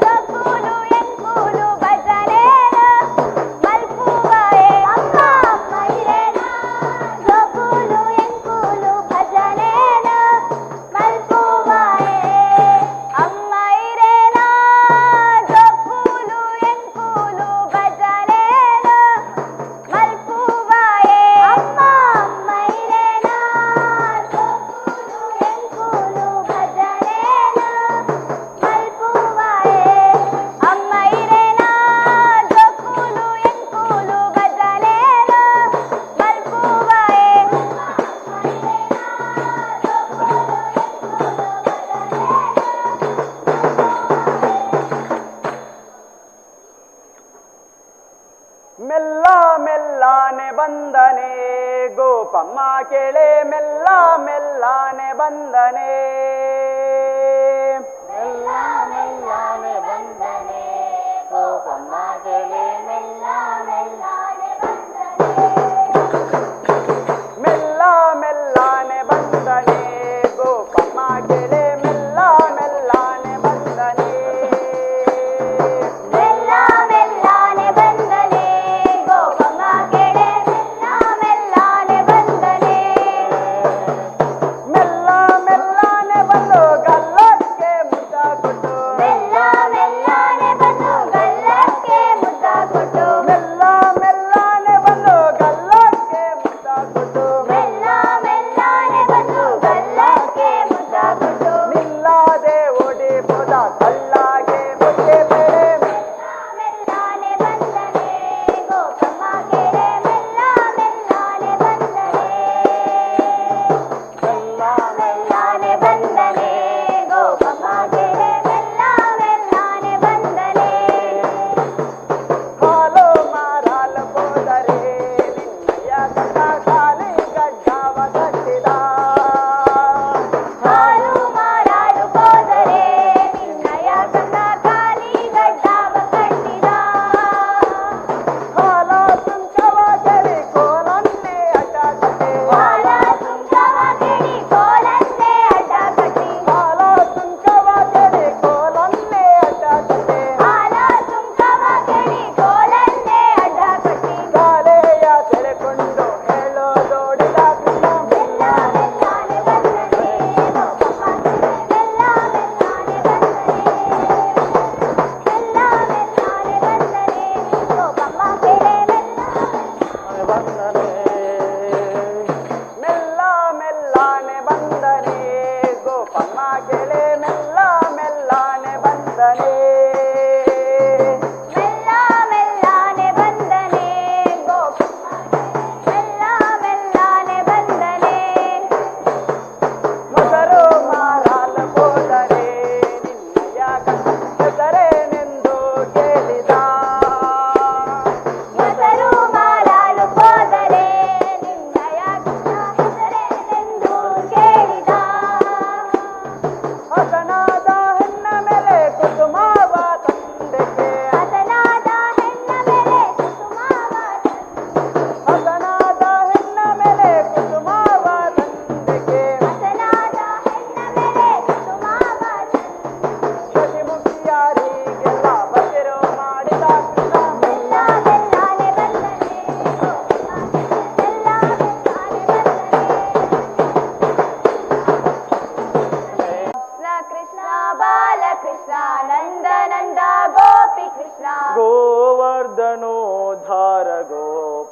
ಜೋಕೂಲು ಎಂಕೂಲು ಭಜನೇನು ಮಲ್ಪುವಾಯೇ ಅಮ್ಮ ಅಮ್ಮ ಇರೇನ ಜೋಕೂಲು ಎಂಕೂಲು ಭಜನೇನು ಮಲ್ಪುವಾಯೇ ಅಮ್ಮ ಇರೇನ ಜೋಕೂಲು ಎಂಕೂಲು ಭಜನೇನು ಮಲ್ಪುವಾಯೇ ಅಮ್ಮ ಅಮ್ಮ ಇರೇನ ಜೋಕೂಲು ಎಂಕೂಲು ಭಜನೇನು ಮಲ್ಪುವಾಯೇ ಅಮ್ಮ ಇರೇನ ಜೋಕೂಲು ಎಂಕೂಲು ಭಜನೇನು ಮಲ್ಪುವಾಯೇ ಮೆಲ್ಲ ಮೆಲ್ಲಾನೆ ಬಂದನೆ ಗೋಪಮ್ಮ ಕೇಳೆ ಮೆಲ್ಲ ಮೆಲ್ಲಾನೆ ಬಂದನೆ ಮೆಲ್ಲ ಮೆಲ್ಲನೆ ಬಂದನೆ ಗೋಪಮ್ಮ ಗೆಳೆ ಮೆಲ್ಲ ಮೆಲ್ಲನೆ ಬಂದನೆ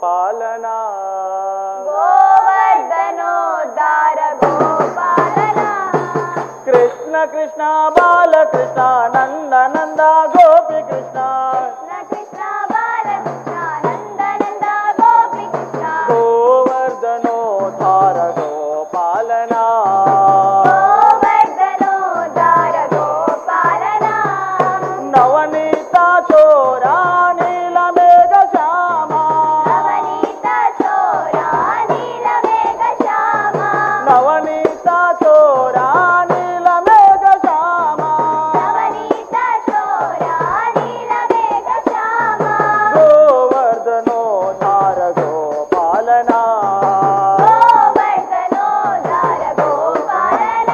ಗೋಪಾಲನ ಗೋವರ್ಧನೋದ್ಧಾರ ಗೋಪಾಲನ ಕೃಷ್ಣ ಕೃಷ್ಣ ಬಾಲಕೃಷ್ಣ ನಂದ ನಂದ ಗೋಪಿ ಕೃಷ್ಣ ಕೃಷ್ಣ ಬಾಲಕೃಷ್ಣ ನಂದ ನಂದ ಗೋಪಿ ಕೃಷ್ಣ ಗೋವರ್ಧನೋದ್ಧಾರ ಗೋಪಾಲನ ಗೋವರ್ಧನೋದ್ಧಾರ ಗೋಪಾಲನ ನವನೀತ ಚೋರ ನೀಲ ಮೇಘ ಶ್ಯಾಮ ನವನೀತ ಚೋರ ನೀಲ ಮೇಘ ಶ್ಯಾಮ ನವನೀತ ಚೋರ ನೀಲ ಮೇಘ ಶ್ಯಾಮ ನವನೀತ ಚೋರ ನೀಲ ಮೇಘ ಶ್ಯಾಮ ಗೋವರ್ಧನೋದ್ಧಾರ ಗೋಪಾಲನ ಗೋವರ್ಧನೋದ್ಧಾರ ಗೋಪಾಲನ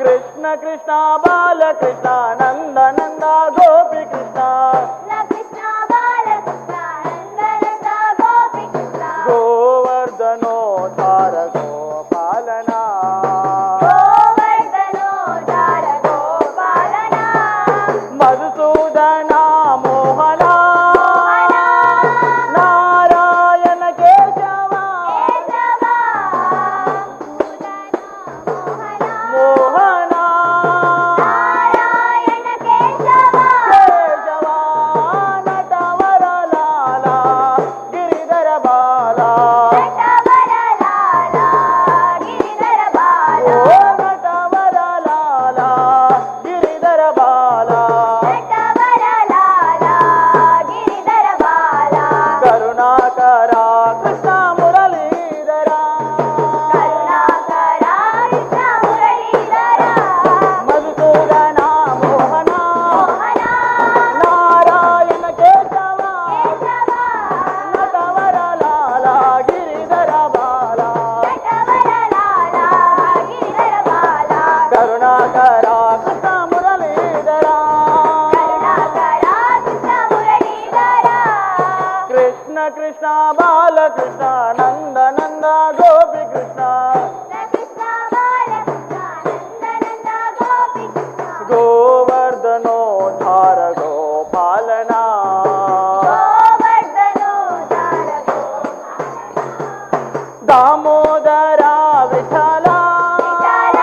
ಕೃಷ್ಣ ಕೃಷ್ಣ ಬಾಲಕೃಷ್ಣ ನಂದ ನಂದ ಗೋಪಿ ಕೃಷ್ಣ ಕೃಷ್ಣ ಬಾಲಕೃಷ್ಣ ನಂದ ನಂದ ಗೋಪಿ ಕೃಷ್ಣ ಗೋವರ್ಧನೋದ್ಧಾರ ಗೋಪಾಲನ ಗೋವರ್ಧನೋದ್ಧಾರ ಗೋಪಾಲನ ಮಧುಸೂದನ ಮೋಹನ ನಾರಾಯಣ ಕೇಶವ ಕೇಶವ ಮೋಹನ ನಾರಾಯಣ ಕೇಶವ ಕೇಶವ ನಟವರ ಲಾಲ ಗಿರಿಧರ ಬಾಲ ನಟವರ ಲಾಲ ಗಿರಿಧರ ಬಾಲ ಓ ನಟವರ ಲಾಲ ಗಿರಿಧರ ಬಾಲ ನಟವರ ಲಾಲ ಗಿರಿಧರ ಬಾಲ ಕರುಣಾಕರ ಕೃಷ್ಣ ಮುರಳೀಧರ ಕರುಣಾಕರ ಕೃಷ್ಣ ಮುರಳೀಧರ ಮಧುಸೂದನ ಮೋಹನ ಮೋಹನ ನಾರಾಯಣ ಕೇಶವ ಕೇಶವ ನಟವರ ಲಾಲ ಗಿರಿಧರ ಬಾಲ ನಟವರ ಲಾಲ ಗಿರಿಧರ ಬಾಲ ಕರುಣಾಕರ ಕೃಷ್ಣ ಮುರಳೀಧರ ಕರುಣಾಕರ ಕೃಷ್ಣ ಮುರಳೀಧರ ಕೃಷ್ಣ ಕೃಷ್ಣ ಬಾಲಕೃಷ್ಣ ನಂದ ನಂದ ಗೋಪಿ ಕೃಷ್ಣ ಕೃಷ್ಣ ಬಾಲಕೃಷ್ಣ ನಂದ ನಂದ ಗೋಪಿ ಕೃಷ್ಣ ಗೋವರ್ಧನೋದ್ಧಾರ ಗೋಪಾಲನ ಗೋವರ್ಧನೋದ್ಧಾರ ದಾಮೋದರ ವಿಠಲ ವಿಠಲ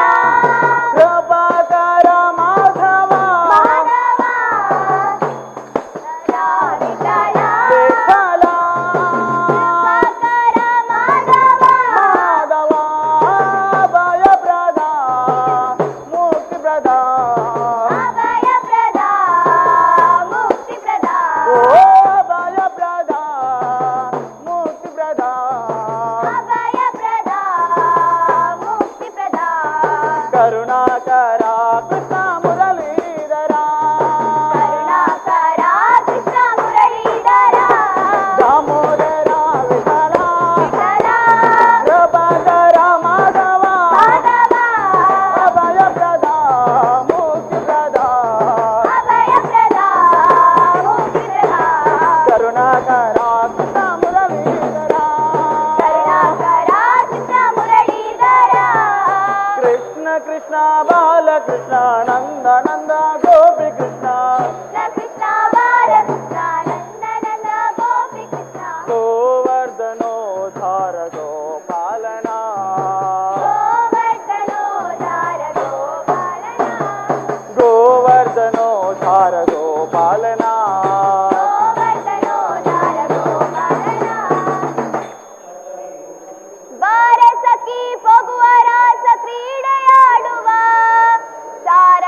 ಕೃಪಾಕರ ಮಾಧವ ಮಾಧವ ವಿಠಲ ವಿಠಲ ಕೃಪಾಕರ ಮಾಧವ ಮಾಧವ ಭಯಪ್ರದ ಮುಕ್ತಿಪ್ರದ ಅಭಯಪ್ರದ ಮುಕ್ತಿಪ್ರದ ಓ ಭಯಪ್ರದ ಮುಕ್ತಿಪ್ರದ ಅಭಯಪ್ರದ ಮುಕ್ತಿಪ್ರದ ಕರುಣಾಕರ ಕೃಷ್ಣ ಮುರಳೀಧರ ಕರುಣಾಕರ ಕೃಷ್ಣ ಮುರಳೀಧರ ದಾಮೋದರ ವಿಠಲ ವಿಠಲ ಕೃಪಾಕರ ಮಾಧವ ಮಾಧವ ಭಯಪ್ರದ ಮುಕ್ತಿಪ್ರದ ಅಭಯಪ್ರದ ಮುಕ್ತಿಪ್ರದ ಕರುಣಾಕರ ಕೃಷ್ಣ ಮುರಳೀಧರ ಕರುಣಾಕರ ಕೃಷ್ಣ ಮುರಳೀಧರ ಕೃಷ್ಣ ಕೃಷ್ಣ ಬಾಲಕೃಷ್ಣ ನಂದ ನಂದ ಗೋಪಿ ಕೃಷ್ಣ ಕೃಷ್ಣ ಬಾಲಕೃಷ್ಣ ನಂದ ನಂದ ಗೋಪಿ ಕೃಷ್ಣ ಗೋವರ್ಧನೋದ್ಧಾರ ಗೋಪಾಲನ ಗೋವರ್ಧನೋದ್ಧಾರ ಗೋಪಾಲನ ಗೋವರ್ಧನೋದ್ಧಾರ ಗೋಪಾಲನ ಗೋವರ್ಧನೋದ್ಧಾರ ಗೋಪಾಲನ ಬಾರೆ ಸಖಿ ಪೊಗುವ ರಾಸ ಕ್ರೀಡೆಯಾಡುವ ಸಾರ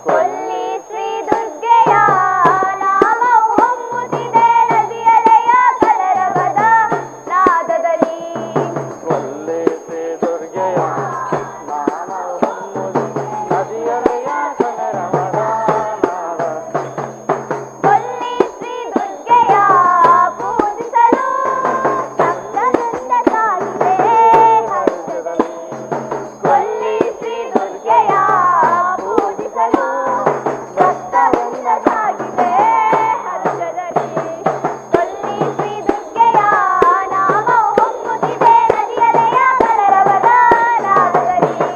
ಕೊಲ್ಲಿ ಶ್ರೀ ದುರ್ಗೆಯ ನಾಮವು ಹೊಮ್ಮುತ್ತಿದೆ ನದಿಯಲೆಯ ಕಲರವದ ನಾದದಲ್ಲಿ. ಕೊಲ್ಲಿ ಶ್ರೀ ದುರ್ಗೆಯ ಪೂಜಿಸಲು ಭಕ್ತವೃಂದ ಸಾಗಿದೆ ಹರ್ಷದಲ್ಲಿ. ಕೊಲ್ಲಿ ಶ್ರೀ ದುರ್ಗೆಯ ಪೂಜಿಸಲು ಭಕ್ತವೃಂದ ಸಾಗಿದೆ ಹರ್ಷದಲ್ಲಿ. ಕೊಲ್ಲಿ ಶ್ರೀ ದುರ್ಗೆಯ ನಾಮವು ಹೊಮ್ಮುತ್ತಿದೆ ನದಿಯಲೆಯ ಕಲರವದ ನಾದದಲ್ಲಿ.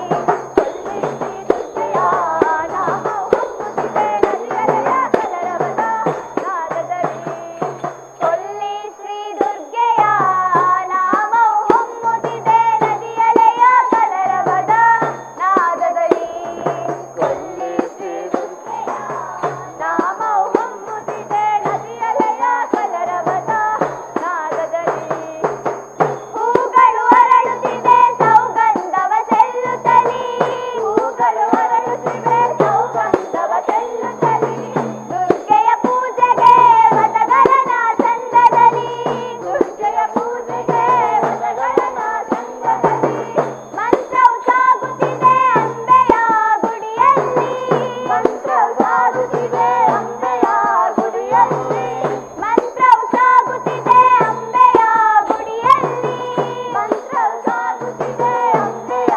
ಕೊಲ್ಲಿ ಶ್ರೀ ದುರ್ಗೆಯ ನಾಮವು ಹೊಮ್ಮುತ್ತಿದೆ ನದಿಯಲೆಯ ಕಲರವದ ನಾದದಲ್ಲಿ. ಕೊಲ್ಲಿ ಶ್ರೀ ದುರ್ಗೆಯ ನಾಮವು ಹೊಮ್ಮುತ್ತಿದೆ ನದಿಯಲೆಯ ಕಲರವದ ನಾದದಲ್ಲಿ. ಕೊಲ್ಲಿ ಶ್ರೀ ದುರ್ಗೆಯ ನಾಮವು ಹೊಮ್ಮುತ್ತಿದೆ ನದಿಯಲೆಯ ಕಲರವದ ನಾದದಲ್ಲಿ. ಹೂಗಳು ಅರಳುತ್ತಿದೆ ಸೌಗಂಧವ ಚೆಲ್ಲುತ್ತಲಿ. ಹೂಗಳು ಅರಳುತ್ತಿವೆ ಸೌಗಂಧವ ಚೆಲ್ಲುತ್ತಲಿ. ದುರ್ಗೆಯ ಪೂಜೆಗೆ ಮತಗಳನ ಚಂದದಲ್ಲಿ. ದುರ್ಗೆಯ ಪೂಜೆಗೆ ಮತಗಳನ ಚಂದದಲ್ಲಿ. ಮಂತ್ರವು ಸಾಗುತ್ತಿದೆ ಅಂಬೆಯ ಗುಡಿಯಲ್ಲಿ. ಮಂತ್ರವು ಸಾಗುತ್ತಿದೆ ಅಂಬೆಯ ಗುಡಿಯಲ್ಲಿ. ಮಂತ್ರವು ಸಾಗುತ್ತಿದೆ ಅಂಬೆಯ ಗುಡಿಯಲ್ಲಿ. ಮಂತ್ರವು ಸಾಗುತ್ತಿದೆ ಅಂಬೆಯ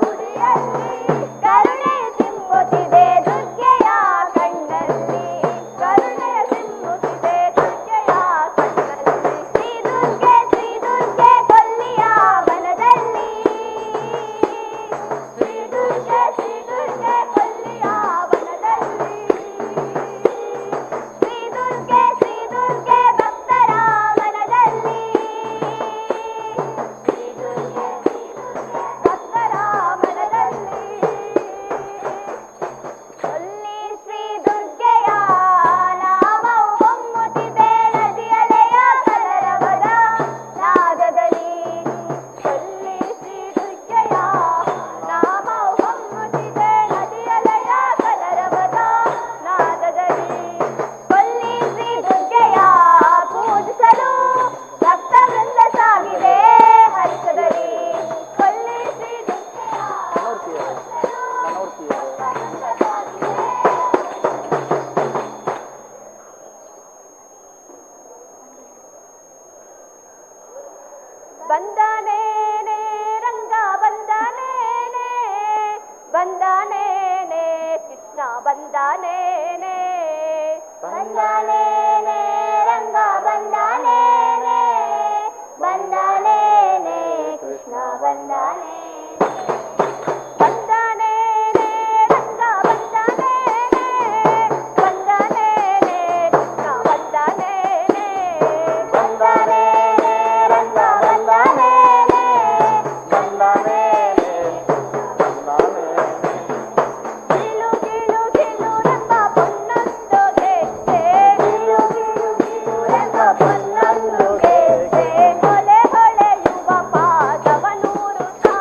ಗುಡಿಯಲ್ಲಿ. ಕರುಣೆಯು ಚಿಮ್ಮುತ್ತಿದೆ ದುರ್ಗೆಯ ಕಣ್ಣಲ್ಲಿ. ಕರುಣೆಯ ಚಿಮ್ಮುತ್ತಿದೆ ದುರ್ಗೆಯ ಕಣ್ಣಲ್ಲಿ. ಶ್ರೀ ದುರ್ಗೆ ಕೊಲ್ಲಿಯ ವನದಲ್ಲಿ. ಶ್ರೀ ದುರ್ಗೆ ಕೊಲ್ಲಿಯ ವನದಲ್ಲಿ. ಶ್ರೀ ದುರ್ಗೆ ಭಕ್ತರ ಮನದಲ್ಲಿ. ಶ್ರೀ ದುರ್ಗೆ ಭಕ್ತರ ಮನದಲ್ಲಿ. ಕೊಲ್ಲಿ ಶ್ರೀ ದುರ್ಗೆಯ ನಾಮವು ಹೊಮ್ಮುತ್ತಿದೆ ನದಿಯಲೆಯ ಕಲರವದ ನಾದದಲ್ಲಿ. ಕೊಲ್ಲಿ ಶ್ರೀ ದುರ್ಗೆಯ ನಾಮವು ಹೊಮ್ಮುತ್ತಿದೆ ನದಿಯಲೆಯ ಕಲರವದ ನಾದದಲ್ಲಿ. ಕೊಲ್ಲಿ ಶ್ರೀ ದುರ್ಗೆಯ ಪೂಜಿಸಲು ಭಕ್ತವೃಂದ ಸಾಗಿದೆ ಹರ್ಷದಲ್ಲಿ. ಕೊಲ್ಲಿ ಶ್ರೀ ದುರ್ಗೆಯ ಭಕ್ತವೃಂದ ಸಾಗಿದೆ. ಬಂದಾನೇನೆ ರಂಗ ಬಂದಾನೇನೆ. ಬಂದಾನೇನೆ ಕೃಷ್ಣ ಬಂದಾನೇನೆ. ಬಂದಾನೇನೆ ರಂಗ ಬಂದಾನೇನೆ. ಬಂದಾನೇನೆ ಕೃಷ್ಣ ಬಂದಾನೇನೆ. ಬಂದಾನೇನೆ ರಂಗ ಬಂದಾನೇನೆ. ಬಂದಾನೇನೆ ಕೃಷ್ಣ ಬಂದಾನೇನೆ. ಬಂದಾನೇನೆ ರಂಗ ಬಂದಾನೇನೆ. ಬಂದಾನೇನೆ ಗಿಲು ಗಿಲು ಗಿಲು ರಂಗ ಪೊನ್ನೊಂದು ಗೆಜ್ಜೆ. ಗಿಲು ಗಿಲು ಗಿಲು ರಂಗ ಪೊನ್ನೊಂದು ಗೆಜ್ಜೆ. ಹೊಳೆ ಹೊಳೆಯುವ ಪಾದವ ನೂರುತ್ತಾ.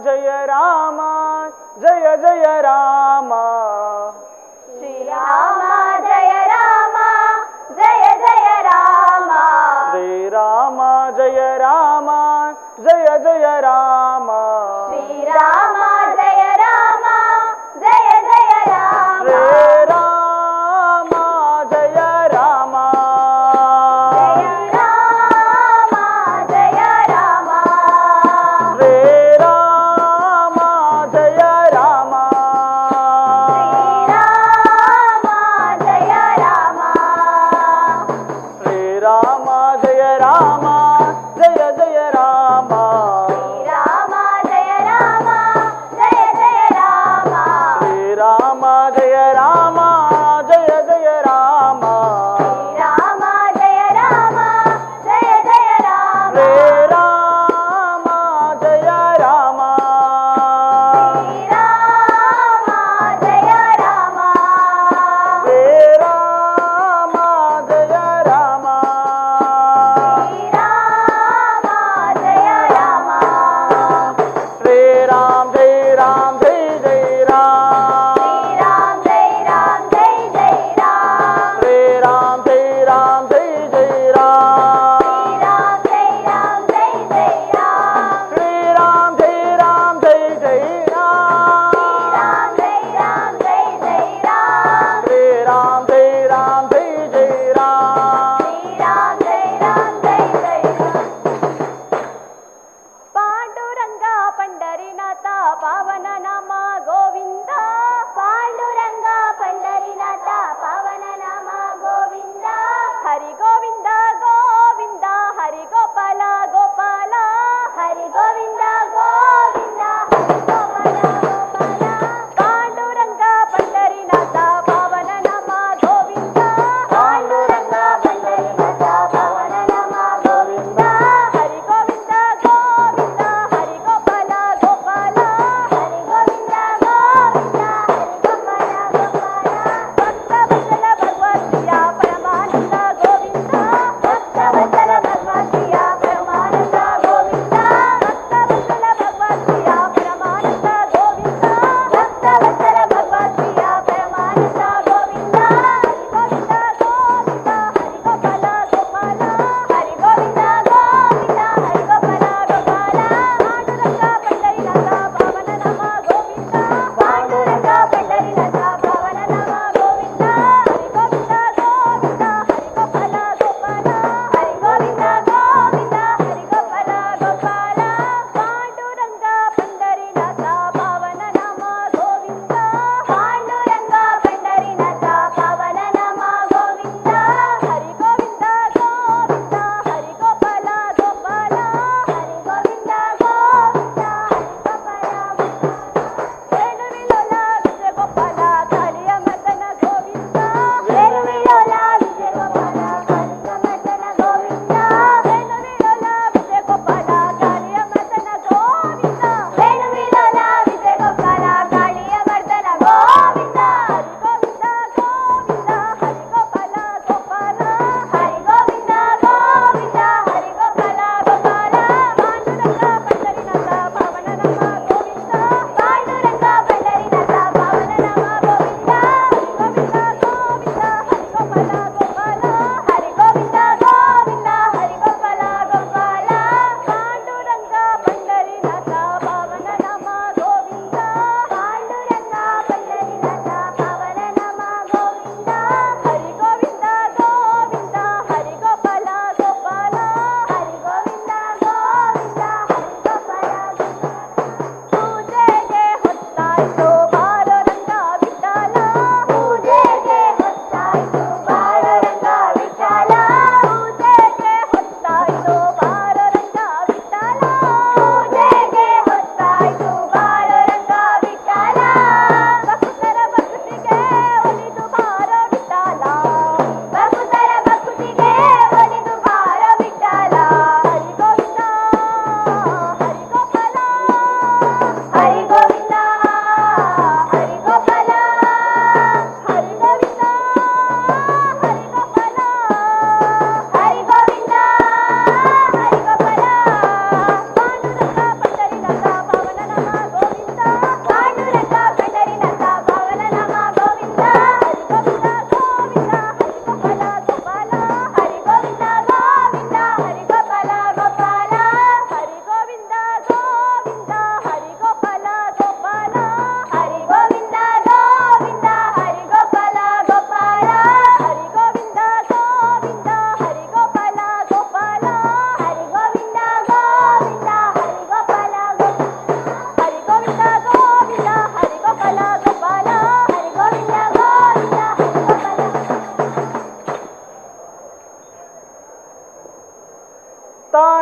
జయ రామ జయ జయ రామ శ్రీరామ జయ రామ జయ జయ రామ శ్రీరామ జయ రామ జయ జయ రామ శ్రీరామ జయ రామ జయ జయ రామ శ్రీరామ జయ రామ జయ రామ జయ రామ శ్రీరామ జయ రామ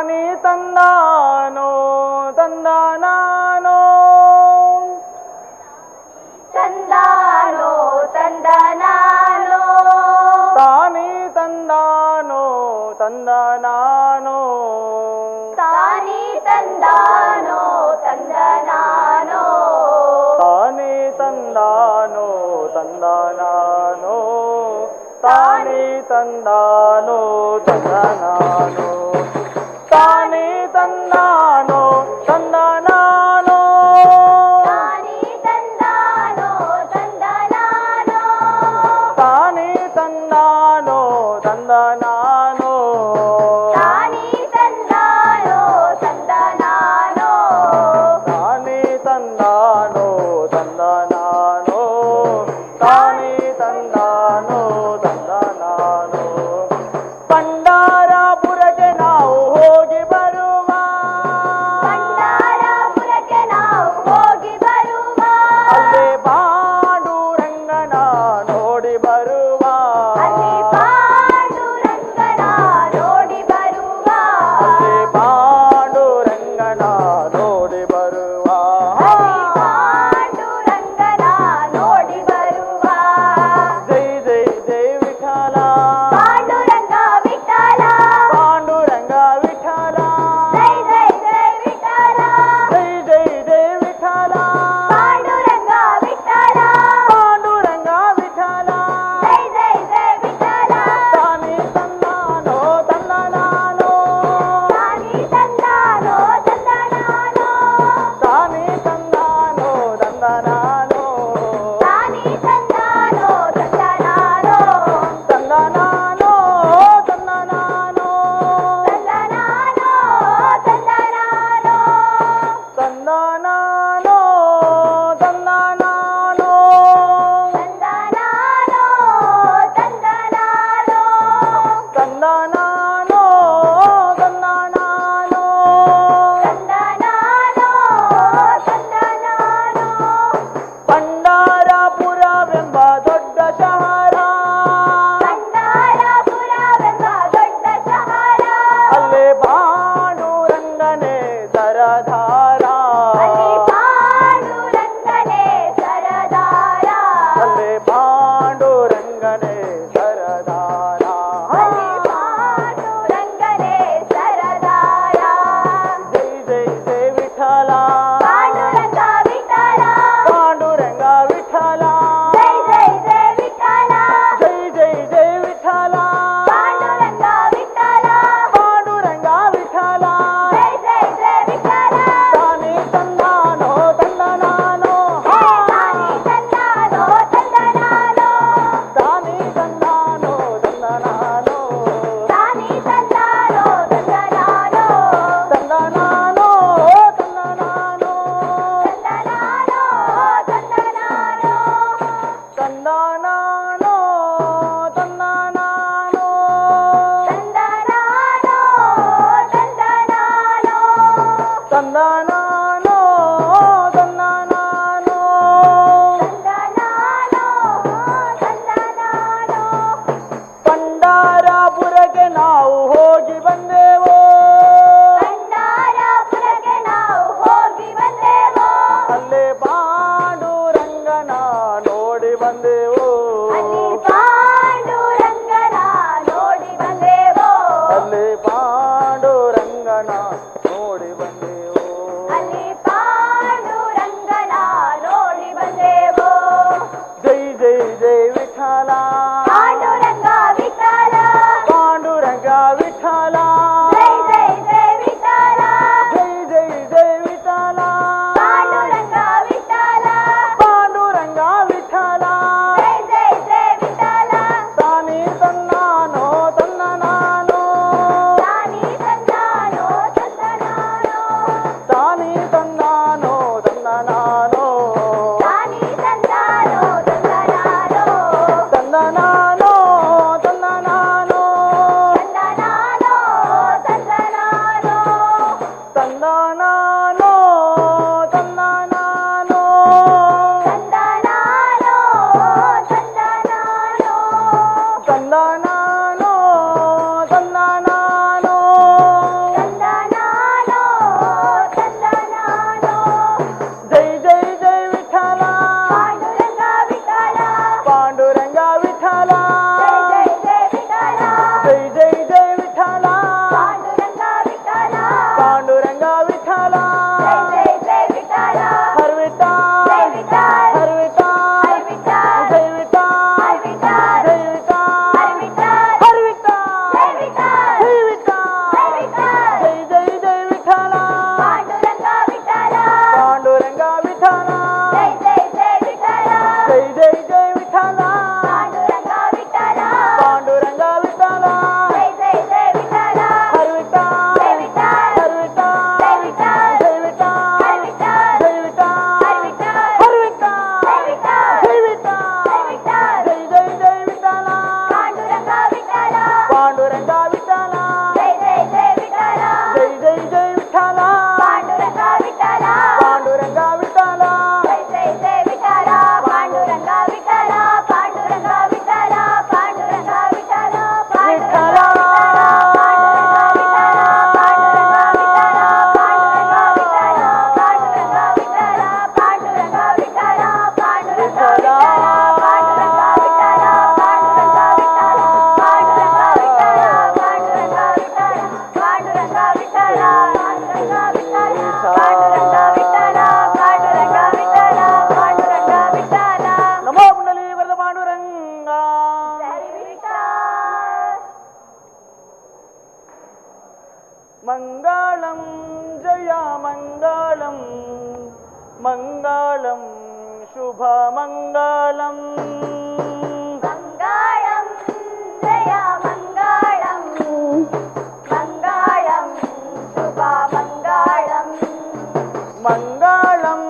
ತಾನಿ ತಂದಾನೋ ತಂದಾನಾನೋ ತಂದಾನೋ ತಂದನಾನೋ ತಾನಿ ತಂದಾನೋ ತಂದಾನಾನೋ ತಾನಿ ತಂದಾನೋ ತಂದನಾನೋ ತಾನಿ ತಂದಾನೋ ತಂದಾನಾನೋ ತಾನಿ ತಂದಾನೋ ತಂದಾನಾನೋ ತಾನಿ ತಂದಾನೋ ತಂದಾನಾನೋ ತಾನಿ ತಂದಾನೋ ತಂದನಾನೋ ತಾನಿ ತಂದಾನೋ ತಂದಾನಾನೋ ತಾನಿ ತಂದಾನೋ ತಂದನಾನೋ ತಾನಿ ತಂದಾನೋ ತಂದಾನಾನೋ ತಾನಿ ತಂದಾನೋ ತಂದಾನಾನೋ ಪಂಡಾರಪುರಕ್ಕೆ ನಾವು ಹೋಗಿ ಬರುವ ಪಂಡಾರಪುರಕ್ಕೆ ನಾವು ಹೋಗಿ ಬರುವ ಅಲ್ಲೇ ಪಾಂಡುರಂಗನ ನೋಡಿ ಬರುವ ಅಲ್ಲಿ ಪಾಂಡುರಂಗನ ನೋಡಿ ಬರುವ ಅಲ್ಲೇ ಪಾಂಡುರಂಗನ ನೋಡಿ ಬರುವ ಅಲ್ಲಿ ಪಾಂಡುರಂಗನ ನೋಡಿ ಬರುವ ಜೈ ಜೈ ಜೈ ವಿಠಲ ಪಾಂಡುರಂಗ ವಿಠಲ ಪಾಂಡುರಂಗ ವಿಠಲ ಜೈ ಜೈ ಜೈ ವಿಠಲ ಜೈ ಜೈ ಜೈ ವಿಠಲ ಪಾಂಡುರಂಗ ವಿಠಲ ಪಾಂಡುರಂಗ ವಿಠಲ ಜೈ ಜೈ ಜೈ ವಿಠಲ ತಾನಿ ತಂದಾನೋ ತಂದನಾನೋ ತಾನಿ ತಂದಾನೋ ತಂದನಾನೋ ತಾನಿ ತಂದಾನೋ ತಂದನಾನೋ ತಾನಿ ತಂದಾನೋ ತಂದನಾನೋ ತಂದನಾನೋ ತಂದನಾನೋ ತಂದನಾನೋ ತಂದನಾನೋ ತಂದನಾನೋ ತಂದನಾನೋ ತಂದನಾನೋ ತಂದನಾನೋ ತಂದನಾನೋ ತಂದನಾನೋ ತಂದನಾನೋ ತಂದನಾನೋ ಪಂಡಾರಪುರವೆಂಬ ದೊಡ್ಡ ಶಹರ ಪಂಡಾರಪುರವೆಂಬ ದೊಡ್ಡ ಶಹರ ಅಲ್ಲೇ ಪಾಂಡುರಂಗನೇ ಸರದಾರ ಅಲ್ಲಿ ಪಾಂಡುರಂಗನೇ ಸರದಾರ ಅಲ್ಲೇ ಪಾಂಡುರಂಗನೇ ಸರದಾರ ಅಲ್ಲಿ ಪಾಂಡುರಂಗನೇ ಸರದಾರ ಜೈ ಜೈ ಜೈ ವಿಠಲ ಪಾಂಡುರಂಗ ವಿಠಲ ಪಾಂಡುರಂಗ ವಿಠಲ ಜೈ ಜೈ ಜೈ ವಿಠಲ ಜೈ ಜೈ ಜೈ ವಿಠಲ ಪಾಂಡುರಂಗ ವಿಠಲ ಪಾಂಡುರಂಗ ವಿಠಲ ಜೈ ಜೈ ಜೈ ವಿಠಲ ತಾನಿ ತಂದಾನೋ ತಂದನಾನೋ ತಾನಿ ತಂದಾನೋ ತಂದನಾನೋ ತಾನಿ ತಂದಾನೋ ತಂದನಾನೋ ತಾನಿ ತಂದಾನೋ ತಂದನಾನೋ ತಂದನಾನೋ ತಂದನಾನೋ ತಂದನಾನೋ ತಂದನಾನೋ ತಂದನಾನೋ ತಂದನಾನೋ ತಂದನಾನೋ ತಂದನಾನೋ ತಂದನಾನೋ ತಂದನಾನೋ ತಂದನಾನೋ ಪಂಡಾರಪುರಕ್ಕೆ ನಾವು ಹೋಗಿ ಬಂದೆವು ಪಂಡಾರಪುರಕ್ಕೆ ನಾವು ಹೋಗಿ ಬಂದೆವು ಅಲ್ಲೇ ಪಾಂಡುರಂಗನ ನೋಡಿ ಬಂದೆವು ಅಲ್ಲಿ ಪಾಂಡುರಂಗನ ನೋಡಿ ಬಂದೆವು ಅಲ್ಲೇ ಪಾಂಡುರಂಗನ ನೋಡಿ ಬಂದೆವು ಅಲ್ಲಿ ಪಾಂಡುರಂಗನ ನೋಡಿ ಬಂದೆವು ಜೈ ಜೈ ಜೈ ವಿಠಲ ಪಾಂಡುರಂಗ ವಿಠಲ ಪಾಂಡುರಂಗ ವಿಠಲ ಮಂಗಳಂ ಜಯ ಮಂಗಳಂ ಮಂಗಳಂ ಶುಭ ಮಂಗಳಂ ಮಂಗಳಂ ಜಯ ಮಂಗಳಂ ಮಂಗಳಂ ಶುಭ ಮಂಗಳಂ ಮಂಗಳಂ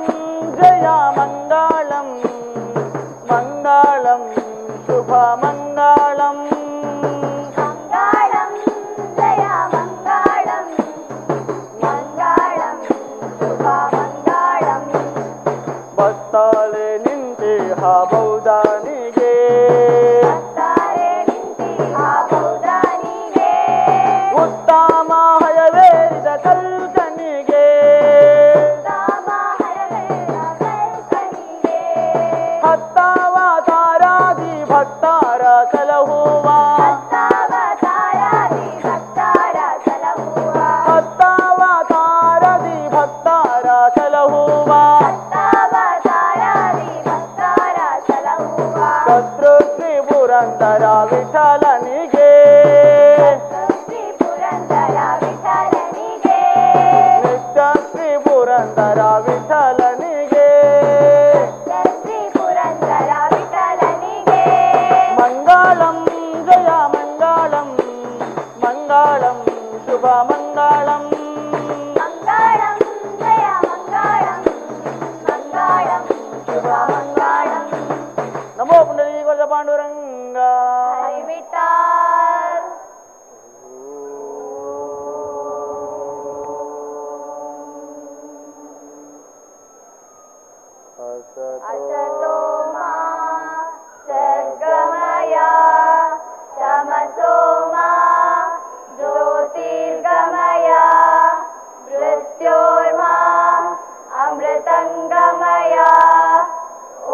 ಜಯ ಮಂಗಳಂ ಮಂಗಳಂ ಶುಭ ಮಂಗಳಂ ಮಂಗಳಂ ಜಯ ಮಂಗಳಂ ಮಂಗಳಂ ಶುಭ ಮಂಗಳಂ ಬತ್ತಾಳೆ ನಿಂತಿಹ ಬೌದಾನಿಗೆ ತಾರೆ ನಿಂತಿಹ ಬೌದ್ಧನಿಗೆ ಉತ್ತಮ ಹಯವೇರಿದ ಕಲ್ಕನಿಗೆ ರಾಮ ಹರವೇರ ಕಲ್ಕನಿಗೆ ಹತ್ತವ ತಾರಾದಿ ಭಕ್ತಾರ ಸಲಹುವ ಭಕ್ತಾವತಾರಾದಿ ಭಕ್ತಾರ ಸಲಹುವ ಹತ್ತವ ತಾರದಿ ಭಕ್ತಾರ ಸಲಹುವ ಭಕ್ತಾವತಾರಾದಿ ಭಕ್ತಾರ ಸಲಹುವ ಶತ್ರು ಶ್ರೀ ಪುರಂದರ ವಿಠಲನಿಗೆ ಶ್ರೀ ಪುರಂದರ ವಿಠಲನಿಗೆ ನಿತ್ಯ ಶ್ರೀ ಪುರಂದರ ವಿಠಲನಿಗೆ ಶ್ರೀ ಪುರಂದರ ವಿಠಲನಿಗೆ ಮಂಗಳಂ ಜಯ ಮಂಗಳಂ ಮಂಗಳಂ ಶುಭ ಮಂಗಳಂ ಮಂಗಳಂ ಜಯ ಮಂಗಳಂ ಮಂಗಳಂ ಶುಭ ಮಂಗಳಂ ನಮೋ ಪುಂಡರೀಕಾಕ್ಷ ಪಾಂಡುರಂಗ ಹರಿ ವಿಠ್ಠಲ್ असतो मा सद्गमय तमसो मा ज्योतिर्गमय मृत्योर्मा अमृतङ्गमय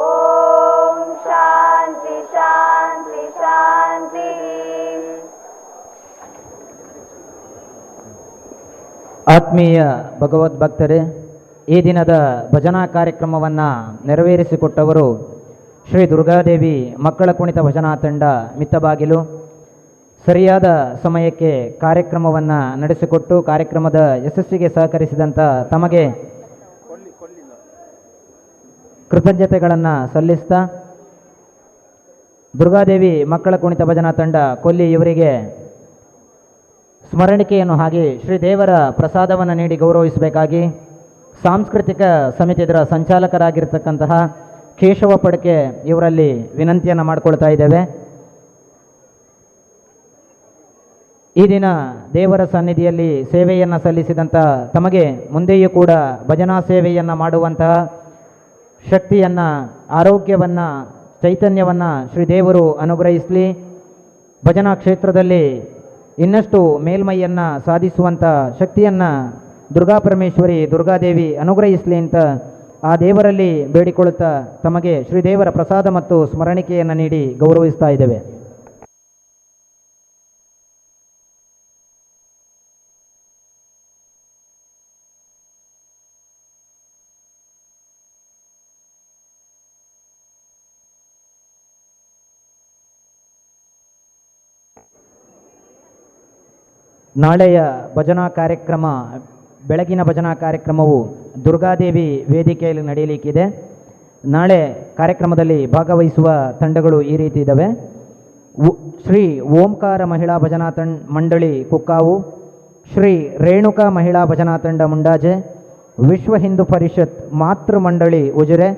ॐ शान्ति शान्ति शान्तिः ಆತ್ಮೀಯ ಭಗವದ್ಭಕ್ತರೇ, ಈ ದಿನದ ಭಜನಾ ಕಾರ್ಯಕ್ರಮವನ್ನು ನೆರವೇರಿಸಿಕೊಟ್ಟವರು ಶ್ರೀ ದುರ್ಗಾದೇವಿ ಮಕ್ಕಳ ಕುಣಿತ ಭಜನಾ ತಂಡ ಮಿತ್ತಬಾಗಿಲು. ಸರಿಯಾದ ಸಮಯಕ್ಕೆ ಕಾರ್ಯಕ್ರಮವನ್ನು ನಡೆಸಿಕೊಟ್ಟು ಕಾರ್ಯಕ್ರಮದ ಯಶಸ್ಸಿಗೆ ಸಹಕರಿಸಿದಂಥ ತಮಗೆ ಕೃತಜ್ಞತೆಗಳನ್ನು ಸಲ್ಲಿಸ್ತಾ ದುರ್ಗಾದೇವಿ ಮಕ್ಕಳ ಕುಣಿತ ಭಜನಾ ತಂಡ ಕೊಲ್ಲಿ ಇವರಿಗೆ ಸ್ಮರಣಿಕೆಯನ್ನು ಹಾಗೆ ಶ್ರೀದೇವರ ಪ್ರಸಾದವನ್ನು ನೀಡಿ ಗೌರವಿಸಬೇಕಾಗಿ ಸಾಂಸ್ಕೃತಿಕ ಸಮಿತಿ ಇದರ ಸಂಚಾಲಕರಾಗಿರ್ತಕ್ಕಂತಹ ಕೇಶವ ಪಡ್ಕೆ ಇವರಲ್ಲಿ ವಿನಂತಿಯನ್ನು ಮಾಡಿಕೊಳ್ತಾ ಇದ್ದೇವೆ. ಈ ದಿನ ದೇವರ ಸನ್ನಿಧಿಯಲ್ಲಿ ಸೇವೆಯನ್ನು ಸಲ್ಲಿಸಿದಂಥ ತಮಗೆ ಮುಂದೆಯೂ ಕೂಡ ಭಜನಾ ಸೇವೆಯನ್ನು ಮಾಡುವಂತಹ ಶಕ್ತಿಯನ್ನು, ಆರೋಗ್ಯವನ್ನು, ಚೈತನ್ಯವನ್ನು ಶ್ರೀದೇವರು ಅನುಗ್ರಹಿಸಲಿ. ಭಜನಾ ಕ್ಷೇತ್ರದಲ್ಲಿ ಇನ್ನಷ್ಟು ಮೇಲ್ಮೈಯನ್ನು ಸಾಧಿಸುವಂಥ ಶಕ್ತಿಯನ್ನು ದುರ್ಗಾಪರಮೇಶ್ವರಿ ದುರ್ಗಾದೇವಿ ಅನುಗ್ರಹಿಸಲಿ ಅಂತ ಆ ದೇವರಲ್ಲಿ ಬೇಡಿಕೊಳ್ಳುತ್ತಾ ತಮಗೆ ಶ್ರೀದೇವರ ಪ್ರಸಾದ ಮತ್ತು ಸ್ಮರಣಿಕೆಯನ್ನು ನೀಡಿ ಗೌರವಿಸ್ತಾ ಇದ್ದೇವೆ. ನಾಳೆಯ ಭಜನಾ ಕಾರ್ಯಕ್ರಮ, ಬೆಳಗಿನ ಭಜನಾ ಕಾರ್ಯಕ್ರಮವು ದುರ್ಗಾದೇವಿ ವೇದಿಕೆಯಲ್ಲಿ ನಡೆಯಲಿಕ್ಕಿದೆ. ನಾಳೆ ಕಾರ್ಯಕ್ರಮದಲ್ಲಿ ಭಾಗವಹಿಸುವ ತಂಡಗಳು ಈ ರೀತಿ ಇದ್ದಾವೆ. ಶ್ರೀ ಓಂಕಾರ ಮಹಿಳಾ ಭಜನಾ ಮಂಡಳಿ ಕುಕ್ಕಾವು, ಶ್ರೀ ರೇಣುಕಾ ಮಹಿಳಾ ಭಜನಾ ತಂಡ ಮುಂಡಾಜೆ, ವಿಶ್ವ ಹಿಂದೂ ಪರಿಷತ್ ಮಾತೃ ಮಂಡಳಿ ಉಜಿರೆ,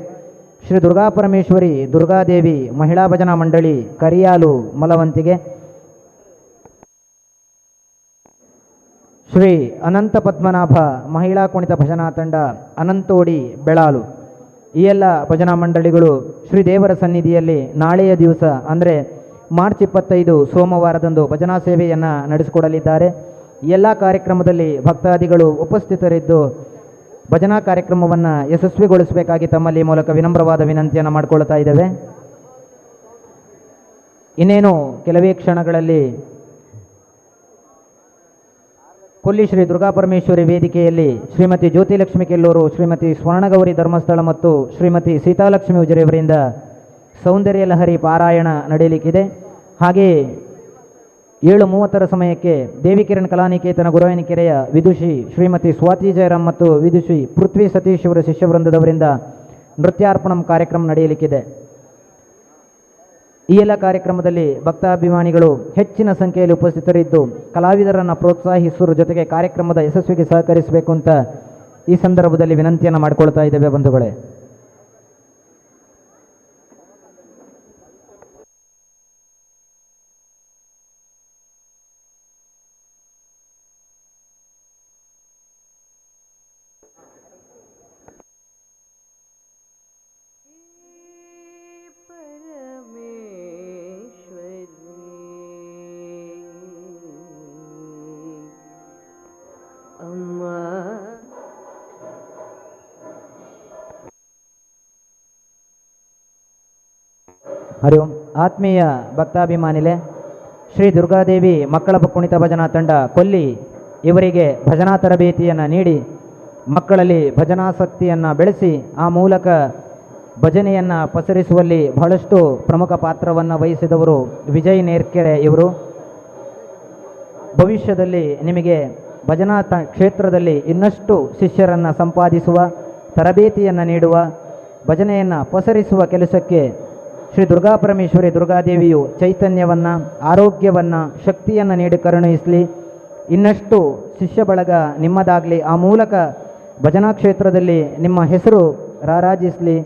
ಶ್ರೀ ದುರ್ಗಾಪರಮೇಶ್ವರಿ ದುರ್ಗಾದೇವಿ ಮಹಿಳಾ ಭಜನಾ ಮಂಡಳಿ ಕರಿಯಾಲು ಮಲವಂತಿಗೆ, ಶ್ರೀ ಅನಂತ ಪದ್ಮನಾಭ ಮಹಿಳಾ ಕುಣಿತ ಭಜನಾ ತಂಡ ಅನಂತೋಡಿ ಬೆಳಾಲು. ಈ ಎಲ್ಲ ಭಜನಾ ಮಂಡಳಿಗಳು ಶ್ರೀದೇವರ ಸನ್ನಿಧಿಯಲ್ಲಿ ನಾಳೆಯ ದಿವಸ ಅಂದರೆ ಮಾರ್ಚ್ 25 ಸೋಮವಾರದಂದು ಭಜನಾ ಸೇವೆಯನ್ನು ನಡೆಸಿಕೊಡಲಿದ್ದಾರೆ. ಎಲ್ಲ ಕಾರ್ಯಕ್ರಮದಲ್ಲಿ ಭಕ್ತಾದಿಗಳು ಉಪಸ್ಥಿತರಿದ್ದು ಭಜನಾ ಕಾರ್ಯಕ್ರಮವನ್ನು ಯಶಸ್ವಿಗೊಳಿಸಬೇಕಾಗಿ ತಮ್ಮಲ್ಲಿ ಮೂಲಕ ವಿನಮ್ರವಾದ ವಿನಂತಿಯನ್ನು ಮಾಡಿಕೊಳ್ತಾ ಇದ್ದೇವೆ. ಇನ್ನೇನು ಕೆಲವೇ ಕ್ಷಣಗಳಲ್ಲಿ ಕೊಲ್ಲಿ ಶ್ರೀ ದುರ್ಗಾಪರಮೇಶ್ವರಿ ವೇದಿಕೆಯಲ್ಲಿ ಶ್ರೀಮತಿ ಜ್ಯೋತಿಲಕ್ಷ್ಮಿ ಕೆಲ್ಲೂರು, ಶ್ರೀಮತಿ ಸ್ವರ್ಣಗೌರಿ ಧರ್ಮಸ್ಥಳ ಮತ್ತು ಶ್ರೀಮತಿ ಸೀತಾಲಕ್ಷ್ಮಿ ಉಜಿರೆಯವರಿಂದ ಸೌಂದರ್ಯ ಲಹರಿ ಪಾರಾಯಣ ನಡೆಯಲಿಕ್ಕಿದೆ. ಹಾಗೆಯೇ 7:30 ಸಮಯಕ್ಕೆ ದೇವಿಕಿರಣ್ ಕಲಾನಿಕೇತನ ಗುರುವಾಯನಕೆರೆಯ ವಿದುಷಿ ಶ್ರೀಮತಿ ಸ್ವಾತಿ ಜಯರಾಮ್ ಮತ್ತು ವಿದುಷಿ ಪೃಥ್ವಿ ಸತೀಶ್ ಅವರ ಶಿಷ್ಯವೃಂದದವರಿಂದ ನೃತ್ಯಾರ್ಪಣಂ ಕಾರ್ಯಕ್ರಮ ನಡೆಯಲಿಕ್ಕಿದೆ. ಈ ಎಲ್ಲ ಕಾರ್ಯಕ್ರಮದಲ್ಲಿ ಭಕ್ತಾಭಿಮಾನಿಗಳು ಹೆಚ್ಚಿನ ಸಂಖ್ಯೆಯಲ್ಲಿ ಉಪಸ್ಥಿತರಿದ್ದು ಕಲಾವಿದರನ್ನು ಪ್ರೋತ್ಸಾಹಿಸುವ ಜೊತೆಗೆ ಕಾರ್ಯಕ್ರಮದ ಯಶಸ್ವಿಗೆ ಸಹಕರಿಸಬೇಕು ಅಂತ ಈ ಸಂದರ್ಭದಲ್ಲಿ ವಿನಂತಿಯನ್ನು ಮಾಡಿಕೊಳ್ತಾ ಇದ್ದೇವೆ ಬಂಧುಗಳೇ. ಹರಿ ಓಂ. ಆತ್ಮೀಯ ಭಕ್ತಾಭಿಮಾನಿಲೆ, ಶ್ರೀ ದುರ್ಗಾದೇವಿ ಮಕ್ಕಳ ಕುಣಿತ ಭಜನಾ ತಂಡ ಕೊಲ್ಲಿ ಇವರಿಗೆ ಭಜನಾ ತರಬೇತಿಯನ್ನು ನೀಡಿ ಮಕ್ಕಳಲ್ಲಿ ಭಜನಾಸಕ್ತಿಯನ್ನು ಬೆಳೆಸಿ ಆ ಮೂಲಕ ಭಜನೆಯನ್ನು ಪಸರಿಸುವಲ್ಲಿ ಬಹಳಷ್ಟು ಪ್ರಮುಖ ಪಾತ್ರವನ್ನು ವಹಿಸಿದವರು ವಿಜಯ್ ನೇರ್ಕೆರೆ ಇವರು. ಭವಿಷ್ಯದಲ್ಲಿ ನಿಮಗೆ ಭಜನಾ ಕ್ಷೇತ್ರದಲ್ಲಿ ಇನ್ನಷ್ಟು ಶಿಷ್ಯರನ್ನು ಸಂಪಾದಿಸುವ, ತರಬೇತಿಯನ್ನು ನೀಡುವ, ಭಜನೆಯನ್ನು ಪಸರಿಸುವ ಕೆಲಸಕ್ಕೆ ಶ್ರೀ ದುರ್ಗಾಪರಮೇಶ್ವರಿ ದುರ್ಗಾದೇವಿಯು ಚೈತನ್ಯವನ್ನು, ಆರೋಗ್ಯವನ್ನು, ಶಕ್ತಿಯನ್ನು ನೀಡಿ ಕರುಣಿಸಲಿ. ಇನ್ನಷ್ಟು ಶಿಷ್ಯ ಬಳಗ ನಿಮ್ಮದಾಗಲಿ. ಆ ಮೂಲಕ ಭಜನಾ ಕ್ಷೇತ್ರದಲ್ಲಿ ನಿಮ್ಮ ಹೆಸರು ರಾರಾಜಿಸಲಿ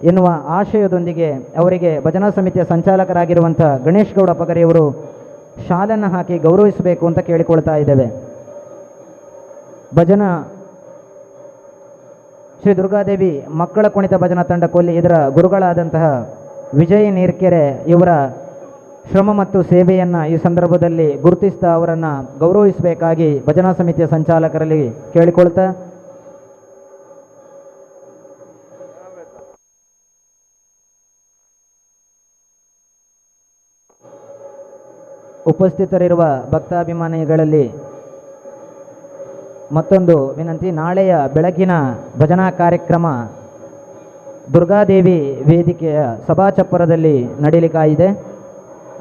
ಎನ್ನುವ ಆಶಯದೊಂದಿಗೆ ಅವರಿಗೆ ಭಜನಾ ಸಮಿತಿಯ ಸಂಚಾಲಕರಾಗಿರುವಂಥ ಗಣೇಶ್ ಗೌಡ ಪಗರಿಯವರು ಶಾಲನ್ನು ಹಾಕಿ ಗೌರವಿಸಬೇಕು ಅಂತ ಕೇಳಿಕೊಳ್ತಾ ಇದ್ದೇವೆ. ಭಜನಾ ಶ್ರೀ ದುರ್ಗಾದೇವಿ ಮಕ್ಕಳ ಕುಣಿತ ಭಜನಾ ತಂಡ ಕೊಲ್ಲಿ ಇದರ ಗುರುಗಳಾದಂತಹ ವಿಜಯ್ ನೇರ್ಕೆರೆ ಇವರ ಶ್ರಮ ಮತ್ತು ಸೇವೆಯನ್ನು ಈ ಸಂದರ್ಭದಲ್ಲಿ ಗುರುತಿಸ್ತಾ ಅವರನ್ನು ಗೌರವಿಸಬೇಕಾಗಿ ಭಜನಾ ಸಮಿತಿಯ ಸಂಚಾಲಕರಲ್ಲಿ ಕೇಳಿಕೊಳ್ತಾ, ಉಪಸ್ಥಿತರಿರುವ ಭಕ್ತಾಭಿಮಾನಿಗಳಲ್ಲಿ ಮತ್ತೊಂದು ವಿನಂತಿ. ನಾಳೆಯ ಬೆಳಗಿನ ಭಜನಾ ಕಾರ್ಯಕ್ರಮ ದುರ್ಗಾದೇವಿ ವೇದಿಕೆಯ ಸಭಾಚಪ್ಪರದಲ್ಲಿ ನಡೀಲಿಕ್ಕಾಗಿದೆ.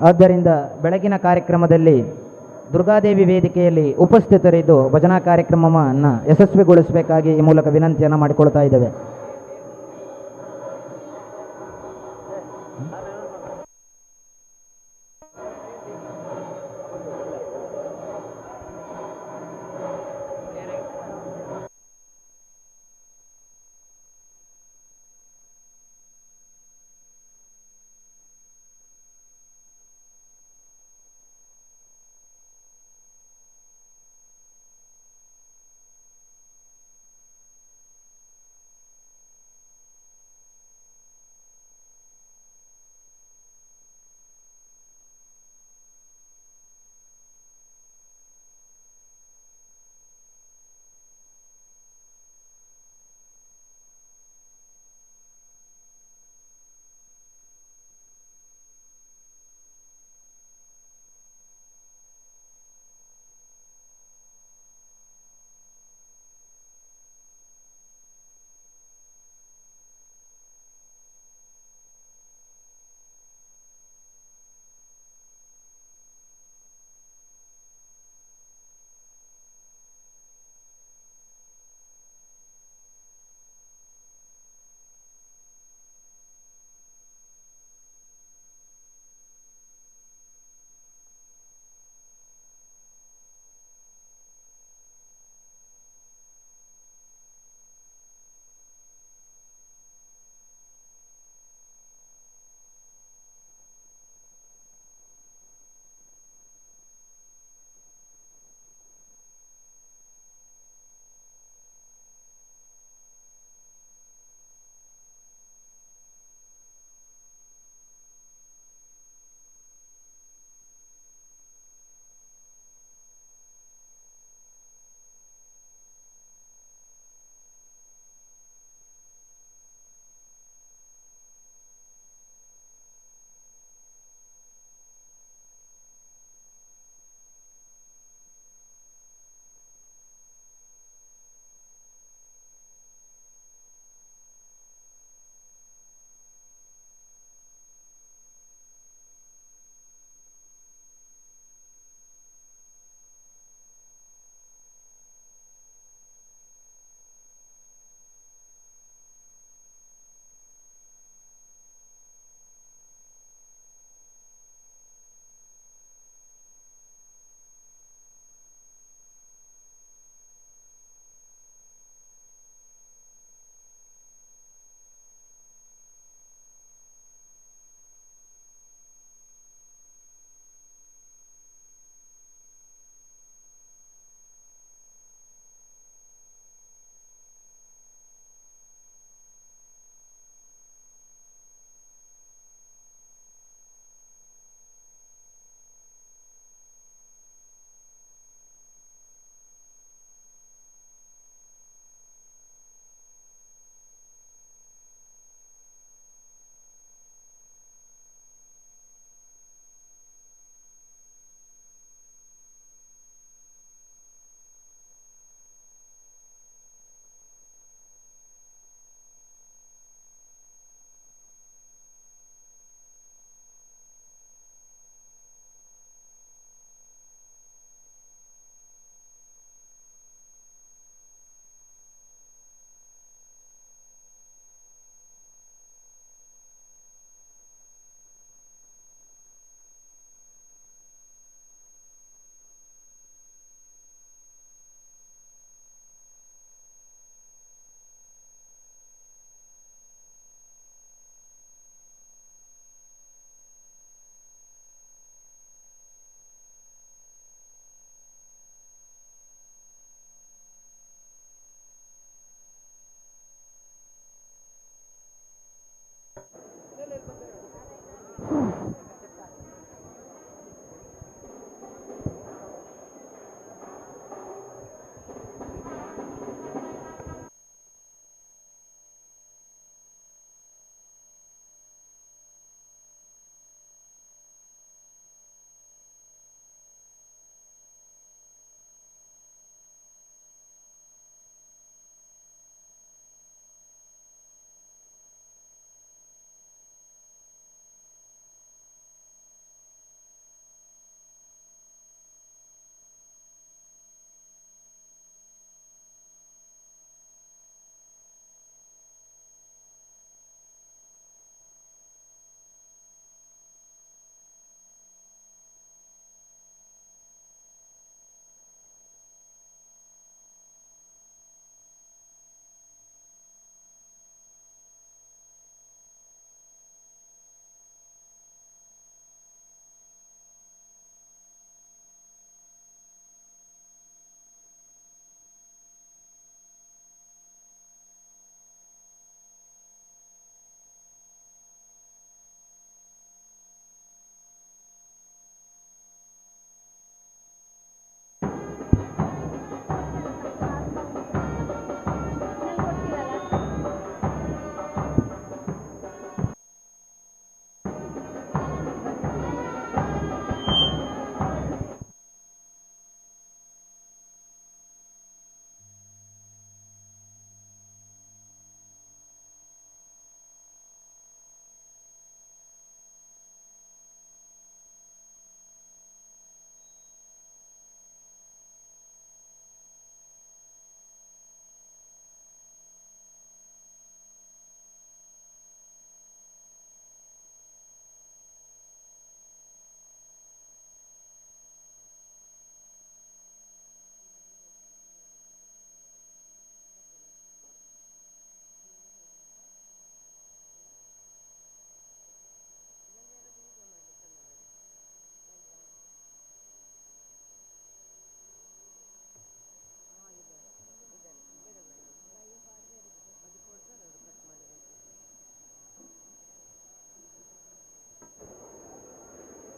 ಆದ್ದರಿಂದ ಬೆಳಗಿನ ಕಾರ್ಯಕ್ರಮದಲ್ಲಿ ದುರ್ಗಾದೇವಿ ವೇದಿಕೆಯಲ್ಲಿ ಉಪಸ್ಥಿತರಿದ್ದು ಭಜನಾ ಕಾರ್ಯಕ್ರಮವನ್ನು ಯಶಸ್ವಿಗೊಳಿಸಬೇಕಾಗಿ ಈ ಮೂಲಕ ವಿನಂತಿಯನ್ನು ಮಾಡಿಕೊಳ್ತಾ ಇದ್ದೇವೆ.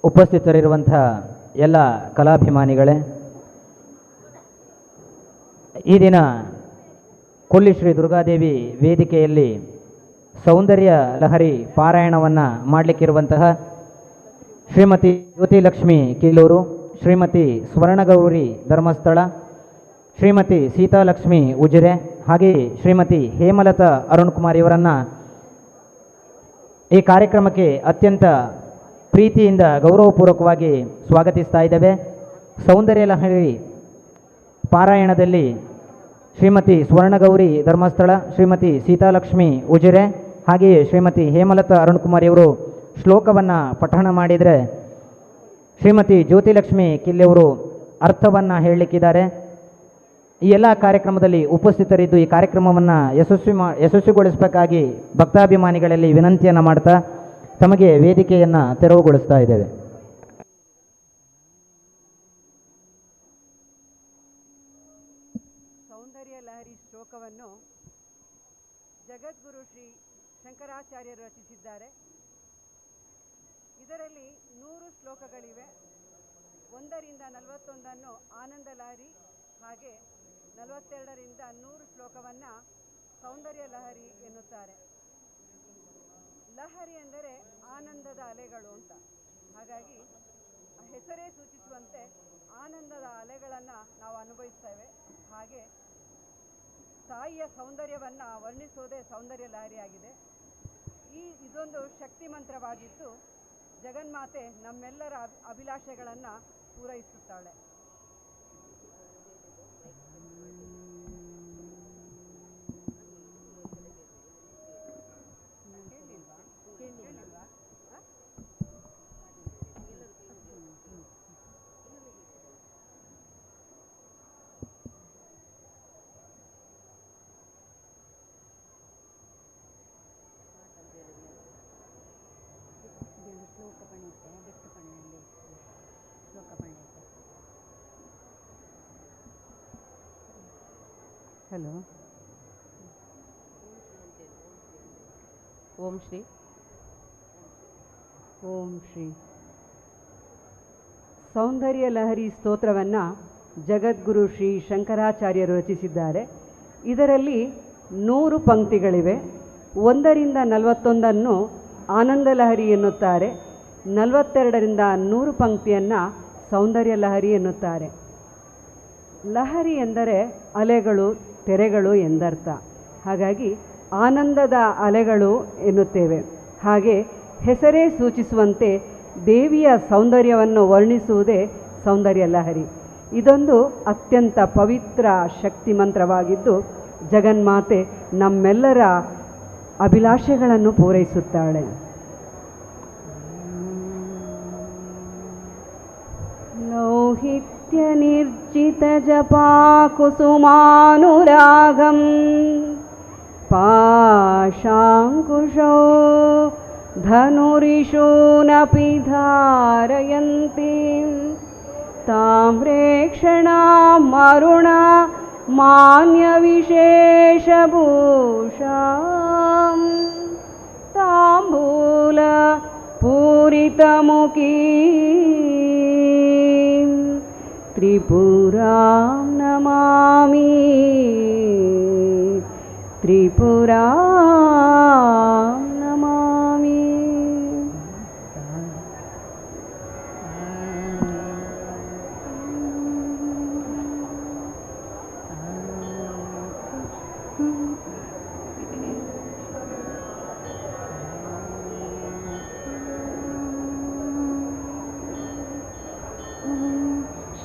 ಉಪಸ್ಥಿತರಿರುವಂಥ ಎಲ್ಲ ಕಲಾಭಿಮಾನಿಗಳೇ, ಈ ದಿನ ಕೊಲ್ಲಿ ಶ್ರೀ ದುರ್ಗಾದೇವಿ ವೇದಿಕೆಯಲ್ಲಿ ಸೌಂದರ್ಯ ಲಹರಿ ಪಾರಾಯಣವನ್ನು ಮಾಡಲಿಕ್ಕಿರುವಂತಹ ಶ್ರೀಮತಿ ಜ್ಯೋತಿಲಕ್ಷ್ಮಿ ಕಿಲ್ಲೂರು, ಶ್ರೀಮತಿ ಸ್ವರ್ಣಗೌರಿ ಧರ್ಮಸ್ಥಳ, ಶ್ರೀಮತಿ ಸೀತಾಲಕ್ಷ್ಮಿ ಉಜಿರೆ ಹಾಗೆಯೇ ಶ್ರೀಮತಿ ಹೇಮಲತಾ ಅರುಣ್ ಕುಮಾರ್ ಇವರನ್ನು ಈ ಕಾರ್ಯಕ್ರಮಕ್ಕೆ ಅತ್ಯಂತ ಪ್ರೀತಿಯಿಂದ ಗೌರವಪೂರ್ವಕವಾಗಿ ಸ್ವಾಗತಿಸ್ತಾ ಇದ್ದೇವೆ. ಸೌಂದರ್ಯ ಲಹರಿ ಪಾರಾಯಣದಲ್ಲಿ ಶ್ರೀಮತಿ ಸ್ವರ್ಣಗೌರಿ ಧರ್ಮಸ್ಥಳ, ಶ್ರೀಮತಿ ಸೀತಾಲಕ್ಷ್ಮಿ ಉಜಿರೆ ಹಾಗೆಯೇ ಶ್ರೀಮತಿ ಹೇಮಲತಾ ಅರುಣ್ ಕುಮಾರ್ ಇವರು ಶ್ಲೋಕವನ್ನು ಪಠಣ ಮಾಡಿದರೆ, ಶ್ರೀಮತಿ ಜ್ಯೋತಿಲಕ್ಷ್ಮಿ ಕಿಲ್ಲೆಯವರು ಅರ್ಥವನ್ನು ಹೇಳಲಿಕ್ಕಿದ್ದಾರೆ. ಈ ಎಲ್ಲ ಕಾರ್ಯಕ್ರಮದಲ್ಲಿ ಉಪಸ್ಥಿತರಿದ್ದು ಈ ಕಾರ್ಯಕ್ರಮವನ್ನು ಯಶಸ್ವಿಗೊಳಿಸಬೇಕಾಗಿ ಭಕ್ತಾಭಿಮಾನಿಗಳಲ್ಲಿ ವಿನಂತಿಯನ್ನು ಮಾಡ್ತಾ ತಮಗೆ ವೇದಿಕೆಯನ್ನು ತೆರವುಗೊಳಿಸ್ತಾ ಇದ್ದೇವೆ. ಸೌಂದರ್ಯ ಲಹರಿ ಶ್ಲೋಕವನ್ನು ಜಗದ್ಗುರು ಶ್ರೀ ಶಂಕರಾಚಾರ್ಯರು ರಚಿಸಿದ್ದಾರೆ. ಇದರಲ್ಲಿ 100 ಶ್ಲೋಕಗಳಿವೆ. 1ರಿಂದ 41 ಆನಂದ ಲಹರಿ ಹಾಗೆ 42ರಿಂದ 100 ಶ್ಲೋಕವನ್ನು ಸೌಂದರ್ಯ ಲಹರಿ ಎನ್ನುತ್ತಾರೆ. ಲಹರಿ ಎಂದರೆ ಆನಂದದ ಅಲೆಗಳು ಅಂತ. ಹಾಗಾಗಿ ಹೆಸರೇ ಸೂಚಿಸುವಂತೆ ಆನಂದದ ಅಲೆಗಳನ್ನು ನಾವು ಅನುಭವಿಸ್ತೇವೆ. ಹಾಗೆ ತಾಯಿಯ ಸೌಂದರ್ಯವನ್ನು ವರ್ಣಿಸುವುದೇ ಸೌಂದರ್ಯ ಲಹರಿಯಾಗಿದೆ. ಇದೊಂದು ಶಕ್ತಿ ಮಂತ್ರವಾಗಿದ್ದು ಜಗನ್ಮಾತೆ ನಮ್ಮೆಲ್ಲರ ಅಭಿಲಾಷೆಗಳನ್ನು ಪೂರೈಸುತ್ತಾಳೆ. ಹಲೋ, ಓಂ ಶ್ರೀ ಓಂ ಶ್ರೀ. ಸೌಂದರ್ಯ ಲಹರಿ ಸ್ತೋತ್ರವನ್ನು ಜಗದ್ಗುರು ಶ್ರೀ ಶಂಕರಾಚಾರ್ಯರು ರಚಿಸಿದ್ದಾರೆ. ಇದರಲ್ಲಿ 100 ಪಂಕ್ತಿಗಳಿವೆ. 1ರಿಂದ 41 ಆನಂದ ಲಹರಿ ಎನ್ನುತ್ತಾರೆ. 42ರಿಂದ 100 ಪಂಕ್ತಿಯನ್ನು ಸೌಂದರ್ಯ ಲಹರಿ ಎನ್ನುತ್ತಾರೆ. ಲಹರಿ ಎಂದರೆ ಅಲೆಗಳು, ತೆರೆಗಳು ಎಂದರ್ಥ. ಹಾಗಾಗಿ ಆನಂದದ ಅಲೆಗಳು ಎನ್ನುತ್ತೇವೆ. ಹಾಗೆ ಹೆಸರೇ ಸೂಚಿಸುವಂತೆ ದೇವಿಯ ಸೌಂದರ್ಯವನ್ನು ವರ್ಣಿಸುವುದೇ ಸೌಂದರ್ಯ ಲಹರಿ. ಇದೊಂದು ಅತ್ಯಂತ ಪವಿತ್ರ ಶಕ್ತಿ ಮಂತ್ರವಾಗಿದ್ದು ಜಗನ್ಮಾತೆ ನಮ್ಮೆಲ್ಲರ ಅಭಿಲಾಷೆಗಳನ್ನು ಪೂರೈಸುತ್ತಾಳೆ. ಲೌಹಿತ್ಯ ನಿರ್ಜಿತ ಜಪಾ ಕುಸುಮಾನುರಾಗಂ ಪಾಶಾಂಕುಶೌ ಧನುರಿಷೂನಪಿ ಧಾರಯಂತಿ ತಾಮ್ರೇಕ್ಷಣಾಂ ಅರುಣ ಮಾನ್ಯವಿಶೇಷಭೂಷಾಂ ತಾಂಬೂಲ ಪೂರಿತಮುಖೀ ತ್ರಿಪುರಾಂ ನಮಾಮಿ ತ್ರಿಪುರಾಂ ನಮಾಮಿ.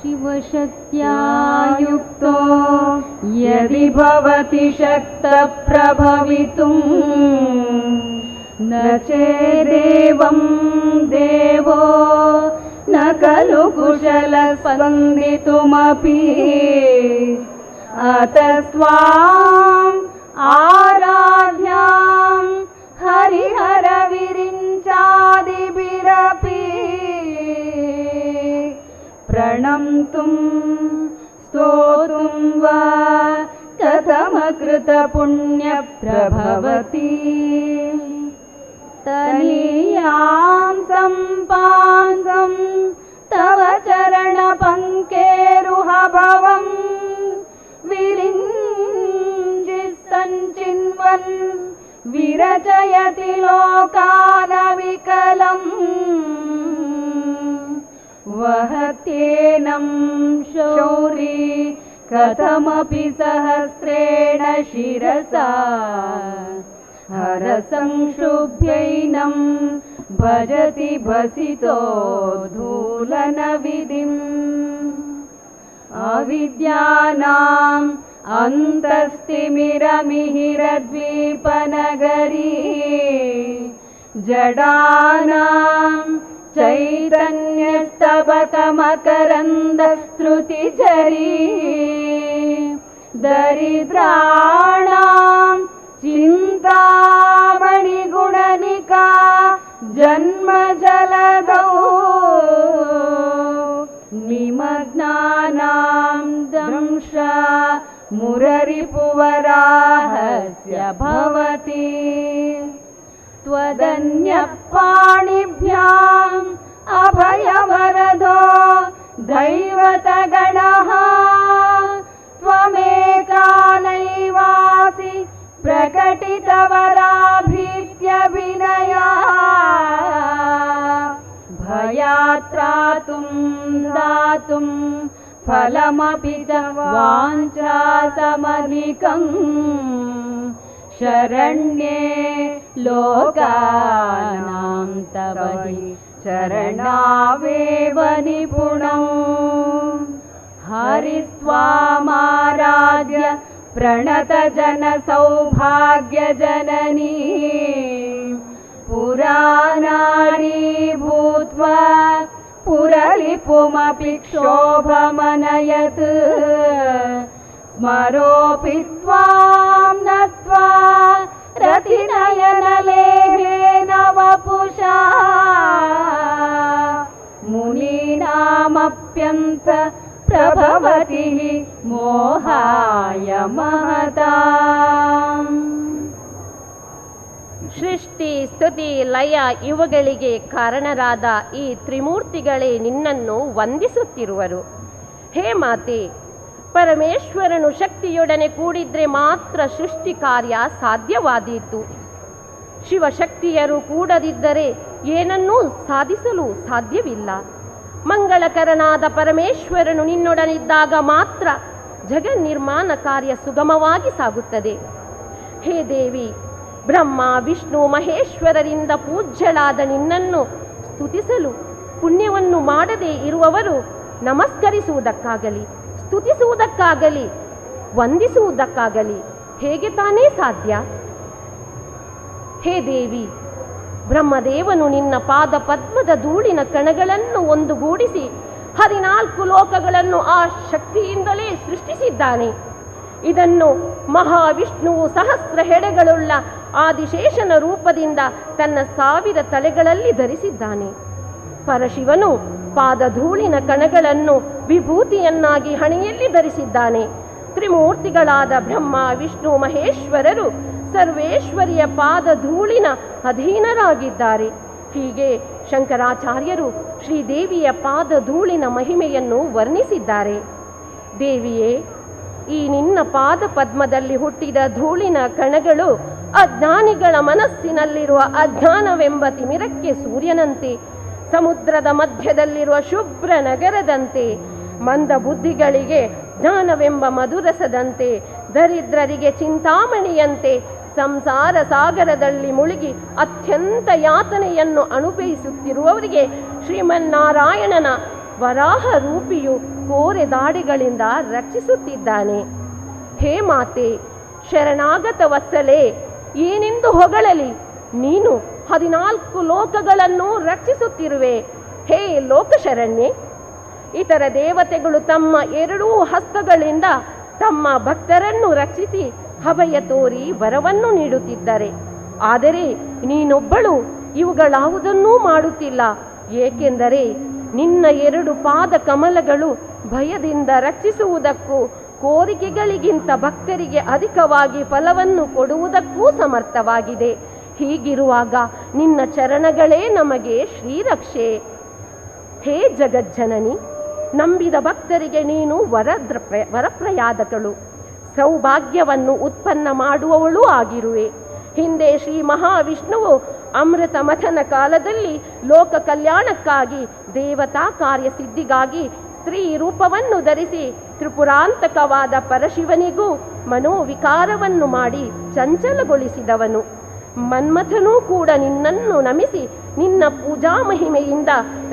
शिवशक्त्या युक्तो यदि भवति शक्तप्रभवितुं न चेदेवं देवो न खलु कुशलस्पन्दितुमपि अतस्त्वाम् आराध्यां हरिहरविरिञ्चादिभिरपि प्रणम्तुं स्तोतुं वा कथमकृतपुण्यप्रभवति तनीयां सम्पासं तव चरणपङ्केरुहभवं विरिञ्जिस्तञ्चिन्वन् विरचयति लोकानविकलम् वहत्येनं शौरी कथमपि सहस्रेण शिरसा हरसंक्षुभ्यैनं भजति भसितो धूलनविधिम् अविद्यानाम् अन्तस्तिमिरमिहिरद्वीपनगरी जडानां चैतन्यस्तबकमकरन्दश्रुतिझरी दरिद्राणां चिन्तामणिगुणनिका जन्मजलदौ निमग्नानां दंशा मुररिपुवराहस्य भवति त्वदन्यपाणिभ्याम् अभयवरदो दैवतगणः त्वमेका नैवासि प्रकटितवराभीत्यभिनया भयात्रातुं दातुं फलमपि च वाञ्छासमधिकम् शरण्ये लोकानां तव हि चरणावेव निपुणं हरिस्त्वामाराध्य प्रणतजनसौभाग्यजननी पुराणानि भूत्वा पुरलिपुमपि क्षोभमनयत् स्मरोऽपि त्वां नत्वा रतिनयनलेहेन वपुषा मुनीनामप्यन्त प्रभवति मोहाय महताम्. ಸೃಷ್ಟಿ ಸ್ತುತಿ ಲಯ ಇವುಗಳಿಗೆ ಕಾರಣರಾದ ಈ ತ್ರಿಮೂರ್ತಿಗಳೇ ನಿನ್ನನ್ನು ವಂದಿಸುತ್ತಿರುವರು. ಹೇ ಮಾತೆ, ಪರಮೇಶ್ವರನು ಶಕ್ತಿಯೊಡನೆ ಕೂಡಿದ್ರೆ ಮಾತ್ರ ಸೃಷ್ಟಿ ಕಾರ್ಯ ಸಾಧ್ಯವಾದೀತು. ಶಿವಶಕ್ತಿಯರು ಕೂಡದಿದ್ದರೆ ಏನನ್ನೂ ಸಾಧಿಸಲು ಸಾಧ್ಯವಿಲ್ಲ. ಮಂಗಳಕರನಾದ ಪರಮೇಶ್ವರನು ನಿನ್ನೊಡನಿದ್ದಾಗ ಮಾತ್ರ ಜಗನ್ನಿರ್ಮಾಣ ಕಾರ್ಯ ಸುಗಮವಾಗಿ ಸಾಗುತ್ತದೆ. ಹೇ ದೇವಿ, ಬ್ರಹ್ಮ ವಿಷ್ಣು ಮಹೇಶ್ವರರಿಂದ ಪೂಜ್ಯಳಾದ ನಿನ್ನನ್ನು ಸ್ತುತಿಸಲು ಪುಣ್ಯವನ್ನು ಮಾಡದೇ ಇರುವವರು ನಮಸ್ಕರಿಸುವುದಕ್ಕಾಗಲಿ, ಸ್ತುತಿಸುವುದಕ್ಕಾಗಲಿ, ವಂದಿಸುವುದಕ್ಕಾಗಲಿ ಹೇಗೆ ತಾನೇ ಸಾಧ್ಯ? ಹೇ ದೇವಿ, ಬ್ರಹ್ಮದೇವನು ನಿನ್ನ ಪಾದ ಪದ್ಮದ ಧೂಳಿನ ಕಣಗಳನ್ನು ಒಂದುಗೂಡಿಸಿ 14 ಲೋಕಗಳನ್ನು ಆ ಶಕ್ತಿಯಿಂದಲೇ ಸೃಷ್ಟಿಸಿದ್ದಾನೆ. ಇದನ್ನು ಮಹಾವಿಷ್ಣುವು ಸಹಸ್ರ ಹೆಡೆಗಳುಳ್ಳ ಆದಿಶೇಷನ ರೂಪದಿಂದ ತನ್ನ 1000 ತಲೆಗಳಲ್ಲಿ ಧರಿಸಿದ್ದಾನೆ. ಪರಶಿವನು ಪಾದಧೂಳಿನ ಕಣಗಳನ್ನು ವಿಭೂತಿಯನ್ನಾಗಿ ಹಣೆಯಲ್ಲಿ ಧರಿಸಿದ್ದಾನೆ. ತ್ರಿಮೂರ್ತಿಗಳಾದ ಬ್ರಹ್ಮ ವಿಷ್ಣು ಮಹೇಶ್ವರರು ಸರ್ವೇಶ್ವರಿಯ ಪಾದಧೂಳಿನ ಅಧೀನರಾಗಿದ್ದಾರೆ. ಹೀಗೆ ಶಂಕರಾಚಾರ್ಯರು ಶ್ರೀದೇವಿಯ ಪಾದಧೂಳಿನ ಮಹಿಮೆಯನ್ನು ವರ್ಣಿಸಿದ್ದಾರೆ. ದೇವಿಯೇ, ಈ ನಿನ್ನ ಪಾದ ಪದ್ಮದಲ್ಲಿ ಹುಟ್ಟಿದ ಧೂಳಿನ ಕಣಗಳು ಅಜ್ಞಾನಿಗಳ ಮನಸ್ಸಿನಲ್ಲಿರುವ ಅಜ್ಞಾನವೆಂಬ ತಿಮಿರಕ್ಕೆ ಸೂರ್ಯನಂತೆ, ಸಮುದ್ರದ ಮಧ್ಯದಲ್ಲಿರುವ ಶುಭ್ರ ನಗರದಂತೆ, ಮಂದ ಬುದ್ಧಿಗಳಿಗೆ ಜ್ಞಾನವೆಂಬ ಮಧುರಸದಂತೆ, ದರಿದ್ರರಿಗೆ ಚಿಂತಾಮಣಿಯಂತೆ, ಸಂಸಾರ ಸಾಗರದಲ್ಲಿ ಮುಳುಗಿ ಅತ್ಯಂತ ಯಾತನೆಯನ್ನು ಅನುಭವಿಸುತ್ತಿರುವವರಿಗೆ ಶ್ರೀಮನ್ನಾರಾಯಣನ ವರಾಹ ರೂಪಿಯು ಕೋರೆ ದಾಡಿಗಳಿಂದ ರಕ್ಷಿಸುತ್ತಿದ್ದಾನೆ. ಹೇ ಮಾತೆ, ಶರಣಾಗತ ವತ್ಸಲೆ, ಏನೆಂದು ಹೊಗಳಲಿ? ನೀನು 14 ಲೋಕಗಳನ್ನು ರಕ್ಷಿಸುತ್ತಿರುವೆ. ಹೇ ಲೋಕಶರಣ್ಯೆ, ಇತರ ದೇವತೆಗಳು ತಮ್ಮ 2 ಹಸ್ತಗಳಿಂದ ತಮ್ಮ ಭಕ್ತರನ್ನು ರಕ್ಷಿಸಿ ಅಭಯ ತೋರಿ ವರವನ್ನು ನೀಡುತ್ತಿದ್ದಾರೆ. ಆದರೆ ನೀನೊಬ್ಬಳು ಇವುಗಳಾವುದನ್ನೂ ಮಾಡುತ್ತಿಲ್ಲ. ಏಕೆಂದರೆ ನಿನ್ನ 2 ಪಾದ ಕಮಲಗಳು ಭಯದಿಂದ ರಕ್ಷಿಸುವುದಕ್ಕೂ ಕೋರಿಕೆಗಳಿಗಿಂತ ಭಕ್ತರಿಗೆ ಅಧಿಕವಾಗಿ ಫಲವನ್ನು ಕೊಡುವುದಕ್ಕೂ ಸಮರ್ಥವಾಗಿದೆ. ಹೀಗಿರುವಾಗ ನಿನ್ನ ಚರಣಗಳೇ ನಮಗೆ ಶ್ರೀರಕ್ಷೆ. ಹೇ ಜಗಜ್ಜನನಿ, ನಂಬಿದ ಭಕ್ತರಿಗೆ ನೀನು ವರಪ್ರಯಾದಕಳು, ಸೌಭಾಗ್ಯವನ್ನು ಉತ್ಪನ್ನ ಮಾಡುವವಳೂ ಆಗಿರುವೆ. ಹಿಂದೆ ಶ್ರೀ ಮಹಾವಿಷ್ಣುವು ಅಮೃತ ಮಥನ ಕಾಲದಲ್ಲಿ ಲೋಕ ಕಲ್ಯಾಣಕ್ಕಾಗಿ ದೇವತಾ ಕಾರ್ಯ ಸಿದ್ಧಿಗಾಗಿ ಸ್ತ್ರೀ ರೂಪವನ್ನು ಧರಿಸಿ ತ್ರಿಪುರಾಂತಕವಾದ ಪರಶಿವನಿಗೂ ಮನೋವಿಕಾರವನ್ನು ಮಾಡಿ ಚಂಚಲಗೊಳಿಸಿದವನು. ಮನ್ಮಥನೂ ಕೂಡ ನಿನ್ನನ್ನು ನಮಿಸಿ ನಿನ್ನ ಪೂಜಾ ಮಹಿಮೆಯಿಂದ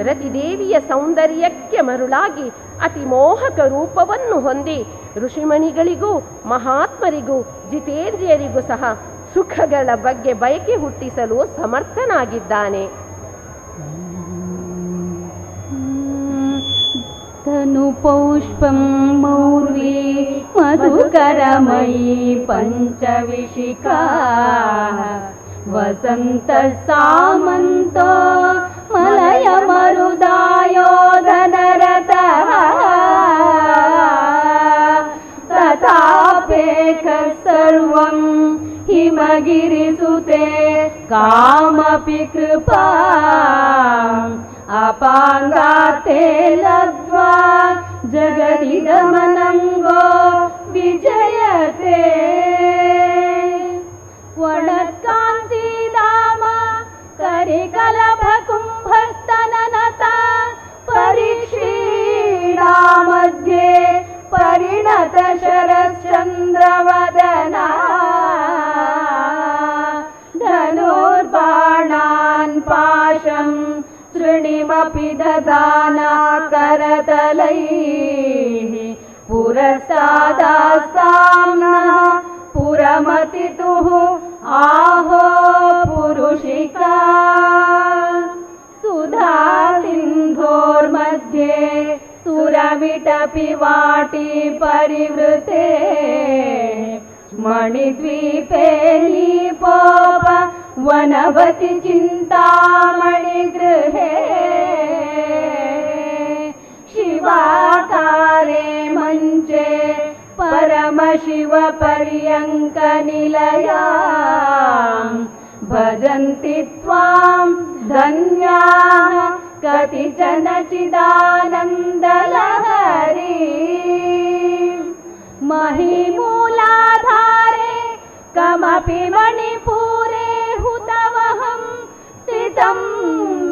ರತಿದೇವಿಯ ಸೌಂದರ್ಯಕ್ಕೆ ಮರುಳಾಗಿ ಅತಿ ಮೋಹಕ ರೂಪವನ್ನು ಹೊಂದಿ ಋಷಿಮಣಿಗಳಿಗೂ ಮಹಾತ್ಮರಿಗೂ ಜಿತೇಂದ್ರಿಯರಿಗೂ ಸಹ ಸುಖಗಳ ಬಗ್ಗೆ ಬಯಕೆ ಹುಟ್ಟಿಸಲು ಸಮರ್ಥನಾಗಿದ್ದಾನೆ. ತನು ಪೌಷ್ಪಂ ಮೌರ್ವಿ ಮಧುಕರಮಯೀ ಪಂಚವಿಶಿಖಾ ವಸಂತ ಸಾಮಂತೋ ಮಲಯ ಮರುದಾಯೋಧನರತಃ ತಥಾಪೇಕ ಸರ್ವಂ ಹಿಮಗಿರಿಸುತೆ ಕಾಮಪಿ ಕೃಪಾ ಅಪಾಂಗಾತೆ ಲಬ್ಧ್ವಾ ಜಗದಿದಮನಂಗೋ ವಿಜಯತೆ. ವಣತ್ಕಾಂತಿಧಾಮ ಕರಿಕಲಭ ಕುಂಭಸ್ತನನತ ಪರೀಕ್ಷೀಣಾ ಮಧ್ಯೆ ಪರಿಣತ ಶರಶ್ಚಂದ್ರವದನ ಧನುರ್ಬಾಣಾನ್ ಪಾಶಂ ಶೃಣಿಮಪಿ ದದಾನಾ ಕರತಲೈಃ ಪುರಸ್ತಾದಾಸ್ತಾಮ್ನಃ ಪುರಮತಿತುಃ ಆಹೋ ಪುರುಷಿಕಾ ಸುಧಾ ಸಿಂಧೋರ್ಮಧ್ಯೆ ಸುರವಿಟಪಿ ವಾಟಿ ಪರಿವೃತೆ ಮಣಿದ್ವೀಪೆ ನೀಪೋಪ ವನವತಿ ಚಿಂತಾಮಣಿ ಗೃಹೇ ಶಿವಾಕಾರೆ ಮಂಚೆ ಪರಮಶಿವ ಪರ್ಯಂಕ ನಿಲಯ भजन्ति त्वां धन्याः कतिचन चिदानन्दलहरी महिमूलाधारे कमपि मणिपूरे हुतवहं स्थितं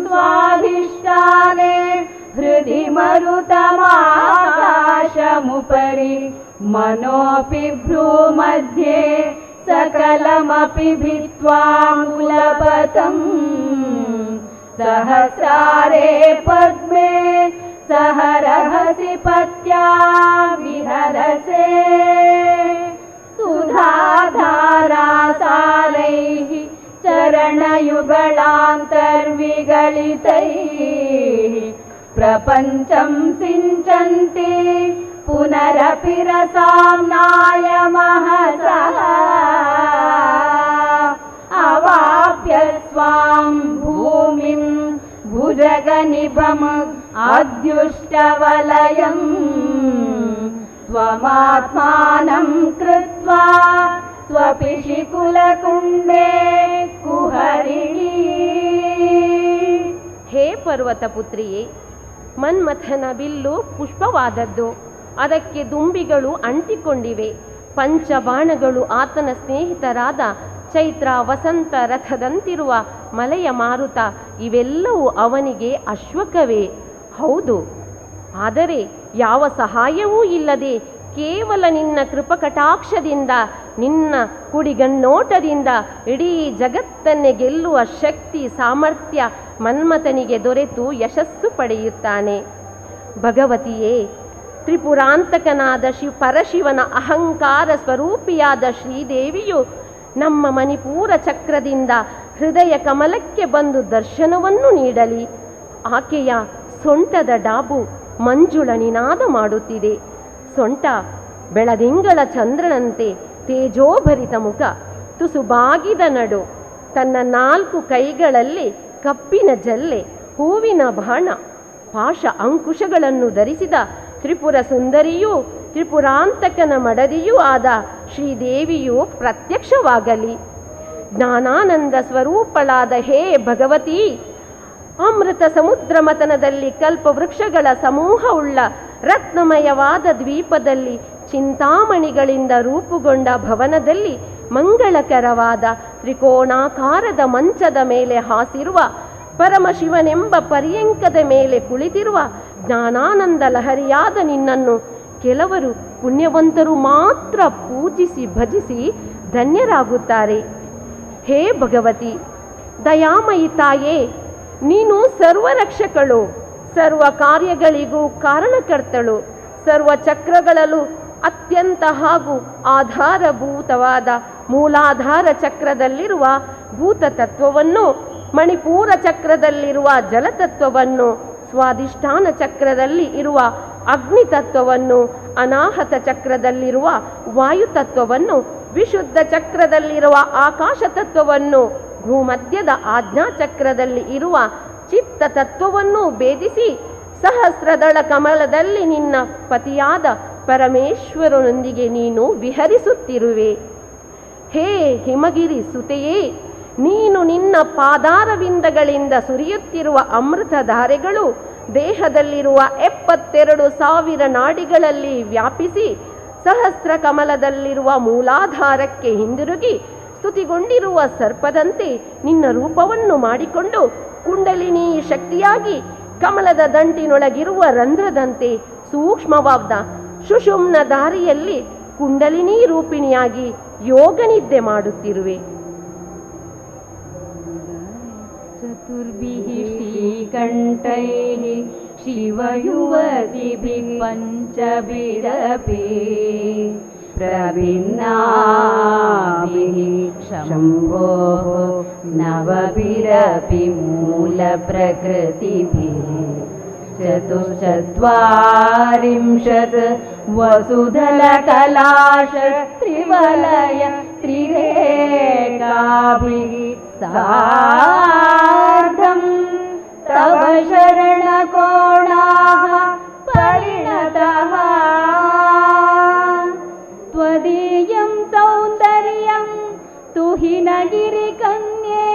स्वाधिष्ठाने हृदि मरुतमाकाशमुपरि मनोऽपि भ्रूमध्ये सकलमपि भित्त्वा कुलपतं सहस्रारे पद्मे सहरहसि पत्या विहरसे सुधाधारासारैः चरणयुगलान्तर्विगलितैः प्रपञ्चं सिञ्चन्ति पुनरपि रसाम्नाय महसः अवाप्य स्वां भूमिं भुजगनिभम् अद्युष्टवलयं स्वमात्मानं कृत्वा स्वपिशिकुलकुण्डे कुहरिणी. ಹೇ ಪರ್ವತಪುತ್ರಿಯೇ, ಮನ್ಮಥನ ಬಿಲ್ಲು ಪುಷ್ಪವಾದದ್ದು, ಅದಕ್ಕೆ ದುಂಬಿಗಳು ಅಂಟಿಕೊಂಡಿವೆ. ಪಂಚಬಾಣಗಳು ಆತನ ಸ್ನೇಹಿತರಾದ ಚೈತ್ರ ವಸಂತ ರಥದಂತಿರುವ ಮಲೆಯ ಮಾರುತ ಇವೆಲ್ಲವೂ ಅವನಿಗೆ ಅಶ್ವಕವೇ ಹೌದು. ಆದರೆ ಯಾವ ಸಹಾಯವೂ ಇಲ್ಲದೆ ಕೇವಲ ನಿನ್ನ ಕೃಪಕಟಾಕ್ಷದಿಂದ, ನಿನ್ನ ಕುಡಿಗಣ್ಣೋಟದಿಂದ ಇಡೀ ಜಗತ್ತನ್ನೇ ಗೆಲ್ಲುವ ಶಕ್ತಿ ಸಾಮರ್ಥ್ಯ ಮನ್ಮಥನಿಗೆ ದೊರೆತು ಯಶಸ್ಸು ಪಡೆಯುತ್ತಾನೆ. ಭಗವತಿಯೇ, ತ್ರಿಪುರಾಂತಕನಾದ ಪರಶಿವನ ಅಹಂಕಾರ ಸ್ವರೂಪಿಯಾದ ಶ್ರೀದೇವಿಯು ನಮ್ಮ ಮಣಿಪೂರ ಚಕ್ರದಿಂದ ಹೃದಯ ಕಮಲಕ್ಕೆ ಬಂದು ದರ್ಶನವನ್ನು ನೀಡಲಿ. ಆಕೆಯ ಸೊಂಟದ ಡಾಬು ಮಂಜುಳ ನಿನಾದ ಮಾಡುತ್ತಿದೆ. ಸೊಂಟ ಬೆಳದಿಂಗಳ ಚಂದ್ರನಂತೆ ತೇಜೋಭರಿತ ಮುಖ, ತುಸು ಬಾಗಿದ ನಡು, ತನ್ನ 4 ಕೈಗಳಲ್ಲಿ ಕಪ್ಪಿನ ಜಲ್ಲೆ, ಹೂವಿನ ಬಾಣ, ಪಾಶ ಅಂಕುಶಗಳನ್ನು ಧರಿಸಿದ ತ್ರಿಪುರ ಸುಂದರಿಯೂ ತ್ರಿಪುರಾಂತಕನ ಮಡದಿಯೂ ಆದ ಶ್ರೀದೇವಿಯು ಪ್ರತ್ಯಕ್ಷವಾಗಲಿ. ಜ್ಞಾನಾನಂದ ಸ್ವರೂಪಳಾದ ಹೇ ಭಗವತಿ, ಅಮೃತ ಸಮುದ್ರ ಮತನದಲ್ಲಿ ಕಲ್ಪವೃಕ್ಷಗಳ ಸಮೂಹವುಳ್ಳ ರತ್ನಮಯವಾದ ದ್ವೀಪದಲ್ಲಿ ಚಿಂತಾಮಣಿಗಳಿಂದ ರೂಪುಗೊಂಡ ಭವನದಲ್ಲಿ ಮಂಗಳಕರವಾದ ತ್ರಿಕೋಣಾಕಾರದ ಮಂಚದ ಮೇಲೆ ಹಾಸಿರುವ ಪರಮಶಿವನೆಂಬ ಪರ್ಯಂಕದ ಮೇಲೆ ಕುಳಿತಿರುವ ಜ್ಞಾನಾನಂದ ಲಹರಿಯಾದ ನಿನ್ನನ್ನು ಕೆಲವರು ಪುಣ್ಯವಂತರು ಮಾತ್ರ ಪೂಜಿಸಿ ಭಜಿಸಿ ಧನ್ಯರಾಗುತ್ತಾರೆ. ಹೇ ಭಗವತಿ, ದಯಾಮಯಿ ತಾಯೇ, ನೀನು ಸರ್ವರಕ್ಷಕಳು, ಸರ್ವ ಕಾರ್ಯಗಳಿಗೂ ಕಾರಣಕರ್ತಳು. ಸರ್ವ ಚಕ್ರಗಳಲ್ಲೂ ಅತ್ಯಂತ ಹಾಗೂ ಆಧಾರಭೂತವಾದ ಮೂಲಾಧಾರ ಚಕ್ರದಲ್ಲಿರುವ ಭೂತತತ್ವವನ್ನು, ಮಣಿಪೂರ ಚಕ್ರದಲ್ಲಿರುವ ಜಲತತ್ವವನ್ನು, ಸ್ವಾಧಿಷ್ಠಾನ ಚಕ್ರದಲ್ಲಿ ಇರುವ ಅಗ್ನಿತತ್ವವನ್ನು, ಅನಾಹತ ಚಕ್ರದಲ್ಲಿರುವ ವಾಯುತತ್ವವನ್ನು, ವಿಶುದ್ಧ ಚಕ್ರದಲ್ಲಿರುವ ಆಕಾಶ ತತ್ವವನ್ನು, ಭೂಮಧ್ಯದ ಆಜ್ಞಾಚಕ್ರದಲ್ಲಿ ಇರುವ ಚಿತ್ತ ತತ್ವವನ್ನು ಭೇದಿಸಿ ಸಹಸ್ರದಳ ಕಮಲದಲ್ಲಿ ನಿನ್ನ ಪತಿಯಾದ ಪರಮೇಶ್ವರನೊಂದಿಗೆ ನೀನು ವಿಹರಿಸುತ್ತಿರುವೆ. ಹೇ ಹಿಮಗಿರಿ ಸುತೆಯೇ, ನೀನು ನಿನ್ನ ಪಾದಾರವಿಂದಗಳಿಂದ ಸುರಿಯುತ್ತಿರುವ ಅಮೃತಧಾರೆಗಳು ದೇಹದಲ್ಲಿರುವ 72,000 ನಾಡಿಗಳಲ್ಲಿ ವ್ಯಾಪಿಸಿ ಸಹಸ್ರ ಕಮಲದಲ್ಲಿರುವ ಮೂಲಾಧಾರಕ್ಕೆ ಹಿಂದಿರುಗಿ ಸ್ತುತಿಗೊಂಡಿರುವ ಸರ್ಪದಂತೆ ನಿನ್ನ ರೂಪವನ್ನು ಮಾಡಿಕೊಂಡು ಕುಂಡಲಿನಿ ಶಕ್ತಿಯಾಗಿ ಕಮಲದ ದಂಟಿನೊಳಗಿರುವ ರಂಧ್ರದಂತೆ ಸೂಕ್ಷ್ಮವಾದ ಸುಷುಮ್ನ ದಾರಿಯಲ್ಲಿ ಕುಂಡಲಿನಿ ರೂಪಿಣಿಯಾಗಿ ಯೋಗನಿದ್ದೆ ಮಾಡುತ್ತಿರುವೆ. ಚತುರ್ಭಿಃ ಶ್ರೀಕಂಠೈಃ ಶಿವಯುವತಿಭಿಃ ಪಂಚಭಿರಪಿ ಪ್ರಭಿನ್ನಾಭಿಃ ಶಂಭೋಃ ನವಭಿರಪಿ ಮೂಲಪ್ರಕೃತಿಭಿಃ ಚತುಶ್ಚತ್ವಾರಿಂಶತ್ ವಸುಧಲಕಲಾಶಕ್ತಿವಲಯ ತ್ರಿರೇಖಾಭಿಃ ಸಾರ್ಧಂ ತವ ಶರಣಕೋಣಾಃ ಪರಿಣತಃ ತ್ವದೀಯಂ ಸೌಂದರ್ಯಂ ತುಹಿನಗಿರಿಕನ್ಯೆ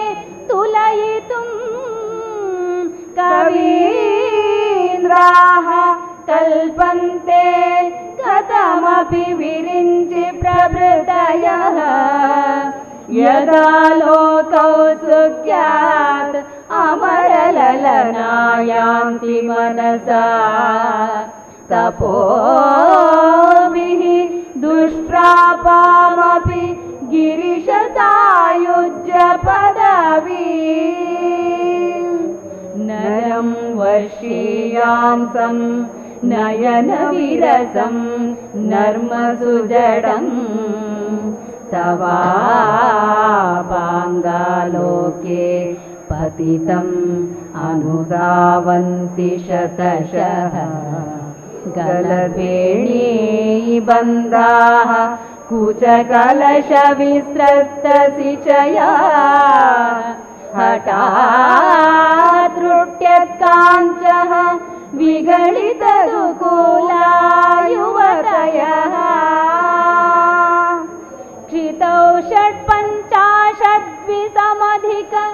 कल्पन्ते कथमपि विरिञ्चि प्रभृतयः यदा लोकौ सुख्यात् अमरललनायान्ति मनसा तपोभिः दुष्प्रापामपि गिरिशसायुज्य पदवी नरं वर्षीयांसं नयनविरसं नर्मसुजडम् तवापाङ्गालोके पतितम् अनुधावन्ति शतशः गलभेणीबन्धाः कुचकलशविस्रस्तसिचया हठात्रुट्यत्काञ्चः विगलितदुकूला युवतयः क्षितौ 55,250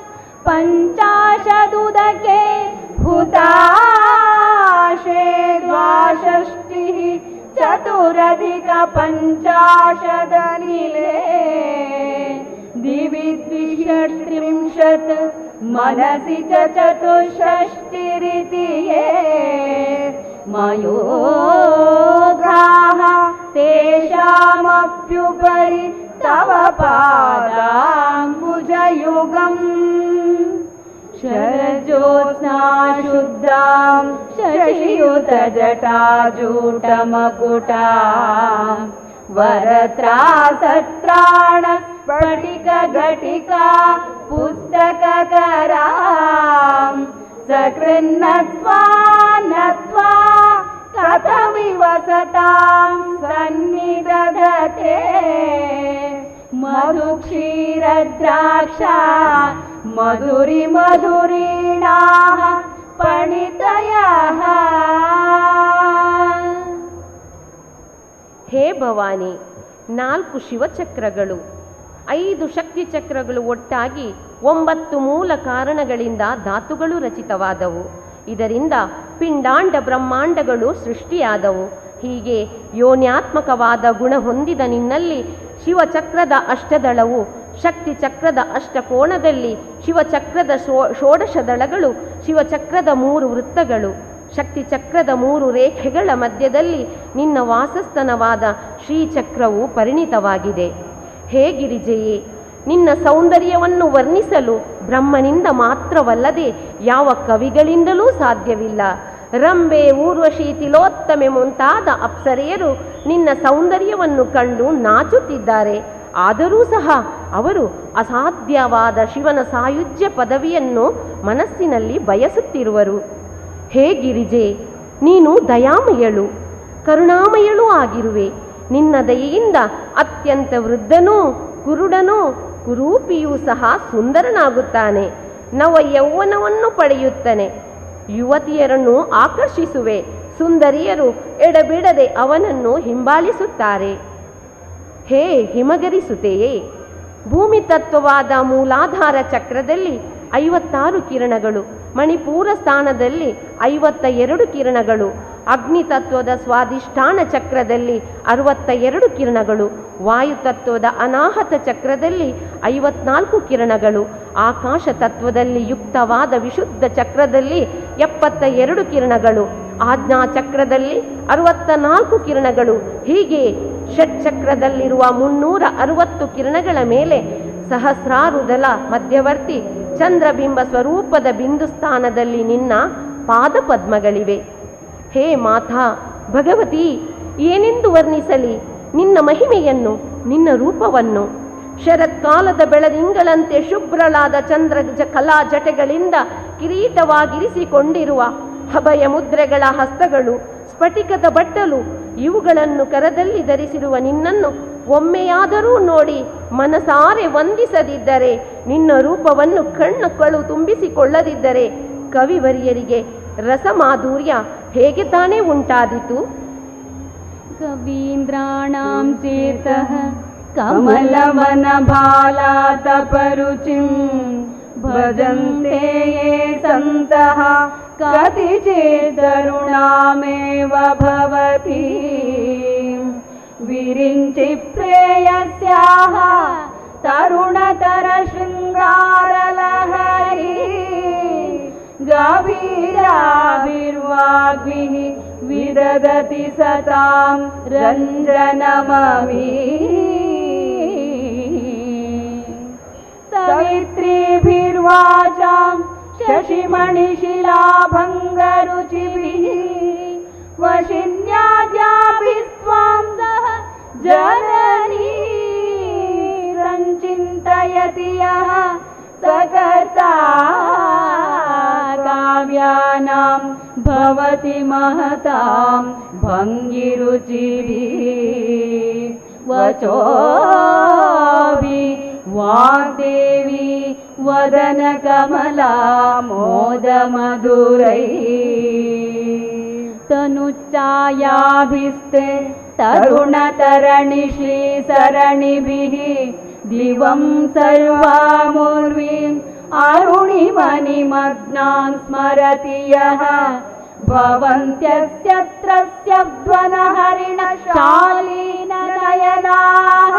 50 हुताशे 62 चतुरधिक-50 दिवि 30 मनसि च 64 ये मयोघाः तेषामप्युपरि तव पादाम्बुजयुगम् शरज्योत्स्ना शुद्धां शशियुतजटाजूटमकुटा वरत्रासत्राण स्फटिकघटिका पुस्तककरां सकृन्नत्वा नत्वा कथमिवसतां सन्निदधते मधुक्षीरद्राक्षा मधुरीणाः ಪಣಿತಯಃ. ಹೇ ಭವಾನಿ, 4 ಶಿವಚಕ್ರಗಳು, 5 ಶಕ್ತಿ ಚಕ್ರಗಳು ಒಟ್ಟಾಗಿ 9 ಮೂಲ ಕಾರಣಗಳಿಂದ ಧಾತುಗಳು ರಚಿತವಾದವು. ಇದರಿಂದ ಪಿಂಡಾಂಡ ಬ್ರಹ್ಮಾಂಡಗಳು ಸೃಷ್ಟಿಯಾದವು. ಹೀಗೆ ಯೋನ್ಯಾತ್ಮಕವಾದ ಗುಣ ಹೊಂದಿದ ನಿನ್ನಲ್ಲಿ ಶಿವಚಕ್ರದ ಅಷ್ಟದಳವು, ಶಕ್ತಿ ಚಕ್ರದ ಅಷ್ಟಕೋಣದಲ್ಲಿ ಶಿವಚಕ್ರದ 16 ದಳಗಳು, ಶಿವಚಕ್ರದ 3 ವೃತ್ತಗಳು, ಶಕ್ತಿ ಚಕ್ರದ 3 ರೇಖೆಗಳ ಮಧ್ಯದಲ್ಲಿ ನಿನ್ನ ವಾಸಸ್ಥಾನವಾದ ಶ್ರೀಚಕ್ರವು ಪರಿಣಿತವಾಗಿದೆ. ಹೇ ಗಿರಿಜೆಯೇ, ನಿನ್ನ ಸೌಂದರ್ಯವನ್ನು ವರ್ಣಿಸಲು ಬ್ರಹ್ಮನಿಂದ ಮಾತ್ರವಲ್ಲದೆ ಯಾವ ಕವಿಗಳಿಂದಲೂ ಸಾಧ್ಯವಿಲ್ಲ. ರಂಬೆ, ಊರ್ವಶಿ, ತಿಲೋತ್ತಮೆ ಮುಂತಾದ ಅಪ್ಸರೆಯರು ನಿನ್ನ ಸೌಂದರ್ಯವನ್ನು ಕಂಡು ನಾಚುತ್ತಿದ್ದಾರೆ. ಆದರೂ ಸಹ ಅವರು ಅಸಾಧ್ಯವಾದ ಶಿವನ ಸಾಯುಜ್ಯ ಪದವಿಯನ್ನು ಮನಸ್ಸಿನಲ್ಲಿ ಬಯಸುತ್ತಿರುವರು. ಹೇ ಗಿರಿಜೆ, ನೀನು ದಯಾಮಯಳು, ಕರುಣಾಮಯಳೂ ಆಗಿರುವೆ. ನಿನ್ನ ದಯೆಯಿಂದ ಅತ್ಯಂತ ವೃದ್ಧನೂ ಕುರುಡನೂ ಕುರೂಪಿಯೂ ಸಹ ಸುಂದರನಾಗುತ್ತಾನೆ. ನವ ಯೌವನವನ್ನು ಪಡೆಯುತ್ತಾನೆ. ಯುವತಿಯರನ್ನು ಆಕರ್ಷಿಸುವೆ. ಸುಂದರಿಯರು ಎಡಬಿಡದೆ ಅವನನ್ನು ಹಿಂಬಾಲಿಸುತ್ತಾರೆ. ಹೇ ಹಿಮಗರಿಸುತ್ತೆಯೇ, ಭೂಮಿ ತತ್ವವಾದ ಮೂಲಾಧಾರ ಚಕ್ರದಲ್ಲಿ 56 ಕಿರಣಗಳು, ಮಣಿಪೂರ ಸ್ಥಾನದಲ್ಲಿ 52 ಕಿರಣಗಳು, ಅಗ್ನಿ ತತ್ವದ ಸ್ವಾಧಿಷ್ಠಾನ ಚಕ್ರದಲ್ಲಿ 62 ಕಿರಣಗಳು, ವಾಯುತತ್ವದ ಅನಾಹತ ಚಕ್ರದಲ್ಲಿ 54 ಕಿರಣಗಳು, ಆಕಾಶ ತತ್ವದಲ್ಲಿ ಯುಕ್ತವಾದ ವಿಶುದ್ಧ ಚಕ್ರದಲ್ಲಿ 72 ಕಿರಣಗಳು, ಆಜ್ಞಾ ಚಕ್ರದಲ್ಲಿ 64 ಕಿರಣಗಳು. ಹೀಗೆ ಷಟ್ಚಕ್ರದಲ್ಲಿರುವ 360 ಕಿರಣಗಳ ಮೇಲೆ ಸಹಸ್ರಾರು ದಲ ಮಧ್ಯವರ್ತಿ ಚಂದ್ರಬಿಂಬ ಸ್ವರೂಪದ ಬಿಂದು ಸ್ಥಾನದಲ್ಲಿ ನಿನ್ನ ಪಾದಪದ್ಮಗಳಿವೆ. ಹೇ ಮಾತಾ ಭಗವತಿ, ಏನೆಂದು ವರ್ಣಿಸಲಿ ನಿನ್ನ ಮಹಿಮೆಯನ್ನು, ನಿನ್ನ ರೂಪವನ್ನು? ಶರತ್ಕಾಲದ ಬೆಳದಿಂಗಳಂತೆ ಶುಭ್ರಳಾದ ಚಂದ್ರ ಕಲಾ ಜಟೆಗಳಿಂದ ಕಿರೀಟವಾಗಿರಿಸಿಕೊಂಡಿರುವ ಅಭಯ ಮುದ್ರೆಗಳ ಹಸ್ತಗಳು, ಸ್ಫಟಿಕದ ಬಟ್ಟಲು, ಇವುಗಳನ್ನು ಕರದಲ್ಲಿ ಧರಿಸಿರುವ ನಿನ್ನನ್ನು ಒಮ್ಮೆಯಾದರೂ ನೋಡಿ ಮನಸಾರೆ ವಂದಿಸದಿದ್ದರೆ, ನಿನ್ನ ರೂಪವನ್ನು ಕಣ್ಣುಗಳು ತುಂಬಿಸಿಕೊಳ್ಳದಿದ್ದರೆ ಕವಿವರಿಯರಿಗೆ ರಸಮಾಧುರ್ಯ ಹೇಗೆ ತಾನೇ ಉಂಟಾದೀತು? ಕವೀಂದ್ರಾಣಾಂ ಚೇತಃ ಕಮಲವನ ಬಾಲಾತಪರುಚಿಂ ಭಜಂತೆ ಯೇ ಸಂತಃ कतिचिदरुणामेव भवति विरिञ्चि प्रेयस्याः तरुणतर शृङ्गारलहरी गभीराभिर्वाग्भिः विदधति सतां रञ्जनममी सवित्रीभिर्वाचां शशिमणिशिलाभङ्गरुचिभिः वशिन्याद्याभिस्त्वां सह जननी चिन्तयति यः सकर्ता काव्यानां भवति महतां भङ्गिरुचिभिः वचोभि वाग्देवी वदनकमला मोदमधुरैः तनुच्चायाभिस्ते तरुणतरणिश्रीसरणिभिः दिवं सर्वामुर्वीं अरुणिमनिमग्नां स्मरति यः भवन्त्यस्यत्रस्यध्वनहरिणशालीननयनाः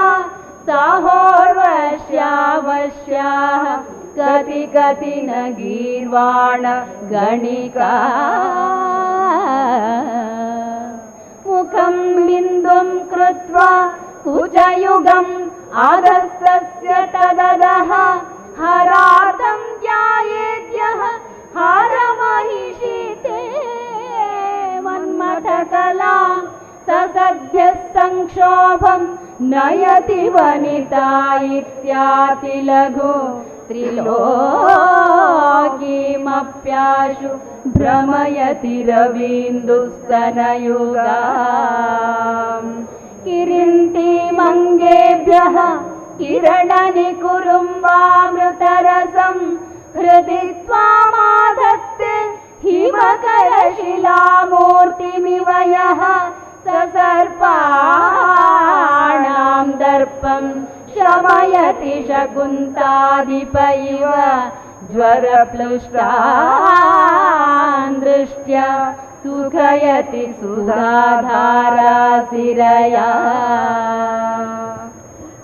सहोर्वश्यावश्याः कति कति न गीर्वाण गणिका मुखं बिन्दुं कृत्वा कुचयुगम् आदस्तस्य तददः हरातं ध्यायेद्यः हरमहिषिते मन्मथकलां ससद्यः संक्षोभं नयति वनिता इत्यातिलघु त्रिलोकीमप्याशु भ्रमयति रवीन्दुस्तनयुगा किरीन्तीमङ्गेभ्यः किरणनिकुरुम्बामृतरसं हृदि त्वामाधत्ते हिमकरशिलामूर्तिमिव यः ससर्पाणां दर्पं शमयति शकुन्ताधिप इव ज्वरप्लुष्टान् दृष्ट्या सुखयति सुधाधारासिरया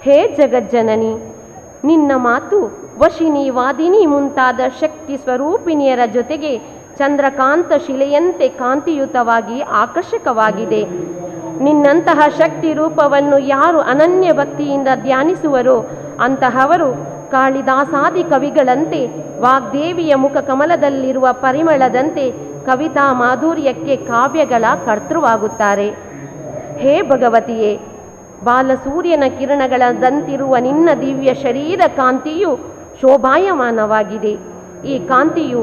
ಹೇ ಜಗಜ್ಜನನಿ, ನಿನ್ನ ಮಾತು ವಶಿನಿ ವಾದಿನಿ ಮುಂತಾದ ಶಕ್ತಿ ಸ್ವರೂಪಿಣಿಯರ ಜೊತೆಗೆ ಚಂದ್ರಕಾಂತ ಶಿಲೆಯಂತೆ ಕಾಂತಿಯುತವಾಗಿ ಆಕರ್ಷಕವಾಗಿದೆ. ನಿನ್ನಂತಹ ಶಕ್ತಿ ರೂಪವನ್ನು ಯಾರು ಅನನ್ಯ ಭಕ್ತಿಯಿಂದ ಧ್ಯಾನಿಸುವರೋ ಅಂತಹವರು ಕಾಳಿದಾಸಾದಿ ಕವಿಗಳಂತೆ ವಾಗ್ದೇವಿಯ ಮುಖ ಕಮಲದಲ್ಲಿರುವ ಪರಿಮಳದಂತೆ ಕವಿತಾ ಮಾಧುರ್ಯಕ್ಕೆ ಕಾವ್ಯಗಳ ಕರ್ತೃವಾಗುತ್ತಾರೆ. ಹೇ ಭಗವತಿಯೇ, ಬಾಲಸೂರ್ಯನ ಕಿರಣಗಳದಂತಿರುವ ನಿನ್ನ ದಿವ್ಯ ಶರೀರ ಕಾಂತಿಯು ಶೋಭಾಯಮಾನವಾಗಿದೆ. ಈ ಕಾಂತಿಯು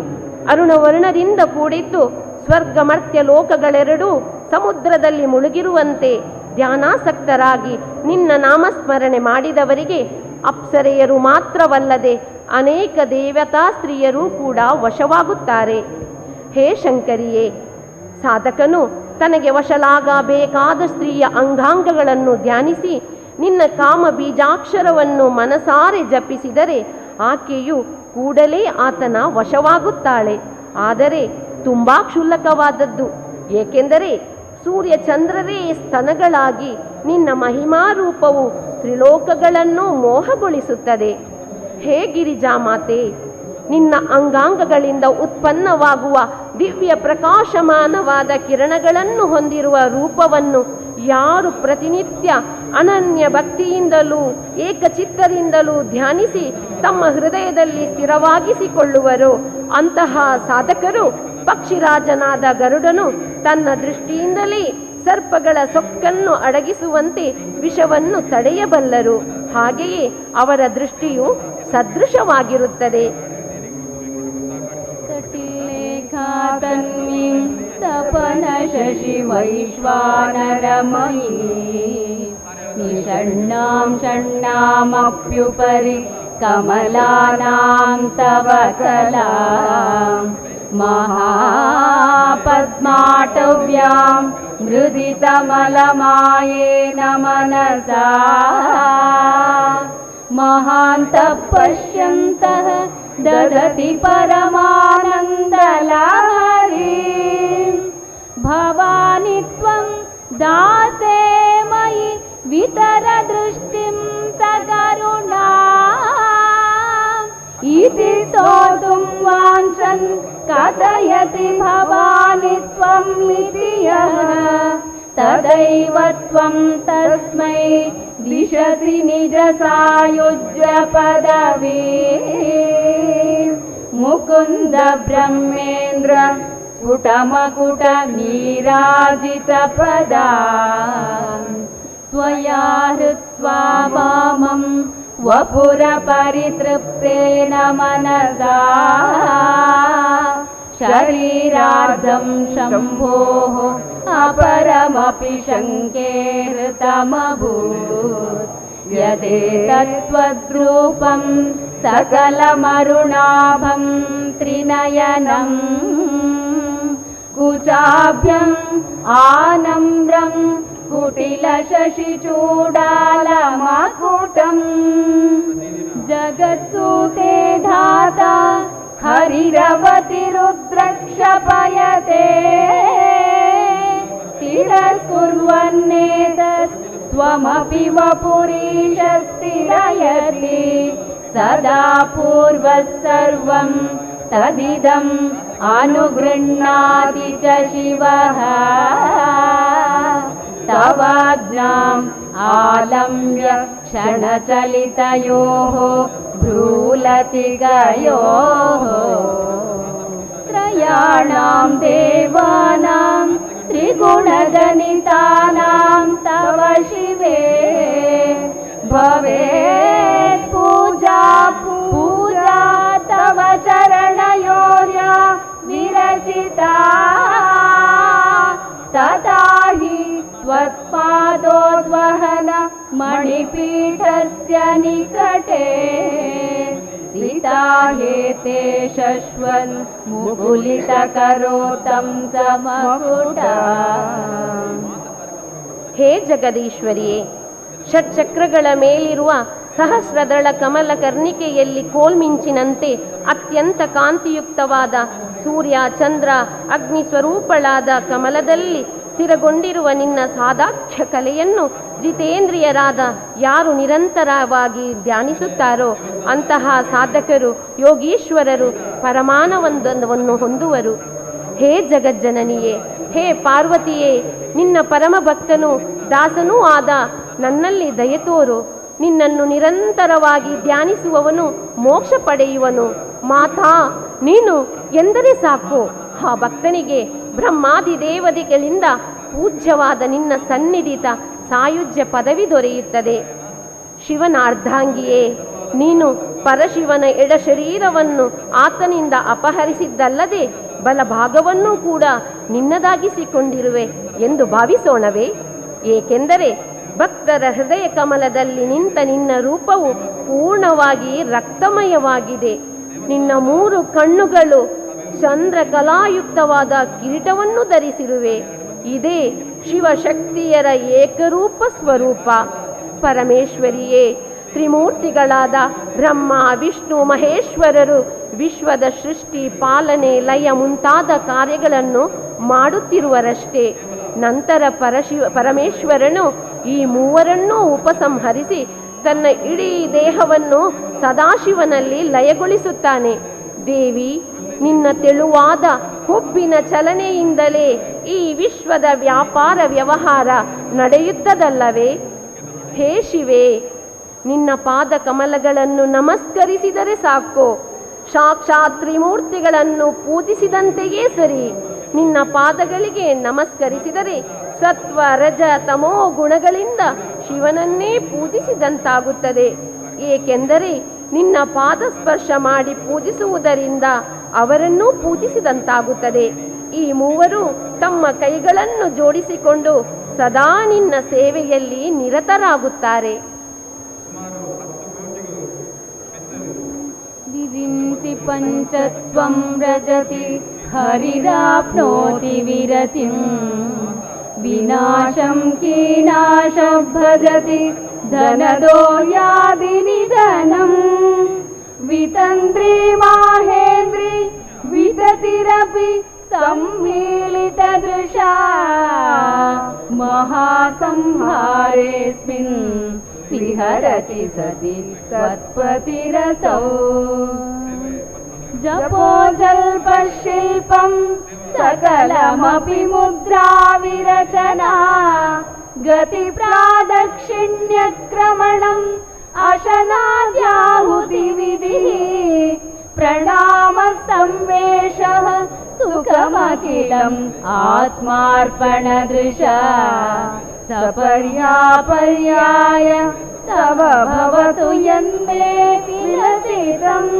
ಅರುಣವರ್ಣದಿಂದ ಕೂಡಿದ್ದು ಸ್ವರ್ಗಮರ್ತ್ಯ ಲೋಕಗಳೆರಡೂ ಸಮುದ್ರದಲ್ಲಿ ಮುಳುಗಿರುವಂತೆ ಧ್ಯಾನಾಸಕ್ತರಾಗಿ ನಿನ್ನ ನಾಮಸ್ಮರಣೆ ಮಾಡಿದವರಿಗೆ ಅಪ್ಸರೆಯರು ಮಾತ್ರವಲ್ಲದೆ ಅನೇಕ ದೇವತಾ ಸ್ತ್ರೀಯರೂ ಕೂಡ ವಶವಾಗುತ್ತಾರೆ. ಹೇ ಶಂಕರಿಯೇ, ಸಾಧಕನು ತನಗೆ ವಶಲಾಗಬೇಕಾದ ಸ್ತ್ರೀಯ ಅಂಗಾಂಗಗಳನ್ನು ಧ್ಯಾನಿಸಿ ನಿನ್ನ ಕಾಮ ಬೀಜಾಕ್ಷರವನ್ನು ಮನಸಾರೆ ಜಪಿಸಿದರೆ ಆಕೆಯು ಕೂಡಲೇ ಆತನ ವಶವಾಗುತ್ತಾಳೆ. ಆದರೆ ತುಂಬ ಕ್ಷುಲ್ಲಕವಾದದ್ದು, ಏಕೆಂದರೆ ಸೂರ್ಯ ಚಂದ್ರರೇ ಸ್ತನಗಳಾಗಿ ನಿನ್ನ ಮಹಿಮಾ ರೂಪವು ತ್ರಿಲೋಕಗಳನ್ನು ಮೋಹಗೊಳಿಸುತ್ತದೆ. ಹೇ ಗಿರಿಜಾಮಾತೆ, ನಿನ್ನ ಅಂಗಾಂಗಗಳಿಂದ ಉತ್ಪನ್ನವಾಗುವ ದಿವ್ಯ ಪ್ರಕಾಶಮಾನವಾದ ಕಿರಣಗಳನ್ನು ಹೊಂದಿರುವ ರೂಪವನ್ನು ಯಾರು ಪ್ರತಿನಿತ್ಯ ಅನನ್ಯ ಭಕ್ತಿಯಿಂದಲೂ ಏಕಚಿತ್ತರಿಂದಲೂ ಧ್ಯಾನಿಸಿ ತಮ್ಮ ಹೃದಯದಲ್ಲಿ ಸ್ಥಿರವಾಗಿಸಿಕೊಳ್ಳುವರೋ ಅಂತಹ ಸಾಧಕರು ಪಕ್ಷಿರಾಜನಾದ ಗರುಡನು ತನ್ನ ದೃಷ್ಟಿಯಿಂದಲೇ ಸರ್ಪಗಳ ಸೊಕ್ಕನ್ನು ಅಡಗಿಸುವಂತೆ ವಿಷವನ್ನು ತಡೆಯಬಲ್ಲರು. ಹಾಗೆಯೇ ಅವರ ದೃಷ್ಟಿಯು ಸದೃಶವಾಗಿರುತ್ತದೆ. ತನ್ವೀಂ ತಪನ ಶಶಿ ವೈಶ್ವಾನರಮಯೀ ನಿಷಣ್ಣಾಂ ಷಣ್ಣಾಮಪ್ಯುಪರಿ ಕಮಲಾನಾಂ ತವ ಕಲಾಂ ಮಹಾಪದ್ಮಾಟವ್ಯಾಂ ಮೃದಿತಮಲಮಾಯೇನ ಮನಸಾ ಮಹಾಂತಃ ಪಶ್ಯಂತಃ ದದತಿ ಪರಮಾನಂದಲಹರಿ भवानि त्वं दाते मयि वितरदृष्टिं सकरुणा इति स्तोतुं वाञ्छन् कथयति भवानि त्वम् इति यः तदैव त्वं तस्मै दिशति निजसायुज्यपदवी मुकुन्द ब्रह्मेन्द्र स्फुटमकुट नीराजितपदा त्वया हृत्वा वामं वपुरपरितृप्तेन मनसा शरीरार्धं शम्भोः अपरमपि शङ्के हृतमभूत् यदेतत्त्वद्रूपं सकलमरुणाभं त्रिनयनं कुचाभ्यम् आनम्रं कुटिलशशिचूडालमकुटम् जगत्सूते धाता हरिरवतिरुद्रक्षपयते स्थिरस्कुर्वन्नेतस्त्वमपि वपुरीश स्थिरयति सदा पूर्वः सर्वं तदिदम् अनुगृह्णाति च शिवः तवाज्ञाम् आलम्ब्य क्षणचलितयोः भ्रूलतिगयोः त्रयाणां देवानां त्रिगुणजनितानां तव शिवे भवेत् पूजा पूजा तव चरणयोर्या विरचिता तदा हि त्वत्पादोद्वहन मणिपीठस्य निकटे सीता हेते शश्वन् मुकुलितकरोतं समकुटा ಹೇ ಜಗದೀಶ್ವರಿಯೇ, ಷಟ್ಚಕ್ರಗಳ ಮೇಲಿರುವ ಸಹಸ್ರದಳ ಕಮಲ ಕರ್ಣಿಕೆಯಲ್ಲಿ ಕೋಲ್ಮಿಂಚಿನಂತೆ ಅತ್ಯಂತ ಕಾಂತಿಯುಕ್ತವಾದ ಸೂರ್ಯ ಚಂದ್ರ ಅಗ್ನಿ ಸ್ವರೂಪಳಾದ ಕಮಲದಲ್ಲಿ ಸ್ಥಿರಗೊಂಡಿರುವ ನಿನ್ನ ಸಾದಾಖ್ಯ ಕಲೆಯನ್ನು ಜಿತೇಂದ್ರಿಯರಾದ ಯಾರು ನಿರಂತರವಾಗಿ ಧ್ಯಾನಿಸುತ್ತಾರೋ ಅಂತಹ ಸಾಧಕರು ಯೋಗೀಶ್ವರರು ಪರಮಾನಂದವನ್ನು ಹೊಂದುವರು. ಹೇ ಜಗಜ್ಜನನಿಯೇ, ಹೇ ಪಾರ್ವತಿಯೇ, ನಿನ್ನ ಪರಮ ಭಕ್ತನೂ ದಾಸನೂ ಆದ ನನ್ನಲ್ಲಿ ದಯತೋರು. ನಿನ್ನನ್ನು ನಿರಂತರವಾಗಿ ಧ್ಯಾನಿಸುವವನು ಮೋಕ್ಷ ಪಡೆಯುವನು. ಮಾತಾ, ನೀನು ಎಂದರೆ ಸಾಕು, ಆ ಭಕ್ತನಿಗೆ ಬ್ರಹ್ಮಾದಿ ದೇವತೆಗಳಿಂದ ಪೂಜ್ಯವಾದ ನಿನ್ನ ಸನ್ನಿಧಿತ ಸಾಯುಜ್ಯ ಪದವಿ ದೊರೆಯುತ್ತದೆ. ಶಿವನ ಅರ್ಧಾಂಗಿಯೇ, ನೀನು ಪರಶಿವನ ಎಡ ಶರೀರವನ್ನು ಆತನಿಂದ ಅಪಹರಿಸಿದ್ದಲ್ಲದೆ ಬಲಭಾಗವನ್ನೂ ಕೂಡ ನಿನ್ನದಾಗಿಸಿಕೊಂಡಿರುವೆ ಎಂದು ಭಾವಿಸೋಣವೇ? ಏಕೆಂದರೆ ಭಕ್ತರ ಹೃದಯ ಕಮಲದಲ್ಲಿ ನಿಂತ ನಿನ್ನ ರೂಪವು ಪೂರ್ಣವಾಗಿ ರಕ್ತಮಯವಾಗಿದೆ. ನಿನ್ನ 3 ಕಣ್ಣುಗಳು ಚಂದ್ರಕಲಾಯುಕ್ತವಾದ ಕಿರೀಟವನ್ನು ಧರಿಸಿರುವೆ. ಇದೇ ಶಿವಶಕ್ತಿಯರ ಏಕರೂಪ ಸ್ವರೂಪ. ಪರಮೇಶ್ವರಿಯೇ, ತ್ರಿಮೂರ್ತಿಗಳಾದ ಬ್ರಹ್ಮ ವಿಷ್ಣು ಮಹೇಶ್ವರರು ವಿಶ್ವದ ಸೃಷ್ಟಿ ಪಾಲನೆ ಲಯ ಮುಂತಾದ ಕಾರ್ಯಗಳನ್ನು ಮಾಡುತ್ತಿರುವರಷ್ಟೇ. ನಂತರ ಪರಮೇಶ್ವರನು ಈ ಮೂವರನ್ನೂ ಉಪಸಂಹರಿಸಿ ತನ್ನ ಇಡೀ ದೇಹವನ್ನು ಸದಾಶಿವನಲ್ಲಿ ಲಯಗೊಳಿಸುತ್ತಾನೆ. ದೇವಿ, ನಿನ್ನ ತೆಳುವಾದ ಹುಬ್ಬಿನ ಚಲನೆಯಿಂದಲೇ ಈ ವಿಶ್ವದ ವ್ಯಾಪಾರ ವ್ಯವಹಾರ ನಡೆಯುತ್ತದಲ್ಲವೇ? ಹೇ ಶಿವೆ, ನಿನ್ನ ಪಾದ ಕಮಲಗಳನ್ನು ನಮಸ್ಕರಿಸಿದರೆ ಸಾಕು, ಸಾಕ್ಷಾತ್ ತ್ರಿಮೂರ್ತಿಗಳನ್ನು ಪೂಜಿಸಿದಂತೆಯೇ ಸರಿ. ನಿನ್ನ ಪಾದಗಳಿಗೆ ನಮಸ್ಕರಿಸಿದರೆ ಸತ್ವ ರಜ ತಮೋ ಗುಣಗಳಿಂದ ಶಿವನನ್ನೇ ಪೂಜಿಸಿದಂತಾಗುತ್ತದೆ. ಏಕೆಂದರೆ ನಿನ್ನ ಪಾದ ಸ್ಪರ್ಶ ಮಾಡಿ ಪೂಜಿಸುವುದರಿಂದ ಅವರನ್ನೂ ಪೂಜಿಸಿದಂತಾಗುತ್ತದೆ. ಈ ಮೂವರು ತಮ್ಮ ಕೈಗಳನ್ನು ಜೋಡಿಸಿಕೊಂಡು ಸದಾ ನಿನ್ನ ಸೇವೆಯಲ್ಲಿ ನಿರತರಾಗುತ್ತಾರೆ. ವಿರಿಂತಿ ಪಂಚತ್ವಂ ರಜತಿ ಹರಿರಾಪ್ನೋತಿ ವಿರತಿಂ ವಿನಾಶಂ ಕೀನಾಶ ಭಜತಿ ಧನದೋ ಯಾದಿ ನಿಧನಂ ವಿತಂತ್ರಿ ಮಾಹೇಂದ್ರಿ ವಿತತಿರಪಿ सम्मीलितदृशा महासंहारेऽस्मिन् विहरति सति त्वत्पतिरसौ जपोजल्पशिल्पं सकलमपि मुद्राविरचना गतिप्रादक्षिण्यक्रमणम् अशनाद्याहुतिविधिः प्रणामसंवेशः सुखमखिलम् आत्मार्पणदृशा सपर्यापर्याय तव भवतु यन्मे विलसितम्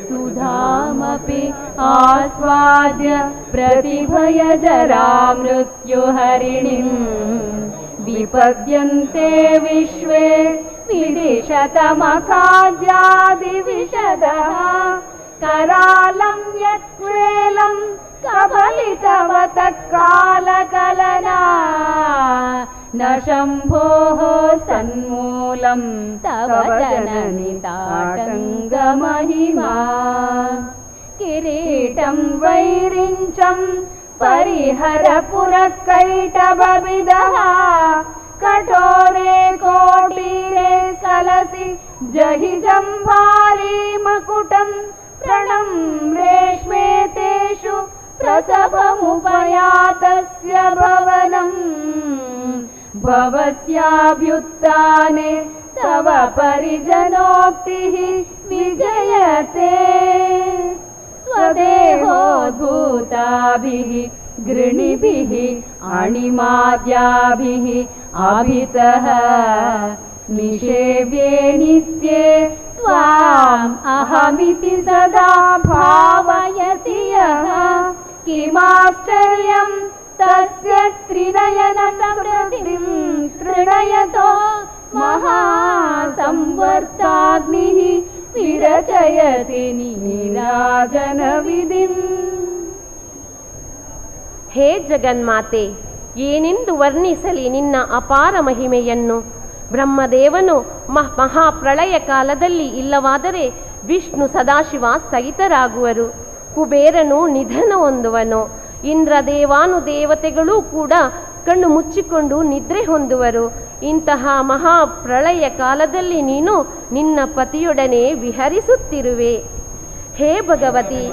सुधामपि आस्वाद्य प्रतिभयजरा मृत्युहरिणीम् विपद्यन्ते विश्वे विदिशतमखाद्यादिविशदः करालं यत्क्वेलं कबलितवतः कालकलना न शम्भोः सन्मूलं तव जननि ताटङ्गमहिमा किरीटं वैरिञ्चं परिहर पुरकैटबविदः कठोरे कोटीरे सलसि जहि जम्भारी मकुटं प्रणं रेष्मे तेषु प्रसभमुपयातस्य भवनम् भवत्याभ्युत्थाने तव परिजनोक्तिः विजयते स्वदेहोद्भूताभिः गृणिभिः अणिमाद्याभिः अभितः निषेव्ये नित्ये त्वाम् अहमिति सदा भावयति यः किमाश्चर्यं तस्य त्रिनयनं प्रकृतिं तृणयतो महासंवर्ताग्निः विरचयति ನೀರಾಜನವಿಧಿಂ. ಹೇ ಜಗನ್ಮಾತೆ, ಏನೆಂದು ವರ್ಣಿಸಲಿ ನಿನ್ನ ಅಪಾರ ಮಹಿಮೆಯನ್ನು. ಬ್ರಹ್ಮದೇವನು ಮಹಾಪ್ರಳಯ ಕಾಲದಲ್ಲಿ ಇಲ್ಲವಾದರೆ ವಿಷ್ಣು ಸದಾಶಿವ ಸ್ಥಗಿತರಾಗುವರು, ಕುಬೇರನು ನಿಧನ ಹೊಂದುವನು, ಇಂದ್ರದೇವಾನುದೇವತೆಗಳೂ ಕೂಡ ಕಣ್ಣು ಮುಚ್ಚಿಕೊಂಡು ನಿದ್ರೆ ಹೊಂದುವರು. ಇಂತಹ ಮಹಾಪ್ರಳಯ ಕಾಲದಲ್ಲಿ ನೀನು ನಿನ್ನ ಪತಿಯೊಡನೆ ವಿಹರಿಸುತ್ತಿರುವೆ. ಹೇ ಭಗವತಿ,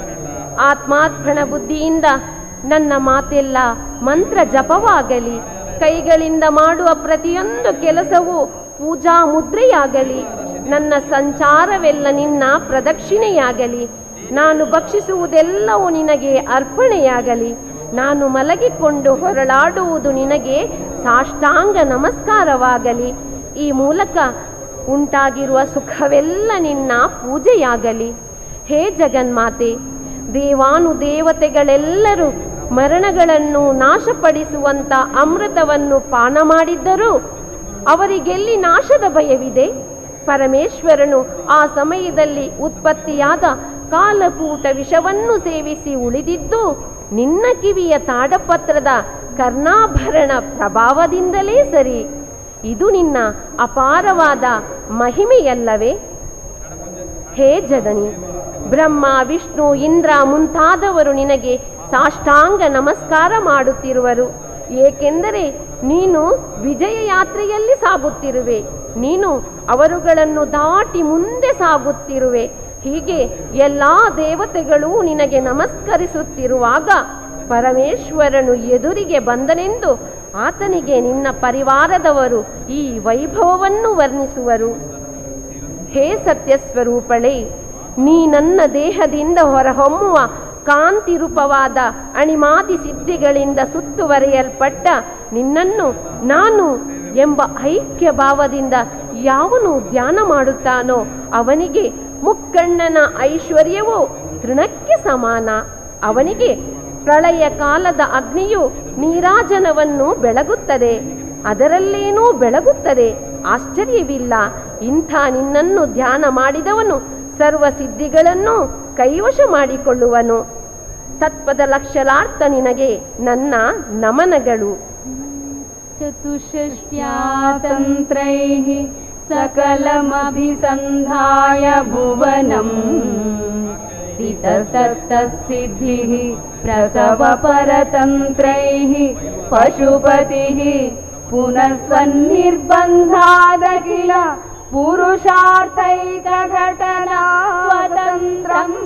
ಆತ್ಮಾರ್ಪಣ ಬುದ್ಧಿಯಿಂದ ನನ್ನ ಮಾತೆಲ್ಲ ಮಂತ್ರ ಜಪವಾಗಲಿ, ಕೈಗಳಿಂದ ಮಾಡುವ ಪ್ರತಿಯೊಂದು ಕೆಲಸವೂ ಪೂಜಾ ಮುದ್ರೆಯಾಗಲಿ, ನನ್ನ ಸಂಚಾರವೆಲ್ಲ ನಿನ್ನ ಪ್ರದಕ್ಷಿಣೆಯಾಗಲಿ, ನಾನು ಭಕ್ಷಿಸುವುದೆಲ್ಲವೂ ನಿನಗೆ ಅರ್ಪಣೆಯಾಗಲಿ, ನಾನು ಮಲಗಿಕೊಂಡು ಹೊರಳಾಡುವುದು ನಿನಗೆ ಸಾಷ್ಟಾಂಗ ನಮಸ್ಕಾರವಾಗಲಿ, ಈ ಮೂಲಕ ಉಂಟಾಗಿರುವ ಸುಖವೆಲ್ಲ ನಿನ್ನ ಪೂಜೆಯಾಗಲಿ. ಹೇ ಜಗನ್ಮಾತೆ, ದೇವಾನುದೇವತೆಗಳೆಲ್ಲರೂ ಮರಣಗಳನ್ನು ನಾಶಪಡಿಸುವಂಥ ಅಮೃತವನ್ನು ಪಾನ ಮಾಡಿದ್ದರೂ ಅವರಿಗೆಲ್ಲಿ ನಾಶದ ಭಯವಿದೆ? ಪರಮೇಶ್ವರನು ಆ ಸಮಯದಲ್ಲಿ ಉತ್ಪತ್ತಿಯಾದ ಕಾಲಕೂಟ ವಿಷವನ್ನು ಸೇವಿಸಿ ಉಳಿದಿದ್ದು ನಿನ್ನ ಕಿವಿಯ ತಾಡಪತ್ರದ ಕರ್ಣಾಭರಣ ಪ್ರಭಾವದಿಂದಲೇ ಸರಿ. ಇದು ನಿನ್ನ ಅಪಾರವಾದ ಮಹಿಮೆಯಲ್ಲವೇ? ಹೇ ಜನನಿ, ಬ್ರಹ್ಮ, ವಿಷ್ಣು, ಇಂದ್ರ ಮುಂತಾದವರು ನಿನಗೆ ಸಾಷ್ಟಾಂಗ ನಮಸ್ಕಾರ ಮಾಡುತ್ತಿರುವರು. ಏಕೆಂದರೆ ನೀನು ವಿಜಯ ಯಾತ್ರೆಯಲ್ಲಿ ಸಾಗುತ್ತಿರುವೆ, ನೀನು ಅವರುಗಳನ್ನು ದಾಟಿ ಮುಂದೆ ಸಾಗುತ್ತಿರುವೆ. ಹೀಗೆ ಎಲ್ಲ ದೇವತೆಗಳು ನಿನಗೆ ನಮಸ್ಕರಿಸುತ್ತಿರುವಾಗ ಪರಮೇಶ್ವರನು ಎದುರಿಗೆ ಬಂದನೆಂದು ಆತನಿಗೆ ನಿನ್ನ ಪರಿವಾರದವರು ಈ ವೈಭವವನ್ನು ವರ್ಣಿಸುವರು. ಹೇ ಸತ್ಯಸ್ವರೂಪಳೇ, ನೀ ನನ್ನ ದೇಹದಿಂದ ಹೊರಹೊಮ್ಮುವ ಕಾಂತಿ ರೂಪವಾದ ಅಣಿಮಾದಿ ಸಿದ್ಧಿಗಳಿಂದ ಸುತ್ತುವರಿಯಲ್ಪಟ್ಟ ನಿನ್ನನ್ನು ನಾನು ಎಂಬ ಐಕ್ಯ ಭಾವದಿಂದ ಯಾವನು ಧ್ಯಾನ ಮಾಡುತ್ತಾನೋ ಅವನಿಗೆ ಮುಕ್ಕಣ್ಣನ ಐಶ್ವರ್ಯವು ತೃಣಕ್ಕೆ ಸಮಾನ. ಅವನಿಗೆ ಪ್ರಳಯ ಕಾಲದ ಅಗ್ನಿಯು ನೀರಾಜನವನ್ನು ಬೆಳಗುತ್ತದೆ, ಅದರಲ್ಲೇನೂ ಬೆಳಗುತ್ತದೆ, ಆಶ್ಚರ್ಯವಿಲ್ಲ. ಇಂಥ ನಿನ್ನನ್ನು ಧ್ಯಾನ ಮಾಡಿದವನು ಸರ್ವ ಸಿದ್ಧಿಗಳನ್ನು ಕೈವಶ ಮಾಡಿಕೊಳ್ಳುವನು. ತತ್ಪದ ಲಕ್ಷಲಾರ್ಥ ನಿನಗೆ ನನ್ನ ನಮನಗಳು. ಚತುಷ್ಟ್ಯಾತಂತ್ರೈಃ ಸಕಲಮಭಿಸಂಧಾಯ ಭುವನಂ सिद्धसिद्धिः प्रसवपरतन्त्रैः पशुपतिः पुनस्त्वन्निर्बन्धादखिल पुरुषार्थैकघटना स्वतन्त्रम्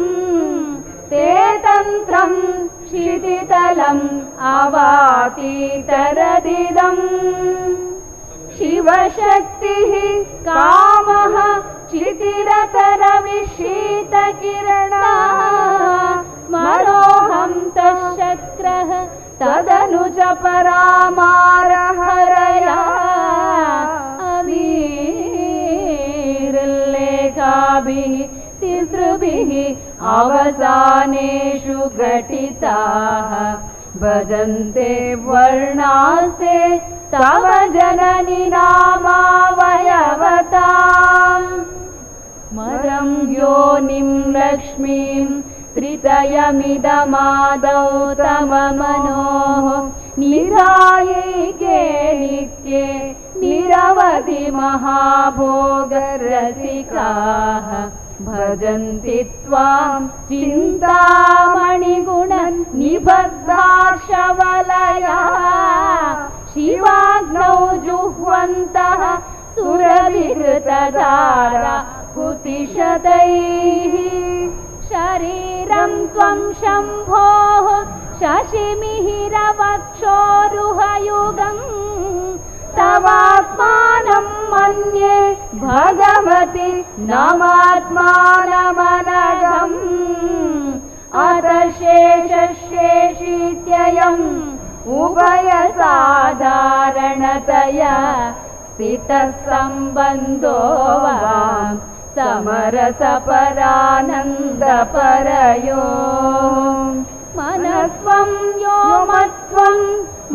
ते तन्त्रं क्षितितलम् अवातीतरदिदम् शिवशक्तिः कामः क्षितिरतरविशीतकिरणा मरोऽहं तशक्रः तदनुज परामारहरया अवीर्लेखाभिः तिसृभिः अवसानेषु घटिताः भजन्ते वर्णास्ते तव जननि नामावयवताम् मरं योनिं लक्ष्मीं त्रितयमिदमादौ तममनोः निरायैके नित्ये निरवधि महाभोगरसिकाः भजन्ति त्वां चिन्तामणिगुण निबद्धाक्षवलया शिवाग्नौ जुह्वन्तः सुरविहृतधारा कुतिशतैः शरीरं त्वं शम्भोः शशिमिहिरवक्षोरुहयुगम् तवात्मानं मन्ये भगवति नमात्मानमनघम् अतशेषशेषीत्ययम् उभयसाधारणतया स्थितः सम्बन्धो वां समरसपरानन्दपरयो मनस्त्वं व्योमत्वं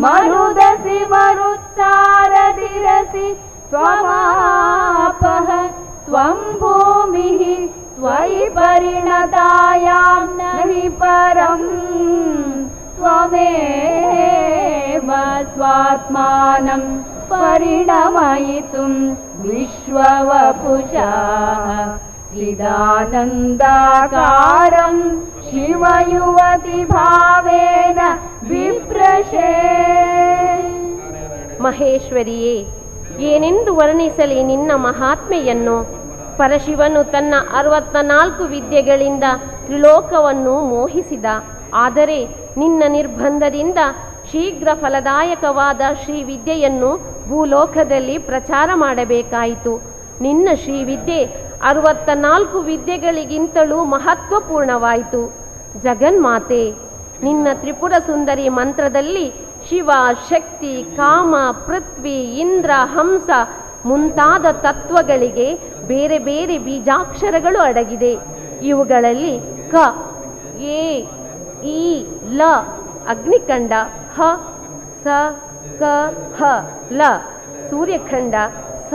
मरुदसि मरुत्सारधिरसि त्वमापः त्वं भूमिः त्वयि परिणतायां नहि परम् त्वमेव स्वात्मानं परिणमयितुं विश्ववपुषा चिदानन्दाकारं शिवयुवति भावेन विप्रशे ಮಹೇಶ್ವರಿಯೇ, ಏನೆಂದು ವರ್ಣಿಸಲಿ ನಿನ್ನ ಮಹಾತ್ಮೆಯನ್ನು? ಪರಶಿವನು ತನ್ನ 64 ವಿದ್ಯೆಗಳಿಂದ ತ್ರಿಲೋಕವನ್ನು ಮೋಹಿಸಿದ. ಆದರೆ ನಿನ್ನ ನಿರ್ಬಂಧದಿಂದ ಶೀಘ್ರ ಫಲದಾಯಕವಾದ ಶ್ರೀವಿದ್ಯೆಯನ್ನು ಭೂಲೋಕದಲ್ಲಿ ಪ್ರಚಾರ ಮಾಡಬೇಕಾಯಿತು. ನಿನ್ನ ಶ್ರೀವಿದ್ಯೆ 64 ವಿದ್ಯೆಗಳಿಗಿಂತಲೂ ಮಹತ್ವಪೂರ್ಣವಾಯಿತು. ಜಗನ್ಮಾತೆ, ನಿನ್ನ ತ್ರಿಪುರ ಸುಂದರಿ ಮಂತ್ರದಲ್ಲಿ ಶಿವ, ಶಕ್ತಿ, ಕಾಮ, ಪೃಥ್ವಿ, ಇಂದ್ರ, ಹಂಸ ಮುಂತಾದ ತತ್ವಗಳಿಗೆ ಬೇರೆ ಬೇರೆ ಬೀಜಾಕ್ಷರಗಳು ಅಡಗಿದೆ. ಇವುಗಳಲ್ಲಿ ಕ, ಎ, ಇ, ಲ ಅಗ್ನಿಖಂಡ, ಹ, ಸ, ಕ, ಹ, ಲ ಸೂರ್ಯಖಂಡ, ಸ,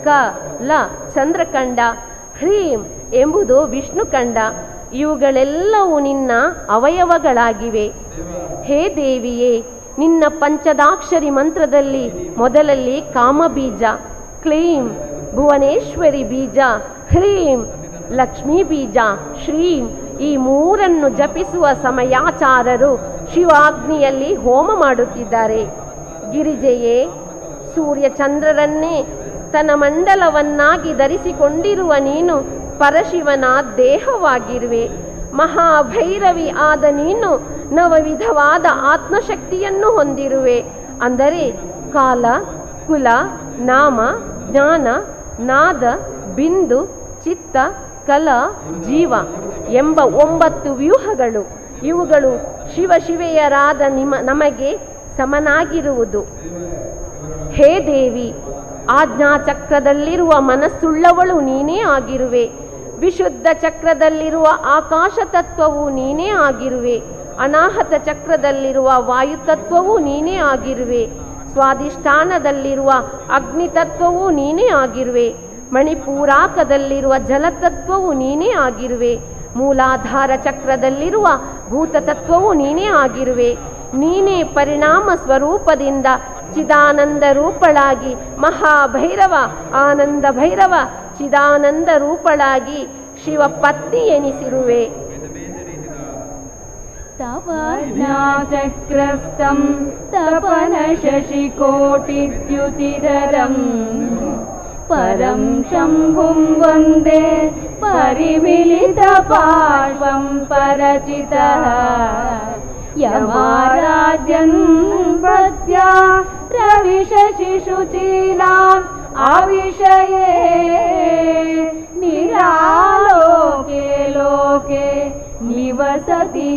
ಕ, ಲ ಚಂದ್ರಖಂಡ, ಹ್ರೀಂ ಎಂಬುದು ವಿಷ್ಣುಖಂಡ. ಇವುಗಳೆಲ್ಲವೂ ನಿನ್ನ ಅವಯವಗಳಾಗಿವೆ. ಹೇ ದೇವಿಯೇ, ನಿನ್ನ ಪಂಚದಾಕ್ಷರಿ ಮಂತ್ರದಲ್ಲಿ ಮೊದಲಲ್ಲಿ ಕಾಮಬೀಜ, ಕ್ಲೀಂ ಭುವನೇಶ್ವರಿ ಬೀಜ, ಹ್ರೀಂ ಲಕ್ಷ್ಮೀ ಬೀಜ, ಶ್ರೀಂ ಈ ಮೂರನ್ನು ಜಪಿಸುವ ಸಮಯಾಚಾರರು ಶಿವಾಗ್ನಿಯಲ್ಲಿ ಹೋಮ ಮಾಡುತ್ತಿದ್ದಾರೆ. ಗಿರಿಜೆಯೇ, ಸೂರ್ಯಚಂದ್ರರನ್ನೇ ಸ್ತನಮಂಡಲವನ್ನಾಗಿ ಧರಿಸಿಕೊಂಡಿರುವ ನೀನು ಪರಶಿವನ ದೇಹವಾಗಿರುವೆ. ಮಹಾಭೈರವಿ ಆದ ನೀನು ನವವಿಧವಾದ ಆತ್ಮಶಕ್ತಿಯನ್ನು ಹೊಂದಿರುವೆ. ಅಂದರೆ ಕಾಲ, ಕುಲ, ನಾಮ, ಜ್ಞಾನ, ನಾದ, ಬಿಂದು, ಚಿತ್ತ, ಕಲ, ಜೀವ ಎಂಬ 9 ವ್ಯೂಹಗಳು. ಇವುಗಳು ಶಿವೆಯರಾದ ನಮಗೆ ಸಮನಾಗಿರುವುದು. ಹೇ ದೇವಿ, ಆಜ್ಞಾಚಕ್ರದಲ್ಲಿರುವ ಮನಸ್ಸುಳ್ಳವಳು ನೀನೇ ಆಗಿರುವೆ. ವಿಶುದ್ಧ ಚಕ್ರದಲ್ಲಿರುವ ಆಕಾಶ ತತ್ವವು ನೀನೇ ಆಗಿರುವೆ. ಅನಾಹತ ಚಕ್ರದಲ್ಲಿರುವ ವಾಯುತತ್ವವು ನೀನೇ ಆಗಿರುವೆ. ಸ್ವಾಧಿಷ್ಠಾನದಲ್ಲಿರುವ ಅಗ್ನಿತತ್ವವು ನೀನೇ ಆಗಿರುವೆ. ಮಣಿಪೂರಾಕದಲ್ಲಿರುವ ಜಲತತ್ವವು ನೀನೇ ಆಗಿರುವೆ. ಮೂಲಾಧಾರ ಚಕ್ರದಲ್ಲಿರುವ ಭೂತತತ್ವವು ನೀನೇ ಆಗಿರುವೆ. ನೀನೇ ಪರಿಣಾಮ ಸ್ವರೂಪದಿಂದ ಚಿದಾನಂದ ರೂಪಳಾಗಿ ಮಹಾಭೈರವ, ಆನಂದ ಭೈರವ, ಚಿದಾನಂದ ರೂಪಳಾಗಿ ಶಿವ ಪತ್ನಿ ಎನಿಸಿರುವೆ. तपज्ञाचक्रस्थं तपनशशिकोटिद्युतिधरम् परं शम्भुं वन्दे परिमिलितपार्श्वं परचितः यमाराजन् पद्या रविशशिशुचीलाम् आविषये निरालोके लोके निवसति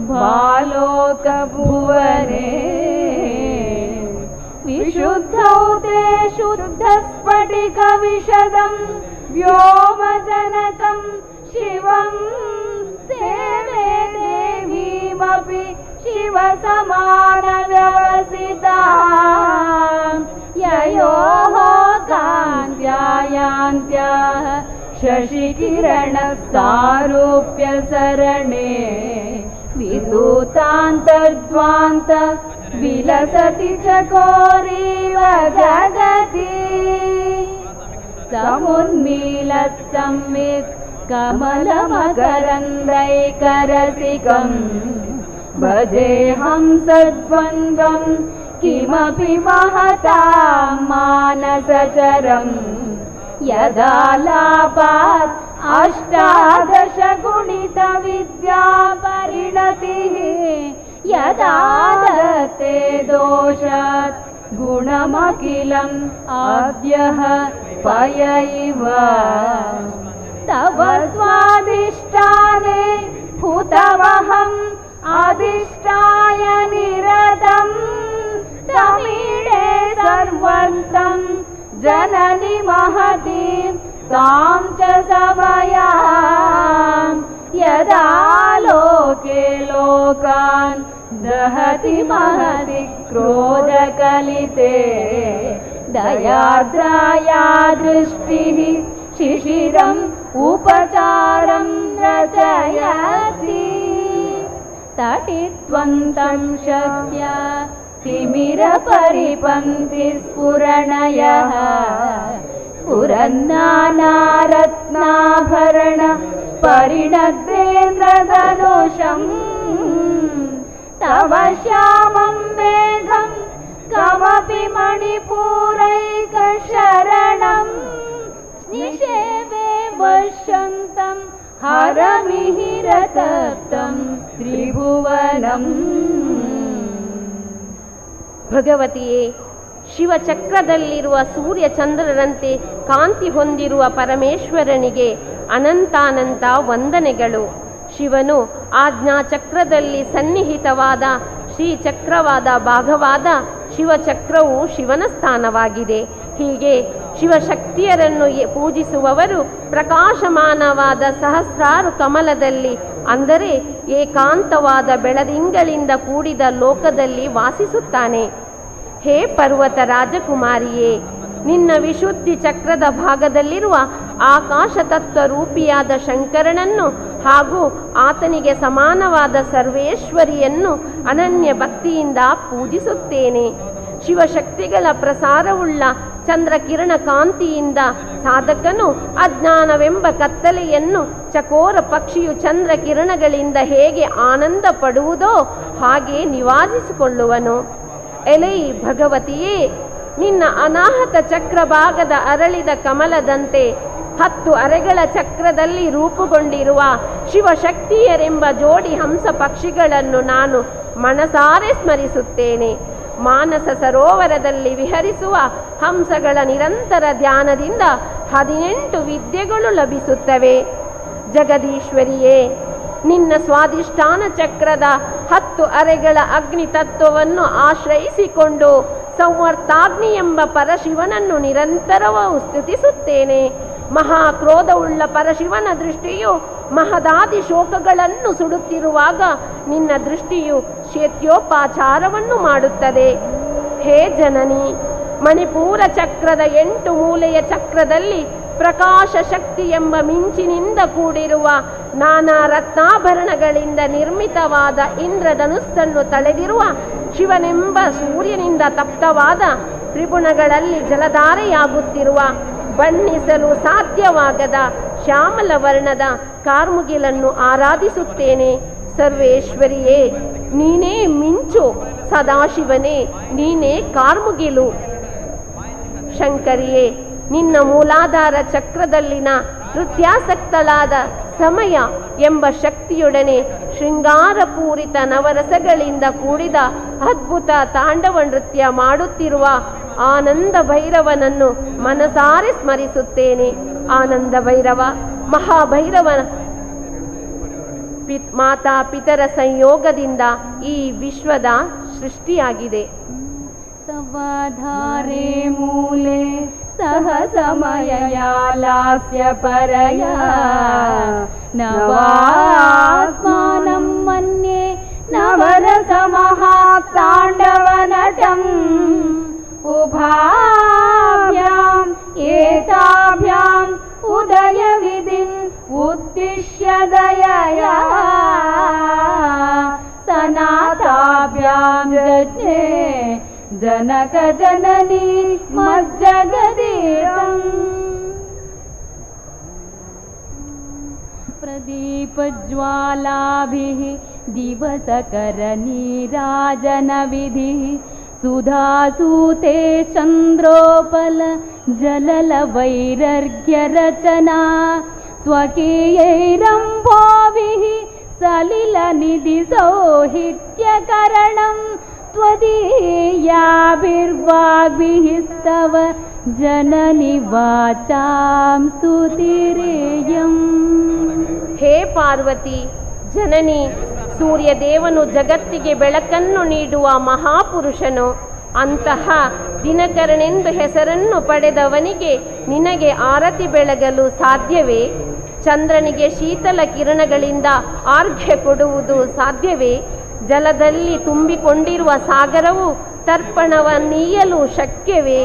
भालोकभुवने विशुद्धौ ते शुद्धस्फटिकविशदं व्योमजनकं शिवं सेवे देवीमपि शिवसमानव्यवसिता ययोः कान्त्यायान्त्याः शशिकिरणसारूप्यसरणे विदूतान्तर्ध्वान्त विलसति चकोरीव जगति समुन्मीलत्संवित् कमलमकरन्दैकरसिकम् भजेऽहं सद्वन्द्वं किमपि महतां मानसचरम् यदालापात् अष्टादशगुणितविद्या परिणतिः यदा दत्ते दोषात् गुणमखिलम् आद्यः पय इव तव स्वाधिष्ठाने हुतवहम् अधिष्ठाय निरतं तमीडे सर्वन्तं जननि महतीं तां च सवयां यदा लोके लोकान् दहति महति क्रोधकलिते दयार्द्राया दृष्टिः शिशिरम् उपचारं रचयति तटित्वन्तं शक्या तिमिरपरिपन्थिस्फुरणयः स्फुरन्नानारत्नाभरण परिणद्रेन्द्रधनुषम् तव श्यामं मेघं कमपि मणिपूरैकशरणम् निषेवे वर्षन्तं हरमिहिरतप्तं त्रिभुवनम् ಭಗವತಿಯೇ, ಶಿವಚಕ್ರದಲ್ಲಿರುವ ಸೂರ್ಯಚಂದ್ರರಂತೆ ಕಾಂತಿ ಹೊಂದಿರುವ ಪರಮೇಶ್ವರನಿಗೆ ಅನಂತಾನಂತ ವಂದನೆಗಳು. ಶಿವನು ಆಜ್ಞಾಚಕ್ರದಲ್ಲಿ ಸನ್ನಿಹಿತವಾದ ಶ್ರೀಚಕ್ರವಾದ ಭಾಗವಾದ ಶಿವಚಕ್ರವು ಶಿವನ ಸ್ಥಾನವಾಗಿದೆ. ಹೀಗೆ ಶಿವಶಕ್ತಿಯರನ್ನು ಪೂಜಿಸುವವರು ಪ್ರಕಾಶಮಾನವಾದ ಸಹಸ್ರಾರು ಕಮಲದಲ್ಲಿ, ಅಂದರೆ ಏಕಾಂತವಾದ ಬೆಳದಿಂಗಳಿಂದ ಕೂಡಿದ ಲೋಕದಲ್ಲಿ ವಾಸಿಸುತ್ತಾನೆ. ಹೇ ಪರ್ವತ ರಾಜಕುಮಾರಿಯೇ, ನಿನ್ನ ವಿಶುದ್ಧಿ ಚಕ್ರದ ಭಾಗದಲ್ಲಿರುವ ಆಕಾಶ ತತ್ವ ರೂಪಿಯಾದ ಶಂಕರನನ್ನು ಹಾಗೂ ಆತನಿಗೆ ಸಮಾನವಾದ ಸರ್ವೇಶ್ವರಿಯನ್ನು ಅನನ್ಯ ಭಕ್ತಿಯಿಂದ ಪೂಜಿಸುತ್ತೇನೆ. ಶಿವಶಕ್ತಿಗಳ ಪ್ರಸಾರವುಳ್ಳ ಚಂದ್ರಕಿರಣ ಕಾಂತಿಯಿಂದ ಸಾಧಕನು ಅಜ್ಞಾನವೆಂಬ ಕತ್ತಲೆಯನ್ನು ಚಕೋರ ಪಕ್ಷಿಯು ಚಂದ್ರಕಿರಣಗಳಿಂದ ಹೇಗೆ ಆನಂದ ಪಡುವುದೋ ಹಾಗೆ ನಿವಾರಿಸಿಕೊಳ್ಳುವನು. ಎಲೈ ಭಗವತಿಯೇ, ನಿನ್ನ ಅನಾಹತ ಚಕ್ರಭಾಗದ ಅರಳಿದ ಕಮಲದಂತೆ 10 ಅರೆಗಳ ಚಕ್ರದಲ್ಲಿ ರೂಪುಗೊಂಡಿರುವ ಶಿವಶಕ್ತಿಯರೆಂಬ ಜೋಡಿ ಹಂಸ ಪಕ್ಷಿಗಳನ್ನು ನಾನು ಮನಸಾರೆ ಸ್ಮರಿಸುತ್ತೇನೆ. ಮಾನಸ ಸರೋವರದಲ್ಲಿ ವಿಹರಿಸುವ ಹಂಸಗಳ ನಿರಂತರ ಧ್ಯಾನದಿಂದ 18 ವಿದ್ಯೆಗಳು ಲಭಿಸುತ್ತವೆ. ಜಗದೀಶ್ವರಿಯೇ, ನಿನ್ನ ಸ್ವಾಧಿಷ್ಠಾನ ಚಕ್ರದ 10 ಅರೆಗಳ ಅಗ್ನಿ ತತ್ವವನ್ನು ಆಶ್ರಯಿಸಿಕೊಂಡು ಸಂವರ್ತಾಗ್ನಿ ಎಂಬ ಪರಶಿವನನ್ನು ನಿರಂತರವೂ ಸ್ತುತಿಸುತ್ತೇನೆ. ಮಹಾಕ್ರೋಧವುಳ್ಳ ಪರಶಿವನ ದೃಷ್ಟಿಯು ಮಹದಾದಿ ಶೋಕಗಳನ್ನು ಸುಡುತ್ತಿರುವಾಗ ನಿನ್ನ ದೃಷ್ಟಿಯು ಶೇತ್ಯೋಪಾಚಾರವನ್ನು ಮಾಡುತ್ತದೆ. ಹೇ ಜನನಿ, ಮಣಿಪೂರ ಚಕ್ರದ 8 ಮೂಲೆಯ ಚಕ್ರದಲ್ಲಿ ಪ್ರಕಾಶ ಶಕ್ತಿ ಎಂಬ ಮಿಂಚಿನಿಂದ ಕೂಡಿರುವ ನಾನಾ ರತ್ನಾಭರಣಗಳಿಂದ ನಿರ್ಮಿತವಾದ ಇಂದ್ರಧನುಸ್ಸನ್ನು ತಳೆದಿರುವ ಶಿವನೆಂಬ ಸೂರ್ಯನಿಂದ ತಪ್ತವಾದ ತ್ರಿಗುಣಗಳಲ್ಲಿ ಜಲಧಾರೆಯಾಗುತ್ತಿರುವ ಬಣ್ಣಿಸಲು ಸಾಧ್ಯವಾಗದ ಶ್ಯಾಮಲ ವರ್ಣದ ಕಾರ್ಮುಗಿಲನ್ನು ಆರಾಧಿಸುತ್ತೇನೆ. ಸರ್ವೇಶ್ವರಿಯೇ ನೀನೇ ಮಿಂಚು, ಸದಾಶಿವನೇ ನೀನೇ ಕಾರ್ಮುಗಿಲು. ಶಂಕರಿಯೇ ನಿನ್ನ ಮೂಲಾಧಾರ ಚಕ್ರದಲ್ಲಿನ ನೃತ್ಯಾಸಕ್ತಳಾದ ಸಮಯ ಎಂಬ ಶಕ್ತಿಯೊಡನೆ ಶೃಂಗಾರಪೂರಿತ ನವರಸಗಳಿಂದ ಕೂಡಿದ ಅದ್ಭುತ ತಾಂಡವ ನೃತ್ಯ ಮಾಡುತ್ತಿರುವ ಆನಂದ ಭೈರವನನ್ನು ಮನಸಾರೆ ಸ್ಮರಿಸುತ್ತೇನೆ. ಆನಂದ ಭೈರವ ಮಹಾಭೈರವನ ಮಾತಾ ಪಿತರ ಸಂಯೋಗದಿಂದ ಈ ವಿಶ್ವದ ಸೃಷ್ಟಿಯಾಗಿದೆ. ತವಾಧಾರೆ ಮೂಲೆ ಸಹ ಸಮಯಯಾಲಾಸ್ಯ ಪರಯ ನವಾತ್ಮಾನಂ ಮನ್ಯೆ ನವರಸಮಹಾತಾಂಡವ ನಟಂ ಉಭಾಭ್ಯಾಂ ಏತಾಭ್ಯಾಂ ಉದಯ ವಿಧಿನ್ ಉದ್ದಿಶ್ಯ ದಯಯಾ ಸನಾತಾಭ್ಯಾಂ ಜಜ್ಞೆ ಜನಕ ಜನನಿ ಮಜ್ಜಗದೀಪಂ. ಪ್ರದೀಪಜ್ವಾಲಾಭಿಃ ದಿವಸಕರನೀರಾಜನವಿಧಿಃ ಸುಧಾಸೂತೆ ಚಂದ್ರೋಪಲ ಜಲಲವೈರರ್ಘ್ಯರಚನಾ ಸ್ವಕೀಯೈರಂಭೋಭಿಃ ಸಲಿಲನಿಧಿಸೌಹಿತ್ಯಕರಣಂ ತ್ವದೀಯಾಭಿರ್ವಾಗ್ಭಿಃ ಸ್ತವ ಜನನಿ ವಾಚಾಂ ಸ್ತುತಿರೇಯಂ. ಹೇ ಪಾರ್ವತಿ ಜನನಿ, ಸೂರ್ಯದೇವನು ಜಗತ್ತಿಗೆ ಬೆಳಕನ್ನು ನೀಡುವ ಮಹಾಪುರುಷನು. ಅಂತಹ ದಿನಕರನೆಂದು ಹೆಸರನ್ನು ಪಡೆದವನಿಗೆ ನಿನಗೆ ಆರತಿ ಬೆಳಗಲು ಸಾಧ್ಯವೇ? ಚಂದ್ರನಿಗೆ ಶೀತಲ ಕಿರಣಗಳಿಂದ ಆರ್ಘ್ಯ ಕೊಡುವುದು ಸಾಧ್ಯವೇ? ಜಲದಲ್ಲಿ ತುಂಬಿಕೊಂಡಿರುವ ಸಾಗರವು ತರ್ಪಣವನ್ನೀಯಲು ಶಕ್ಯವೇ?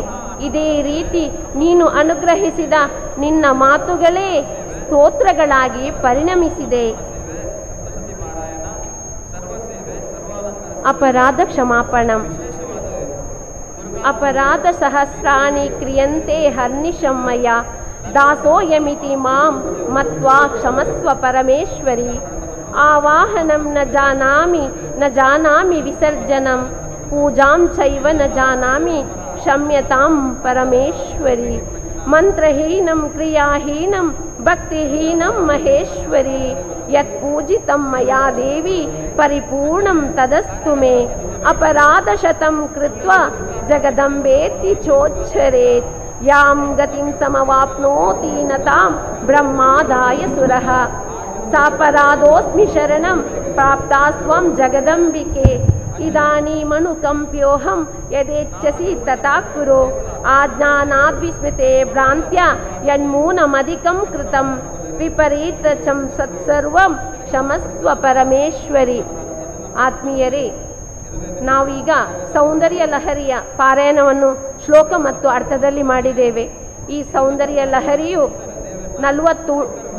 ಇದೇ ರೀತಿ ನೀನು ಅನುಗ್ರಹಿಸಿದ ನಿನ್ನ ಮಾತುಗಳೇ ಸ್ತೋತ್ರಗಳಾಗಿ ಪರಿಣಮಿಸಿದೆ. ಅಪರಾಧ ಕ್ಷಮಾಪಣಂ. ಅಪರಾಧ ಸಹಸ್ರಾಣಿ ಕ್ರಿಯಂತೆ ಹರ್ನಿಶಂ ಮಯ ದಾಸೋಯಮಿತಿ ಮಾಂ ಮತ್ವಾ ಕ್ಷಮಸ್ವ ಪರಮೇಶ್ವರಿ. ಆವಾಹನಂ ನ ಜಾನಾಮಿ ವಿಸರ್ಜನಂ ಪೂಜಾಂ ಚೈವ ನ ಜಾನಾಮಿ ಕ್ಷಮ್ಯತಾಂ ಪರಮೇಶ್ವರಿ. ಮಂತ್ರಹೀನಂ ಕ್ರಿಯಾಹೀನಂ ಭಕ್ತಿಹೀನಂ ಮಹೇಶ್ವರಿ. ಯತ್ ಪೂಜಿತಂ ಮಯಾ ದೇವಿ ಪರಿಪೂರ್ಣಂ ತದಸ್ತು ಮೇ. ಅಪರಾಧ ಶತಂ ಕೃತ್ವಾ ಜಗದಂಬೇತಿ ಚೋಚ್ಚರೇತ್. ಯಾಂ ಗತಿಂ ಸಮವಾಪ್ನೋತಿ ನ ತಾಂ ಬ್ರಹ್ಮಾದಾಯ ಸುರಃ. ಸಾಪರಾಧೋಸ್ಮಿ ಶರಣಂ ಪ್ರಾಪ್ತಾಸ್ತ್ವಂ ಜಗದಂಬಿಕೆ. ಇದಾನೀಮನುಕಂಪ್ಯೋಹಂ ಯದೇಚ್ಛಸಿ ತಥಾ ಕುರು. ಆಜ್ಞಾನಾದ್ವಿಸ್ಮೃತೆ ಭ್ರಾಂತ್ಯ ಯನ್ಮೂನಮಧಿಕಂ ಕೃತಂ ವಿಪರೀತಚಂ ಸತ್ಸರ್ವಂ ಕ್ಷಮಸ್ವ ಪರಮೇಶ್ವರಿ. ಆತ್ಮೀಯರೇ, ನಾವೀಗ ಸೌಂದರ್ಯ ಲಹರಿಯ ಪಾರಾಯಣವನ್ನು ಶ್ಲೋಕ ಮತ್ತು ಅರ್ಥದಲ್ಲಿ ಮಾಡಿದ್ದೇವೆ. ಈ ಸೌಂದರ್ಯ ಲಹರಿಯು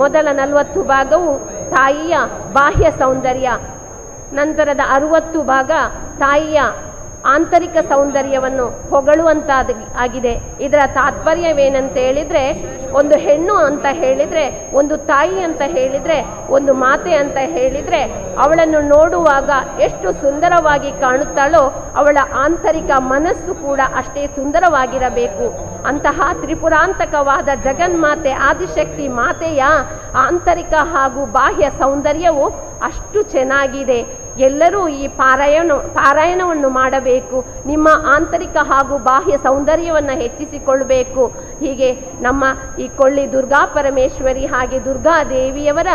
ಮೊದಲ 40 ಭಾಗವು ತಾಯಿಯ ಬಾಹ್ಯ ಸೌಂದರ್ಯ, ನಂತರದ 60 ಭಾಗ ತಾಯಿಯ ಆಂತರಿಕ ಸೌಂದರ್ಯವನ್ನು ಹೊಗಳುವಂತಾಗಿದೆ. ಇದರ ತಾತ್ಪರ್ಯವೇನಂತ ಹೇಳಿದರೆ, ಒಂದು ಹೆಣ್ಣು ಅಂತ ಹೇಳಿದರೆ, ಒಂದು ತಾಯಿ ಅಂತ ಹೇಳಿದರೆ, ಒಂದು ಮಾತೆ ಅಂತ ಹೇಳಿದರೆ, ಅವಳನ್ನು ನೋಡುವಾಗ ಎಷ್ಟು ಸುಂದರವಾಗಿ ಕಾಣುತ್ತಾಳೋ ಅವಳ ಆಂತರಿಕ ಮನಸ್ಸು ಕೂಡ ಅಷ್ಟೇ ಸುಂದರವಾಗಿರಬೇಕು. ಅಂತಹ ತ್ರಿಪುರಾಂತಕವಾದ ಜಗನ್ಮಾತೆ ಆದಿಶಕ್ತಿ ಮಾತೆಯ ಆಂತರಿಕ ಹಾಗೂ ಬಾಹ್ಯ ಸೌಂದರ್ಯವು ಅಷ್ಟು ಚೆನ್ನಾಗಿದೆ. ಎಲ್ಲರೂ ಈ ಪಾರಾಯಣವನ್ನು ಮಾಡಬೇಕು. ನಿಮ್ಮ ಆಂತರಿಕ ಹಾಗೂ ಬಾಹ್ಯ ಸೌಂದರ್ಯವನ್ನು ಹೆಚ್ಚಿಸಿಕೊಳ್ಳಬೇಕು. ಹೀಗೆ ನಮ್ಮ ಈ ಕೊಳ್ಳಿ ದುರ್ಗಾ ಪರಮೇಶ್ವರಿ ಹಾಗೆ ದುರ್ಗಾ ದೇವಿಯವರ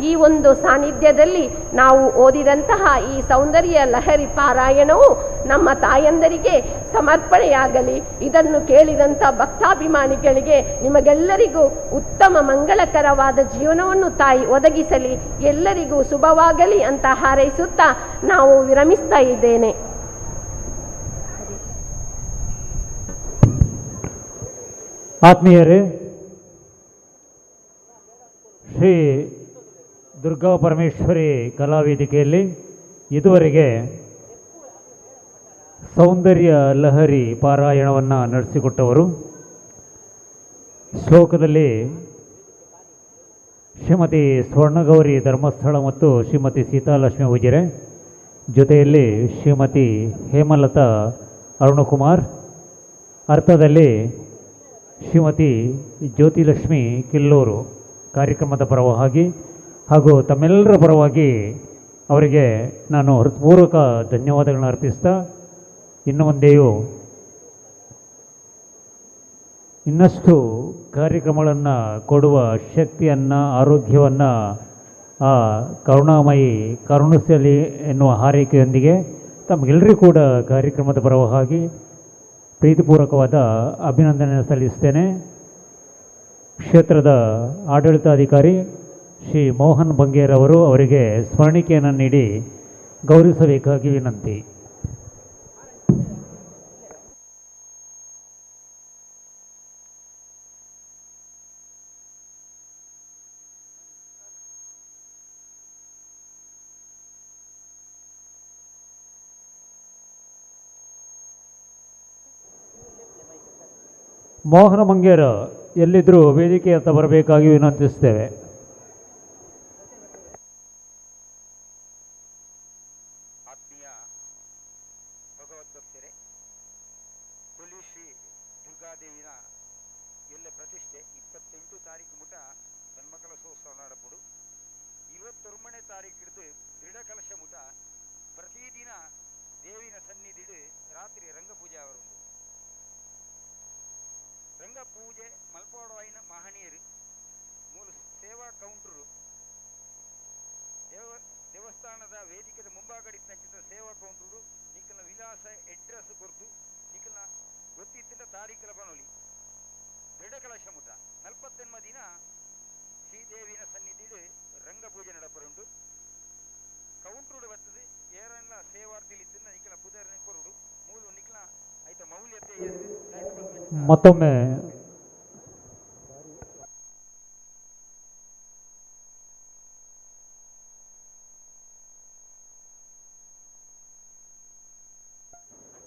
ಈ ಒಂದು ಸಾನ್ನಿಧ್ಯದಲ್ಲಿ ನಾವು ಓದಿದಂತಹ ಈ ಸೌಂದರ್ಯ ಲಹರಿ ಪಾರಾಯಣವು ನಮ್ಮ ತಾಯಂದರಿಗೆ ಸಮರ್ಪಣೆಯಾಗಲಿ. ಇದನ್ನು ಕೇಳಿದಂಥ ಭಕ್ತಾಭಿಮಾನಿಗಳಿಗೆ ನಿಮಗೆಲ್ಲರಿಗೂ ಉತ್ತಮ ಮಂಗಳಕರವಾದ ಜೀವನವನ್ನು ತಾಯಿ ಒದಗಿಸಲಿ, ಎಲ್ಲರಿಗೂ ಶುಭವಾಗಲಿ ಅಂತ ಹಾರೈಸುತ್ತಾ ನಾವು ವಿರಮಿಸ್ತಾ ಇದ್ದೇನೆ. ಆತ್ಮೀಯರೇ, ಶ್ರೀ ದುರ್ಗಾ ಪರಮೇಶ್ವರಿ ಕಲಾವೇದಿಕೆಯಲ್ಲಿ ಇದುವರೆಗೆ ಸೌಂದರ್ಯ ಲಹರಿ ಪಾರಾಯಣವನ್ನು ನಡೆಸಿಕೊಟ್ಟವರು ಶ್ಲೋಕದಲ್ಲಿ ಶ್ರೀಮತಿ ಸ್ವರ್ಣಗೌರಿ ಧರ್ಮಸ್ಥಳ ಮತ್ತು ಶ್ರೀಮತಿ ಸೀತಾಲಕ್ಷ್ಮಿ ಉಜಿರೆ, ಜೊತೆಯಲ್ಲಿ ಶ್ರೀಮತಿ ಹೇಮಲತಾ ಅರುಣಕುಮಾರ್, ಅರ್ಥದಲ್ಲಿ ಶ್ರೀಮತಿ ಜ್ಯೋತಿಲಕ್ಷ್ಮಿ ಕಿಲ್ಲೂರು ಕಾರ್ಯಕ್ರಮದ ಪರವಾಗಿ ಹಾಗೂ ತಮ್ಮೆಲ್ಲರ ಪರವಾಗಿ ಅವರಿಗೆ ನಾನು ಹೃತ್ಪೂರ್ವಕ ಧನ್ಯವಾದಗಳನ್ನ ಅರ್ಪಿಸ್ತಾ ಇನ್ನು ಮುಂದೆಯೂ ಇನ್ನಷ್ಟು ಕಾರ್ಯಕ್ರಮಗಳನ್ನು ಕೊಡುವ ಶಕ್ತಿಯನ್ನು, ಆರೋಗ್ಯವನ್ನು ಆ ಕರುಣಾಮಯಿ ಕರುಣಿಸಲಿ ಎನ್ನುವ ಹಾರೈಕೆಯೊಂದಿಗೆ ತಮಗೆಲ್ಲರಿಗೂ ಕೂಡ ಕಾರ್ಯಕ್ರಮದ ಪರವಾಗಿ ಪ್ರೀತಿಪೂರ್ವಕವಾದ ಅಭಿನಂದನೆ ಸಲ್ಲಿಸ್ತೇನೆ. ಕ್ಷೇತ್ರದ ಆಡಳಿತಾಧಿಕಾರಿ ಶ್ರೀ ಮೋಹನ್ ಬಂಗೇರವರು ಅವರಿಗೆ ಸ್ಮರಣಿಕೆಯನ್ನು ನೀಡಿ ಗೌರವಿಸಬೇಕಾಗಿ ವಿನಂತಿ. ಮೋಹನ ಮಂಗೇರ ಎಲ್ಲಿದ್ದರೂ ವೇದಿಕೆ ಹತ್ತ ಬರಬೇಕಾಗಿ ವಿನಂತಿಸ್ತೇವೆ. ಆತ್ಮೀಯ ಭಗವದ್ಭಕ್ತರೇ, ಕೊಲ್ಲಿ ಶ್ರೀ ದುರ್ಗಾದೇವಿನ ಎಲ್ಲ ಪ್ರತಿಷ್ಠೆ 28 ತಾರೀಕು ಮುಟ ಗನ್ಮಕಲಸೋತ್ಸವ ನಡಪುಡು. 21ನೇ ತಾರೀಕು ಹಿಡಿದು ದೃಢ ಕಲಶ ಮುಟ ಪ್ರತಿದಿನ ದೇವಿನ ಸನ್ನಿಧಿಡು ರಾತ್ರಿ ರಂಗಪೂಜೆ ಅವರುಂಡು. ರಂಗ ಪೂಜೆ ಮಲ್ಪಾಡುವಾಯಿನ ಮಹನೀಯರು ಮೂಲ ಸೇವಾ ಕೌಂಟರು ದೇವಸ್ಥಾನದ ವೇದಿಕೆದ ಮುಂಭಾಗಡಿನ ಸೇವಾ ಕೌಂಟರು ನಿಖಲ್ನ ವಿಳಾಸ ಅಡ್ರೆಸ್ ಕೊರ್ತು ನಿಖಲ್ನ ಗೊತ್ತಿತ್ತಿನ ತಾರೀಖಲ ಬನೋಲಿ ದೃಢ ಕಲಶ ಮುಟ 48 ದಿನ ಶ್ರೀದೇವಿನ ಸನ್ನಿಧಿಡು ರಂಗಪೂಜೆ ನಡಪರುಂಡು. ಕೌಂಟರುಡು ಬರ್ತದೆ ಏರೆಲ್ಲ ಸೇವಾರ್ಥಿಲಿತ್ತಿನ ನಿಖಲ ಪುದರ್ನ ಕೊರುಡು ಮೂಲು ನಿಖಲ ಐತ ಮೌಲ್ಯತೆ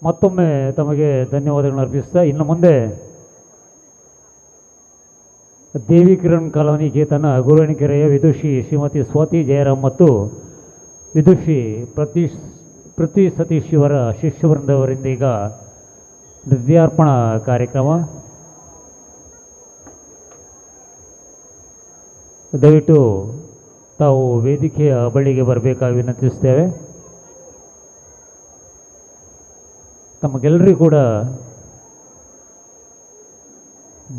ಮತ್ತೊಮ್ಮೆ ತಮಗೆ ಧನ್ಯವಾದಗಳನ್ನು ಅರ್ಪಿಸ್ತಾ ಇನ್ನು ಮುಂದೆ ದೇವಿ ಕಿರಣ್ ಕಾಲೋನಿ ಕೇತನ ಗುರುವಣಿಕೆರೆಯ ವಿದುಷಿ ಶ್ರೀಮತಿ ಸ್ವಾತಿ ಜಯರಾಮ್ ಮತ್ತು ವಿದುಷಿ ಪೃಥ್ವಿ ಸತೀಶ್ ಇವರ ಶಿಷ್ಯವೃಂದವರಿಂದ ಈಗ ನೃತ್ಯಾರ್ಪಣಾ ಕಾರ್ಯಕ್ರಮ. ದಯವಿಟ್ಟು ತಾವು ವೇದಿಕೆಯ ಬಳಿಗೆ ಬರಬೇಕಾಗಿ ವಿನಂತಿಸ್ತೇವೆ. ತಮಗೆಲ್ಲರಿಗೂ ಕೂಡ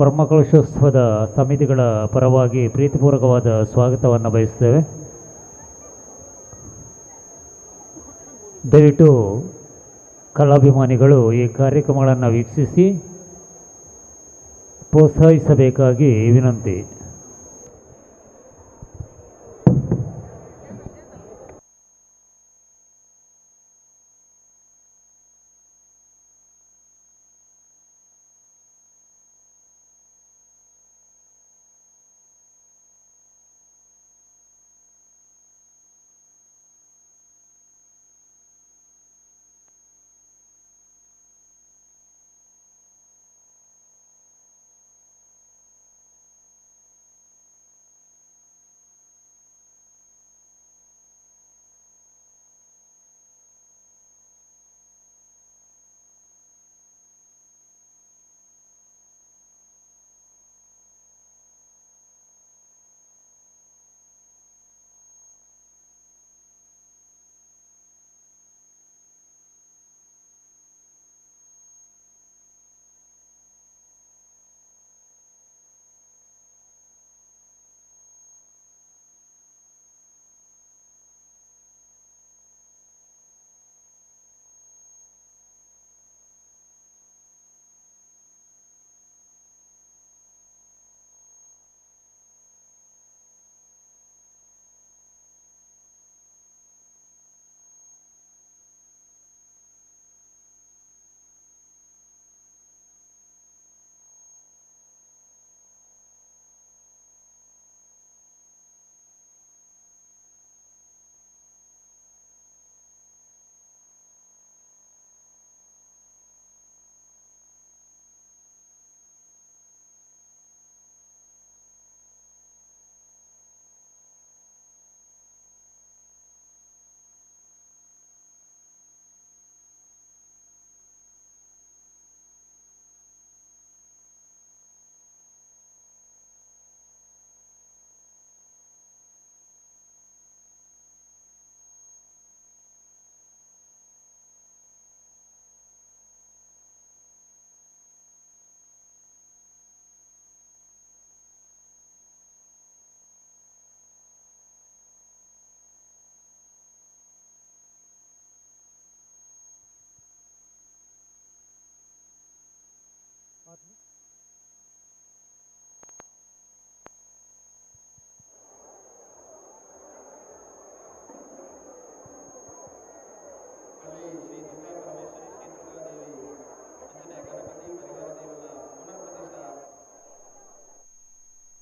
ಬ್ರಹ್ಮಕಲಶೋತ್ಸವದ ಸಮಿತಿಗಳ ಪರವಾಗಿ ಪ್ರೀತಿಪೂರ್ವಕವಾದ ಸ್ವಾಗತವನ್ನು ಬಯಸ್ತೇವೆ. ದಯವಿಟ್ಟು ಕಲಾಭಿಮಾನಿಗಳು ಈ ಕಾರ್ಯಕ್ರಮಗಳನ್ನು ವೀಕ್ಷಿಸಿ ಪ್ರೋತ್ಸಾಹಿಸಬೇಕಾಗಿ ವಿನಂತಿ.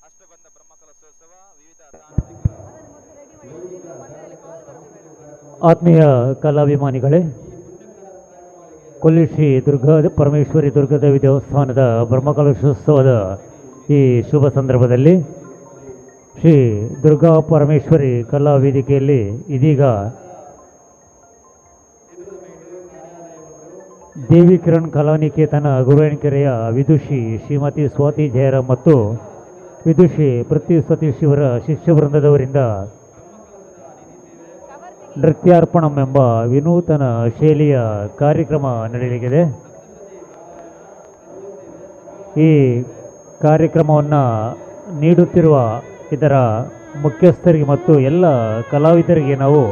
ಅಷ್ಟಬಂಧ ಬ್ರಹ್ಮಕಲಶೋತ್ಸವ ವಿವಿಧ ಆತ್ಮೀಯ ಕಲಾಭಿಮಾನಿಗಳೇ, ಕೊಲ್ಲಿ ಶ್ರೀ ದುರ್ಗಾ ಪರಮೇಶ್ವರಿ ದುರ್ಗಾದೇವಿ ದೇವಸ್ಥಾನದ ಬ್ರಹ್ಮಕಲಶೋತ್ಸವದ ಈ ಶುಭ ಸಂದರ್ಭದಲ್ಲಿ ಶ್ರೀ ದುರ್ಗಾ ಪರಮೇಶ್ವರಿ ಕಲಾ ವೇದಿಕೆಯಲ್ಲಿ ಇದೀಗ ದೇವಿ ಕಿರಣ್ ಕಲಾನಿಕೇತನ ಗುರುವಾಣಿಕೆರೆಯ ವಿದುಷಿ ಶ್ರೀಮತಿ ಸ್ವಾತಿ ಜಯರಾಮ್ ಮತ್ತು ವಿದುಷಿ ಪೃಥ್ವಿ ಸತೀಶ್ ಇವರ ಶಿಷ್ಯ ವೃಂದದವರಿಂದ ನೃತ್ಯಾರ್ಪಣಂ ಎಂಬ ವಿನೂತನ ಶೈಲಿಯ ಕಾರ್ಯಕ್ರಮ ನಡೆಯಲಿದೆ. ಈ ಕಾರ್ಯಕ್ರಮವನ್ನು ನೀಡುತ್ತಿರುವ ಇದರ ಮುಖ್ಯಸ್ಥರಿಗೆ ಮತ್ತು ಎಲ್ಲ ಕಲಾವಿದರಿಗೆ ನಾವು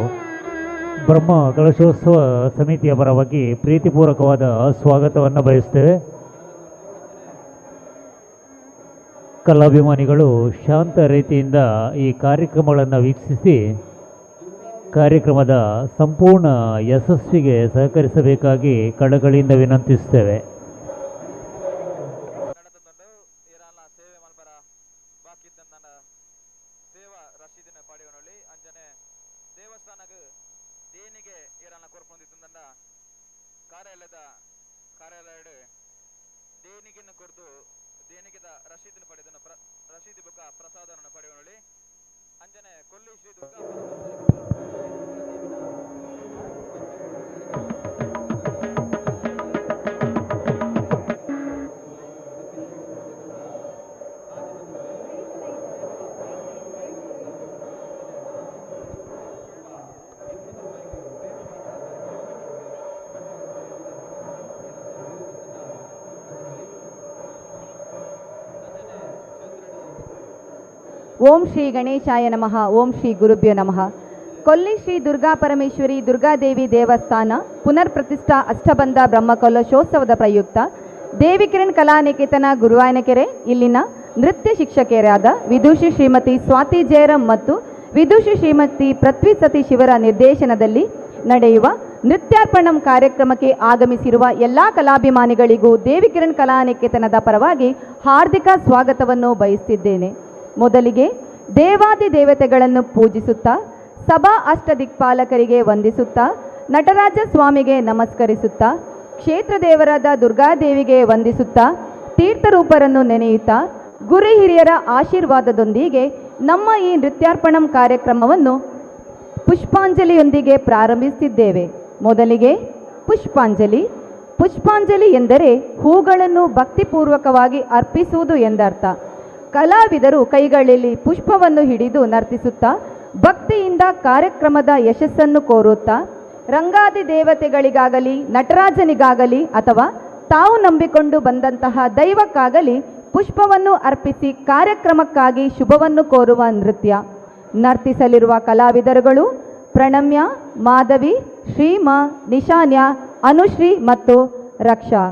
ಬ್ರಹ್ಮ ಕಲಶೋತ್ಸವ ಸಮಿತಿಯ ಪರವಾಗಿ ಪ್ರೀತಿಪೂರ್ವಕವಾದ ಸ್ವಾಗತವನ್ನು ಬಯಸ್ತೇವೆ. ಕಲಾಭಿಮಾನಿಗಳು ಶಾಂತ ರೀತಿಯಿಂದ ಈ ಕಾರ್ಯಕ್ರಮಗಳನ್ನು ವೀಕ್ಷಿಸಿ ಕಾರ್ಯಕ್ರಮದ ಸಂಪೂರ್ಣ ಯಶಸ್ವಿಗೆ ಸಹಕರಿಸಬೇಕಾಗಿ ಕಳಕಳಿಯಿಂದ ವಿನಂತಿಸುತ್ತೇವೆ. ಸೇವೆ ಮಲ್ಬರ ಬಾಕಿ ಸೇವಾ ರಶೀದಿನ ಪಡೆಯೋನಲ್ಲಿ ಅಂಜನೆ ದೇವಸ್ಥಾನಕ್ಕೆ ದೇನಿಗೆ ಏರನ್ನ ಕೊರ್ಪೊಂದಿತ್ತಂದ ಕಾರ್ಯಾಲಯದ ದೇನಿಗೆನ್ನು ಕೊರ್ದು ದೇನಿಗೆದ ರಶೀದಿನ ಪಡೆದನ್ನು ರಶೀದಿ ಬುಕ್ಕ ಪ್ರಸಾದವನ್ನು ಪಡೆಯೋನಲ್ಲಿ ಅಂಜನೆ ಕೊಲ್ಲಿ ಶ್ರೀ ದುರ್ಗಾ ಓಂ ಶ್ರೀ ಗಣೇಶಾಯ ನಮಃ. ಓಂ ಶ್ರೀ ಗುರುಭ್ಯೋ ನಮಃ. ಕೊಲ್ಲಿ ಶ್ರೀ ದುರ್ಗಾ ಪರಮೇಶ್ವರಿ ದುರ್ಗಾದೇವಿ ದೇವಸ್ಥಾನ ಪುನರ್ ಪ್ರತಿಷ್ಠಾ ಅಷ್ಟಬಂಧ ಬ್ರಹ್ಮಕಲಶೋತ್ಸವದ ಪ್ರಯುಕ್ತ ದೇವಿ ಕಿರಣ್ ಕಲಾನಿಕೇತನ ಗುರುವಾಯನಕೆರೆ ಇಲ್ಲಿನ ನೃತ್ಯ ಶಿಕ್ಷಕಿಯರಾದ ವಿದುಷಿ ಶ್ರೀಮತಿ ಸ್ವಾತಿ ಜಯರಾಮ್ ಮತ್ತು ವಿದುಷಿ ಶ್ರೀಮತಿ ಪೃಥ್ವಿ ಸತೀಶ್ ಇವರ ನಿರ್ದೇಶನದಲ್ಲಿ ನಡೆಯುವ ನೃತ್ಯಾರ್ಪಣಂ ಕಾರ್ಯಕ್ರಮಕ್ಕೆ ಆಗಮಿಸಿರುವ ಎಲ್ಲ ಕಲಾಭಿಮಾನಿಗಳಿಗೂ ದೇವಿ ಕಿರಣ್ ಕಲಾನಿಕೇತನದ ಪರವಾಗಿ ಹಾರ್ದಿಕ ಸ್ವಾಗತವನ್ನು ಬಯಸುತ್ತಿದ್ದೇನೆ. ಮೊದಲಿಗೆ ದೇವಾದಿ ದೇವತೆಗಳನ್ನು ಪೂಜಿಸುತ್ತಾ ಸಭಾ ಅಷ್ಟದಿಕ್ಪಾಲಕರಿಗೆ ವಂದಿಸುತ್ತಾ ನಟರಾಜ ಸ್ವಾಮಿಗೆ ನಮಸ್ಕರಿಸುತ್ತಾ ಕ್ಷೇತ್ರ ದೇವರಾದ ದುರ್ಗಾದೇವಿಗೆ ವಂದಿಸುತ್ತಾ ತೀರ್ಥರೂಪರನ್ನು ನೆನೆಯುತ್ತಾ ಗುರು ಹಿರಿಯರ ಆಶೀರ್ವಾದದೊಂದಿಗೆ ನಮ್ಮ ಈ ನೃತ್ಯಾರ್ಪಣಂ ಕಾರ್ಯಕ್ರಮವನ್ನು ಪುಷ್ಪಾಂಜಲಿಯೊಂದಿಗೆ ಪ್ರಾರಂಭಿಸುತ್ತಿದ್ದೇವೆ. ಮೊದಲಿಗೆ ಪುಷ್ಪಾಂಜಲಿ. ಪುಷ್ಪಾಂಜಲಿ ಎಂದರೆ ಹೂಗಳನ್ನು ಭಕ್ತಿಪೂರ್ವಕವಾಗಿ ಅರ್ಪಿಸುವುದು ಎಂದರ್ಥ. ಕಲಾವಿದರು ಕೈಗಳಲ್ಲಿ ಪುಷ್ಪವನ್ನು ಹಿಡಿದು ನರ್ತಿಸುತ್ತಾ ಭಕ್ತಿಯಿಂದ ಕಾರ್ಯಕ್ರಮದ ಯಶಸ್ಸನ್ನು ಕೋರುತ್ತಾ ರಂಗಾದಿ ದೇವತೆಗಳಿಗಾಗಲಿ ನಟರಾಜನಿಗಾಗಲಿ ಅಥವಾ ತಾವು ನಂಬಿಕೊಂಡು ಬಂದಂತಹ ದೈವಕ್ಕಾಗಲಿ ಪುಷ್ಪವನ್ನು ಅರ್ಪಿಸಿ ಕಾರ್ಯಕ್ರಮಕ್ಕಾಗಿ ಶುಭವನ್ನು ಕೋರುವ ನೃತ್ಯ. ನರ್ತಿಸಲಿರುವ ಕಲಾವಿದರುಗಳು ಪ್ರಣಮ್ಯ, ಮಾಧವಿ, ಶ್ರೀಮ, ನಿಶಾನ್ಯ, ಅನುಶ್ರೀ ಮತ್ತು ರಕ್ಷಾ.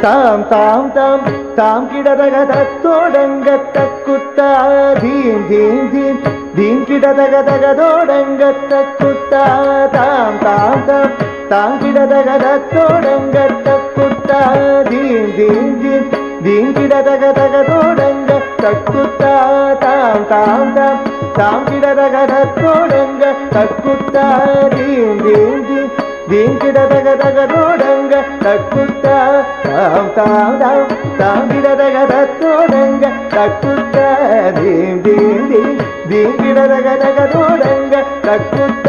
ತಾಂ ತಾಂ ತಾಂ ತಾಂ ಗಿಡದಗ ತತ್ತೋಡಂಗ ತಕ್ಕುತ್ತ ಧೀಂ ಧೀಂ ಧೀಂ ಧೀಂ ಗಿಡದಗ ತಗದೋಡಂಗ ತಕ್ಕುತ್ತ ತಾಂ ತಾಂ ತಾಂ ತಾಂ ಗಿಡದಗ ತತ್ತೋಡಂಗ ತಕ್ಕುತ್ತ ಧೀಂ ಧೀಂ ಧೀಂ ಧೀಂ ಗಿಡದಗ ತಗದೋಡಂಗ ತಕ್ಕುತ್ತ ತಾಂ ತಾಂ ತಾಂ ತಾಂ ಗಿಡದಗ ತತ್ತೋಡಂಗ ತಕ್ಕುತ್ತ ಧೀಂ ಧೀಂ ಧೀಂ ದೀಂಕಿಡದಗದಗದೋಡಂಗ ತಕ್ಕುತ್ತ ತಾಂ ತಾಂ ತಾಂ ತಾಂಗಿಡದಗದತ್ತೋಡಂಗ ತಕ್ಕುತ್ತ ದೀಂ ದೀಂ ದೀಂ ದೀಂಕಿಡದಗದಗದೋಡಂಗ ತಕ್ಕುತ್ತ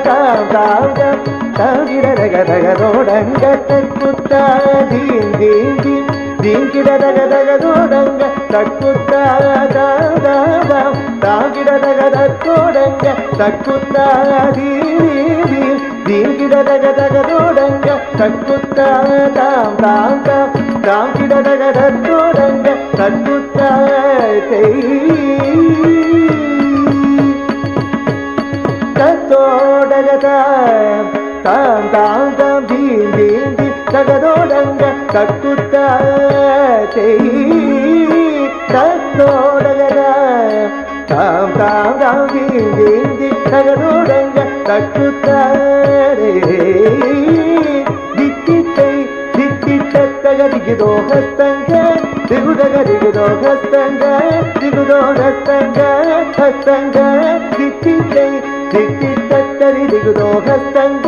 ತಾಂ ತಾಂ ತಾಂ ತಾಂಗಿಡದಗದಗದೋಡಂಗ ತಕ್ಕುತ್ತ ದೀಂ ದೀಂ ದೀಂ ದೀಂಕಿಡದಗದಗದೋಡಂಗ ತಕ್ಕುತ್ತ ತಾಂ ತಾಂ ತಾಂ ತಾಂಗಿಡದಗದತ್ತೋಡಂಗ ತಕ್ಕುತ್ತ ದೀಂ ದೀಂ ದೀಂಕಿಡದಗದಗದೋಡಂಗ ತಕ್ಕುತ್ತ ತಾಂ ತಾಂ ತಾಂ ತಾಂಗಿಡದಗದತ್ತೋಡಂಗ ತಕ್ಕುತ್ತ ತತ್ತೋಡಗದ ತಾಂ ತಾಂ ತಾಂ ದೀಂ ದೀಂ ದೀಂ ತಗದೋಡಂಗ ತಕ್ಕುತ್ತ ತತ್ತೋಡಗದ ತಾಂ ತಾಂ ತಾಂ ದೀಂ ದೀಂ ದೀಂ ತಗದೋಡಂಗ ತಕ್ಕುತ್ತ ದಿಕ್ಕಿತ್ತೈ ದಿಕ್ಕಿಟ್ಟಗದಿಗಿದೋ ಹಸ್ತಂಗ ದಿಗುದಗದಿಗಿದೋ ಹಸ್ತಂಗ ದಿಗುದೋ ಹಸ್ತಂಗ ಹಸ್ತಂಗ ದಿಕ್ಕಿತ್ತೈ ದಿಕ್ಕಿಟ್ಟರಿ ದಿಗುದೋ ಹಸ್ತಂಗ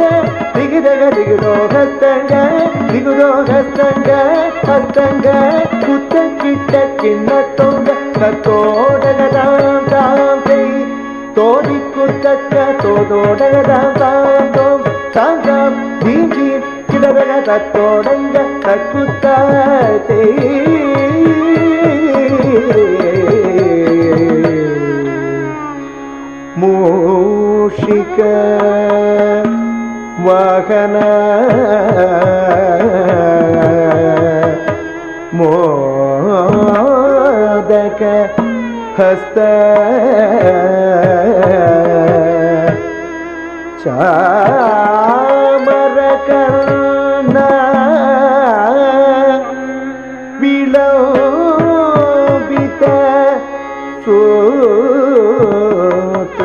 ದಿಗಿದಗದಿಗಿದೋ ಹಸ್ತಂಗ ದಿಗುದೋ ಹಸ್ತಂಗ ಹಸ್ತಂಗ ಕುತ್ತ ಕಿಟ್ಟ ಕಿನ್ನ ತೊಂಗ ತತ್ತೋಡಗದಾಂ ತಾಂ ತೈ ತೋದಿಕ್ಕುತ್ತಕ್ಕ ತೋದೋಡಗದಾಂ ತಾಂ ತೋಂ ತಾಂ ತಾಂ ದೀಂ ದೀಂ ಕಿಡದಗ ತತ್ತೋಡಂಗ ತಕ್ಕುತ್ತ ಮೂಷಿಕ ವಾಹನ ಮೋದಕ ಹಸ್ತ ಚಾಮರ ಕರ್ಣ ವಿಲೋಬಿತ ಸೂತ್ರ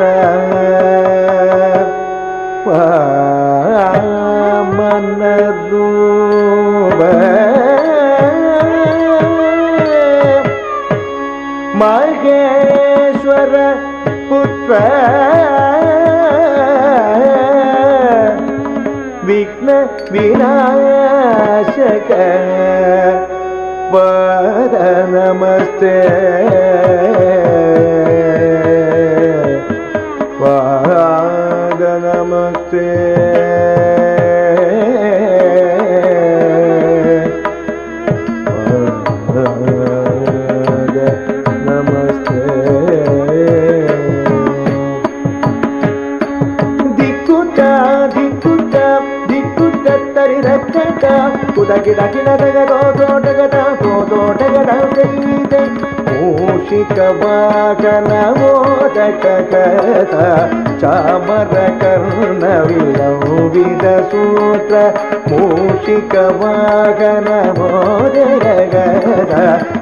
ವಾಮನರೂಪ ಮಹೇಶ್ವರ ಪುತ್ರ ವಿಘ್ನ ವಿನಾಶಕ ಪಾದ ನಮಸ್ತೆ ಪಾದ ನಮಸ್ತೆ ಮೂಷಿಕ ವಾಹನ ಮೋದಕ ಕಸ ಚಾಮರ ಕರ್ಣ ವಿಲಂಬಿತ ಸೂತ್ರ ಮೂಷಿಕ ವಾಹನ ಮೋದಕ ಕಸ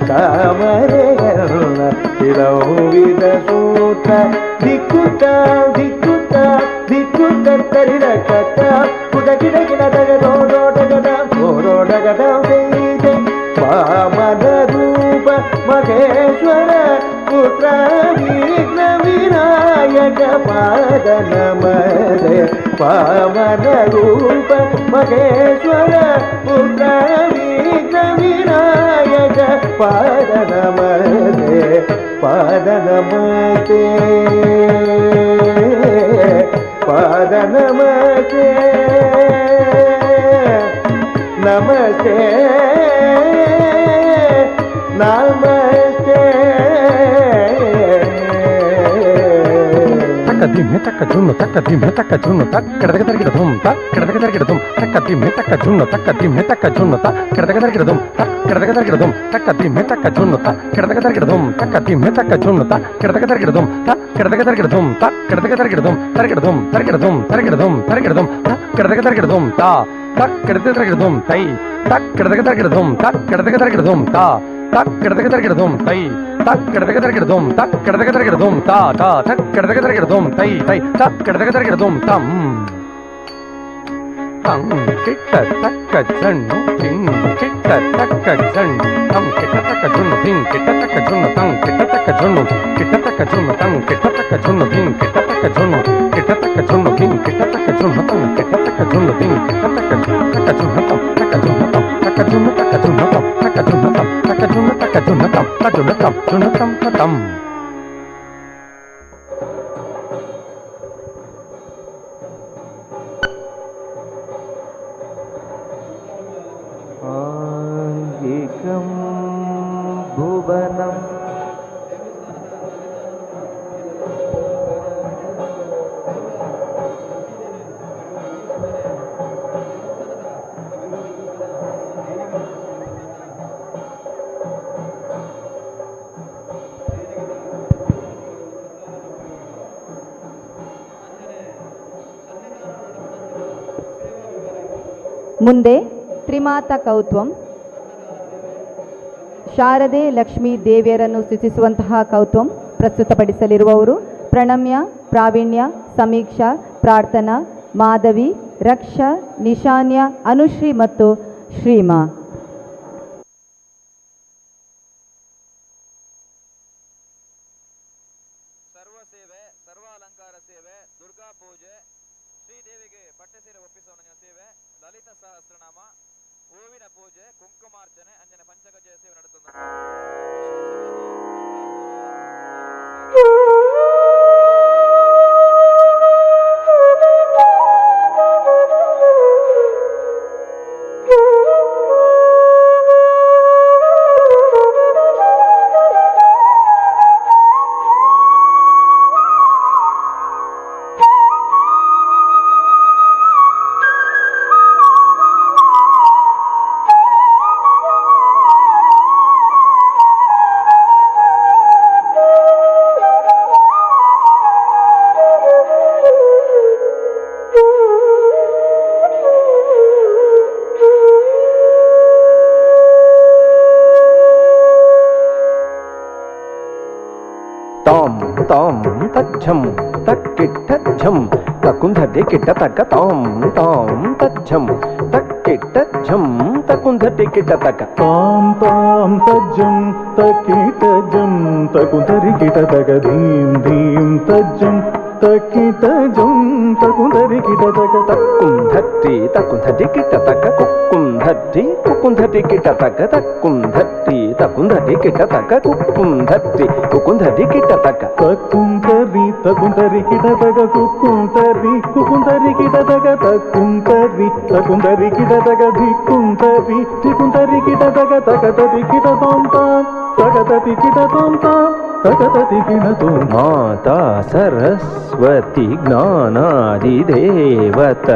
ಚಾಮರ ಕರ್ಣ ವಿಲಂಬಿತ ಸೂತ್ರ ದಿಕ್ಕುತ್ತ ದಿಕ್ಕುತ್ತ ದಿಕ್ಕುತ್ತ ತರಿದ ಕತ್ತ ಕುದ ಗಿಡ ಗಿಡದಗ ದೋಡೋಟಗದ ದೋಡೋಟಗದ ವೈದೆ ವಾಮನ ರೂಪ ಮಹೇಶ್ವರ ಪುತ್ರ ವಿಘ್ನ ವಿನಾಯಕ ಪಾದ ನಮದೆ ವಾಮನ ರೂಪ ಮಹೇಶ್ವರ ಪುತ್ರ ವಿಘ್ನ ವಿನಾಯಕ ಪಾದ ನಮದೆ ಪಾದ ನಮಸ್ತೆ ಪಾದ ನಮಸ್ತೆ ನಮಸ್ತೆ ನಮಸ್ತೆ ತಕ್ಕ ದಿಮ್ಮೆ ತಕ್ಕ ಜುಣ್ಣು ತಕ್ಕ ದಿಮ್ಮೆ ತಕ್ಕ ಜುಣ್ಣು ತಕ್ಕ ಕೆಡದಗ ತರಗಿಡ ಧುಮ್ ತ ಕೆಡದಗ ತರಗಿಡ ಧುಮ್ ತಕ್ಕ ದಿಮ್ಮೆ ತಕ್ಕ ಜುಣ್ಣು ತಕ್ಕ ದಿಮ್ಮೆ ತಕ್ಕ ಜುಣ್ಣು ತ ಕೆಡದಗ ತರಗಿಡ ಧುಮ್ ತ ಕೆಡದಗ ತರಗಿಡ ಧುಮ್ ತಕ್ಕ ದಿಮ್ಮೆ ತಕ್ಕ ಜುಣ್ಣು ತ ಕೆಡದಗ ತರಗಿಡ ಧುಮ್ ತಕ್ಕ ದಿಮ್ಮೆ ತಕ್ಕ ಜುಣ್ಣು ತ ಕೆಡದಗ ತರಗಿಡ ಧುಮ್ ತ ಕೆಡದಗ ತರಗಿಡ ಧುಮ್ ತ ಕೆಡದಗ ತರಗಿಡ ಧುಮ್ ತರಗಿಡ ಧುಮ್ ತರಗಿಡ ಧುಮ್ ತರಗಿಡ ಧುಮ್ ತರಗಿಡ ಧುಮ್ ತ ಕೆಡದಗ ತರಗಿಡ ಧುಮ್ ತ ತಕ್ ಕೆಡದಗ ತರಗಿಡ ಧುಮ್ ತೈ ತಕ್ ಕೆಡದಗ ತರಗಿಡ ಧುಮ್ ತಕ್ ಕೆಡದಗ ತರಗಿಡ ಧುಮ್ ತ ತಕ್ ಕೆಡದಗ ತರಗಿಡ ಧುಮ್ ತೈ ತಕ್ ಕೆಡದಗ ತರಗಿಡ ಧುಮ್ ತಕ್ ಕೆಡದಗ ತರಗಿಡ ಧುಮ್ ತ ತ ತಕ್ ಕೆಡದಗ ತರಗಿಡ ಧುಮ್ ತೈ ತೈ ತಕ್ ಕೆಡದಗ ತರಗಿಡ ಧುಮ್ ತಂ ತಂ ಕಿಟ್ಟ ತಕ್ಕ ಜಣ್ಣು ತಿಂ ಕಿಟ್ಟ ತಕ್ಕ ಜಣ್ ತಂ ಕಿಟ ತಕ್ಕ ಜುಣ್ಣು ಧಿಂ ಕಿಟ ತಕ್ಕ ಜುಣ್ಣು ತಂ ಕಿಟ ತಕ್ಕ ಜುಣ್ಣು ಕಿಟ ತಕ್ಕ ಜುಣ್ಣು ತಂ ಕಿಟ ತಕ್ಕ ಜುಣ್ಣು ಧಿಂ ಕಿಟ ತಕ್ಕ ಜುಣ್ಣು ಕಿಟ ತಕ್ಕ ಜುಣ್ಣು ಧಿಂ ಕಿಟ ತಕ್ಕ ಜುಣ್ಣು ತಂ ಕಿಟ ತಕ್ಕ ಜುಣ್ಣು ಧಿಂ ಕಿಟ ತಕ್ಕ ಜುಣ್ಣು ತಂ ತಕ್ಕ ಜುಣ್ಣು ತಂ ತಕ್ಕ ಜುಣ್ಣು ತಕ್ಕ ಜುಣ್ಣು ತಂ ತಕ್ಕ ಜುಣ್ಣು ತಂ ತಕ್ಕ ಜುಣ್ಣು ತಕ್ಕ ಜುಣ್ಣು ತಂ ಜುಣ್ಣು ತಂ ಜುಣ್ಣು ತಂ ತಂ ಏಕಂ ಭುವನಂ ಮುಂದೆ ತ್ರಿಮಾತಾ ಕೌತ್ವಂ ಶಾರದೆ ಲಕ್ಷ್ಮೀ ದೇವಿಯರನ್ನು ಸ್ತುತಿಸುವಂತಹ ಕೌತ್ವಂ ಪ್ರಸ್ತುತಪಡಿಸಲಿರುವವರು ಪ್ರಣಮ್ಯ, ಪ್ರಾವೀಣ್ಯ, ಸಮೀಕ್ಷಾ, ಪ್ರಾರ್ಥನಾ, ಮಾಧವಿ, ರಕ್ಷಾ, ನಿಶಾನ್ಯ, ಅನುಶ್ರೀ ಮತ್ತು ಶ್ರೀಮಾ. ಸರ್ವ ಸೇವೆ, ಸರ್ವಾಲಂಕಾರ ಸೇವೆ, ದುರ್ಗಾ ಪೂಜೆ, ಶ್ರೀದೇವಿಗೆ ಪಟ್ಟಸೀರೆ ಒಪ್ಪಿಸುವ ಸೇವೆ, ಲಲಿತ ಸಹಸ್ರನಾಮ, ಹೂವಿನ ಪೂಜೆ, ಕುಂಕುಮಾರ್ಚನೆ, ಅಂಜನ ಪಂಚಗಜ್ಜೆಯ ಸೇವೆ ನಡೆಸುತ್ತದೆ. ತಾಂ ತಜ್ಜಂ ತಕ್ಕಿಟ್ಟಜ್ಜಂ ತಕುಂಧಟಿ ಕಿಟ್ಟ ತಕ್ಕ ತಾಂ ತಾಂ ತಜ್ಜಂ ತಕ್ಕಿಟ್ಟಜ್ಜಂ ತಕುಂಧಟಿ ಕಿಟ್ಟ ತಕ್ಕ ತಾಂ ತಾಂ ತಜ್ಜಂ ತಕ್ಕಿಟ್ಟಜ್ಜಂ ತಕುಂಧಟಿ ಕಿಟ್ಟ ತಕ ಧೀಂ ಧೀಂ ತಜ್ಜಂ ತಕ್ಕಿಟ್ಟಜ್ಜಂ ತಕುಂಧಟಿ ಕಿಟ್ಟ ತಕ ತಕ್ಕುಂಧಟಿ ತಕುಂಧಟಿ ಕಿಟ್ಟ ತಕ್ಕ ಕುಕ್ಕುಂಧಟಿ ಕುಕ್ಕುಂಧಟಿ ಕಿಟ್ಟ ತಕ್ಕ ತಕ್ಕುಂಧಟಿ ತಕುಂಧಟಿ ಕಿಟ್ಟ ತಕ್ಕ ಕುಕ್ಕುಂಧಟಿ ಕುಕ್ಕುಂಧಟಿ ಕಿಟ್ಟ ತಕ್ಕ ತಕ್ಕುಂತರಿ ತಕುಂತರಿ ಕಿಟ ತಗ ಕುಕ್ಕುಂತರಿ ಕುಕ್ಕುಂತರಿ ಕಿಟ ತಗ ತಕ್ಕುಂತರಿ ತಕುಂತರಿ ಕಿಟ ತಗ ಧಿಕ್ಕುಂತರಿ ಧಿಕ್ಕುಂತರಿ ಕಿಟ ತಗ ತಕತರಿ ಕಿಟ ತೋಂತ ತಕತತಿ ಕಿಟ ತೋಂತ ತಕತತಿ ಕಿಟ ತೋಂ. ಮಾತಾ ಸರಸ್ವತಿ ಜ್ಞಾನಾದಿ ದೇವತ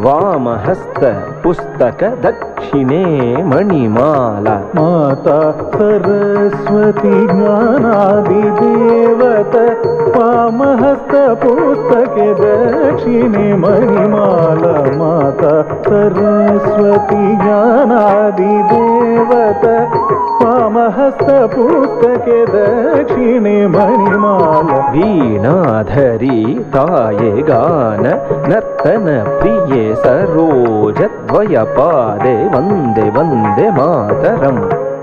ವಾಮಹಸ್ತ ಪುಸ್ತಕ ದಕ್ಷಿಣೆ ಮಣಿಮಾಲ. ಮಾತಾ ಸರಸ್ವತಿ ಜ್ಞಾನಾದಿ ದೇವತ ವಾಮಹಸ್ತ ಪುಸ್ತಕ ದಕ್ಷಿಣೆ ಮಣಿಮಾಲ. ಮಾತಾ ಸರಸ್ವತಿ ಜ್ಞಾನಾದಿ ದೇವತ ವಾಮಹಸ್ತ ಪುಸ್ತಕ ದಕ್ಷಿಣೆ ಮಣಿಮಾಲ. ವೀಣಾಧರಿ ತಾಯೆ ಗಾನ ನರ್ತನ ಪ್ರಿಯೆ ಸರೋಜದ್ವಯ ಪಾದೆ ವಂದೇ ವಂದೇ ಮಾತರಂ.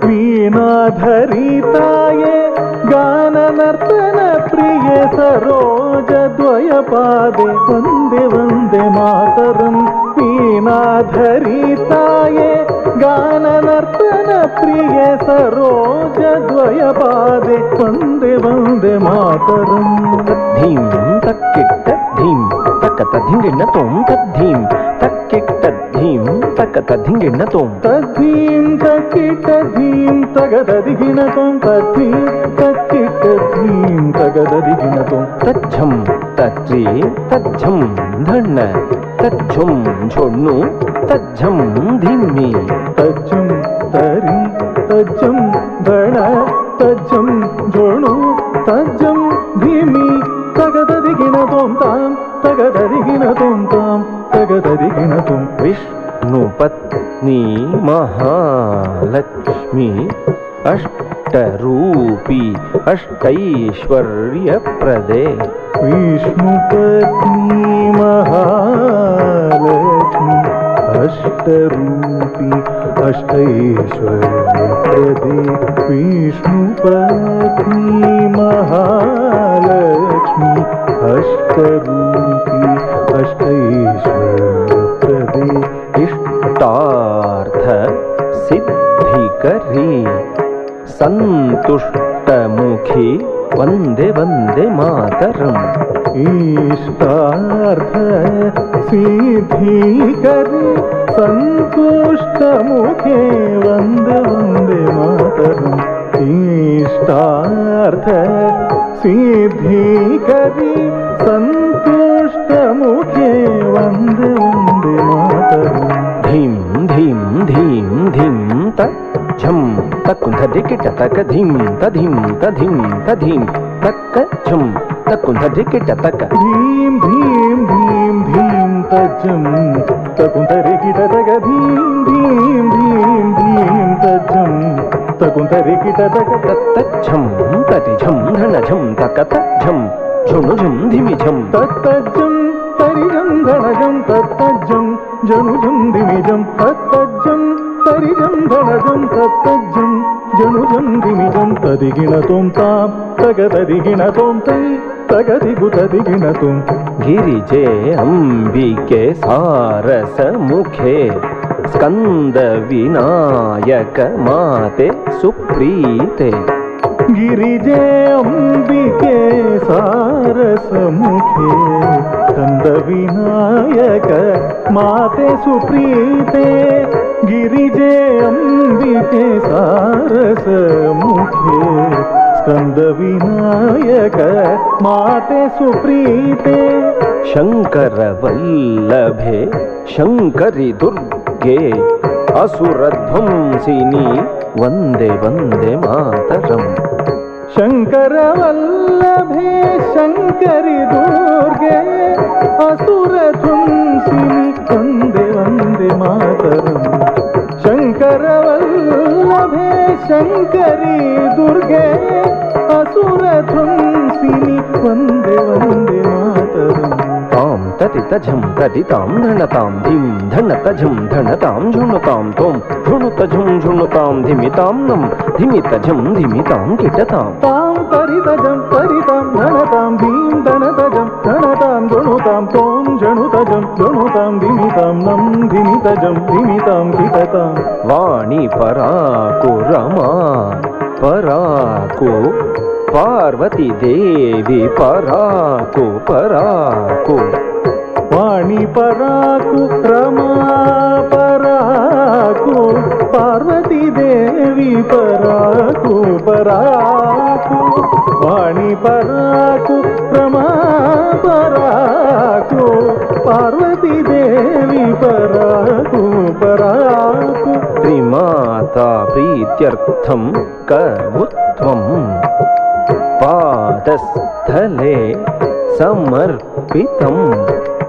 ವೀಣಾಧರಿ ತಾಯೆ ಗಾನ ನರ್ತನ ಪ್ರಿಯ ಸರೋಜದ್ವಯ ಪಾದೆ ವಂದೇ ವಂದೇ ಮಾತರಂ. ವೀಣಾಧರಿ ತಾಯೆ ಗಾನ ನರ್ತನ ಪ್ರಿಯ ಸರೋಜದ್ವಯ ಪಾದೆ ವಂದೇ ವಂದೇ ಮಾತರಂ. ತದ್ಧೀಂ ತಕ್ಕಿಟ್ಟ ಧೀಂ ತಕ್ಕತ ಧಿಂಗಿಣ್ಣ ತೋಂ ತದ್ಧೀಂ ತಕ್ಕಿಟ್ಟ ಧೀಂ ತಕ್ಕತ ಧಿಂಗಿಣ್ಣ ತೋಂ. ತದ್ಧೀಂ ತಕ್ಕಿಟ್ಟ ಧೀಂ ತಗದದಿಗಿಣ ತೋಂ ತದ್ಧೀಂ ತಕ್ಕಿಟ್ಟ ಧೀಂ ತಗದದಿಗಿಣ ತೋಂ. ತಜ್ಜಂ ತಜ್ಜಿ ತಜ್ಜಂ ಧಣ್ಣ ತಜ್ಜಂ ಝೊಣ್ಣು ತಜ್ಜಂ ಧಿಮ್ಮಿ. ತಜ್ಜಂ ತರಿ ತಜ್ಜಂ ಧಣ ತಜ್ಜಂ ಝೊಣ್ಣು ತಜ್ಜಂ ಧಿಮ್ಮಿ ತಗದದಿಗಿಣ ತೋಂ ತಾಂ ತಗದದಿಗಿಣ ತೋಂ ತಾಂ ತಗದದಿಗಿಣ ತೋಂ. ವಿಷ್ಣು ಪತ್ನಿ ಮಹಾಲಕ್ಷ್ಮಿ ಅಷ್ಟರೂಪಿ ಅಷ್ಟೈಶ್ವರ್ಯ ಪ್ರದೆ. ವಿಷ್ಣು ಪತ್ನಿ ಮಹಾಲಕ್ಷ್ಮಿ अष्टरूपी अष्टैश्वर्यप्रदे विष्णुपत्नी महालक्ष्मी अष्टरूपी अष्टैश्वर्यप्रदे इष्टार्थ सिद्धिकरी संतुष्टमुखी वंदे वंदे मातरम। इष्टार्थ सिद्धिकरी संतुष्टमुखे वंदे वंदे मातरम। इष्टार्थ सिद्धिकरी संतुष्टमुखे वंदे वंदे मातरम। धीम धीम धीम धीम तम तकुंधरिकिट तक धीम तधीम तधीम तधीम तक झम तकुंधरिकिट तक धीम धीम धीम धीम तजम तकुंधरिकिट तक धीम धीम धीम धीम तजम तकुंधरिकिट तक तत्तझम ततिझम धनझम तकतझम झुनुझम धिमिझम तत्तझम तरिझम धनझम तत्तझम झुनुझम धिमिझम तत्तझम तरिझम धनझम तत्तझम झुनुझम धिमिझम तदिगिणतों ताम तगतदिगिणतों तै तगदिगुतदिगिणतों। गिरिजे अंबिके सारस मुखे स्कंद विनायक माते सुप्रीते। गिरिजे अंबिके सारस मुखे स्कंद विनायक माते सुप्रीते। गिरिजे अंबिके सारस मुखे स्कंद विनायक माते सुप्रीते। शंकर वल्लभे शंकरी दुर्गे असुरध्वंसिनी वंदे वंदे मातरम। शंकर वल्लभे शंकरी दुर्गे असुरध्वंसिनी वंदे वंदे मातरम। शंकर वल्लभे शंकरी दुर्गे असुरध्वंसिनी वंदे वंदे मातरम। ताम ततितझम तदिताम धनताम धीम धनतझम धनताम झुनुताम तोम झुनुतझम झुनुताम धिमिताम नम धिमितझम धिमिताम किटताम। ताम तरितझम तरिताम धनताम धीम धनतझम धनताम झुनुताम तोम झुनुतझम झुनुताम धिमिताम नम धिमितझम धिमिताम किटताम। वाणी पराको रमा पराको पार्वती देवी पराको पराको। वाणी पराको रमा पराको पार्वती देवी पराको पराको। वाणी पराको रमा पराको पार्वती देवी पराको पराको। त्रिमाता प्रीत्यर्थम कवुत्वम पादस्थले समर्पितम।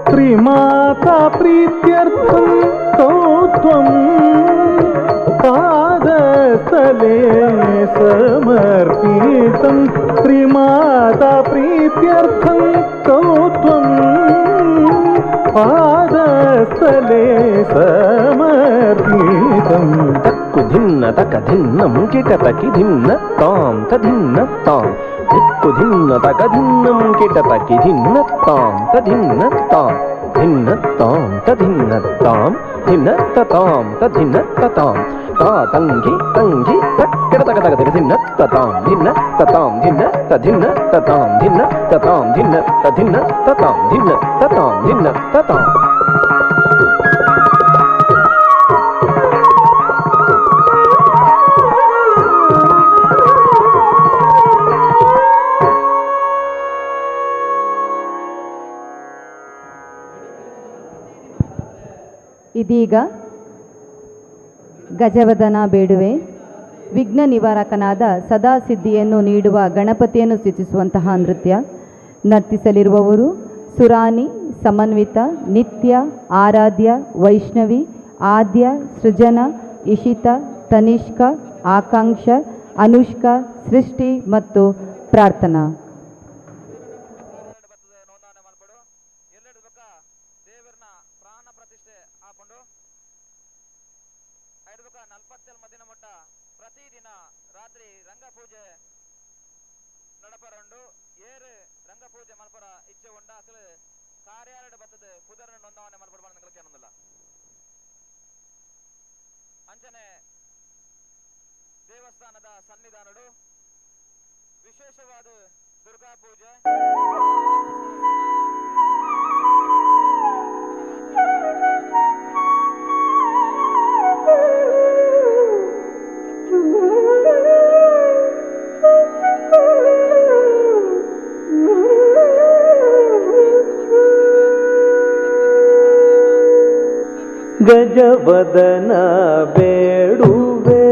त्रिमाता प्रीत्यर्थम कौत्वं पादस्थले समर्पितं। त्रिमाता प्रीत्यर्थं कौत्वं पादस्थले समर्पितं। तक्कुधिन्न तकधिन्नं किटतकिधिन्न तां तधिन्न तां तक्कुधिन्न तकधिन्नं किटतकिधिन्न तां तधिन्न तां धिन्न तां तधिन्न तां धिन्न ततां तधिन्न ततां तातङ्गि तङ्गि तक्किटतकतकधिन्न ततां धिन्न ततां धिन्न तधिन्न ततां धिन्न ततां धिन्न तधिन्न ततां धिन्न ततां धिन्न ततां। ಇದೀಗ ಗಜವದನ ಬೇಡುವೆ. ವಿಘ್ನ ನಿವಾರಕನಾದ ಸದಾಸಿದ್ಧಿಯನ್ನು ನೀಡುವ ಗಣಪತಿಯನ್ನು ಸೂಚಿಸುವಂತಹ ನೃತ್ಯ. ನರ್ತಿಸಲಿರುವವರು ಸುರಾನಿ, ಸಮನ್ವಿತ, ನಿತ್ಯ, ಆರಾಧ್ಯ, ವೈಷ್ಣವಿ, ಆದ್ಯ, ಸೃಜನ, ಇಶಿತ, ತನಿಷ್ಕ, ಆಕಾಂಕ್ಷ, ಅನುಷ್ಕ, ಸೃಷ್ಟಿ ಮತ್ತು ಪ್ರಾರ್ಥನಾ. ಪರಿಚಯ ಉಂಡ ಅಸಲು ಕಾರ್ಯಾಲಯ ಬರ್ತದೆ ಪುದರ್ನ ನೋಂದಾವಣೆ ಮಾಡ್ಬಿಡ್ಬಾರ್ದು ನಂಗೆ ಅನ್ನೋದಿಲ್ಲ ಅಂಚನೆ ದೇವಸ್ಥಾನದ ಸನ್ನಿಧಾನಡು ವಿಶೇಷವಾದ ದುರ್ಗಾ ಪೂಜೆ ಗಜವದನ ಬೇಡುವೆ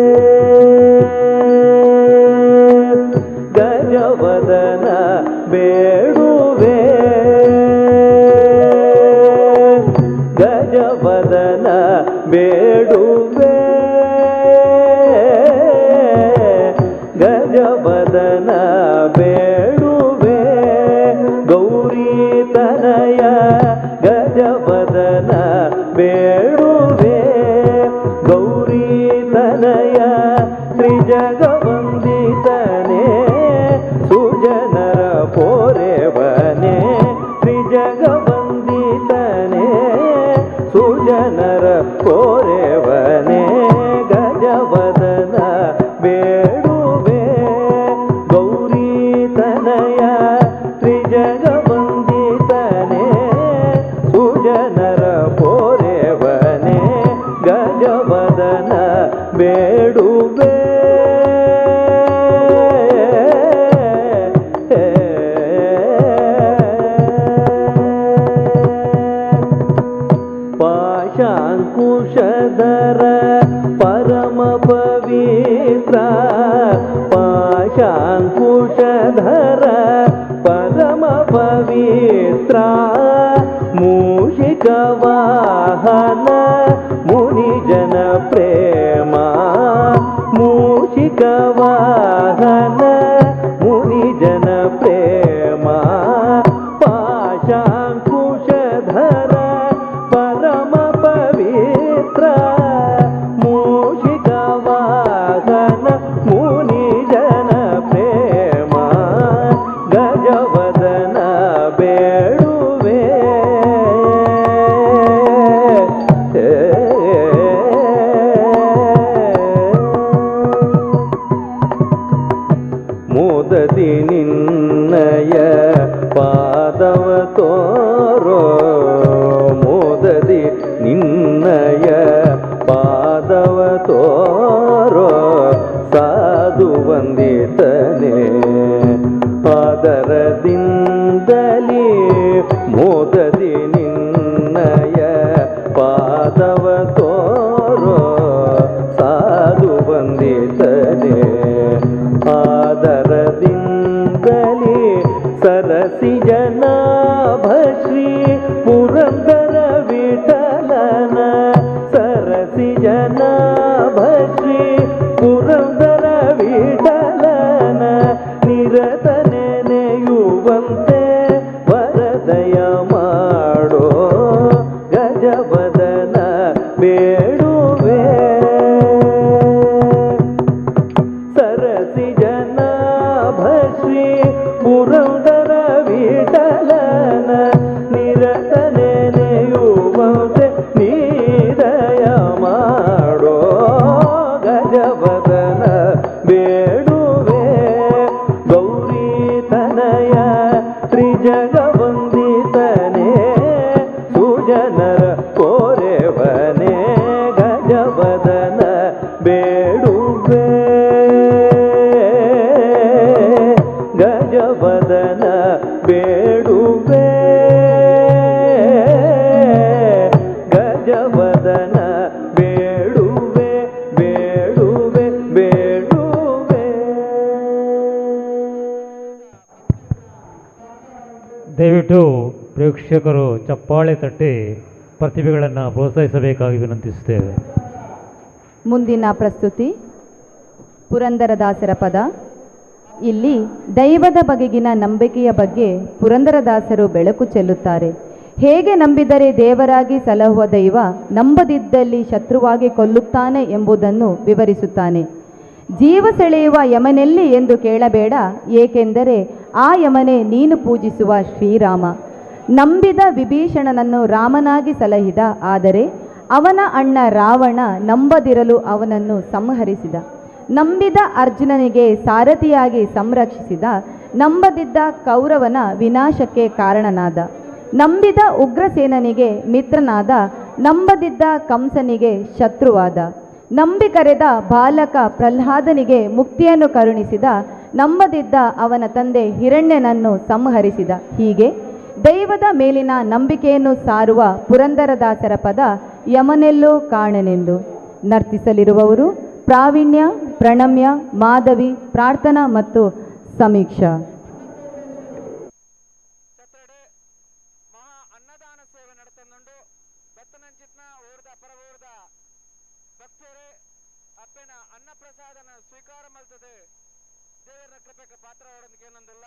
ಗಜವದನ ಬೇಡುವೆ ಗಜವದನ ಬೇಡುವೆ ಗಜವದನ ಬೇಡುವೆ ಗೌರಿ ತನಯ ಗಜವದನ ಬೇಡುವೆ ಗೌರಿ ತನಯ ತ್ರಿಜಗವಂದಿತನೇ ಸುಜನರ ಪೋರೆವನೇ ತ್ರಿಜಗವಂದಿತನೇ ಸುಜನರ ಪೋರೆವನೇ ಗಜವದನ ಬೇಡುವೆ ಗೌರಿ ತನಯ ತ್ರಿಜಗವಂದಿತನೇ ಸುಜನರ ಪೋರೆವನೇ ಗಜವದನ ಬೇಡುವೆ ಪಾಶಾಂಕುಶಧರ ಪರಮ ಪವಿತ್ರ ಪಾಶಾಂಕುಶಧರ ಪರಮ ಪವಿತ್ರ ಮೂಷಿಕ ವಾಹನ ಮುನಿಜನ ಪ್ರೇಮ ಮೂಷಿಕ ವಾಹನ ಮುನಿಜನ ಪ್ರೇಮ ಪಾಶಾಂಕುಶಧರ ಪರಮ ಪವಿತ್ರ ಮೂಷಿಕ ವಾಹನ ಮುನಿಜನ ಪ್ರೇಮ ಗಜವದನ ಬೇಡುವೆ ಮೋದದಿ ನಿನ್ನಯ ಪಾದವ ತೋರೋ ಮೋದದಿ ನಿನ್ನಯ ಪಾದವ ತೋರೋ ಸಾಧು ವಂದಿತನೇ ಆದರದಿಂದಲೇ ಮೋದದಿ ನಿನ್ನಯ ಪಾದವ ತೋರೋ ಸಾಧು ವಂದಿತನೇ ಆದರದಿಂದಲೇ ಸರಸಿ ಜನಾಭ ಶ್ರೀ ಪುರಂದರ ವಿಠಲನ ಸರಸಿ ಜನಾಭ ಶ್ರೀ ಪುರಂದರ ವಿಠಲನ ನಿರತ ನೆನೆಯುವಂತೆ ವರದಯ ಮಾಡೋ ಗಜವದನ ಬೇಡುವೆ ಸರಸಿ ಜನಾಭ ಶ್ರೀ ಪುರಂದರ ವಿಠಲನ ನಿರತ ನೆನೆಯುವಂತೆ ನೀದಯ ಮಾಡೋ ಗಜವದನ ಬೇಡುವೆ ಗೌರಿ ತನಯ ತ್ರಿಜಗವಂದಿತನೇ ಸುಜನರ ಕೋರೆವನೇ ಗಜವದನ ಬೇಡುವೆ ಗಜವದನ ಬೇಡುವೆ ಗಜವದನ ಬೇಡುವೆ ಬೇಡುವೆ ಬೇಡುವೆ. ದಯವಿಟ್ಟು ಪ್ರೇಕ್ಷಕರು ಚಪ್ಪಾಳೆ ತಟ್ಟಿ ಪ್ರತಿಭೆಗಳನ್ನು ಪ್ರೋತ್ಸಾಹಿಸಬೇಕಾಗಿ ವಿನಂತಿಸುತ್ತೇವೆ. ಮುಂದಿನ ಪ್ರಸ್ತುತಿ ಪುರಂದರದಾಸರ ಪದ. ಇಲ್ಲಿ ದೈವದ ಬಗೆಗಿನ ನಂಬಿಕೆಯ ಬಗ್ಗೆ ಪುರಂದರದಾಸರು ಬೆಳಕು ಚೆಲ್ಲುತ್ತಾರೆ. ಹೇಗೆ ನಂಬಿದರೆ ದೇವರಾಗಿ ಸಲಹುವ ದೈವ, ನಂಬದಿದ್ದಲ್ಲಿ ಶತ್ರುವಾಗಿ ಕೊಲ್ಲುತ್ತಾನೆ ಎಂಬುದನ್ನು ವಿವರಿಸುತ್ತಾನೆ. ಜೀವ ಸೆಳೆಯುವ ಯಮನೆಲ್ಲಿ ಎಂದು ಕೇಳಬೇಡ, ಏಕೆಂದರೆ ಆ ಯಮನೇ ನೀನು ಪೂಜಿಸುವ ಶ್ರೀರಾಮ. ನಂಬಿದ ವಿಭೀಷಣನನ್ನು ರಾಮನಾಗಿ ಸಲಹಿದ, ಆದರೆ ಅವನ ಅಣ್ಣ ರಾವಣ ನಂಬದಿರಲು ಅವನನ್ನು ಸಂಹರಿಸಿದ. ನಂಬಿದ ಅರ್ಜುನನಿಗೆ ಸಾರಥಿಯಾಗಿ ಸಂರಕ್ಷಿಸಿದ, ನಂಬದಿದ್ದ ಕೌರವನ ವಿನಾಶಕ್ಕೆ ಕಾರಣನಾದ. ನಂಬಿದ ಉಗ್ರಸೇನನಿಗೆ ಮಿತ್ರನಾದ, ನಂಬದಿದ್ದ ಕಂಸನಿಗೆ ಶತ್ರುವಾದ. ನಂಬಿ ಕರೆದ ಬಾಲಕ ಪ್ರಹ್ಲಾದನಿಗೆ ಮುಕ್ತಿಯನ್ನು ಕರುಣಿಸಿದ, ನಂಬದಿದ್ದ ಅವನ ತಂದೆ ಹಿರಣ್ಯನನ್ನು ಸಂಹರಿಸಿದ. ಹೀಗೆ ದೈವದ ಮೇಲಿನ ನಂಬಿಕೆಯನ್ನು ಸಾರುವ ಪುರಂದರದಾಸರ ಪದ ಯಮನೆಲ್ಲೋ ಕಾಣನೆಂದು. ನರ್ತಿಸಲಿರುವವರು ಪ್ರಾವೀಣ್ಯ, ಪ್ರಣಮ್ಯ, ಮಾಧವಿ, ಪ್ರಾರ್ಥನಾ ಮತ್ತು ಸಮೀಕ್ಷಾ. ಮಹಾ ಅನ್ನದಾನ ಸೇವೆ ನಡೆತಂದುಂಡು ಬತ್ತನಂಚಿತ್ನ ಓರ್ದ ಪರವೋರ್ದ ಭಕ್ತರೇ ಅಪ್ಪನ ಅನ್ನ ಪ್ರಸಾದನ ಸ್ವೀಕಾರ ಮಲ್ತದೆ ದೇವರ ಕೃಪೆಗೆ ಪಾತ್ರ ಹೊಡೋದಕ್ಕೆ ಏನೊಂದಿಲ್ಲ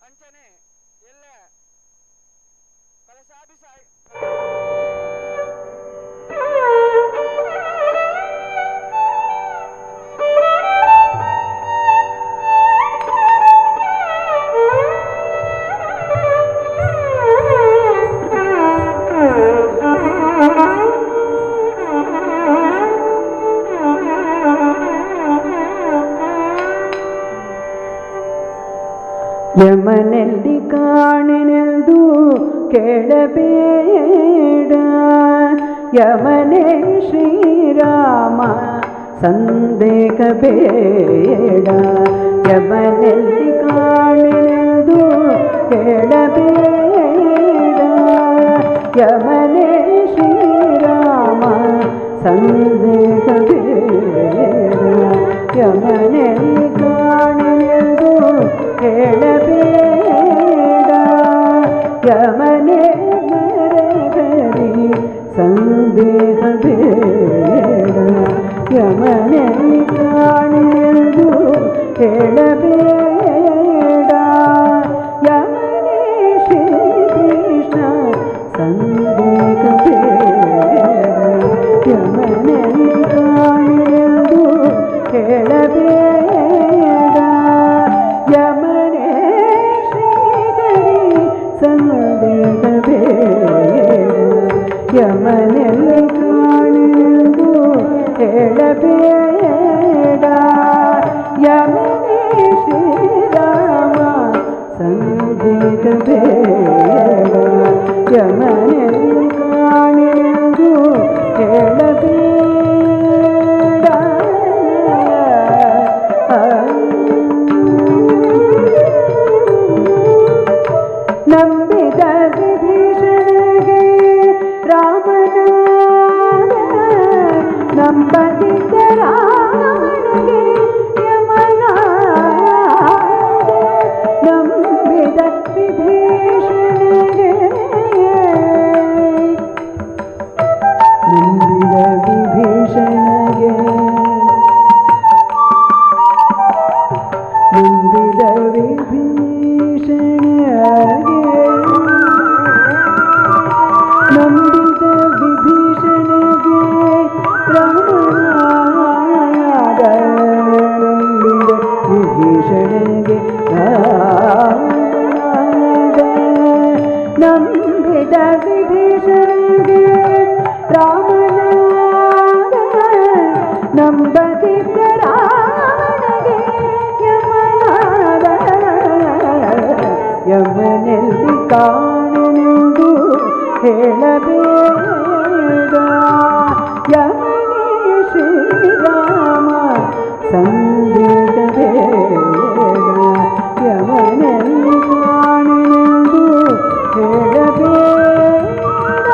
ಅಂಚನೆ ಎಲ್ಲ ಕಲಶಾಭಿಷಾಯ ಯಮನೆಲ್ಲಿ ಕಾಣೆನೆಂದು ಕೇಳಬೇಡ, ಯಮನೇ ಶ್ರೀರಾಮ ಸಂದೇಹ ಬೇಡ. ಯಮನೆಲ್ಲಿ ಕಾಣೆನೆಂದು ಕೇಳಬೇಡ, ಯಮನೇ ಶ್ರೀರಾಮ ಸಂದೇಹ ಬೇಡ. ಯಮನೆಲ್ಲಿ ಕಾಣೆನೆಂದು ಕೇಳಬೇಡ, ಯಮನೇ ನರಹರಿ ಸಂದೇಹ ಬೇಡ. ಯಮನೆಲ್ಲಿ ಕಾಣೆಂದು ಕೇಳಬೇಡ, ಯಮನೇ ಶ್ರೀಕೃಷ್ಣ ಸಂದೇಹ ಬೇಡ. ಯಮನೆಲ್ಲಿ ಕಾಣೆಂದು ಕೇಳಬೇಡ, ಯಮನೇ ಶ್ರೀಹರಿ ಸಂದೇಹ ಬೇಡ. ಯಮನೆಲ್ಲಿ ಕಾಣೆಂದು ಕೇಳಬೇಡ, ಯಮನೇ ಶ್ರೀರಾಮ ಸಂದೇಹ ಬೇಡ. ಯಮನೆಲ್ಲಿ ಕಾಣೆಂದು ಕೇಳಬೇಡ. ನಂಬಿದ ವಿಭೀಷಣಗೆ ರಾಮನಾದ, ನಂಬದಿದ್ದ ರಾವಣಗೆ ಯಮನಾದ. ನಂಬಿದ ವಿಭೀಷಣಗೆ, ನಂಬಿದ ವಿಭೀಷಣಗೆ, ನಂಬಿದ ವಿಭೀಷಣಗೆ, ನಂಬಿದ ವಿಭೀಷಣಗೆ ರಾಮನಾದ. ನಂಬಿದ ವಿಭೀಷಣಗೆ ರಾಮನಾದ. ನಂಬಿದ ವಿಭೀಷಣಗೆ ರಾಮನಾದ. ನಂಬದಿದ್ದ ರಾವಣಗೆ ಯಮನಾದ. ಯಮನೆಲ್ಲಿ ಕಾಣೆನೆಂದು ಹೇಳಬೇಡ, ಯಮನೇ ಶ್ರೀರಾಮ ಸಂದೇಹ ಬೇಡ. ಯಮನೆಲ್ಲಿ ಕಾಣೆನೆಂದು ಹೇಳಬೇಡ.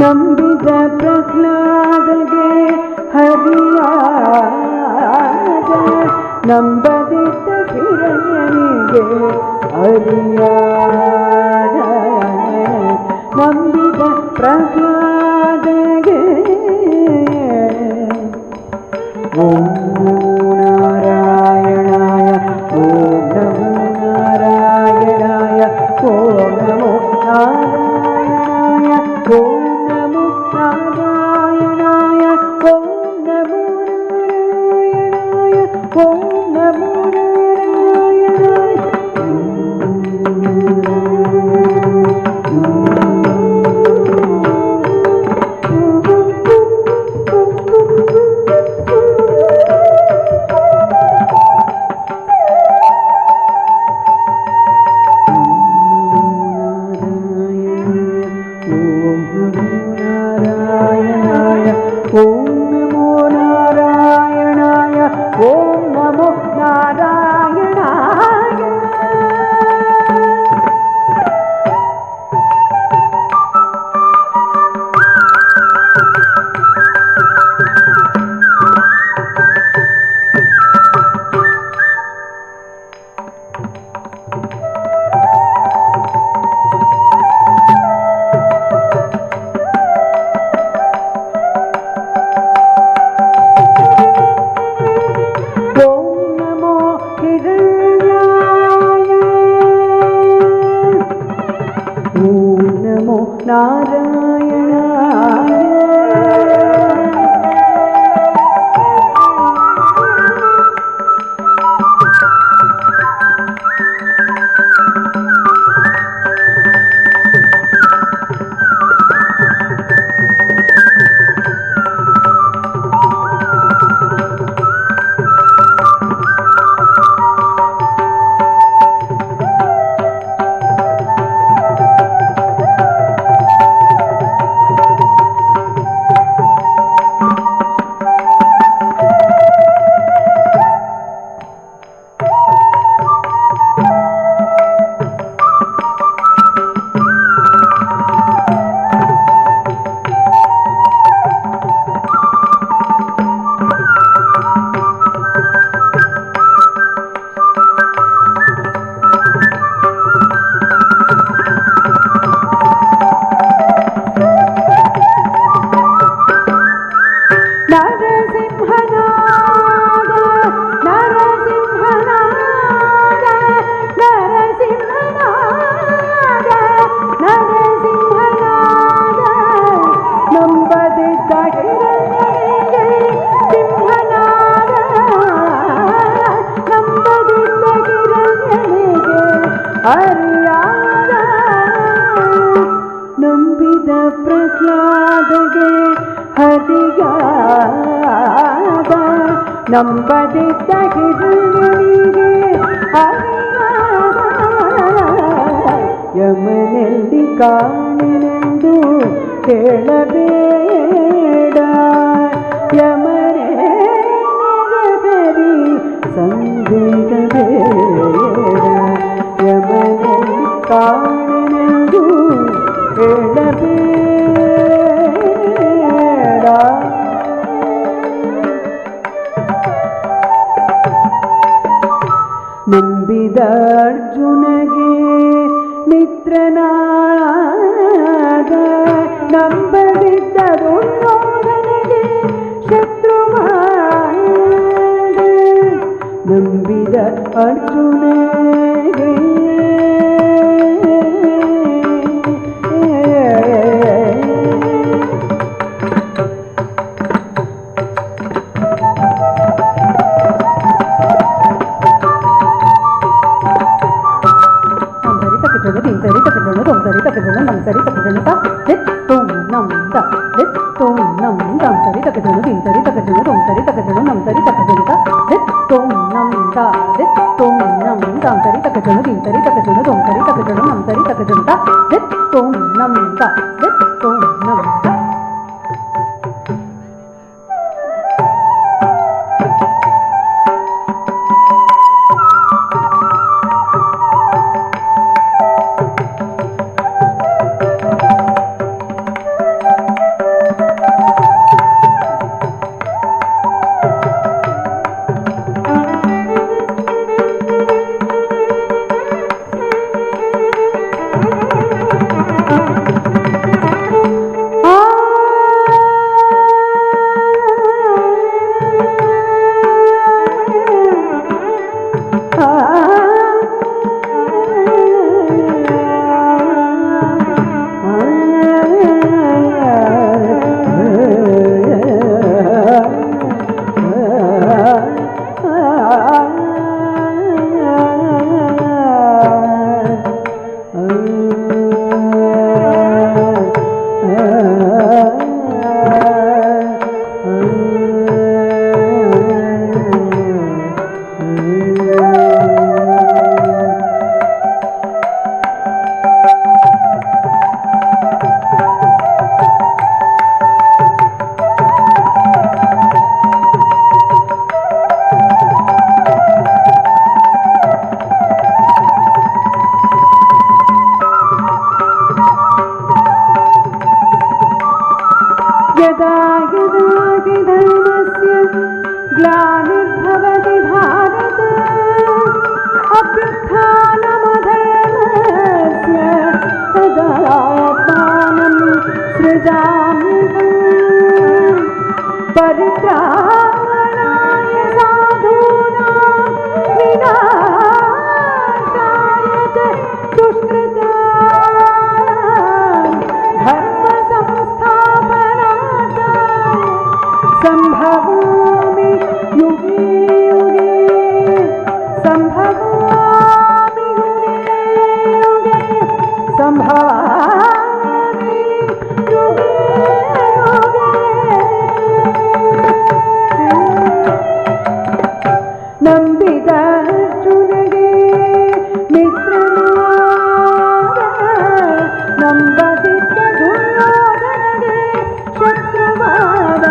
ನಂಬಿದ ಪ್ರಹ್ಲಾದಗೆ ಹರಿಯಾದ, ನಂಬದಿದ್ದ ಹಿರಣ್ಯನಿಗೆ ಹರಿಯಾದ. ನಂಬಿದ ಪ್ರಹ್ಲಾದಗೆ ಓಂ ನಾರಾಯಣಾಯ, ಓಂ ನಮೋ ನಾರಾಯಣಾಯ, ಓಂ ನಮೋ ನಾರಾಯಣಾಯ, ಓಂ ನಮೋ ಓಂ ನಮೋ ನಾರಾಯಣಾಯ ಓಂ ನಮೋ ನಾರಾಯಣಾಯ ನಂಬದಿದ್ದ ಹಿರಿಯನಿಗೆ ಯಮನೆಲ್ಲಿ ಕಾಣೆನೆಂದು ಹೇಳಬೇಡ ಯಮನೇ ನೆರವೇರಿ ಸಂದೇಹಬೇಡ ಯಮನೆಲ್ಲಿ ಕಾಣೆನೆಂದು ಹೇಳಬೇಡ ನಂಬಿದ ಅರ್ಜುನಗೆ ಮಿತ್ರನಾದ ನಂಬದಿದ್ದ ದುರ್ಯೋಧನಗೆ ಶತ್ರುವಾದ ನಂಬಿದ ಅರ್ಜುನಗೆ यदा यदा हि धर्मस्य ग्लानिर्भवति भारत अभ्युत्थानमधर्मस्य तदात्मानं सृजाम्यहम् परित्राणाय साधूनां विनाशाय च दुष्कृतां धर्मसंस्थापनार्थाय सम्भवामि युगे युगे सम्भवामि युगे युगे सम्भवामि युगे ನಂಬಿದ ಅರ್ಜುನಗೆ ಮಿತ್ರನಾದ ನಂಬದಿದ್ದ ದುರ್ಯೋಧನಗೆ ಶತ್ರುವಾದ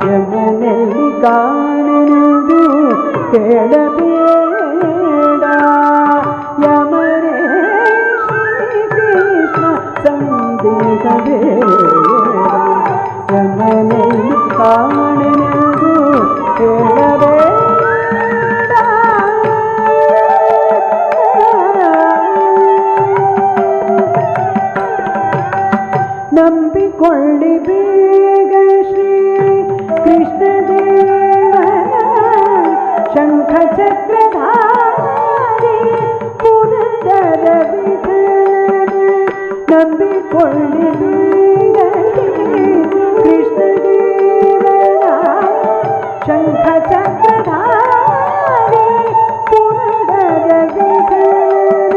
ಯಮನಲ್ಲಿ ಕಾಣೆನೆಂದು ಕೇಳಬೇಡ ಯಮರೇ ಶ್ರೀಕೃಷ್ಣ ಸಂದೇಹಬೇಡ ಯಮನಲ್ಲಿ ಕಾಣೆನೆಂದು ನಂಬಿಕೊಳ್ಳಿ ಬೇಗ ಶ್ರೀ ಕೃಷ್ಣದೇವನ ಶಂಖ ಚಕ್ರಧಾರಿ ಪುರಂದರ ವಿಠಲನ ನಂಬಿಕೊಳ್ಳಿ ಬೇಗ ಶ್ರೀ ಕೃಷ್ಣದೇವನ ಶಂಖ ಚಕ್ರಧಾರಿ ಪುರಂದರ ವಿಠಲನ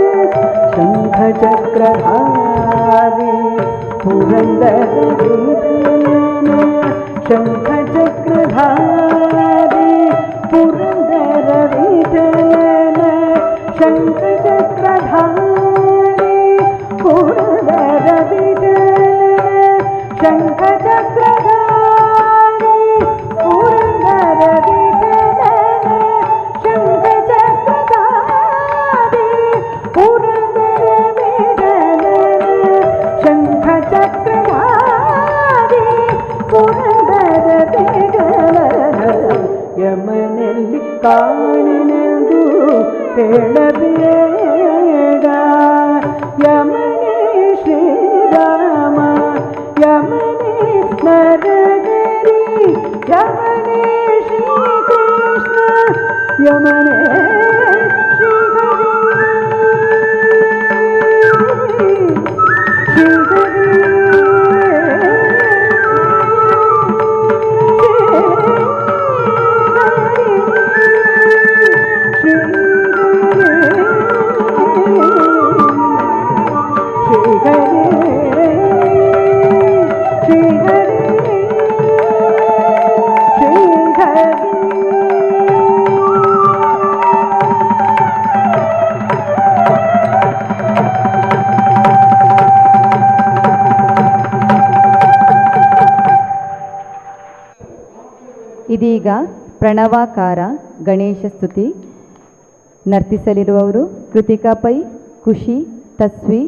ಶಂಖ ಚಕ್ರಧಾರಿ ಪುರಂದರ ವಿಠಲನ ಶಂಖ ಚಕ್ರಧಾರಿ ಪುರಂದರ ವಿಠಲನ ಶಂಖ ಚಕ್ರಧಾರಿ ಪುರಂದರ ವಿಠಲನ ಶಂಖ ಚಕ್ರಧಾರಿ ಪುರಂದರ ವಿಠಲನ ಶಂಖ ಚಕ್ರಧಾರಿ ಪುರಂದರ ವಿಠಲನ ಶಂಖ ಚಕ್ರಧಾರಿ ಪುರಂದರ ವಿಠಲನ ಯಮನಲ್ಲಿ ಕಾಣೆನೆಂದು ಹೇಳಬೇಡ ಯಮನೇ ಶ್ರೀರಾಮ ಯಮನೇ ನರಗರಿ ಯಮನೇ ಶ್ರೀಕೃಷ್ಣ ಯಮನೇ ಶ್ರೀಹರಿ ಶ್ರೀಹರಿ ಇದೀಗ ಪ್ರಣವಾಕಾರ ಗಣೇಶ ಸ್ತುತಿ ನರ್ತಿಸಲಿರುವವರು ಕೃತಿಕಾ ಪೈ, ಖುಷಿ, ತಸ್ವಿ,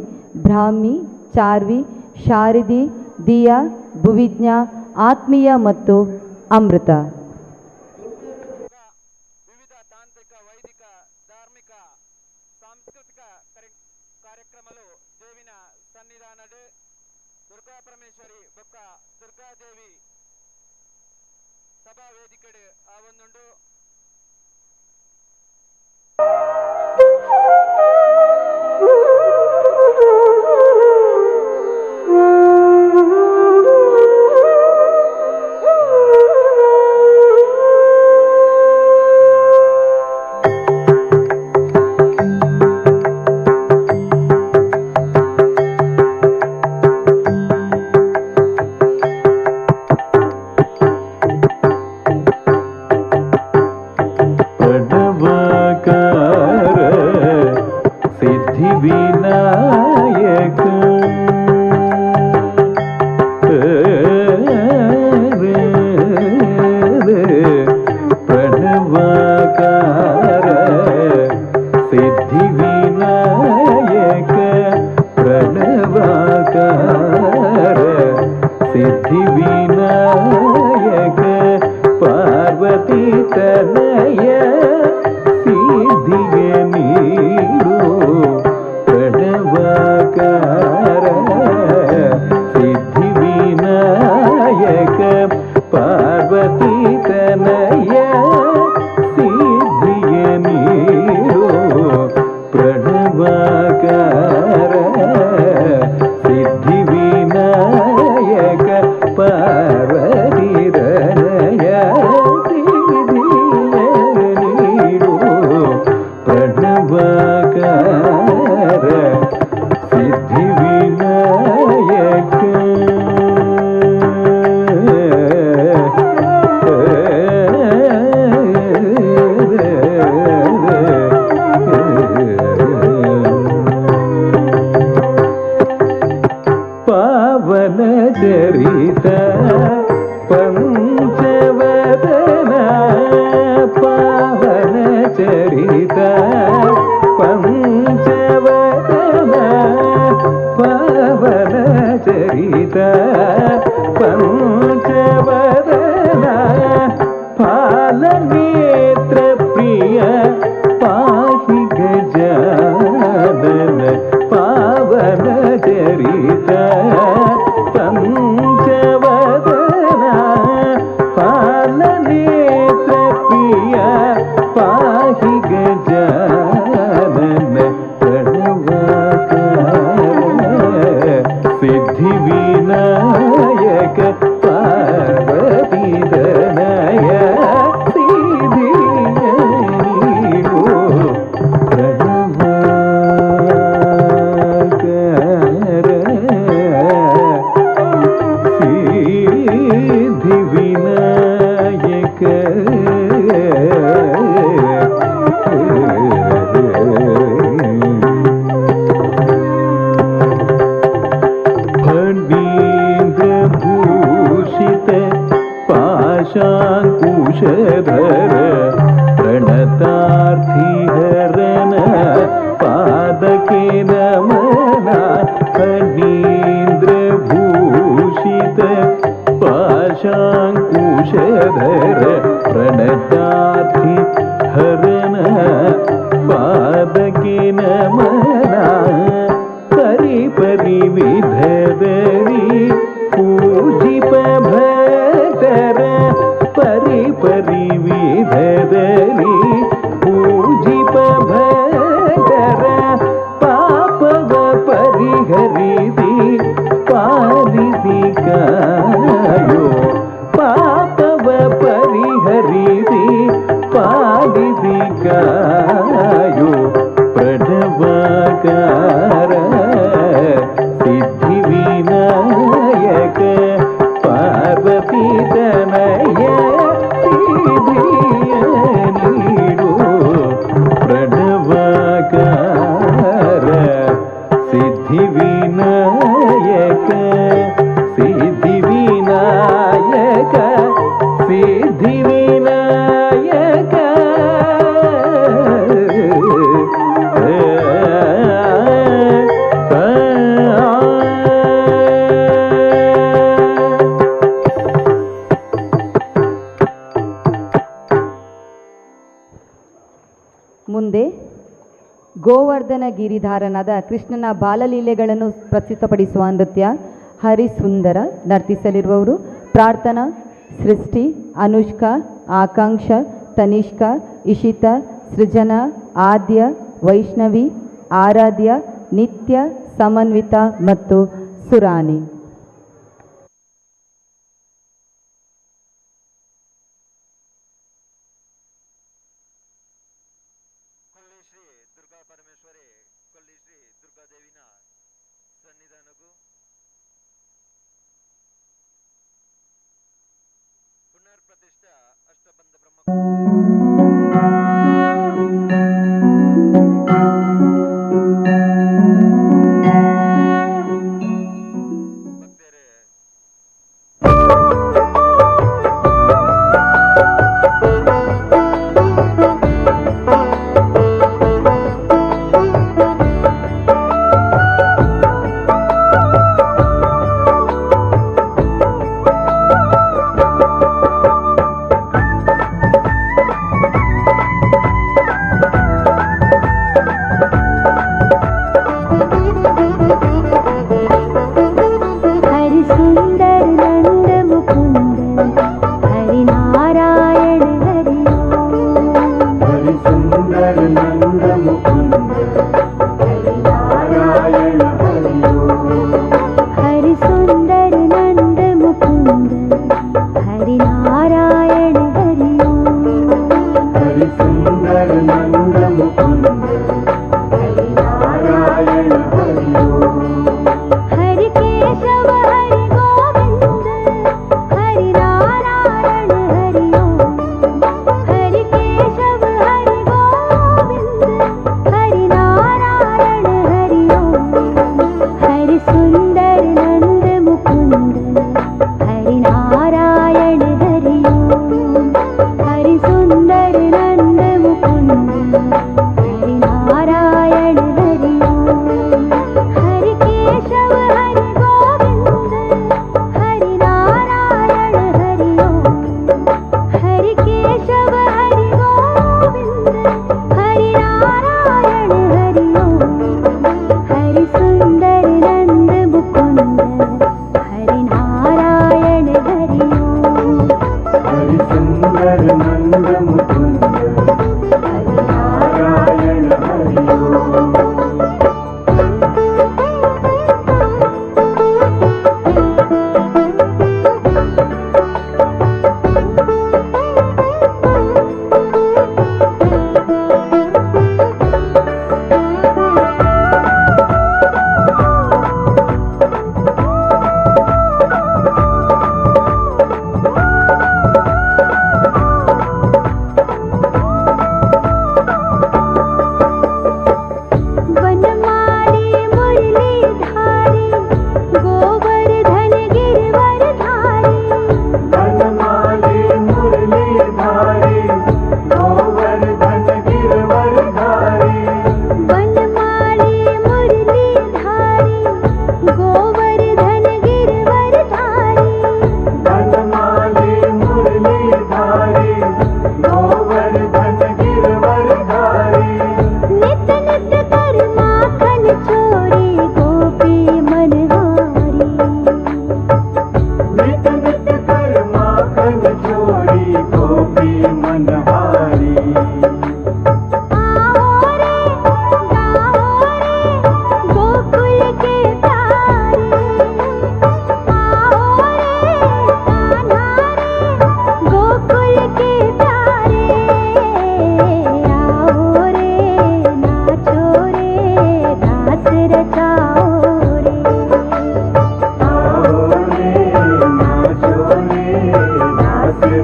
ಬ್ರಾಹ್ಮಿ, ಚಾರ್ವಿ, ಶಾರದಿ, ದಿಯಾ, ಭುವಿಜ್ಞಾ, ಆತ್ಮೀಯ ಮತ್ತು ಅಮೃತ. వివిధ తాంత్రిక వైదిక ధార్మిక సాంస్కృతిక కార్ಯಕ್ರಮలు ದೇವಿನ ಸನ್ನಿಧಾನಡು ದುರ್ಗಾ ಪರಮೇಶ್ವರಿ ಬೊಕ್ಕ ದುರ್ಗಾದೇವಿ ಸಭಾ ವೇದಿಕೆಡು ಆವೊಂದುಂಡು. ಪಾವನ ಚರಿತ ಪಂಚವದನ ಪಾವನ ಚರಿತ ಪಂಚವದನ ಪಾವನ ಚರಿತ ಪಂಚವದನ ಪಾಲನೇತ್ರ ಪ್ರಿಯ ಪಾಹಿ ಗಜಾನನ ಪಾವನ ಚರಿತ ಪಂಚವದನ ಪಾಲನೇತ್ರ ಪ್ರಿಯ ಪಾಹಿ ಗಜಾನನ ಪ್ರಣವಕಾರ ಸಿದ್ಧಿ ವಿನಾಯಕ ಪಾರ್ವತಿ ದನಯ ಸಿದ್ಧಿ ಸಿದ್ಧಿ ವಿನಾಯಕ ಫಣೀಂದ್ರ ಭೂಷಿತ ಪಾಶಾಂಕುಶಧರ ಪ್ರಣತಾರ್ಥಿಹರನ ಪಾದಕೆ ನಮನ ಫಣೀಂದ್ರ ಭೂಷಿತ ಪಾಶಾಂಕುಶಧರ ಪ್ರಣತಾರ್ಥಿ ಹರನ ಪಾದಕೆ ನಮನ ಪರಿ ಪರಿ ವಿಧದರಿ ಪೂಜಿಪ ಭಕ್ತರ ಪರಿ ಪರಿ ವಿಧದರಿ ಪೂಜಿಪ ಭಕ್ತರ ಪಾಪವ ಪರಿಹರಿಸಿ ಪಾಲಿಸಿ ಕಾಯೋ ಪಾಪವ ಪರಿಹರಿಸಿ ಪಾಲಿಸಿ ಕಾಯೋ ಪ್ರಣವಕಾರ ಸಿದ್ಧಿ ವಿನಾಯಕ ಪಾರ್ವತಿ ತನಯ ಸಿದ್ಧಿಯ ನೀಡು ಪ್ರಣವಕಾರ ಸಿದ್ಧಿ ವಿನಾಯಕ ಸಿದ್ಧಿ ವಿನಾಯಕ ಸಿದ್ಧಿ ವಿನಾಯಕ ಮುಂದೆ ಗೋವರ್ಧನ ಗಿರಿಧಾರನಾದ ಕೃಷ್ಣನ ಬಾಲಲೀಲೆಗಳನ್ನು ಪ್ರಸ್ತುತಪಡಿಸುವ ನೃತ್ಯ ಹರಿಸುಂದರ ನರ್ತಿಸಲಿರುವವರು ಪ್ರಾರ್ಥನಾ, ಸೃಷ್ಟಿ, ಅನುಷ್ಕಾ, ಆಕಾಂಕ್ಷ, ತನಿಷ್ಕಾ, ಇಶಿತಾ, ಸೃಜನಾ, ಆದ್ಯ, ವೈಷ್ಣವಿ, ಆರಾಧ್ಯ, ನಿತ್ಯ, ಸಮನ್ವಿತ ಮತ್ತು ಸುರಾನಿ. हरि केशव हरि गोविंद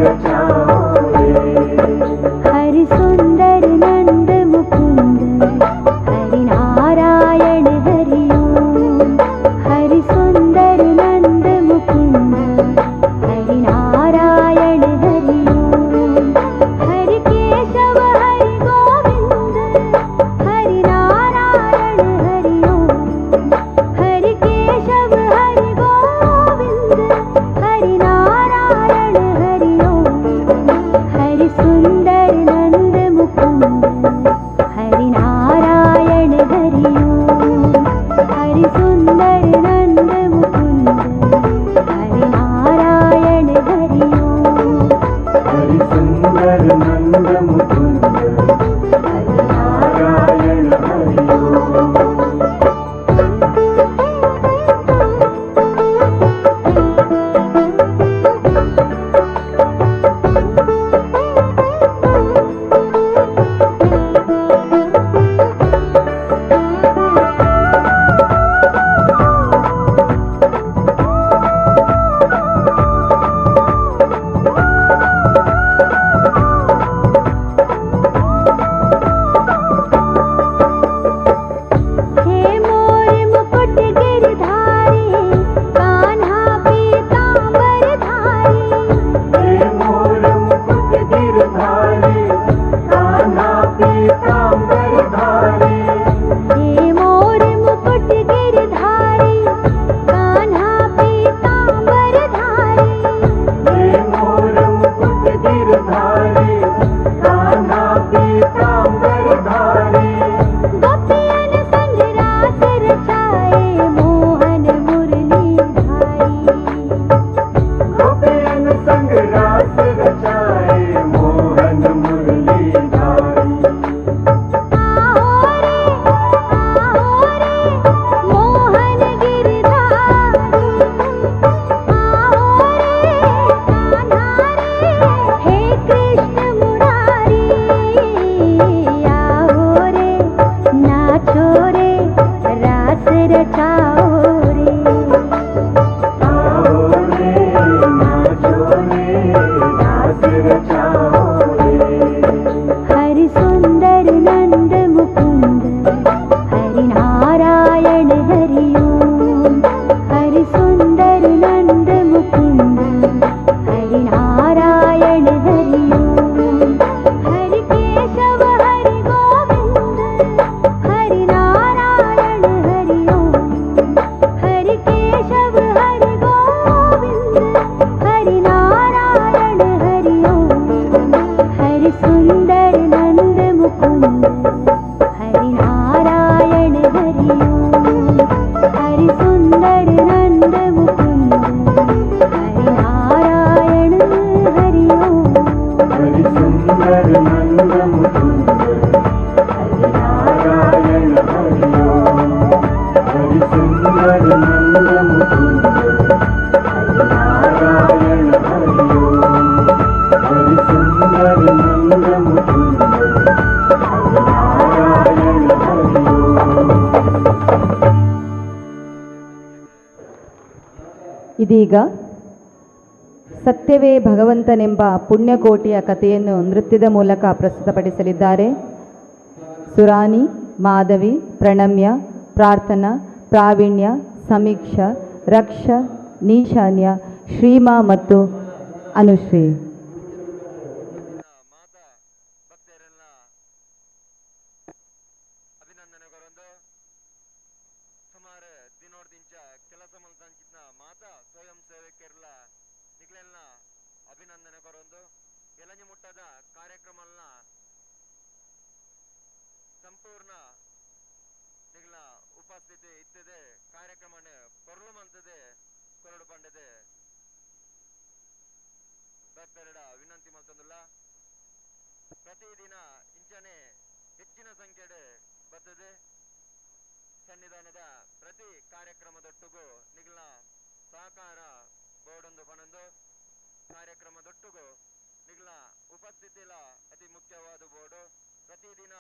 रचाओ रे। हरि सुंदर नंद मुकुंद हरि नारायण हरि ओम। हरि सुंदर नंद मुकुंद हरि नारायण हरि ओम। हरि केशव हरि गोविंद हरि नारायण हरि ओम। हरि केशव हरि गोविंद हरि नारायण हरि ओम। हरि सुंदर नंद मुकुंद हरि नारायण हरि ओम। हरि सुंदर नंद मुकुंद हरि नारायण हरि ओम। हरि सुंदर नंद मुकुंद हरि नारायण हरि ओम। हे मोर मुकुट गिरधारी कान्हा पीतांबर धारी। हे मोर मुकुट गिरधारी कान्हा पीतांबर धारी। हे मोर मुकुट गिरधारी कान्हा पीतांबर धारी। हे मोर मुकुट गिरधारी कान्हा पीतांबर धारी। गोपियन संग रास रचाए मोहन मुरली धारी। गोपियन संग रास रचाए मोहन मुरली धारी। आओ रे मोहन गिरधारी। आओ रे कान्हा रे हे कृष्ण मुरारी। आओ रे नाचो रे रास रचाओ रे। आओ रे नाचो रे रास रचाओ रे। हरि सुंदर नंद मुकुंद हरि नारायण हरि ओम। हरि सुंदर नंद मुकुंद हरि नारायण हरि ओम। हरि केशव हरि गोविंद हरि नारायण हरि ओम। हरि केशव हरि गोविंद हरि नारायण हरि ओम। हरि सुंदर नंद मुकुंद हरि नारायण हरि ओम। हरि सुंदर नंद मुकुंद हरि नारायण हरि ओम। हरि सुंदर नंद मुकुंद हरि नारायण हरि ओम। हरि सुंदर नंद मुकुंद हरि नारायण हरि ओम। हरि सुंदर नंद मुकुंद हरि नारायण हरि ओम। ಇದೀಗ ಸತ್ಯವೇ ಭಗವಂತನೆಂಬ ಪುಣ್ಯಕೋಟಿಯ ಕಥೆಯನ್ನು ನೃತ್ಯದ ಮೂಲಕ ಪ್ರಸ್ತುತಪಡಿಸಲಿದ್ದಾರೆ ಸುರಾನಿ, ಮಾಧವಿ, ಪ್ರಣಮ್ಯ, ಪ್ರಾರ್ಥನಾ, ಪ್ರಾವೀಣ್ಯ, ಸಮೀಕ್ಷಾ, ರಕ್ಷ, ನೀಶಾನ್ಯ, ಶ್ರೀಮಾ ಮತ್ತು ಅನುಶ್ರೀ. ಮಾತಾ ಭಕ್ತರೆಲ್ಲ ಅಭಿನಂದನೆಗೊರಂದು ಸುಮಾರು ದಿನೋಡ್ದಿಂಚ ಕೆಲಸ ಮಲ್ತಂಚಿನ ಮಾತಾ ಸ್ವಯಂ ಸೇವಕರೆಲ್ಲ ನಿಗ್ಲೆಲ್ಲ ಅಭಿನಂದನೆಗೊರಂದು ಎಲಂಜಿ ಮುಟ್ಟದ ಕಾರ್ಯಕ್ರಮಲ್ಲ ಸಂಪೂರ್ಣ ನಿಗ್ಲ ಉಪಸ್ಥಿತಿ ಇತ್ತದೆ ಕಾರ್ಯಕ್ರಮನ ಪೊರ್ಲು ಮಂತದೆ ಕೊರಡು ಪಂಡದೆ ಭಕ್ತರಡ ವಿನಂತಿ ಮಲ್ತಂದುಲ್ಲ ಪ್ರತಿದಿನ ಇಂಚನೆ ಹೆಚ್ಚಿನ ಸಂಖ್ಯೆಡೆ ಬರ್ತದೆ ಸನ್ನಿಧಾನದ ಪ್ರತಿ ಕಾರ್ಯಕ್ರಮದೊಟ್ಟಿಗೂ ನಿಗ್ಲ ಸಹಕಾರ ಬೋರ್ಡೊಂದು ಪಣಂದು ಕಾರ್ಯಕ್ರಮದೊಟ್ಟಿಗೂ ನಿಗ್ಲ ಉಪಸ್ಥಿತಿಲ ಅತಿ ಮುಖ್ಯವಾದ ಬೋರ್ಡು ಪ್ರತಿದಿನ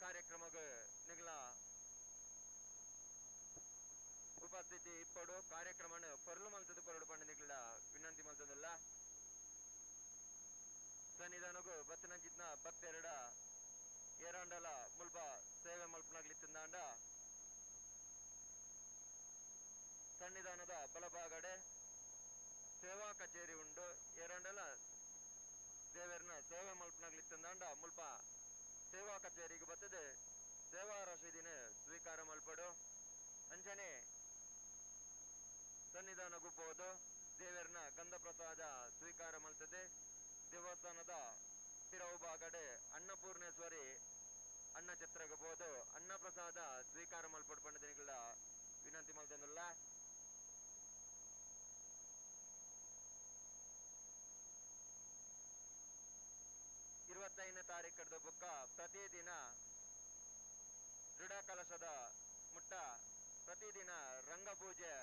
ಕಾರ್ಯಕ್ರಮಕ್ಕೆ ನಿಗ್ಲ ಉಪಸ್ಥಿತಿ ಇಪ್ಪಡು ಕಾರ್ಯಕ್ರಮನ ಪೊರ್ಲು ಮಲ್ತದ ಕೊರಡು ಪಂಡ ನಿಗ್ಲ ವಿನಂತಿ ಮಲ್ತದಲ್ಲ ದೇವರನ್ನ ಗಂಧ ಪ್ರಸಾದ ಸ್ವೀಕಾರ ಮಾಡ್ತದೆ. ದೇವಸ್ಥಾನದ ತಿರವು ಬಾಗಡೆ ಅನ್ನಪೂರ್ಣೇಶ್ವರಿ ಅನ್ನ ಛತ್ರಗೆ ಬೋದು ಅನ್ನ ಪ್ರಸಾದ ಸ್ವೀಕಾರ ಮಲ್ಪಡ್ಕೊಂಡ ದಿನಗಳ ವಿನಂತಿ ಮಾಡ್ತೇನಲ್ಲ. 25ನೇ ತಾರೀಕದ ಬುಕ್ಕ ಪ್ರತಿದಿನ ದೃಢ ಕಲಶದ ಮುಟ್ಟ ಪ್ರತಿದಿನ ರಂಗಪೂಜೆ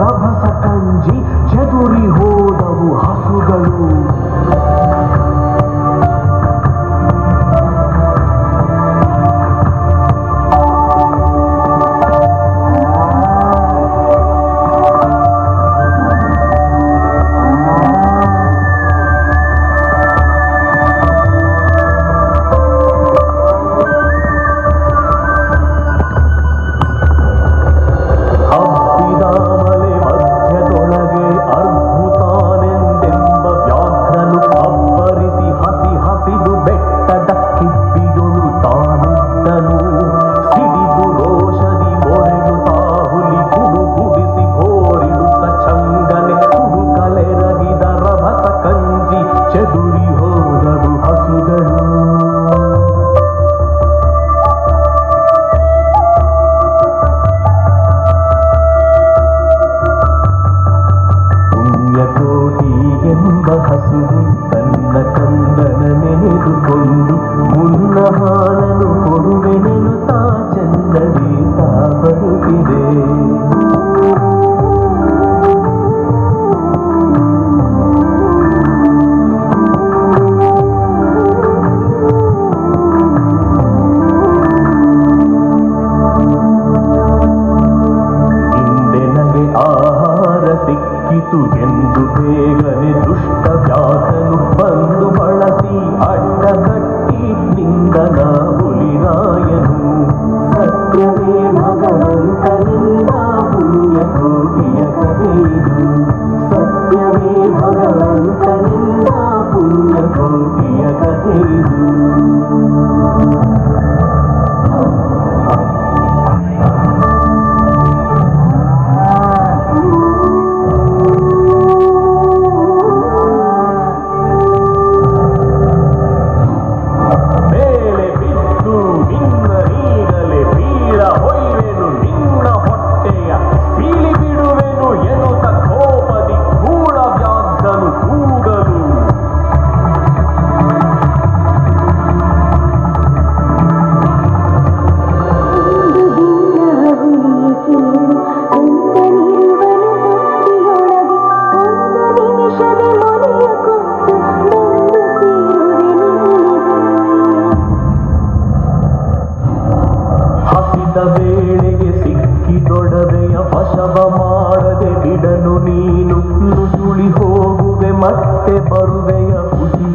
ರಭಸ ಕಂಜಿ ಚದುರಿ ಹೋದವು ಹಸುಗಳು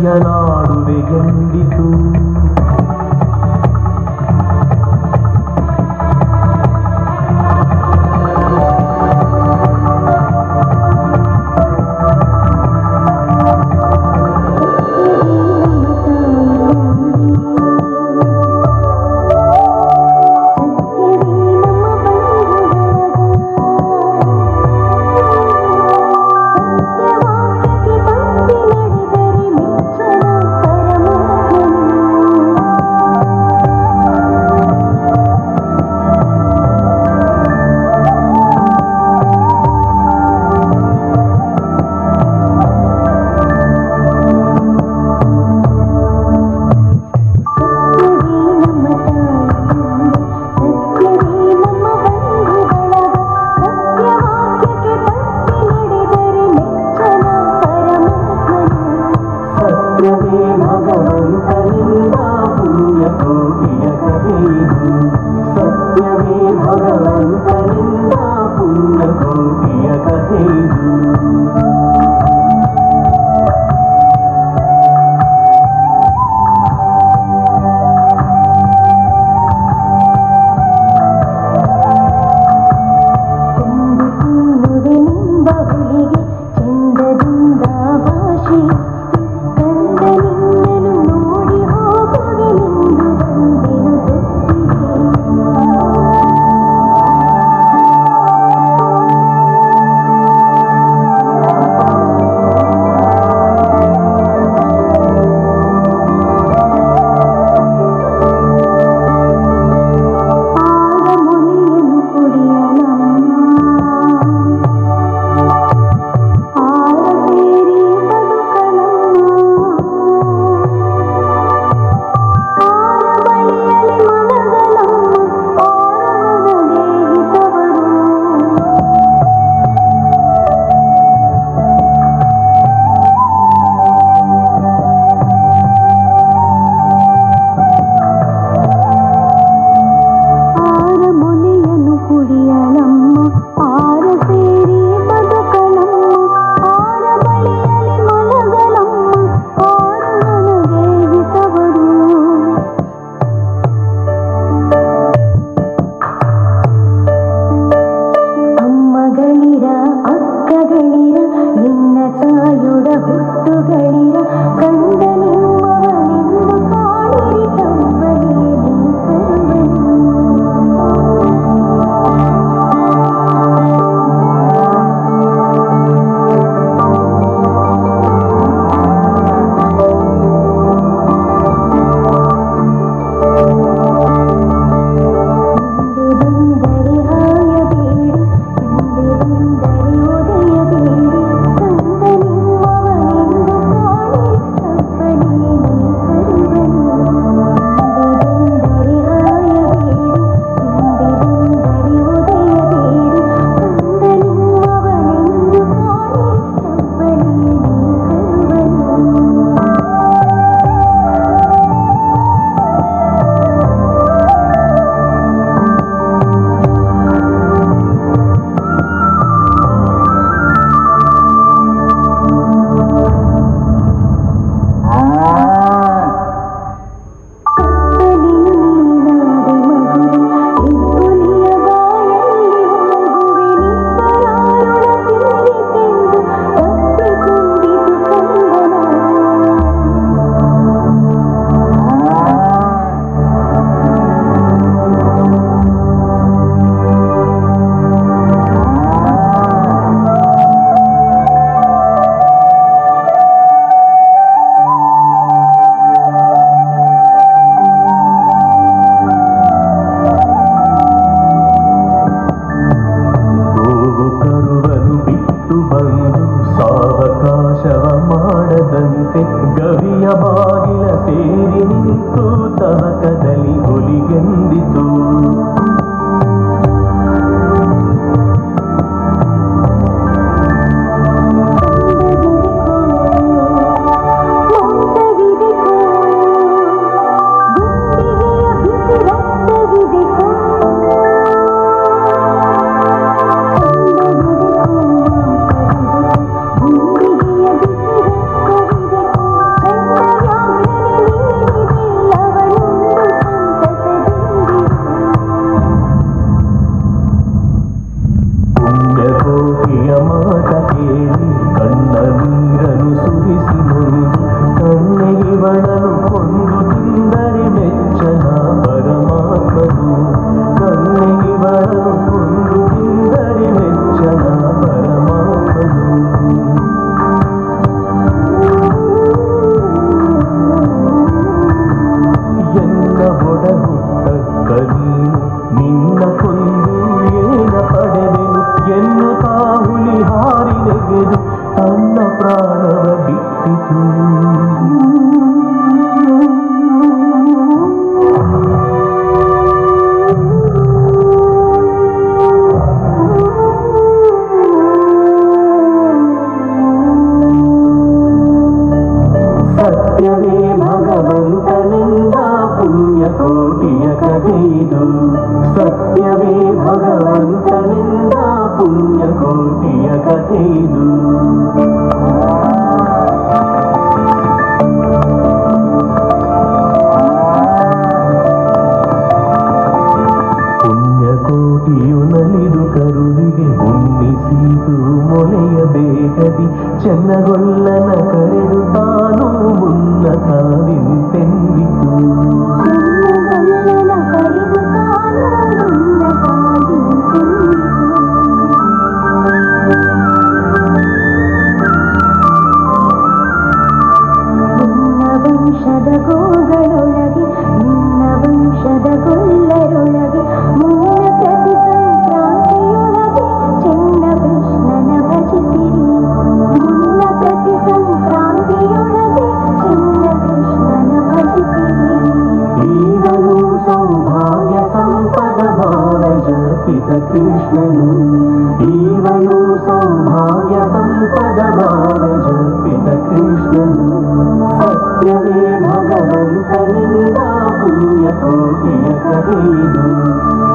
ನಯ್ಯನಾಡುವೆ ಎಂದಿತು. ಸತ್ಯವೇ ಭಗವಂತನಿಂದ ಪುಣ್ಯಕೋಟಿಯ ಕಥೆಯಿದು ಸತ್ಯವೇ ಭಗವಂತನಿಂದ ಪುಣ್ಯಕೋಟಿಯ ಕಥೆಯಿದು ಪುಣ್ಯಕೋಟಿಯು ನಲಿದು ಕರುವಿಗೆ ಉಣ್ಣಿಸಿದು ಮೊಲೆಯ ಬೇಗದಿ ಚೆನ್ನಗೊಲ್ಲನ ಕರೆದು ತಾನು ಮುನ್ನ ಕಾದಿಂತೆಂದಿತು ವಂಶದ ಗೋಗಳೊಳಗೆ ನಿನ್ನ ವಂಶದ ಗೊಲ್ಲರೊಳಗೆ ಮೂಲ ಪ್ರತಿ ಸಂಕ್ರಾಂತಿಯೊಳಗೆ ಚೆನ್ನ ಕೃಷ್ಣನ ಭಜಿಸಿರಿ ಮುನ್ನ ಪ್ರತಿ ಸಂಕ್ರಾಂತಿಯೊಳಗೆ ಚೆನ್ನ ಕೃಷ್ಣನ ಭಜಿಸಿರಿ ಈಗಲೂ ಸೌಭಾಗ್ಯ ಸಂಪದ ಭಾವ ಜಪಿತ ಕೃಷ್ಣನು ಈಗಲೂ ಸೌಭಾಗ್ಯ ಸಂಪದ ಭಾವ ಜಪಿತ ಕೃಷ್ಣನು ಸತ್ಯವೇ ಭಗವಂತನಿಂದ ಪುಣ್ಯಕೋಟಿಯ ಕಥೆಯಿದು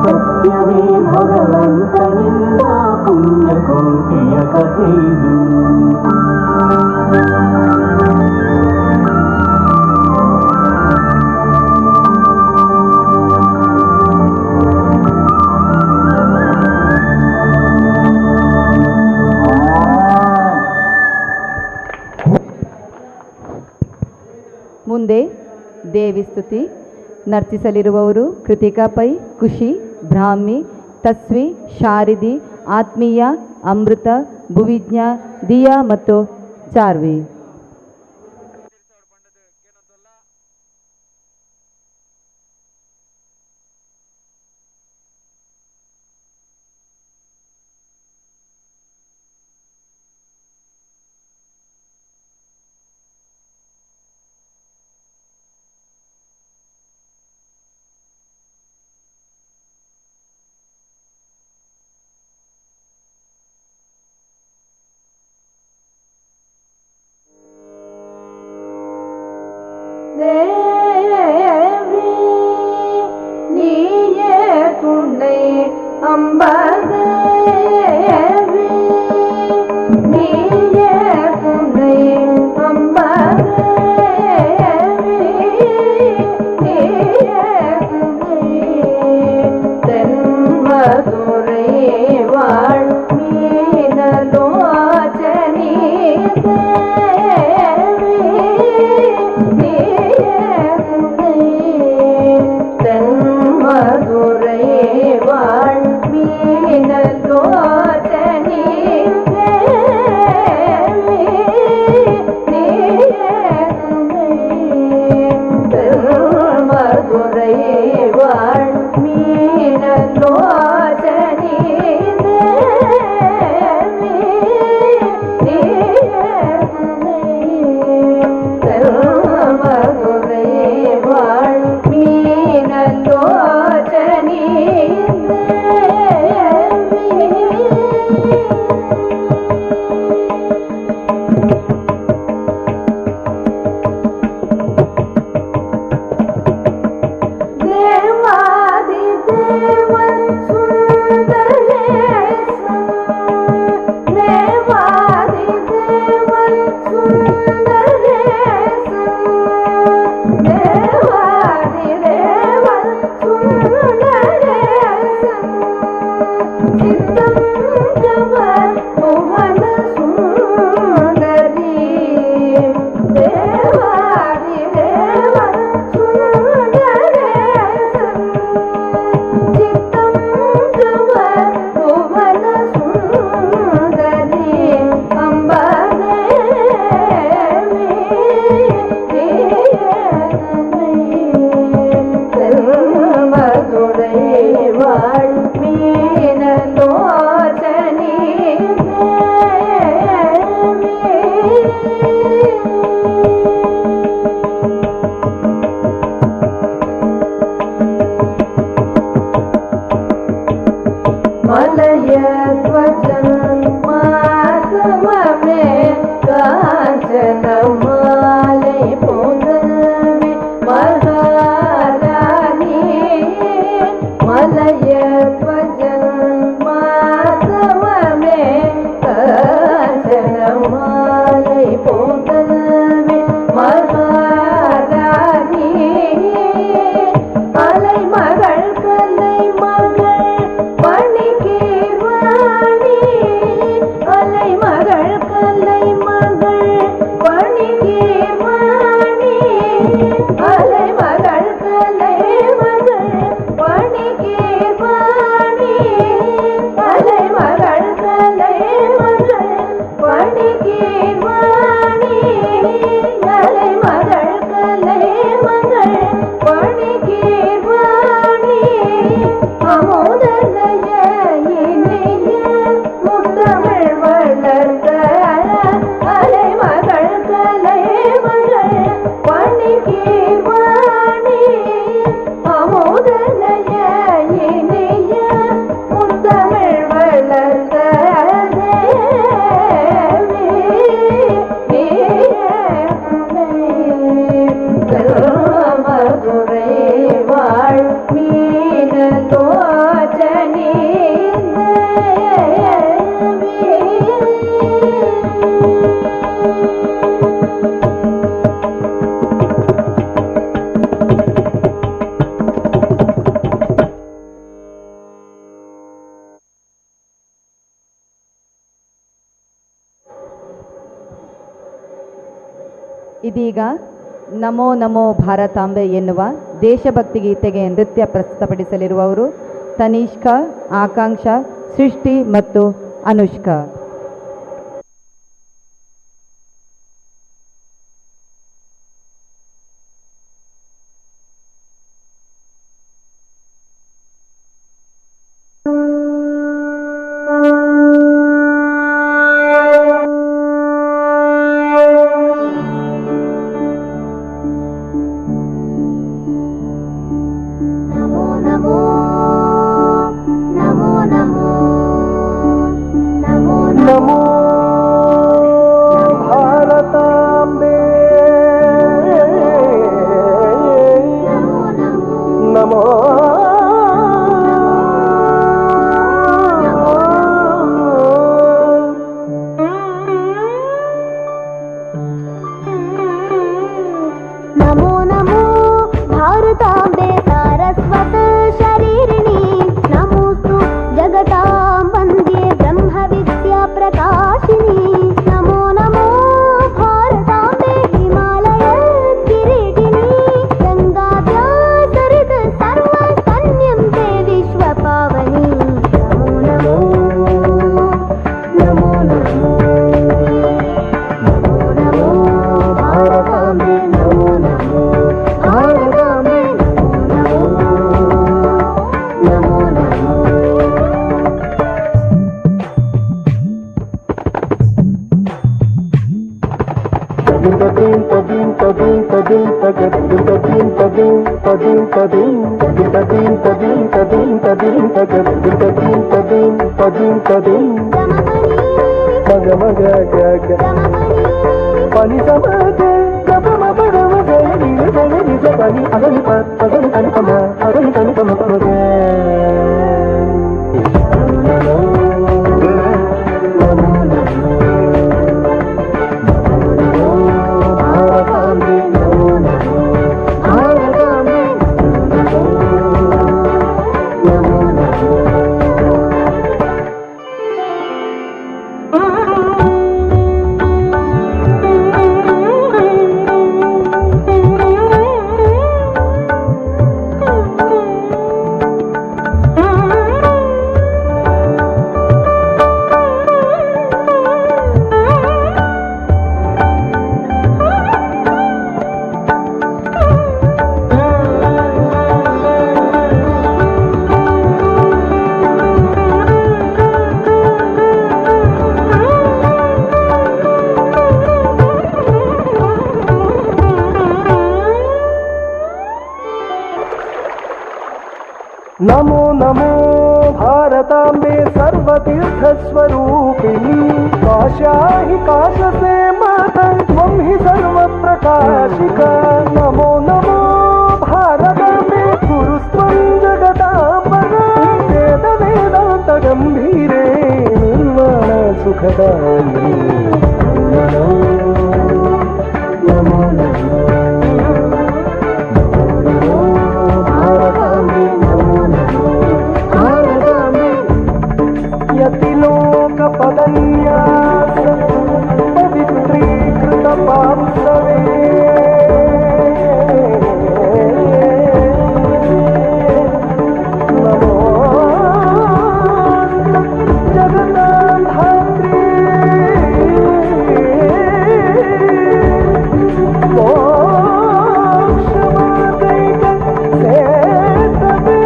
ಸತ್ಯವೇ ಭಗವಂತನಿಂದ ಪುಣ್ಯಕೋಟಿಯ ಕಥೆಯಿದು ಮುಂದೆ ದೇವಿ ಸ್ತುತಿ ನರ್ತಿಸಲಿರುವವರು ಕೃತಿಕಾ ಪೈ, ಖುಷಿ, ಬ್ರಾಹ್ಮಿ, ತಸ್ವಿ, ಶಾರದಿ, ಆತ್ಮೀಯ, ಅಮೃತ, ಭುವಿಜ್ಞ, ದಿಯಾ ಮತ್ತು ಚಾರ್ವಿ. தேவி நீயே துணை அம்பதேவி நீயே துணை அம்பதேவி நீயே துணை தென்மதுரை வாழ் மீனலோச்சனி மதுரை வாழ் மீ ಇದೀಗ ನಮೋ ನಮೋ ಭಾರತಾಂಬೆ ಎನ್ನುವ ದೇಶಭಕ್ತಿ ಗೀತೆಗೆ ನೃತ್ಯ ಪ್ರಸ್ತುತಪಡಿಸಲಿರುವವರು ತನಿಷ್ಕಾ, ಆಕಾಂಕ್ಷಾ, ಸೃಷ್ಟಿ ಮತ್ತು ಅನುಷ್ಕಾ. नमो नमो भारतांबे सर्वतीर्थस्वरूपिणी काशाहि काश से माता त्वं हि सर्वप्रकाशिका नमो नमो भारतांबे गुरुस्त्वं जगदांबरा वेद वेदांत गंभीरे निर्वाण सुखदायिनी नमो नमो यतिलोकपदन्यास पवित्रीकृतपांसवे नमो जगन्नाधात्री मोक्षमादैक सेतवे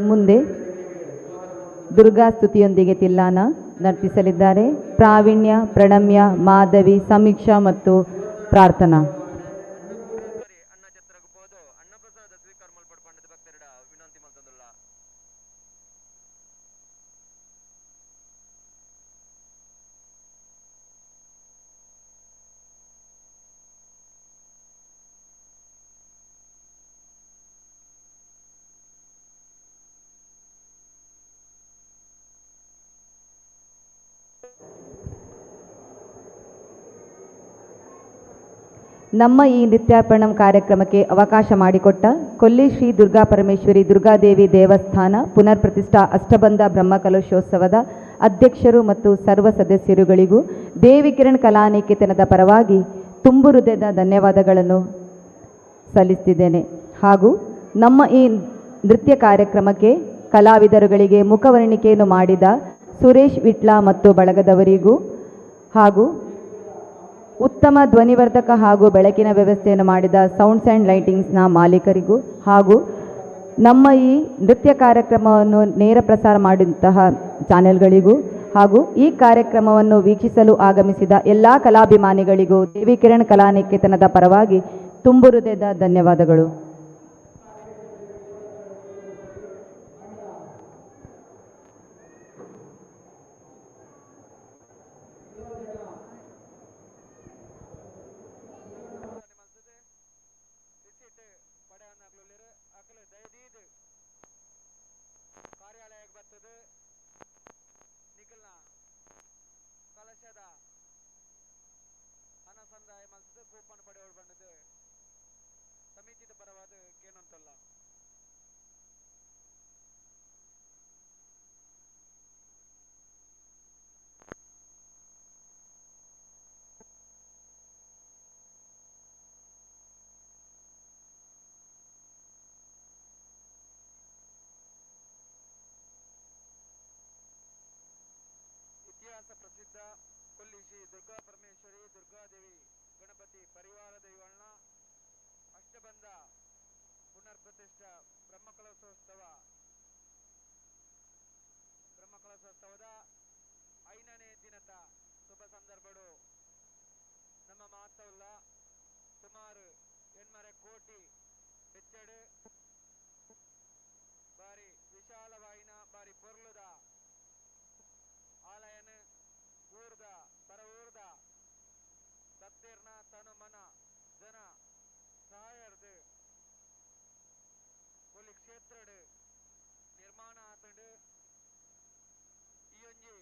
ಮುಂದೆ ದುರ್ಗಾ ಸ್ತುತಿಯೊಂದಿಗೆ ತಿಲ್ಲಾನ ನರ್ತಿಸಲಿದ್ದಾರೆ. ಪ್ರಾವೀಣ್ಯ, ಪ್ರಣಮ್ಯ, ಮಾಧವಿ, ಸಮೀಕ್ಷಾ ಮತ್ತು ಪ್ರಾರ್ಥನಾ. ನಮ್ಮ ಈ ನೃತ್ಯಾರ್ಪಣಂ ಕಾರ್ಯಕ್ರಮಕ್ಕೆ ಅವಕಾಶ ಮಾಡಿಕೊಟ್ಟ ಕೊಲ್ಲಿ ಶ್ರೀ ದುರ್ಗಾ ಪರಮೇಶ್ವರಿ ದುರ್ಗಾದೇವಿ ದೇವಸ್ಥಾನ ಪುನರ್ ಪ್ರತಿಷ್ಠಾ ಅಷ್ಟಬಂಧ ಬ್ರಹ್ಮಕಲಶೋತ್ಸವದ ಅಧ್ಯಕ್ಷರು ಮತ್ತು ಸರ್ವ ಸದಸ್ಯರುಗಳಿಗೂ ದೇವಿ ಕಿರಣ್ ಕಲಾನಿಕೇತನದ ಪರವಾಗಿ ತುಂಬು ಹೃದಯದ ಧನ್ಯವಾದಗಳನ್ನು ಸಲ್ಲಿಸುತ್ತಿದ್ದೇನೆ. ಹಾಗೂ ನಮ್ಮ ಈ ನೃತ್ಯ ಕಾರ್ಯಕ್ರಮಕ್ಕೆ ಕಲಾವಿದರುಗಳಿಗೆ ಮುಖವರ್ಣಿಕೆಯನ್ನು ಮಾಡಿದ ಸುರೇಶ್ ವಿಟ್ಲ ಮತ್ತು ಬಳಗದವರಿಗೂ ಹಾಗೂ ಉತ್ತಮ ಧ್ವನಿವರ್ಧಕ ಹಾಗೂ ಬೆಳಕಿನ ವ್ಯವಸ್ಥೆಯನ್ನು ಮಾಡಿದ ಸೌಂಡ್ಸ್ ಆ್ಯಂಡ್ ಲೈಟಿಂಗ್ಸ್ನ ಮಾಲೀಕರಿಗೂ ಹಾಗೂ ನಮ್ಮ ಈ ನೃತ್ಯ ಕಾರ್ಯಕ್ರಮವನ್ನು ನೇರ ಪ್ರಸಾರ ಮಾಡಿದಂತಹ ಚಾನೆಲ್ಗಳಿಗೂ ಹಾಗೂ ಈ ಕಾರ್ಯಕ್ರಮವನ್ನು ವೀಕ್ಷಿಸಲು ಆಗಮಿಸಿದ ಎಲ್ಲ ಕಲಾಭಿಮಾನಿಗಳಿಗೂ ದೇವಿ ಕಿರಣ್ ಕಲಾನಿಕೇತನದ ಪರವಾಗಿ ತುಂಬು ಹೃದಯದ ಧನ್ಯವಾದಗಳು. ಕಾರ್ಯಾಲಯಕ್ಕೆ ಬರ್ತದೆ ನಿಖಲ್ನ ಕಲಶದ ಹಣ ಸಂದಾಯ ಮಲ್ತದೆ ಕೂಪನ್ ಪಡೆಯೋಳು ಬಂದದ್ದು ಸಮಿತಿದ ಪರವಾದ ಕೇನಂತಲ್ಲ. ಇತಿಹಾಸ ಪ್ರಸಿದ್ಧ ಕೊಲ್ಲಿ ಶ್ರೀ ದುರ್ಗಾ ಪರಮೇಶ್ವರಿ ದುರ್ಗಾದೇವಿ ಗಣಪತಿ ಪರಿವಾರ ದೈವಳ್ನ ಅಷ್ಟಬಂಧ ಪುನರ್ ಪ್ರತಿಷ್ಠಾ ಬ್ರಹ್ಮಕಲಶೋತ್ಸವದ 5ನೇ ದಿನದ ಶುಭ ಸಂದರ್ಭಗಳು ನಮ್ಮ ಮಾತವಲ್ಲ ಸುಮಾರು 8 ಕೋಟಿ ವೆಚ್ಚಡು ಬಾರಿ ವಿಶಾಲವಾಯಿನ ಬಾರಿ ಪೊರ್ಲುದ ಆಲಯನ ಊರ್ದ ಪರ ಊರ್ದ ಭಕ್ತರ್ನ ತನು ಮನ ಜನ ಸಹಾಯರ್ದು ಕೊಲ್ಲಿ ಕ್ಷೇತ್ರಡು ನಿರ್ಮಾಣ ಆತಂಡು ಈ ಒಂಜಿ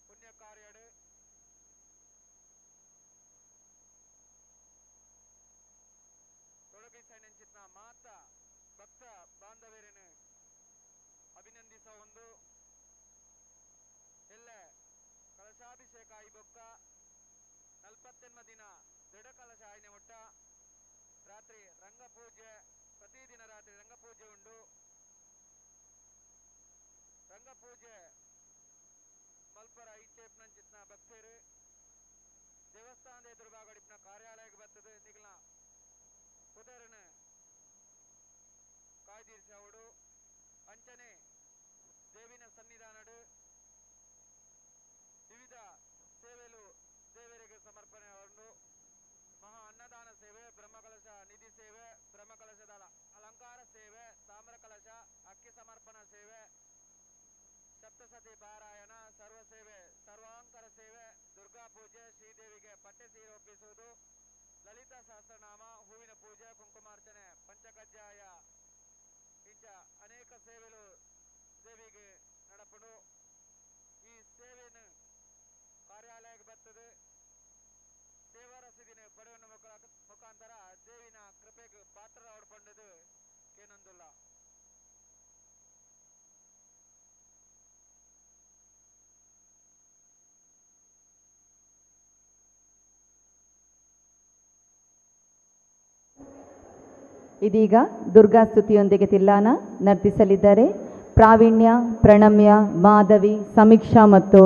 ಪುಣ್ಯ ಕಾರ್ಯಡು ತೊಡಗಿಸನೆಂಚಿತ್ನ ಮಾತ ಭಕ್ತ ಬಾಂಧವರನ್ನು ಅಭಿನಂದಿಸ ಒಂದು ಎಲ್ಲ ಕಲಶಾಭಿಷೇಕ ಆಯಿ ಬೊಕ್ಕ 48 ದಿನ ದೃಢ ಕಲಶ ಆಯ್ನೆ ಒಟ್ಟ ರಾತ್ರಿ ರಂಗಪೂಜೆ ಪ್ರತಿದಿನ ರಾತ್ರಿ ರಂಗಪೂಜೆ ಉಂಡು. ರಂಗಪೂಜೆ ಮಲ್ಪರ ಐಚೇಪ್ನಂಚಿತ್ನ ಭಕ್ತರು ದೇವಸ್ಥಾನದ ಎದುರುಭಾಗಡಿಪ್ನ ಕಾರ್ಯಾಲಯಕ್ಕೆ ಬರ್ತದೆ ನಿಗಲ ಕುದರನ ಕಾಯ್ದಿರಿಸಿ ಅವಡು ಅಂಚನೆ ದೇವಿನ ಸನ್ನಿಧಾನಡು ವಿವಿಧ ಸೇವೆಲು ದೇವರಿಗೆ ಸಮರ್ಪಣೆ ಅವನು ಮಹಾ ಅನ್ನದಾನ ಸೇವೆ, ಬ್ರಹ್ಮಕಲಶ ನಿಧಿ ಸೇವೆ, ಬ್ರಹ್ಮಕಲಶದ ಅಲಂಕಾರ ಸೇವೆ, ತಾಮ್ರ ಕಲಶ, ಅಕ್ಕಿ ಸಮರ್ಪಣಾ ಸೇವೆ, ಸಪ್ತಸತಿ ಪಾರಾಯಣ, ಸರ್ವ ಸೇವೆ, ಸರ್ವಾಂಕರ ಸೇವೆ, ದುರ್ಗಾ ಪೂಜೆ, ಶ್ರೀದೇವಿಗೆ ಪಟ್ಟೆ ಸೀರೆ ಒಪ್ಪಿಸುವುದು, ಲಲಿತಾ ಸಹಸ್ರನಾಮ, ಹೂವಿನ ಪೂಜೆ, ಕುಂಕುಮಾರ್ಚನೆ, ಪಂಚಕಜ್ಜಾಯ ಇಂಚ ಅನೇಕ ಸೇವೆಗಳು ದೇವಿಗೆ ನಡಪಡು. ಈ ಸೇವೆಯನ್ನು ಕಾರ್ಯಾಲಯಕ್ಕೆ ಬರ್ತದೆ ಸೇವಾ ರಸೀದಿನ ಪಡೆಯುವ ಮುಖಾಂತರ ದೇವಿನ ಕೃಪೆಗೆ ಪಾತ್ರ ಹೊಡ್ಕೊಂಡದು ಏನೊಂದಿಲ್ಲ. ಇದೀಗ ದುರ್ಗಾ ಸ್ತುತಿಯೊಂದಿಗೆ ತಿಲ್ಲಾನ ನರ್ತಿಸಲಿದ್ದಾರೆ ಪ್ರಾವೀಣ್ಯ, ಪ್ರಣಮ್ಯ, ಮಾಧವಿ, ಸಮೀಕ್ಷಾ ಮತ್ತು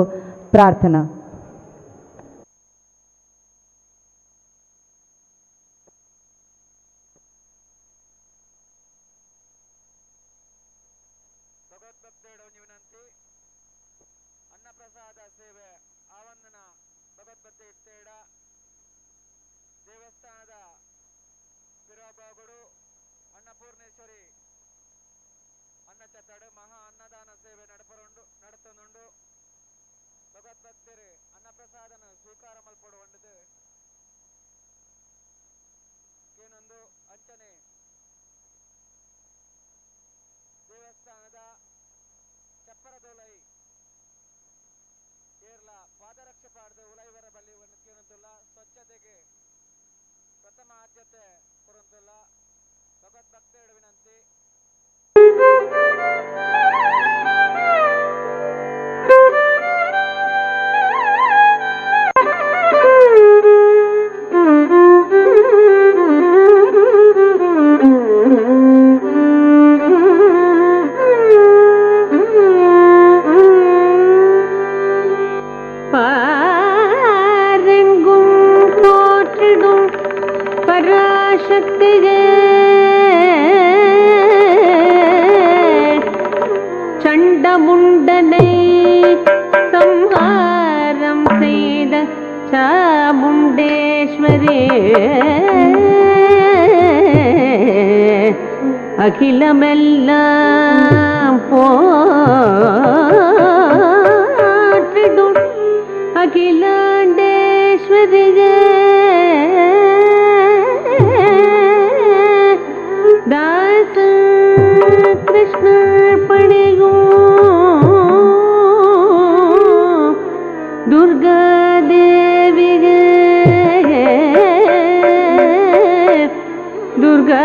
ಪ್ರಾರ್ಥನಾ. ಭಗವದ್ಭಕ್ತೇಡ ವಿನಂತಿ ಅನ್ನಪ್ರಸಾದ ಸೇವೆ ಆವಂದನ ಭಗವದ್ಭಕ್ತಿ ಇತ್ತೇಡ ದೇವಸ್ಥಾನದ ಪಿರಾಬಾಗುಡು ಅನ್ನಪೂರ್ಣೇಶ್ವರಿ ಅನ್ನ ಚತ್ತಡು ಮಹಾ ಅನ್ನದಾನ ಸೇವೆ ನಡತನುಂಡು ಭಗವದ್ಭಕ್ತರು பராசக்தியே சண்டமுண்டனை சம்ஹாரம் செய்த சாமுண்டேஸ்வரே அகிலமெல்லாம் போற்றிடும் அகிலாண்டேஸ்வரியே தாச கிருஷ்ண பணியும் துர்கா தேவியே துர்கா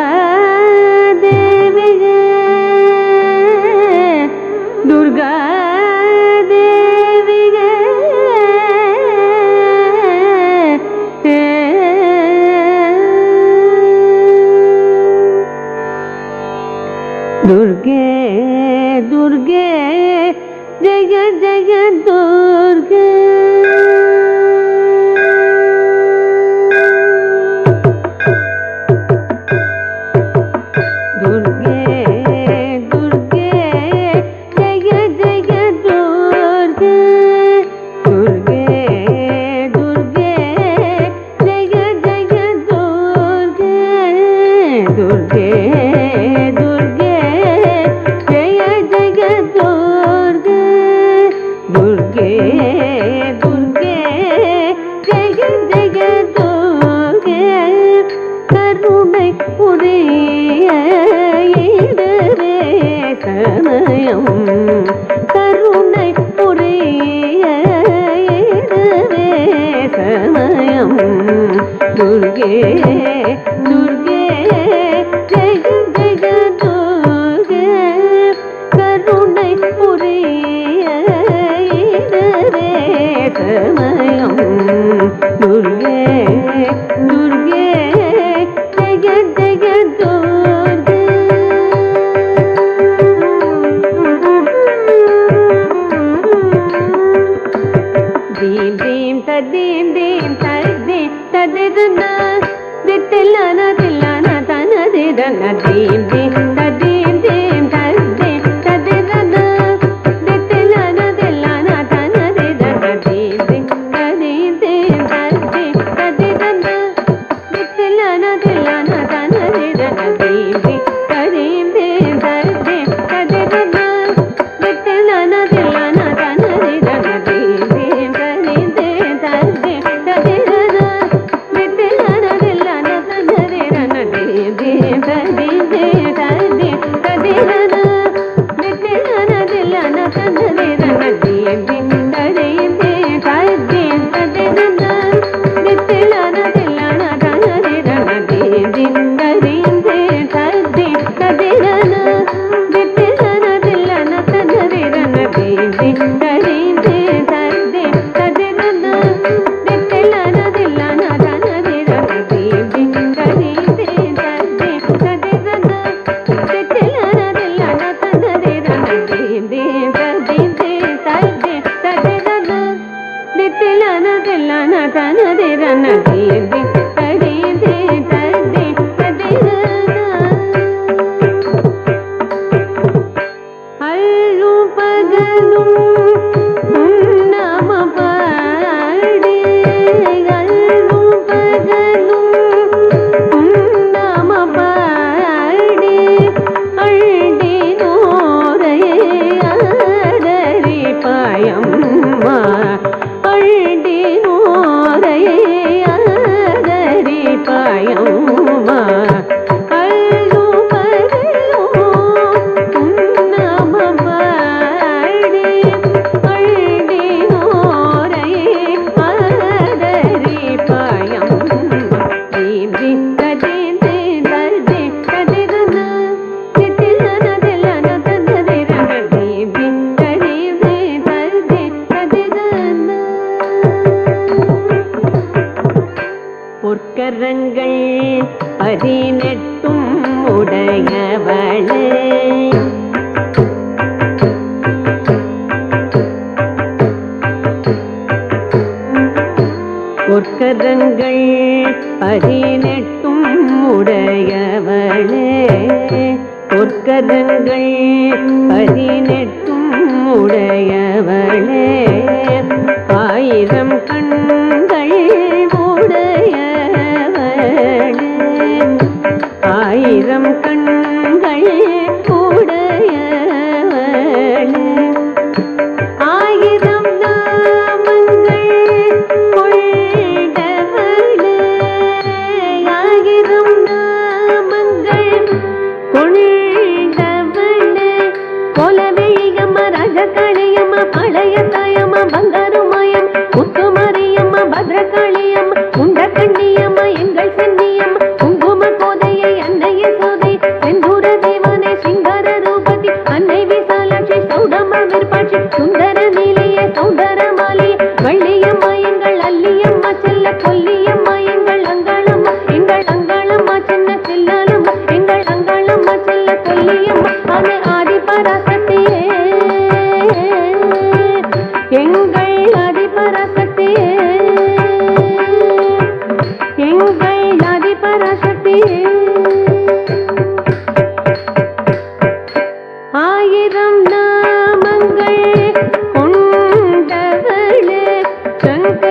தேவியே துர்கா தேவியே दुर्गे दुर्गे जय जय दुर्गे दुर्गे दुर्गे जय जय दुर्गे दुर्गे दुर्गे जय जय दुर्गे दुर्गे दुर्गे जय जय दुर्गे दुर्गे दुर्गे जय जय दुर्गे करुणை புரியிடவே சமயம் கருணை புரியிடவே சமயம் துர்கே துர்கே ஜெய ஜெய துர்கே கருணை புரியிடவே சமயம் துர்கே துர்கே ஜெய ஜெய துர்கே दीम दीम तदीम दीम तदीम तदिरना दितिलाना दिलाना तना दिरना दीम दीम तदीम दीम तदीम तदिरना दितिलाना दिलाना तना दिरना दीम दीम तदीम दीम तदीम तदिरना दितिलाना दिलाना तना दिरना दीम दीम तदीम दीम तदीम तदिरना दितिलाना दिलाना तना दिरना दीम दीम பொற்கரங்கள் 18 உடையவளே பொற்கரங்கள் 18 உடையவளே 1000 கண்கள் உடையவளே 1000 கண்கள் உடையவளே 1000 நாமங்கள் கொண்டவளே 1000 நாமங்கள் கொண்டவளே கொலவெளியம்மா ராஜகாளியம்மா பழைய தாயம்மா பங்காருமாயம் முத்துமாரியம்மா பத்ரகாளியம்மா உண்டகண்ணியம்மா எங்கள் சென்னியம்மா குங்கும கோதையை அன்னைய சோதை செந்தூர தேவனை சிங்கார ரூபதி அன்னை விசாலாட்சி சௌடம விருப்பாட்சி சுந்தர நீலிய சௌந்தர மாலிய வள்ளியம்மா எங்கள் அல்லியம்மா செல்ல கொல்லியம்மா எங்கள் அங்காளம்மா சின்ன செல்லாலம்மா எங்கள் அங்காளம்மா செல்ல கொல்லியம்மா அது ஆதி பராசக்தியே எங்கள் ஆதி பராசக்தியே எங்கள் ஆதி பராசக்தியே 1000 நாமங்கள் கொண்டவளே சங்க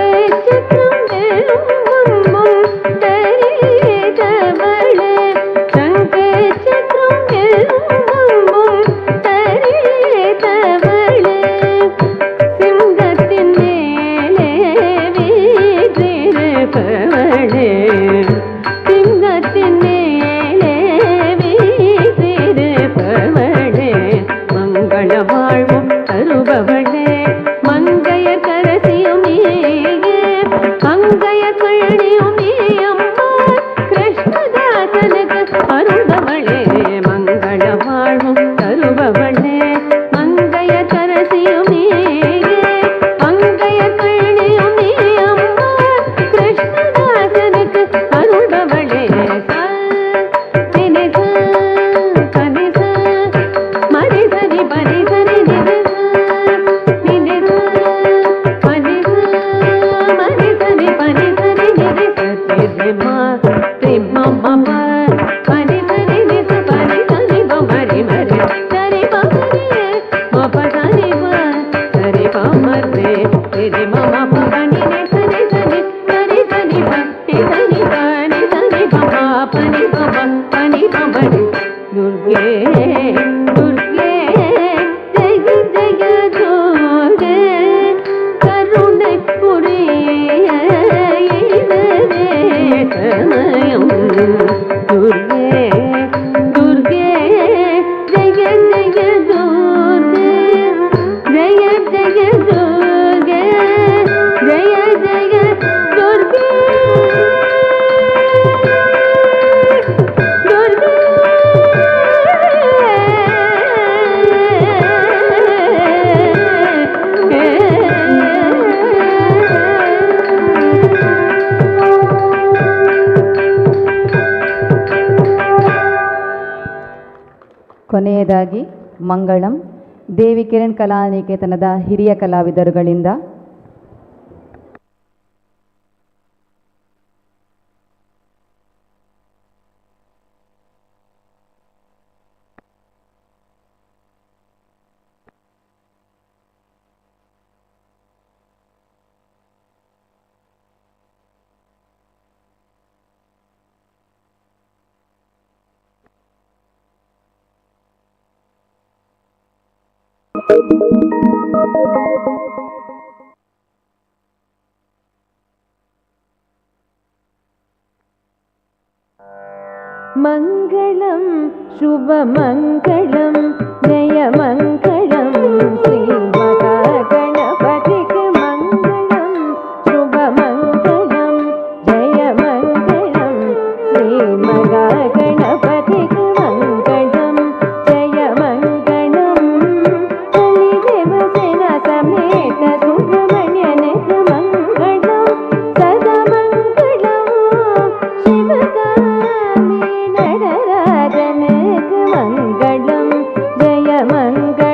சக்கரம் வெல்லும் தரிதவளே சங்க சக்கரம் வெல்லும் தரிதவளே சிங்கத்தின் மேலே வீற்றிருப்பவளே சிங்கத்தின் மேலே வீற்றிருப்பவளே மங்கள வாழ்வும் தருபவளே மங்கைய கரசியும் நீயே அங்கைய கழனியும் நீயம்மா கிருஷ்ணதாசனுக்கு அருள்பவளே மங்கள வாழ்வும் தருபவளே மங்கைய கரசியும் நீயே அங்கைய கழனியும் நீயம்மா கிருஷ்ணதாசனுக்கு அருள்பவளே மரிசரி பரிசரி மரிசரி பரிசரி நிரிசரி மம பரிசரி நிச பரிசரி மரி மரி சரி பரி மபசரி சரி பமரே தெரி மம பவனி சரி சரி சரி சரி பரி சரி பரி சரி பம பனி பம பனி பமரி துர்கே துர்கே ஜெய ஜெய துர்கே கருணை புரிய இதுவே சமயம் துர்கே துர்கே ஜெய ஜெய துர்கே ஜெய ஜெய துர்கே ஜெய ஜெய துர்கே ಕೊನೆಯದಾಗಿ ಮಂಗಳಂ ದೇವಿ ಕಿರಣ್ ಕಲಾನಿಕೇತನದ ಹಿರಿಯ ಕಲಾವಿದರುಗಳಿಂದ மங்களம் சுபமங்களம் ஜெயமங்களம் ஸ்ரீ மகாகணபதிக்கு மங்களம் சுபமங்களம் ஜெயமங்களம் ஸ்ரீ மகாகணபதிக்கு மங்களம் ஜெயமங்களம் கலிதேவசேனா சமேத சுப்பிரமணியனுக்கு மங்களம் சதமங்களம் சிவகாமி நடராஜனுக்கு மங்களம் ஜெயமங்களம்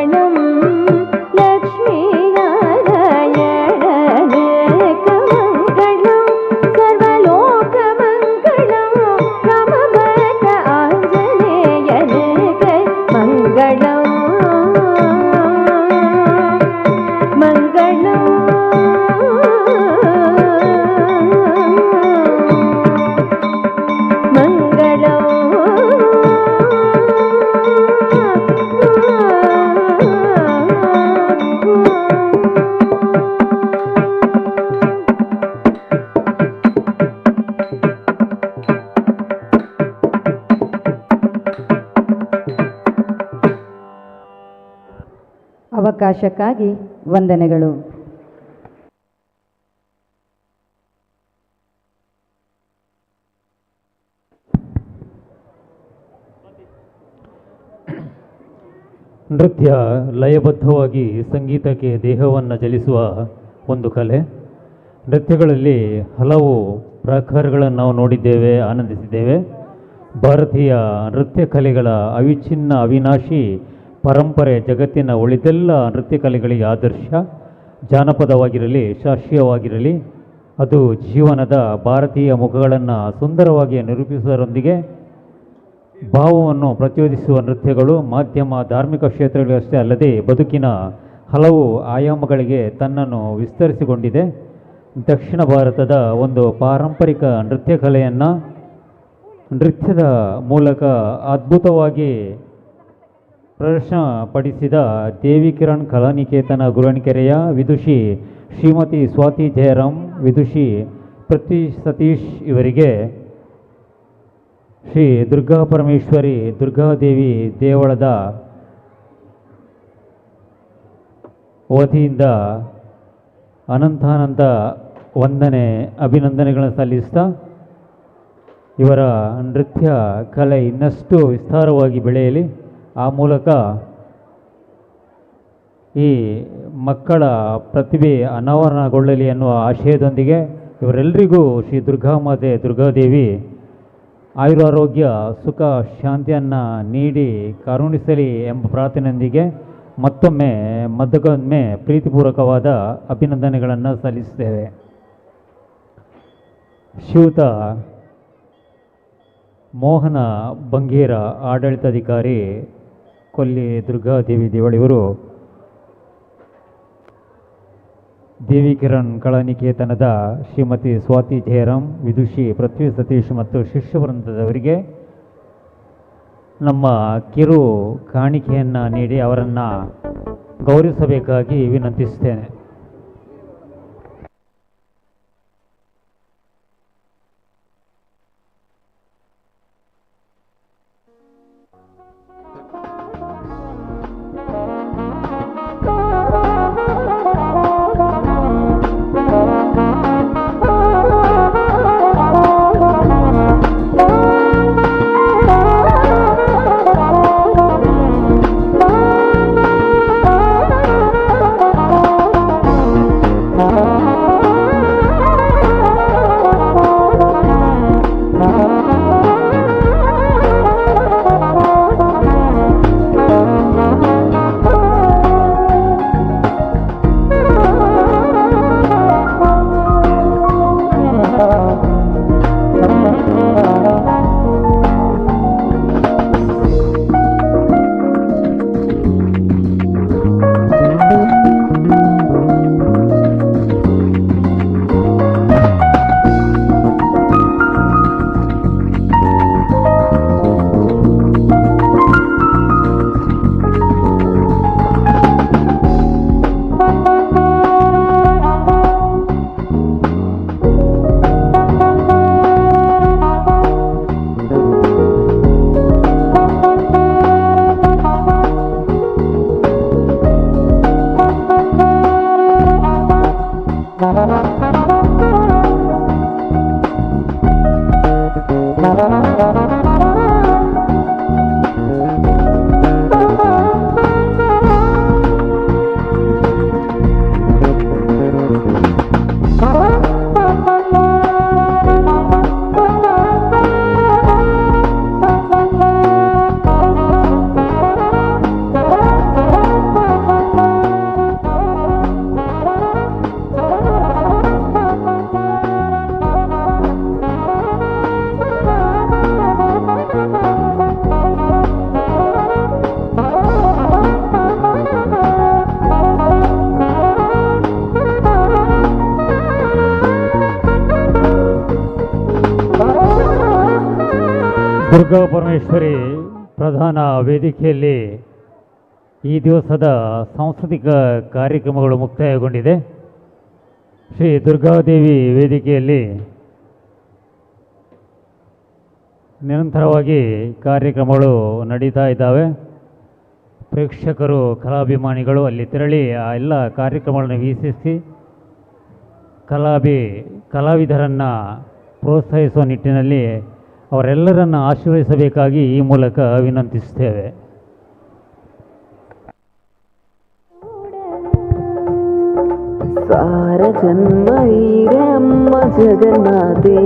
ಅವಕಾಶಕ್ಕಾಗಿ ವಂದನೆಗಳು. ನೃತ್ಯ ಲಯಬದ್ಧವಾಗಿ ಸಂಗೀತಕ್ಕೆ ದೇಹವನ್ನು ಚಲಿಸುವ ಒಂದು ಕಲೆ. ನೃತ್ಯಗಳಲ್ಲಿ ಹಲವು ಪ್ರಕಾರಗಳನ್ನು ನಾವು ನೋಡಿದ್ದೇವೆ, ಆನಂದಿಸಿದ್ದೇವೆ. ಭಾರತೀಯ ನೃತ್ಯ ಕಲೆಗಳ ಅವಿಚ್ಛಿನ್ನ ಅವಿನಾಶಿ ಪರಂಪರೆ ಜಗತ್ತಿನ ಉಳಿದೆಲ್ಲ ನೃತ್ಯ ಕಲೆಗಳಿಗೆ ಆದರ್ಶ. ಜಾನಪದವಾಗಿರಲಿ, ಶಾಸ್ತ್ರೀಯವಾಗಿರಲಿ, ಅದು ಜೀವನದ ಭಾರತೀಯ ಮುಖಗಳನ್ನು ಸುಂದರವಾಗಿ ನಿರೂಪಿಸುವುದರೊಂದಿಗೆ ಭಾವವನ್ನು ಪ್ರಚೋದಿಸುವ ನೃತ್ಯಗಳು ಮಾಧ್ಯಮ ಧಾರ್ಮಿಕ ಕ್ಷೇತ್ರಗಳಷ್ಟೇ ಅಲ್ಲದೆ ಬದುಕಿನ ಹಲವು ಆಯಾಮಗಳಿಗೆ ತನ್ನನ್ನು ವಿಸ್ತರಿಸಿಕೊಂಡಿದೆ. ದಕ್ಷಿಣ ಭಾರತದ ಒಂದು ಪಾರಂಪರಿಕ ನೃತ್ಯ ಕಲೆಯನ್ನು ನೃತ್ಯದ ಮೂಲಕ ಅದ್ಭುತವಾಗಿ ಪ್ರದರ್ಶನಪಡಿಸಿದ ದೇವಿ ಕಿರಣ್ ಕಲಾನಿಕೇತನ ಗುರುವಣಿಕೆರೆಯ ವಿದುಷಿ ಶ್ರೀಮತಿ ಸ್ವಾತಿ ಜಯರಾಮ್, ವಿದುಷಿ ಪೃಥ್ವಿ ಸತೀಶ್ ಇವರಿಗೆ ಶ್ರೀ ದುರ್ಗಾ ಪರಮೇಶ್ವರಿ ದುರ್ಗಾದೇವಿ ದೇವಳದ ವತಿಯಿಂದ ಅನಂತಾನಂತ ವಂದನೆ ಅಭಿನಂದನೆಗಳನ್ನು ಸಲ್ಲಿಸ್ತಾ ಇವರ ನೃತ್ಯ ಕಲೆ ಇನ್ನಷ್ಟು ವಿಸ್ತಾರವಾಗಿ ಬೆಳೆಯಲಿ, ಆ ಮೂಲಕ ಈ ಮಕ್ಕಳ ಪ್ರತಿಭೆ ಅನಾವರಣಗೊಳ್ಳಲಿ ಅನ್ನುವ ಆಶಯದೊಂದಿಗೆ ಇವರೆಲ್ಲರಿಗೂ ಶ್ರೀ ದುರ್ಗಾಮಾತೆ ದುರ್ಗಾದೇವಿ ಆಯುರಾರೋಗ್ಯ ಸುಖ ಶಾಂತಿಯನ್ನು ನೀಡಿ ಕರುಣಿಸಲಿ ಎಂಬ ಪ್ರಾರ್ಥನೆಯೊಂದಿಗೆ ಮತ್ತೊಮ್ಮೆ ಪ್ರೀತಿಪೂರ್ವಕವಾದ ಅಭಿನಂದನೆಗಳನ್ನು ಸಲ್ಲಿಸುತ್ತೇವೆ. ಶ್ರೀಯುತ ಮೋಹನ ಬಂಗೇರ, ಆಡಳಿತಾಧಿಕಾರಿ, ಕೊಲ್ಲಿ ದುರ್ಗಾದೇವಿ ದೇವಳಿಯವರು ದೇವಿ ಕಿರಣ್ ಕಲಾನಿಕೇತನದ ಶ್ರೀಮತಿ ಸ್ವಾತಿ ಜಯರಾಮ್, ವಿದುಷಿ ಪೃಥ್ವಿ ಸತೀಶ್ ಮತ್ತು ಶಿಷ್ಯವೃಂದದವರಿಗೆ ನಮ್ಮ ಕಿರು ಕಾಣಿಕೆಯನ್ನು ನೀಡಿ ಅವರನ್ನು ಗೌರವಿಸಬೇಕಾಗಿ ವಿನಂತಿಸುತ್ತೇನೆ. ದುರ್ಗಾ ಪರಮೇಶ್ವರಿ ಪ್ರಧಾನ ವೇದಿಕೆಯಲ್ಲಿ ಈ ದಿವಸದ ಸಾಂಸ್ಕೃತಿಕ ಕಾರ್ಯಕ್ರಮಗಳು ಮುಕ್ತಾಯಗೊಂಡಿದೆ. ಶ್ರೀ ದುರ್ಗಾದೇವಿ ವೇದಿಕೆಯಲ್ಲಿ ನಿರಂತರವಾಗಿ ಕಾರ್ಯಕ್ರಮಗಳು ನಡೀತಾ ಇದ್ದಾವೆ. ಪ್ರೇಕ್ಷಕರು ಕಲಾಭಿಮಾನಿಗಳು ಅಲ್ಲಿ ತೆರಳಿ ಆ ಎಲ್ಲ ಕಾರ್ಯಕ್ರಮಗಳನ್ನು ವೀಕ್ಷಿಸಿ ಕಲಾವಿದರನ್ನು ಪ್ರೋತ್ಸಾಹಿಸುವ ನಿಟ್ಟಿನಲ್ಲಿ ಅವರೆಲ್ಲರನ್ನು ಆಶೀರ್ವದಿಸಬೇಕಾಗಿ ಈ ಮೂಲಕ ವಿನಂತಿಸುತ್ತೇವೆ. ಸಾರ ಜನ್ಮ ಅಮ್ಮ ಜಗನ್ನಾಥೇ